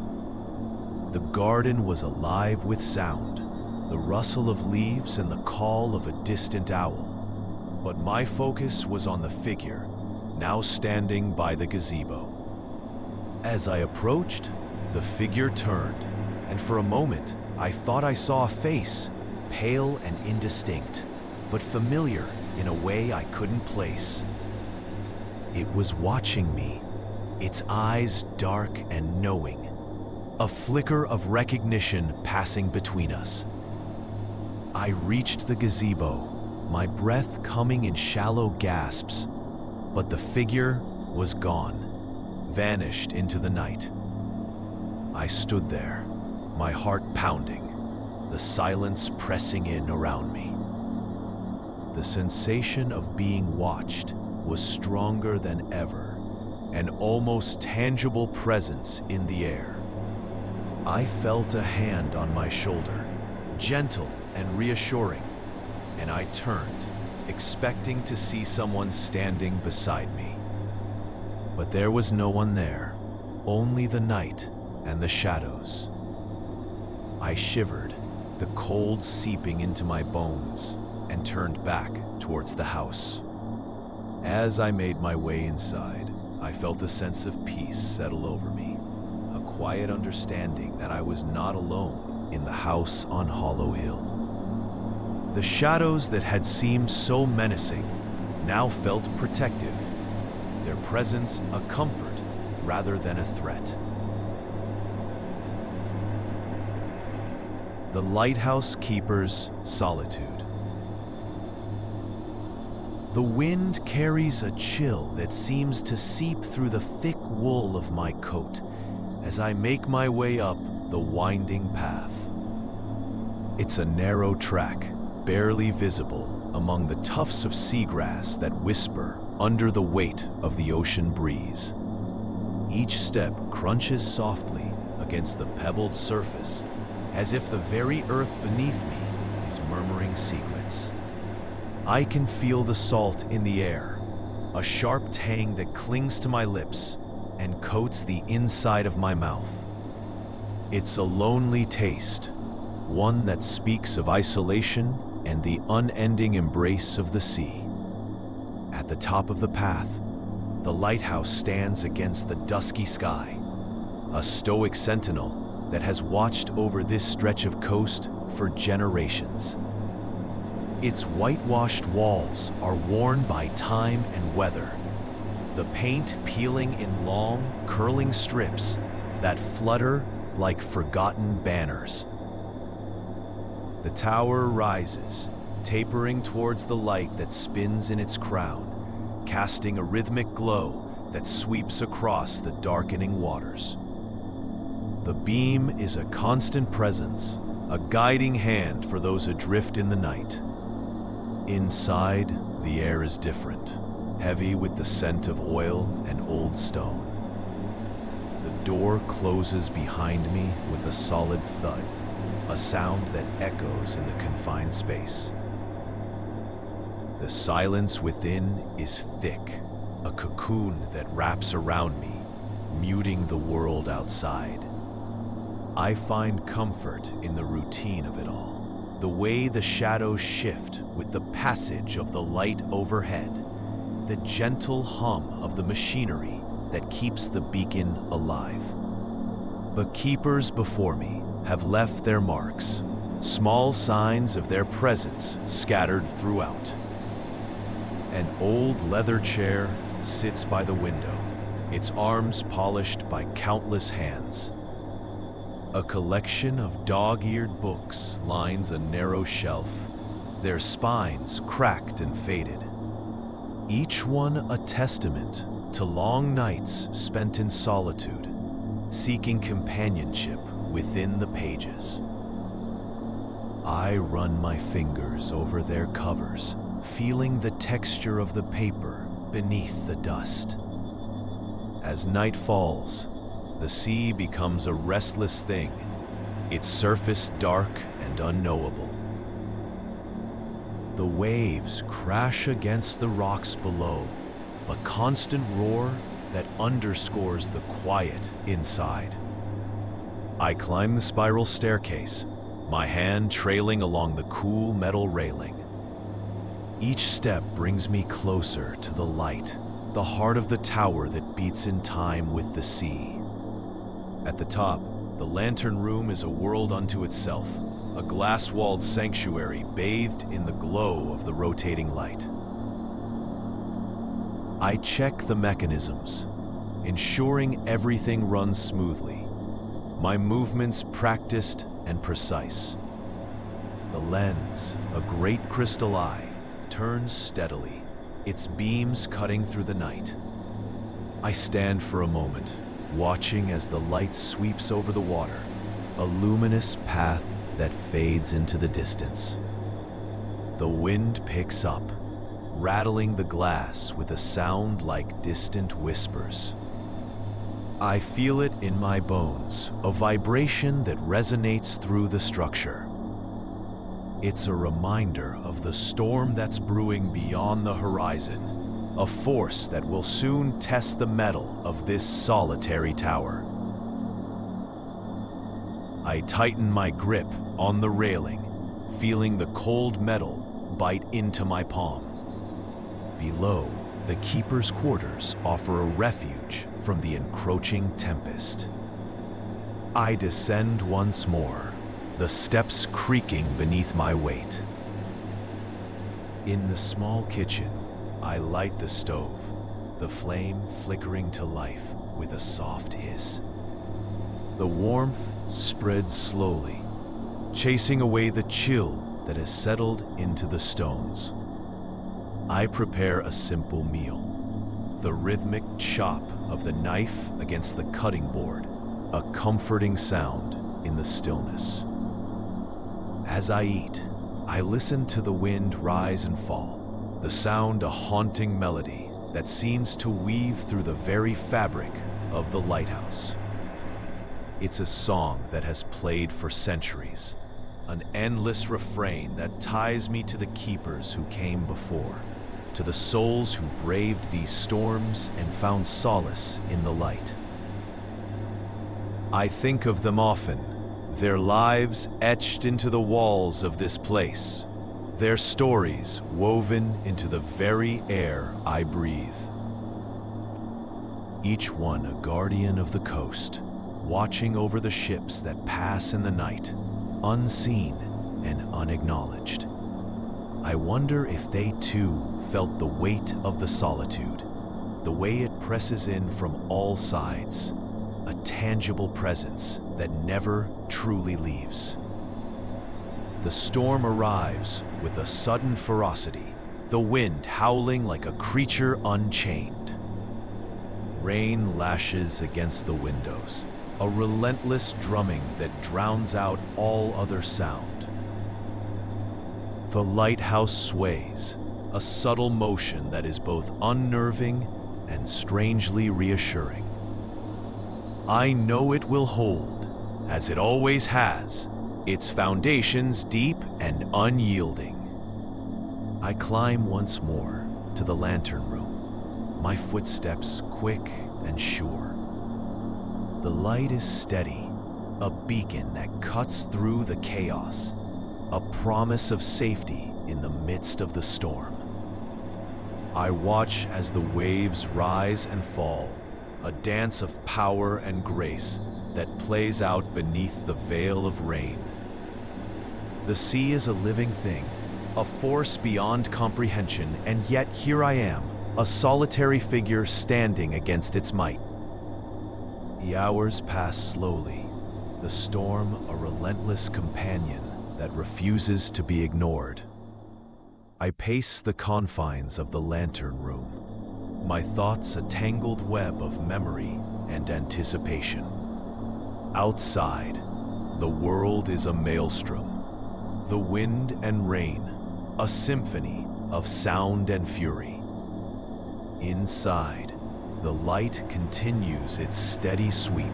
A: The garden was alive with sound, the rustle of leaves and the call of a distant owl. But my focus was on the figure, now standing by the gazebo. As I approached, the figure turned, and for a moment, I thought I saw a face, pale and indistinct, but familiar in a way I couldn't place. It was watching me, its eyes dark and knowing, a flicker of recognition passing between us. I reached the gazebo, my breath coming in shallow gasps, but the figure was gone, vanished into the night. I stood there, my heart pounding, the silence pressing in around me. The sensation of being watched was stronger than ever, an almost tangible presence in the air. I felt a hand on my shoulder, gentle and reassuring, and I turned, expecting to see someone standing beside me. But there was no one there, only the night and the shadows. I shivered, the cold seeping into my bones, and turned back towards the house. As I made my way inside, I felt a sense of peace settle over me, a quiet understanding that I was not alone in the house on Hollow Hill. The shadows that had seemed so menacing now felt protective, their presence a comfort rather than a threat. The Lighthouse Keeper's Solitude. The wind carries a chill that seems to seep through the thick wool of my coat as I make my way up the winding path. It's a narrow track, barely visible among the tufts of seagrass that whisper under the weight of the ocean breeze. Each step crunches softly against the pebbled surface, as if the very earth beneath me is murmuring secrets. I can feel the salt in the air, a sharp tang that clings to my lips and coats the inside of my mouth. It's a lonely taste, one that speaks of isolation and the unending embrace of the sea. At the top of the path, the lighthouse stands against the dusky sky, a stoic sentinel that has watched over this stretch of coast for generations. Its whitewashed walls are worn by time and weather, the paint peeling in long, curling strips that flutter like forgotten banners. The tower rises, tapering towards the light that spins in its crown, casting a rhythmic glow that sweeps across the darkening waters. The beam is a constant presence, a guiding hand for those adrift in the night. Inside, the air is different, heavy with the scent of oil and old stone. The door closes behind me with a solid thud, a sound that echoes in the confined space. The silence within is thick, a cocoon that wraps around me, muting the world outside. I find comfort in the routine of it all, the way the shadows shift with the passage of the light overhead, the gentle hum of the machinery that keeps the beacon alive. But keepers before me have left their marks, small signs of their presence scattered throughout. An old leather chair sits by the window, its arms polished by countless hands. A collection of dog-eared books lines a narrow shelf, their spines cracked and faded. Each one a testament to long nights spent in solitude, seeking companionship within the pages. I run my fingers over their covers, feeling the texture of the paper beneath the dust. As night falls, the sea becomes a restless thing, its surface dark and unknowable. The waves crash against the rocks below, a constant roar that underscores the quiet inside. I climb the spiral staircase, my hand trailing along the cool metal railing. Each step brings me closer to the light, the heart of the tower that beats in time with the sea. At the top, the lantern room is a world unto itself, a glass-walled sanctuary bathed in the glow of the rotating light. I check the mechanisms, ensuring everything runs smoothly, my movements practiced and precise. The lens, a great crystal eye, turns steadily, its beams cutting through the night. I stand for a moment, watching as the light sweeps over the water, a luminous path that fades into the distance. The wind picks up, rattling the glass with a sound like distant whispers. I feel it in my bones, a vibration that resonates through the structure. It's a reminder of the storm that's brewing beyond the horizon, a force that will soon test the mettle of this solitary tower. I tighten my grip on the railing, feeling the cold metal bite into my palm. Below, the keeper's quarters offer a refuge from the encroaching tempest. I descend once more, the steps creaking beneath my weight. In the small kitchen, I light the stove, the flame flickering to life with a soft hiss. The warmth spreads slowly, chasing away the chill that has settled into the stones. I prepare a simple meal, the rhythmic chop of the knife against the cutting board, a comforting sound in the stillness. As I eat, I listen to the wind rise and fall, the sound a haunting melody that seems to weave through the very fabric of the lighthouse. It's a song that has played for centuries, an endless refrain that ties me to the keepers who came before, to the souls who braved these storms and found solace in the light. I think of them often, their lives etched into the walls of this place, their stories woven into the very air I breathe. Each one a guardian of the coast, watching over the ships that pass in the night, unseen and unacknowledged. I wonder if they too felt the weight of the solitude, the way it presses in from all sides, a tangible presence that never truly leaves. The storm arrives with a sudden ferocity, the wind howling like a creature unchained. Rain lashes against the windows, a relentless drumming that drowns out all other sound. The lighthouse sways, a subtle motion that is both unnerving and strangely reassuring. I know it will hold, as it always has, its foundations deep and unyielding. I climb once more to the lantern room, my footsteps quick and sure. The light is steady, a beacon that cuts through the chaos, a promise of safety in the midst of the storm. I watch as the waves rise and fall, a dance of power and grace that plays out beneath the veil of rain. The sea is a living thing, a force beyond comprehension, and yet here I am, a solitary figure standing against its might. The hours pass slowly, the storm a relentless companion that refuses to be ignored. I pace the confines of the lantern room, my thoughts a tangled web of memory and anticipation. Outside, the world is a maelstrom, the wind and rain, a symphony of sound and fury. Inside, the light continues its steady sweep,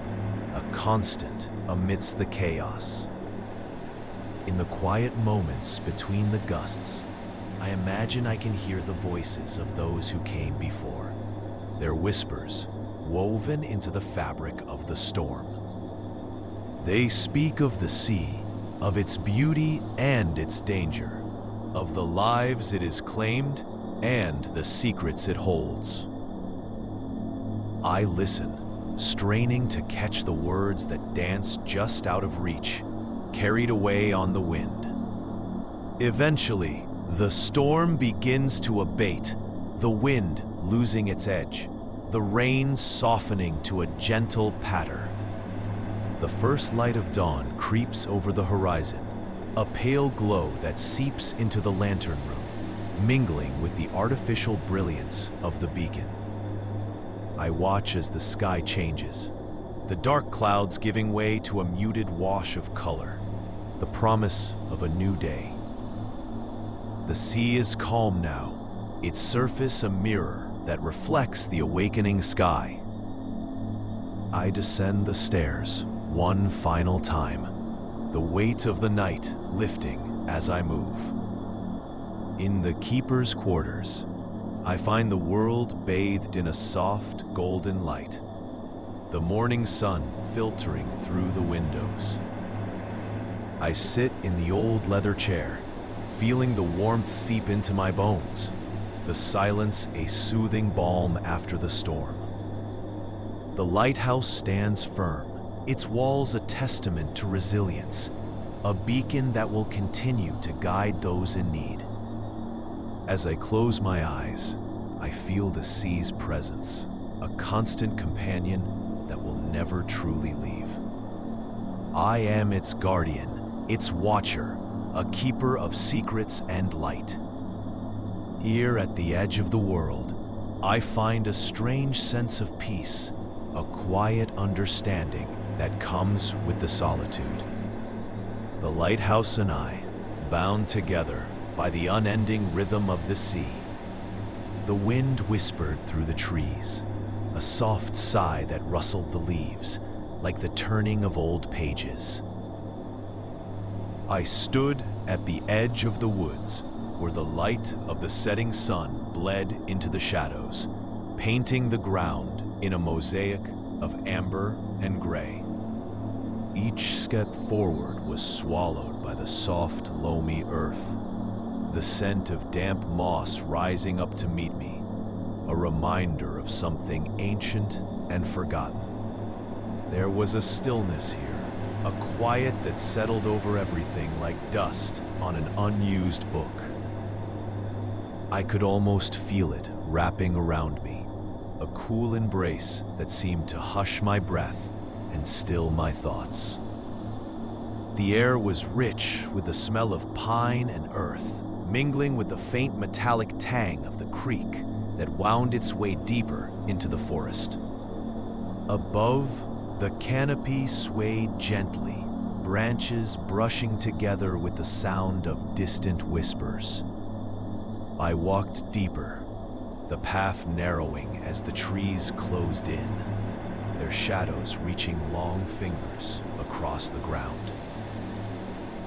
A: a constant amidst the chaos. In the quiet moments between the gusts, I imagine I can hear the voices of those who came before, their whispers woven into the fabric of the storm. They speak of the sea, of its beauty and its danger, of the lives it has claimed and the secrets it holds. I listen, straining to catch the words that dance just out of reach, carried away on the wind. Eventually, the storm begins to abate, the wind losing its edge, the rain softening to a gentle patter. The first light of dawn creeps over the horizon, a pale glow that seeps into the lantern room, mingling with the artificial brilliance of the beacon. I watch as the sky changes, the dark clouds giving way to a muted wash of color, the promise of a new day. The sea is calm now, its surface a mirror that reflects the awakening sky. I descend the stairs one final time, the weight of the night lifting as I move. In the keeper's quarters, I find the world bathed in a soft, golden light, the morning sun filtering through the windows. I sit in the old leather chair, feeling the warmth seep into my bones, the silence a soothing balm after the storm. The lighthouse stands firm, its walls a testament to resilience, a beacon that will continue to guide those in need. As I close my eyes, I feel the sea's presence, a constant companion that will never truly leave. I am its guardian, its watcher, a keeper of secrets and light. Here at the edge of the world, I find a strange sense of peace, a quiet understanding that comes with the solitude. The lighthouse and I, bound together by the unending rhythm of the sea. The wind whispered through the trees, a soft sigh that rustled the leaves, like the turning of old pages. I stood at the edge of the woods, where the light of the setting sun bled into the shadows, painting the ground in a mosaic of amber and gray. Each step forward was swallowed by the soft, loamy earth, the scent of damp moss rising up to meet me, a reminder of something ancient and forgotten. There was a stillness here, a quiet that settled over everything like dust on an unused book. I could almost feel it wrapping around me, a cool embrace that seemed to hush my breath and still my thoughts. The air was rich with the smell of pine and earth, mingling with the faint metallic tang of the creek that wound its way deeper into the forest. Above, the canopy swayed gently, branches brushing together with the sound of distant whispers. I walked deeper, the path narrowing as the trees closed in, their shadows reaching long fingers across the ground.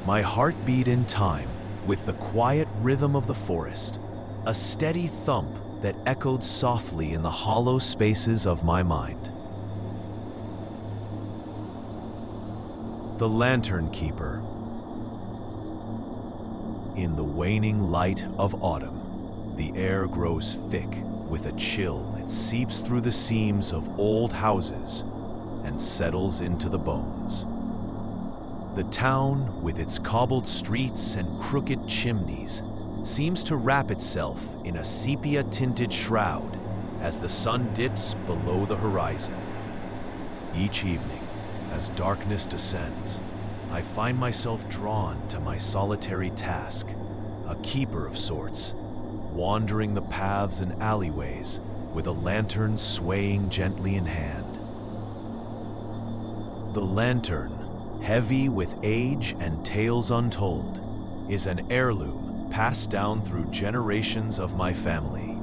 A: My heart beat in time with the quiet rhythm of the forest, a steady thump that echoed softly in the hollow spaces of my mind. The Lantern Keeper. In the waning light of autumn, the air grows thick with a chill that seeps through the seams of old houses and settles into the bones. The town, with its cobbled streets and crooked chimneys, seems to wrap itself in a sepia-tinted shroud as the sun dips below the horizon. Each evening, as darkness descends, I find myself drawn to my solitary task, a keeper of sorts, wandering the paths and alleyways with a lantern swaying gently in hand. The lantern, heavy with age and tales untold, is an heirloom passed down through generations of my family.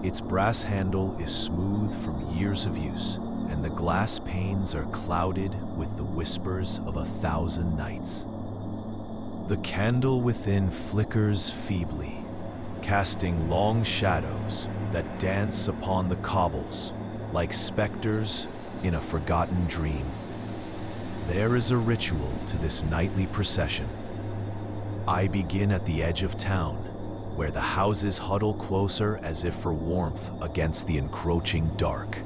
A: Its brass handle is smooth from years of use, and the glass panes are clouded with the whispers of 1,000 nights. The candle within flickers feebly, casting long shadows that dance upon the cobbles like specters in a forgotten dream. There is a ritual to this nightly procession. I begin at the edge of town, where the houses huddle closer as if for warmth against the encroaching dark.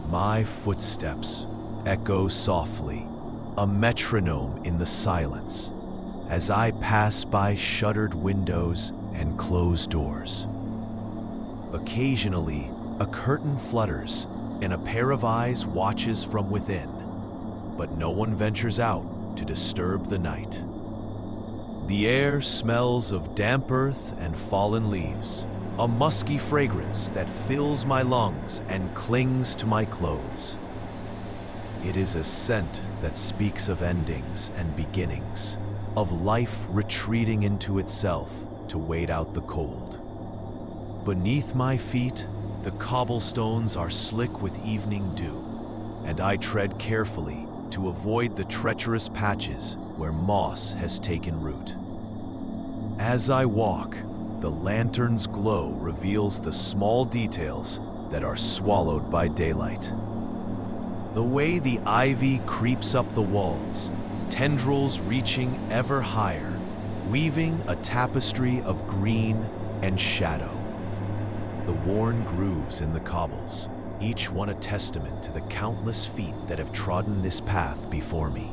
A: My footsteps echo softly, a metronome in the silence, as I pass by shuttered windows and closed doors. Occasionally, a curtain flutters and a pair of eyes watches from within, but no one ventures out to disturb the night. The air smells of damp earth and fallen leaves, a musky fragrance that fills my lungs and clings to my clothes. It is a scent that speaks of endings and beginnings, of life retreating into itself to wait out the cold. Beneath my feet, the cobblestones are slick with evening dew, and I tread carefully to avoid the treacherous patches where moss has taken root. As I walk, the lantern's glow reveals the small details that are swallowed by daylight. The way the ivy creeps up the walls, tendrils reaching ever higher, weaving a tapestry of green and shadow. The worn grooves in the cobbles, each one a testament to the countless feet that have trodden this path before me.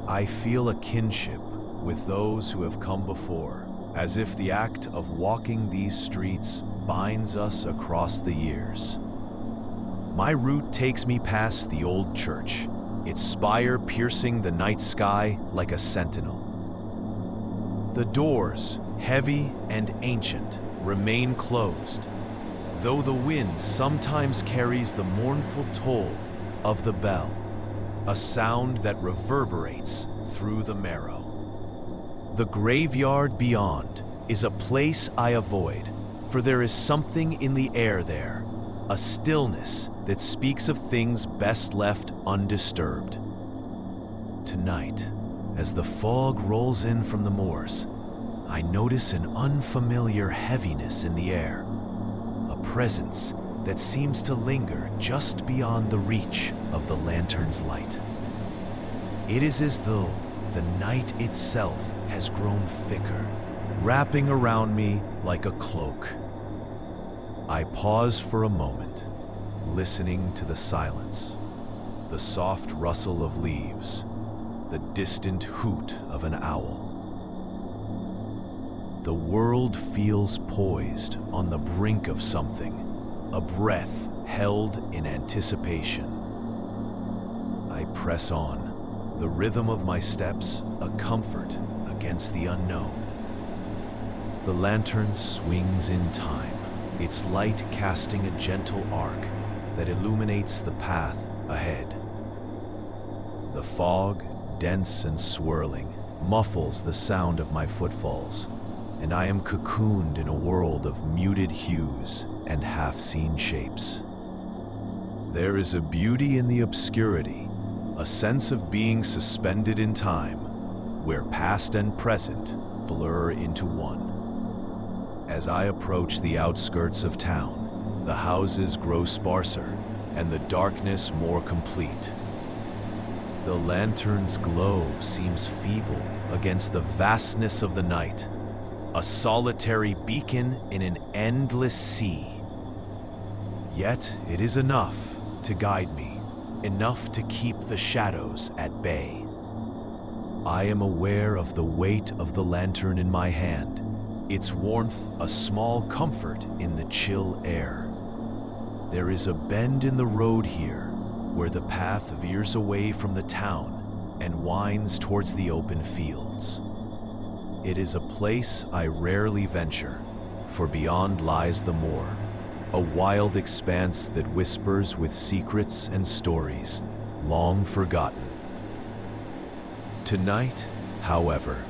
A: I feel a kinship with those who have come before, as if the act of walking these streets binds us across the years. My route takes me past the old church, its spire piercing the night sky like a sentinel. The doors, heavy and ancient, remain closed, though the wind sometimes carries the mournful toll of the bell, a sound that reverberates through the marrow. The graveyard beyond is a place I avoid, for there is something in the air there, a stillness that speaks of things best left undisturbed. Tonight, as the fog rolls in from the moors, I notice an unfamiliar heaviness in the air, a presence that seems to linger just beyond the reach of the lantern's light. It is as though the night itself has grown thicker, wrapping around me like a cloak. I pause for a moment, listening to the silence, the soft rustle of leaves, the distant hoot of an owl. The world feels poised on the brink of something, a breath held in anticipation. I press on, the rhythm of my steps a comfort against the unknown. The lantern swings in time, its light casting a gentle arc that illuminates the path ahead. The fog, dense and swirling, muffles the sound of my footfalls, and I am cocooned in a world of muted hues and half-seen shapes. There is a beauty in the obscurity, a sense of being suspended in time, where past and present blur into one. As I approach the outskirts of town, the houses grow sparser and the darkness more complete. The lantern's glow seems feeble against the vastness of the night, a solitary beacon in an endless sea. Yet it is enough to guide me, enough to keep the shadows at bay. I am aware of the weight of the lantern in my hand, its warmth a small comfort in the chill air. There is a bend in the road here, where the path veers away from the town and winds towards the open fields. It is a place I rarely venture, for beyond lies the moor, a wild expanse that whispers with secrets and stories long forgotten. Tonight, however,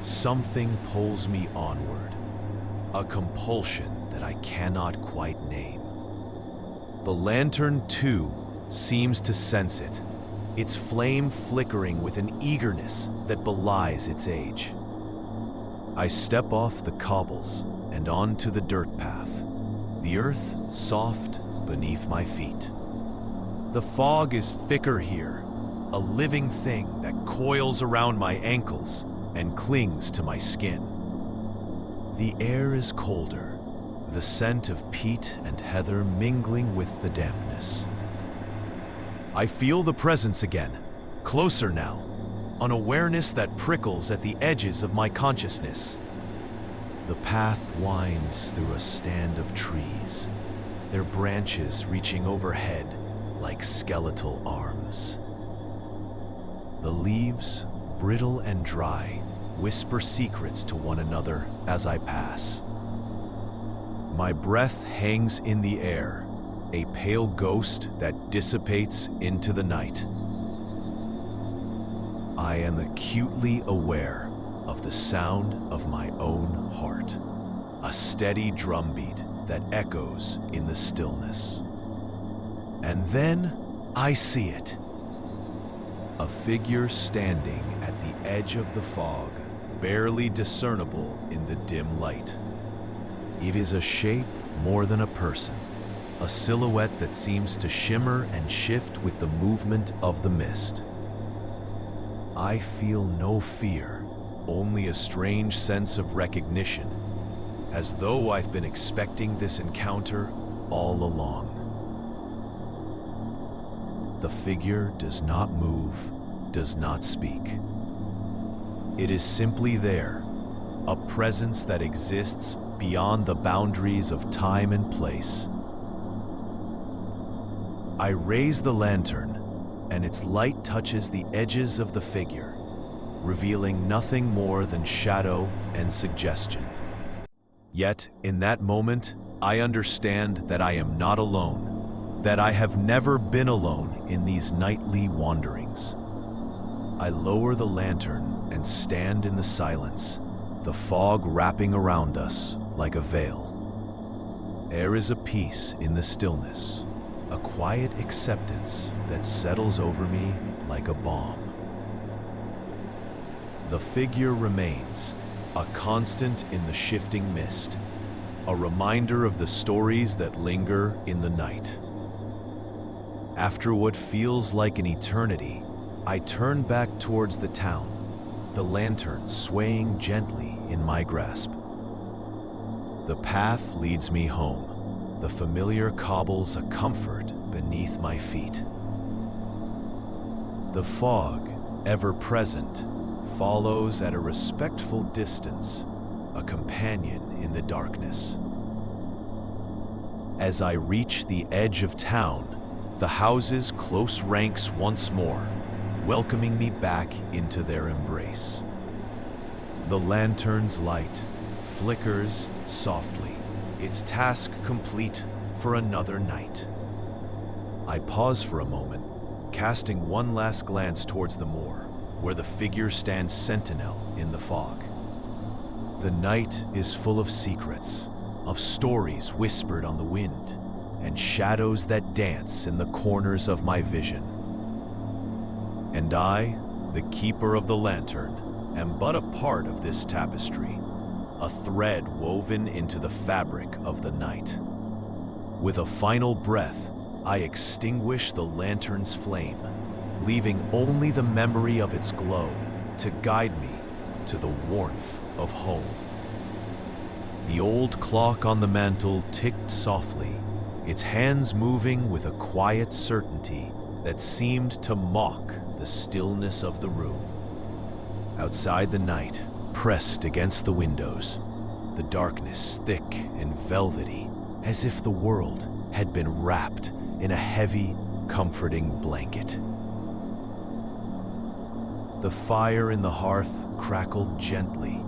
A: something pulls me onward, a compulsion that I cannot quite name. The lantern, too, seems to sense it, its flame flickering with an eagerness that belies its age. I step off the cobbles and onto the dirt path, the earth soft beneath my feet. The fog is thicker here, a living thing that coils around my ankles and clings to my skin. The air is colder, the scent of peat and heather mingling with the dampness. I feel the presence again, closer now, an awareness that prickles at the edges of my consciousness. The path winds through a stand of trees, their branches reaching overhead like skeletal arms. The leaves, brittle and dry, whisper secrets to one another as I pass. My breath hangs in the air, a pale ghost that dissipates into the night. I am acutely aware of the sound of my own heart, a steady drumbeat that echoes in the stillness. And then I see it. A figure standing at the edge of the fog, barely discernible in the dim light. It is a shape more than a person, a silhouette that seems to shimmer and shift with the movement of the mist. I feel no fear, only a strange sense of recognition, as though I've been expecting this encounter all along. The figure does not move, does not speak. It is simply there, a presence that exists beyond the boundaries of time and place. I raise the lantern, and its light touches the edges of the figure, revealing nothing more than shadow and suggestion. Yet, in that moment, I understand that I am not alone, that I have never been alone in these nightly wanderings. I lower the lantern and stand in the silence, the fog wrapping around us like a veil. There is a peace in the stillness, a quiet acceptance that settles over me like a balm. The figure remains, a constant in the shifting mist, a reminder of the stories that linger in the night. After what feels like an eternity, I turn back towards the town, the lantern swaying gently in my grasp. The path leads me home, the familiar cobbles a comfort beneath my feet. The fog, ever present, follows at a respectful distance, a companion in the darkness. As I reach the edge of town, the houses close ranks once more, welcoming me back into their embrace. The lantern's light flickers softly, its task complete for another night. I pause for a moment, casting one last glance towards the moor, where the figure stands sentinel in the fog. The night is full of secrets, of stories whispered on the wind, and shadows that dance in the corners of my vision. And I, the keeper of the lantern, am but a part of this tapestry, a thread woven into the fabric of the night. With a final breath, I extinguish the lantern's flame, leaving only the memory of its glow to guide me to the warmth of home. The old clock on the mantel ticked softly, its hands moving with a quiet certainty that seemed to mock the stillness of the room. Outside, the night pressed against the windows, the darkness thick and velvety, as if the world had been wrapped in a heavy, comforting blanket. The fire in the hearth crackled gently,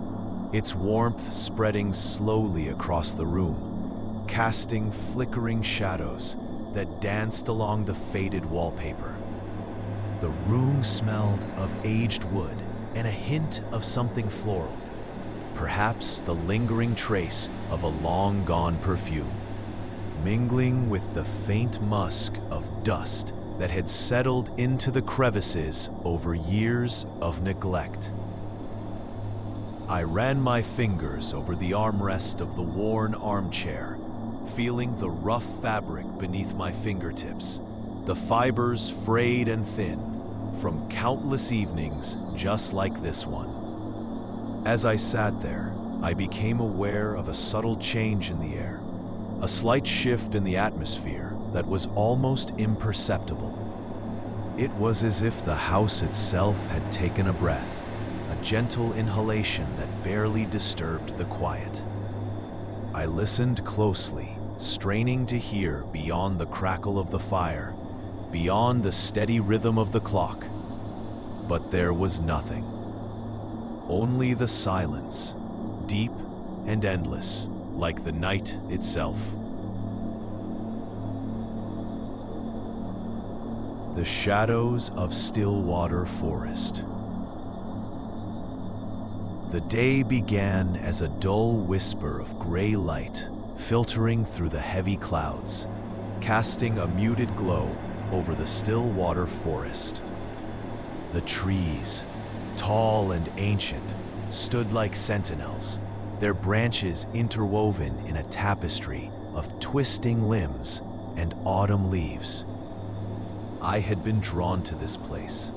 A: its warmth spreading slowly across the room, casting flickering shadows that danced along the faded wallpaper. The room smelled of aged wood and a hint of something floral, perhaps the lingering trace of a long-gone perfume, mingling with the faint musk of dust that had settled into the crevices over years of neglect. I ran my fingers over the armrest of the worn armchair, feeling the rough fabric beneath my fingertips, the fibers frayed and thin from countless evenings just like this one. As I sat there, I became aware of a subtle change in the air, a slight shift in the atmosphere that was almost imperceptible. It was as if the house itself had taken a breath, a gentle inhalation that barely disturbed the quiet. I listened closely, straining to hear beyond the crackle of the fire, beyond the steady rhythm of the clock. But there was nothing. Only the silence, deep and endless, like the night itself. The shadows of Stillwater Forest. The day began as a dull whisper of gray light filtering through the heavy clouds, casting a muted glow over the Stillwater Forest. The trees, tall and ancient, stood like sentinels, their branches interwoven in a tapestry of twisting limbs and autumn leaves. I had been drawn to this place,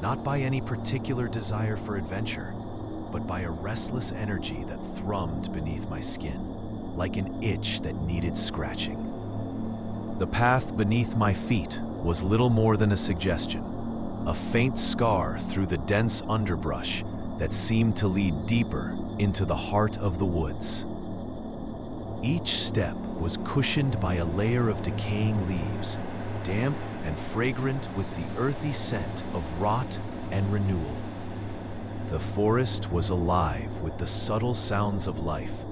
A: not by any particular desire for adventure, but by a restless energy that thrummed beneath my skin, like an itch that needed scratching. The path beneath my feet was little more than a suggestion, a faint scar through the dense underbrush that seemed to lead deeper into the heart of the woods. Each step was cushioned by a layer of decaying leaves, damp and fragrant with the earthy scent of rot and renewal. The forest was alive with the subtle sounds of life,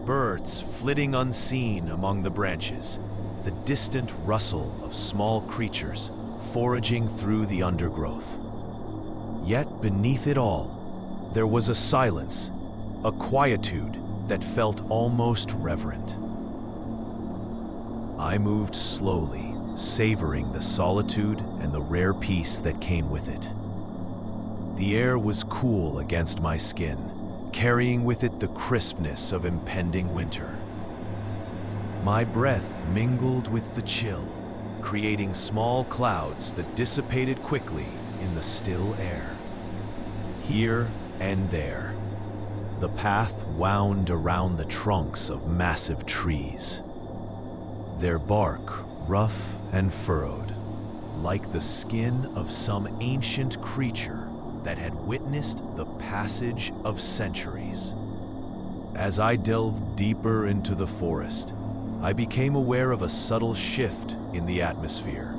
A: birds flitting unseen among the branches, the distant rustle of small creatures foraging through the undergrowth. Yet beneath it all, there was a silence, a quietude that felt almost reverent. I moved slowly, savoring the solitude and the rare peace that came with it. The air was cool against my skin, carrying with it the crispness of impending winter. My breath mingled with the chill, creating small clouds that dissipated quickly in the still air. Here and there, the path wound around the trunks of massive trees, their bark rough and furrowed, like the skin of some ancient creature that had witnessed the passage of centuries. As I delved deeper into the forest, I became aware of a subtle shift in the atmosphere.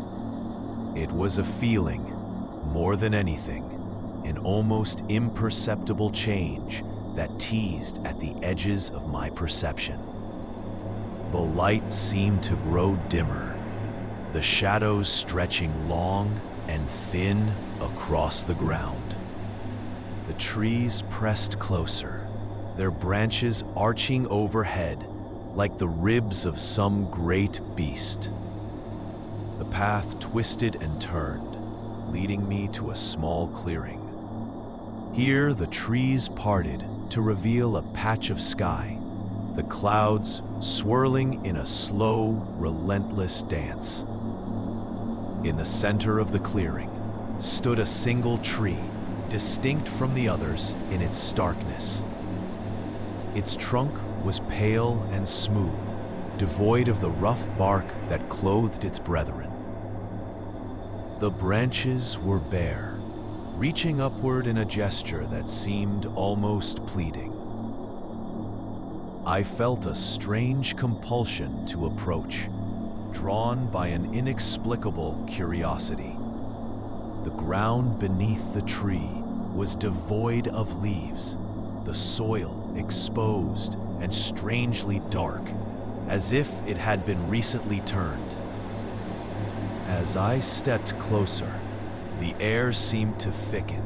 A: It was a feeling, more than anything, an almost imperceptible change that teased at the edges of my perception. The light seemed to grow dimmer, the shadows stretching long and thin across the ground. The trees pressed closer, their branches arching overhead like the ribs of some great beast. The path twisted and turned, leading me to a small clearing. Here the trees parted to reveal a patch of sky, the clouds swirling in a slow, relentless dance. In the center of the clearing stood a single tree, distinct from the others in its starkness. Its trunk was pale and smooth, devoid of the rough bark that clothed its brethren. The branches were bare, reaching upward in a gesture that seemed almost pleading. I felt a strange compulsion to approach, drawn by an inexplicable curiosity. The ground beneath the tree was devoid of leaves, the soil exposed and strangely dark, as if it had been recently turned. As I stepped closer, the air seemed to thicken,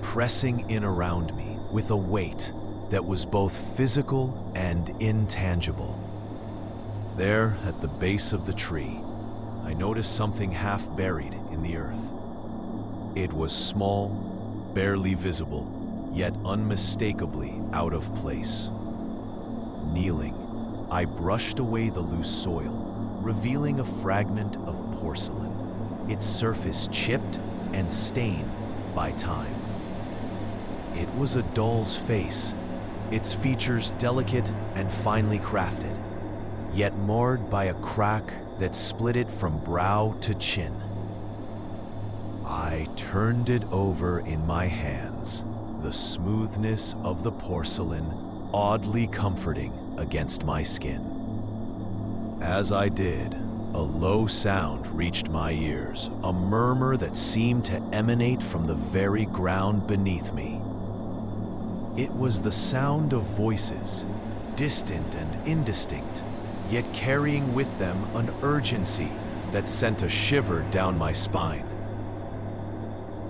A: pressing in around me with a weight that was both physical and intangible. There, at the base of the tree, I noticed something half buried in the earth. It was small, barely visible, yet unmistakably out of place. Kneeling, I brushed away the loose soil, revealing a fragment of porcelain, its surface chipped and stained by time. It was a doll's face, its features delicate and finely crafted, yet marred by a crack that split it from brow to chin. I turned it over in my hands, the smoothness of the porcelain oddly comforting against my skin. As I did, a low sound reached my ears, a murmur that seemed to emanate from the very ground beneath me. It was the sound of voices, distant and indistinct, yet carrying with them an urgency that sent a shiver down my spine.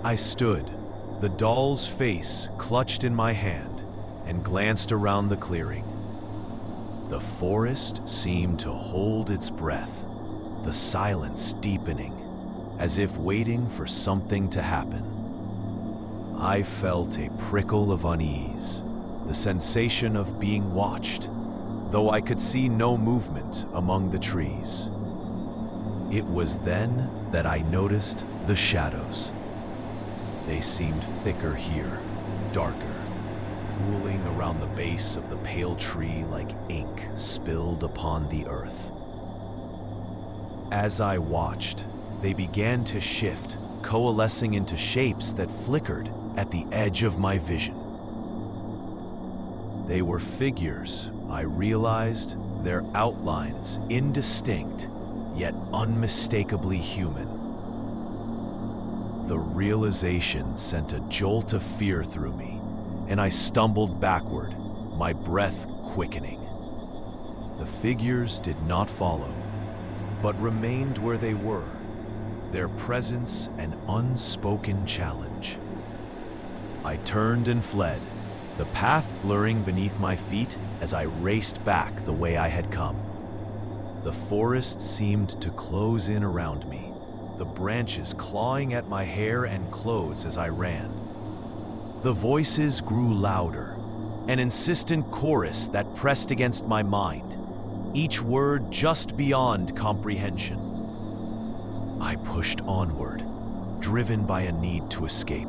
A: I stood, the doll's face clutched in my hand, and glanced around the clearing. The forest seemed to hold its breath, the silence deepening, as if waiting for something to happen. I felt a prickle of unease, the sensation of being watched, though I could see no movement among the trees. It was then that I noticed the shadows. They seemed thicker here, darker, pooling around the base of the pale tree like ink spilled upon the earth. As I watched, they began to shift, coalescing into shapes that flickered at the edge of my vision. They were figures, I realized, their outlines indistinct, yet unmistakably human. The realization sent a jolt of fear through me, and I stumbled backward, my breath quickening. The figures did not follow, but remained where they were, their presence an unspoken challenge. I turned and fled, the path blurring beneath my feet as I raced back the way I had come. The forest seemed to close in around me, the branches clawing at my hair and clothes as I ran. The voices grew louder, an insistent chorus that pressed against my mind, each word just beyond comprehension. I pushed onward, driven by a need to escape,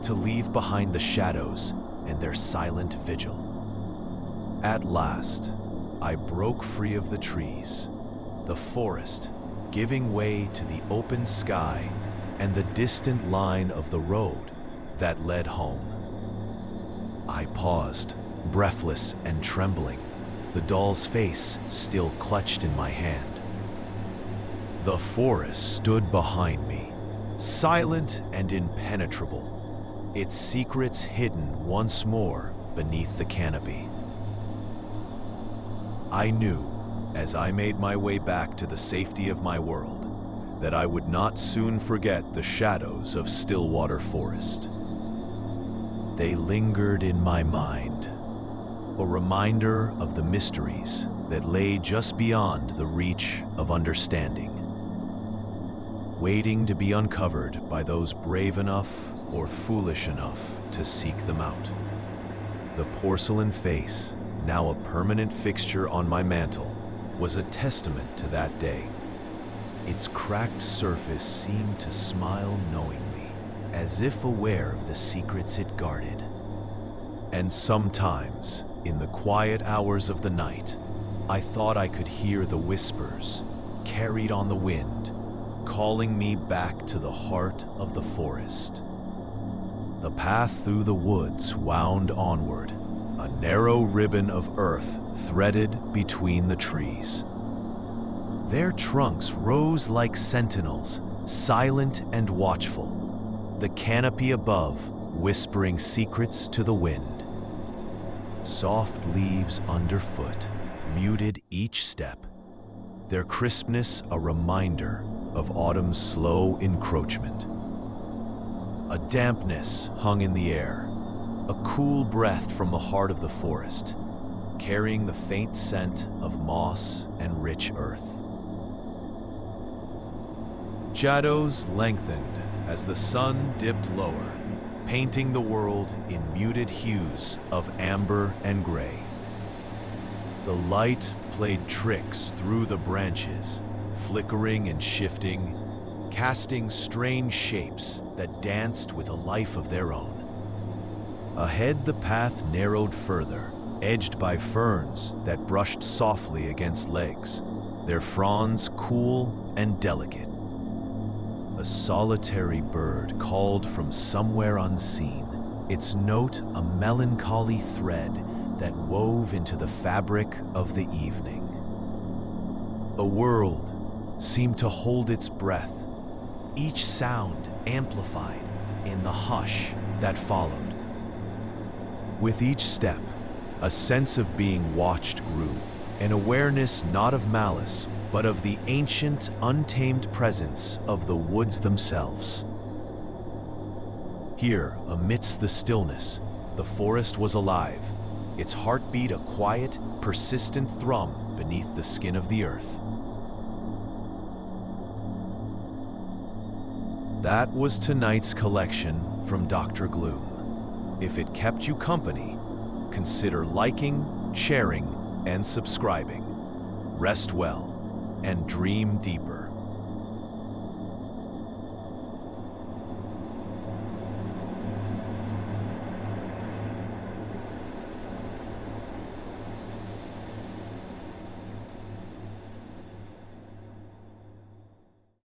A: to leave behind the shadows and their silent vigil. At last, I broke free of the trees, the forest giving way to the open sky and the distant line of the road that led home. I paused, breathless and trembling, the doll's face still clutched in my hand. The forest stood behind me, silent and impenetrable, its secrets hidden once more beneath the canopy. I knew, as I made my way back to the safety of my world, that I would not soon forget the shadows of Stillwater Forest. They lingered in my mind, a reminder of the mysteries that lay just beyond the reach of understanding, waiting to be uncovered by those brave enough or foolish enough to seek them out. The porcelain face, now a permanent fixture on my mantle, was a testament to that day. Its cracked surface seemed to smile knowingly, as if aware of the secrets it guarded. And sometimes, in the quiet hours of the night, I thought I could hear the whispers, carried on the wind, calling me back to the heart of the forest. The path through the woods wound onward, a narrow ribbon of earth threaded between the trees. Their trunks rose like sentinels, silent and watchful, the canopy above whispering secrets to the wind. Soft leaves underfoot muted each step, their crispness a reminder of autumn's slow encroachment. A dampness hung in the air, a cool breath from the heart of the forest, carrying the faint scent of moss and rich earth. Shadows lengthened as the sun dipped lower, painting the world in muted hues of amber and gray. The light played tricks through the branches, flickering and shifting, casting strange shapes that danced with a life of their own. Ahead, the path narrowed further, edged by ferns that brushed softly against legs, their fronds cool and delicate. A solitary bird called from somewhere unseen, its note a melancholy thread that wove into the fabric of the evening. A world seemed to hold its breath, each sound amplified in the hush that followed. With each step, a sense of being watched grew, an awareness not of malice, but of the ancient, untamed presence of the woods themselves. Here, amidst the stillness, the forest was alive, its heartbeat a quiet, persistent thrum beneath the skin of the earth. That was tonight's collection from Dr. Gloom. If it kept you company, consider liking, sharing, and subscribing. Rest well and dream deeper.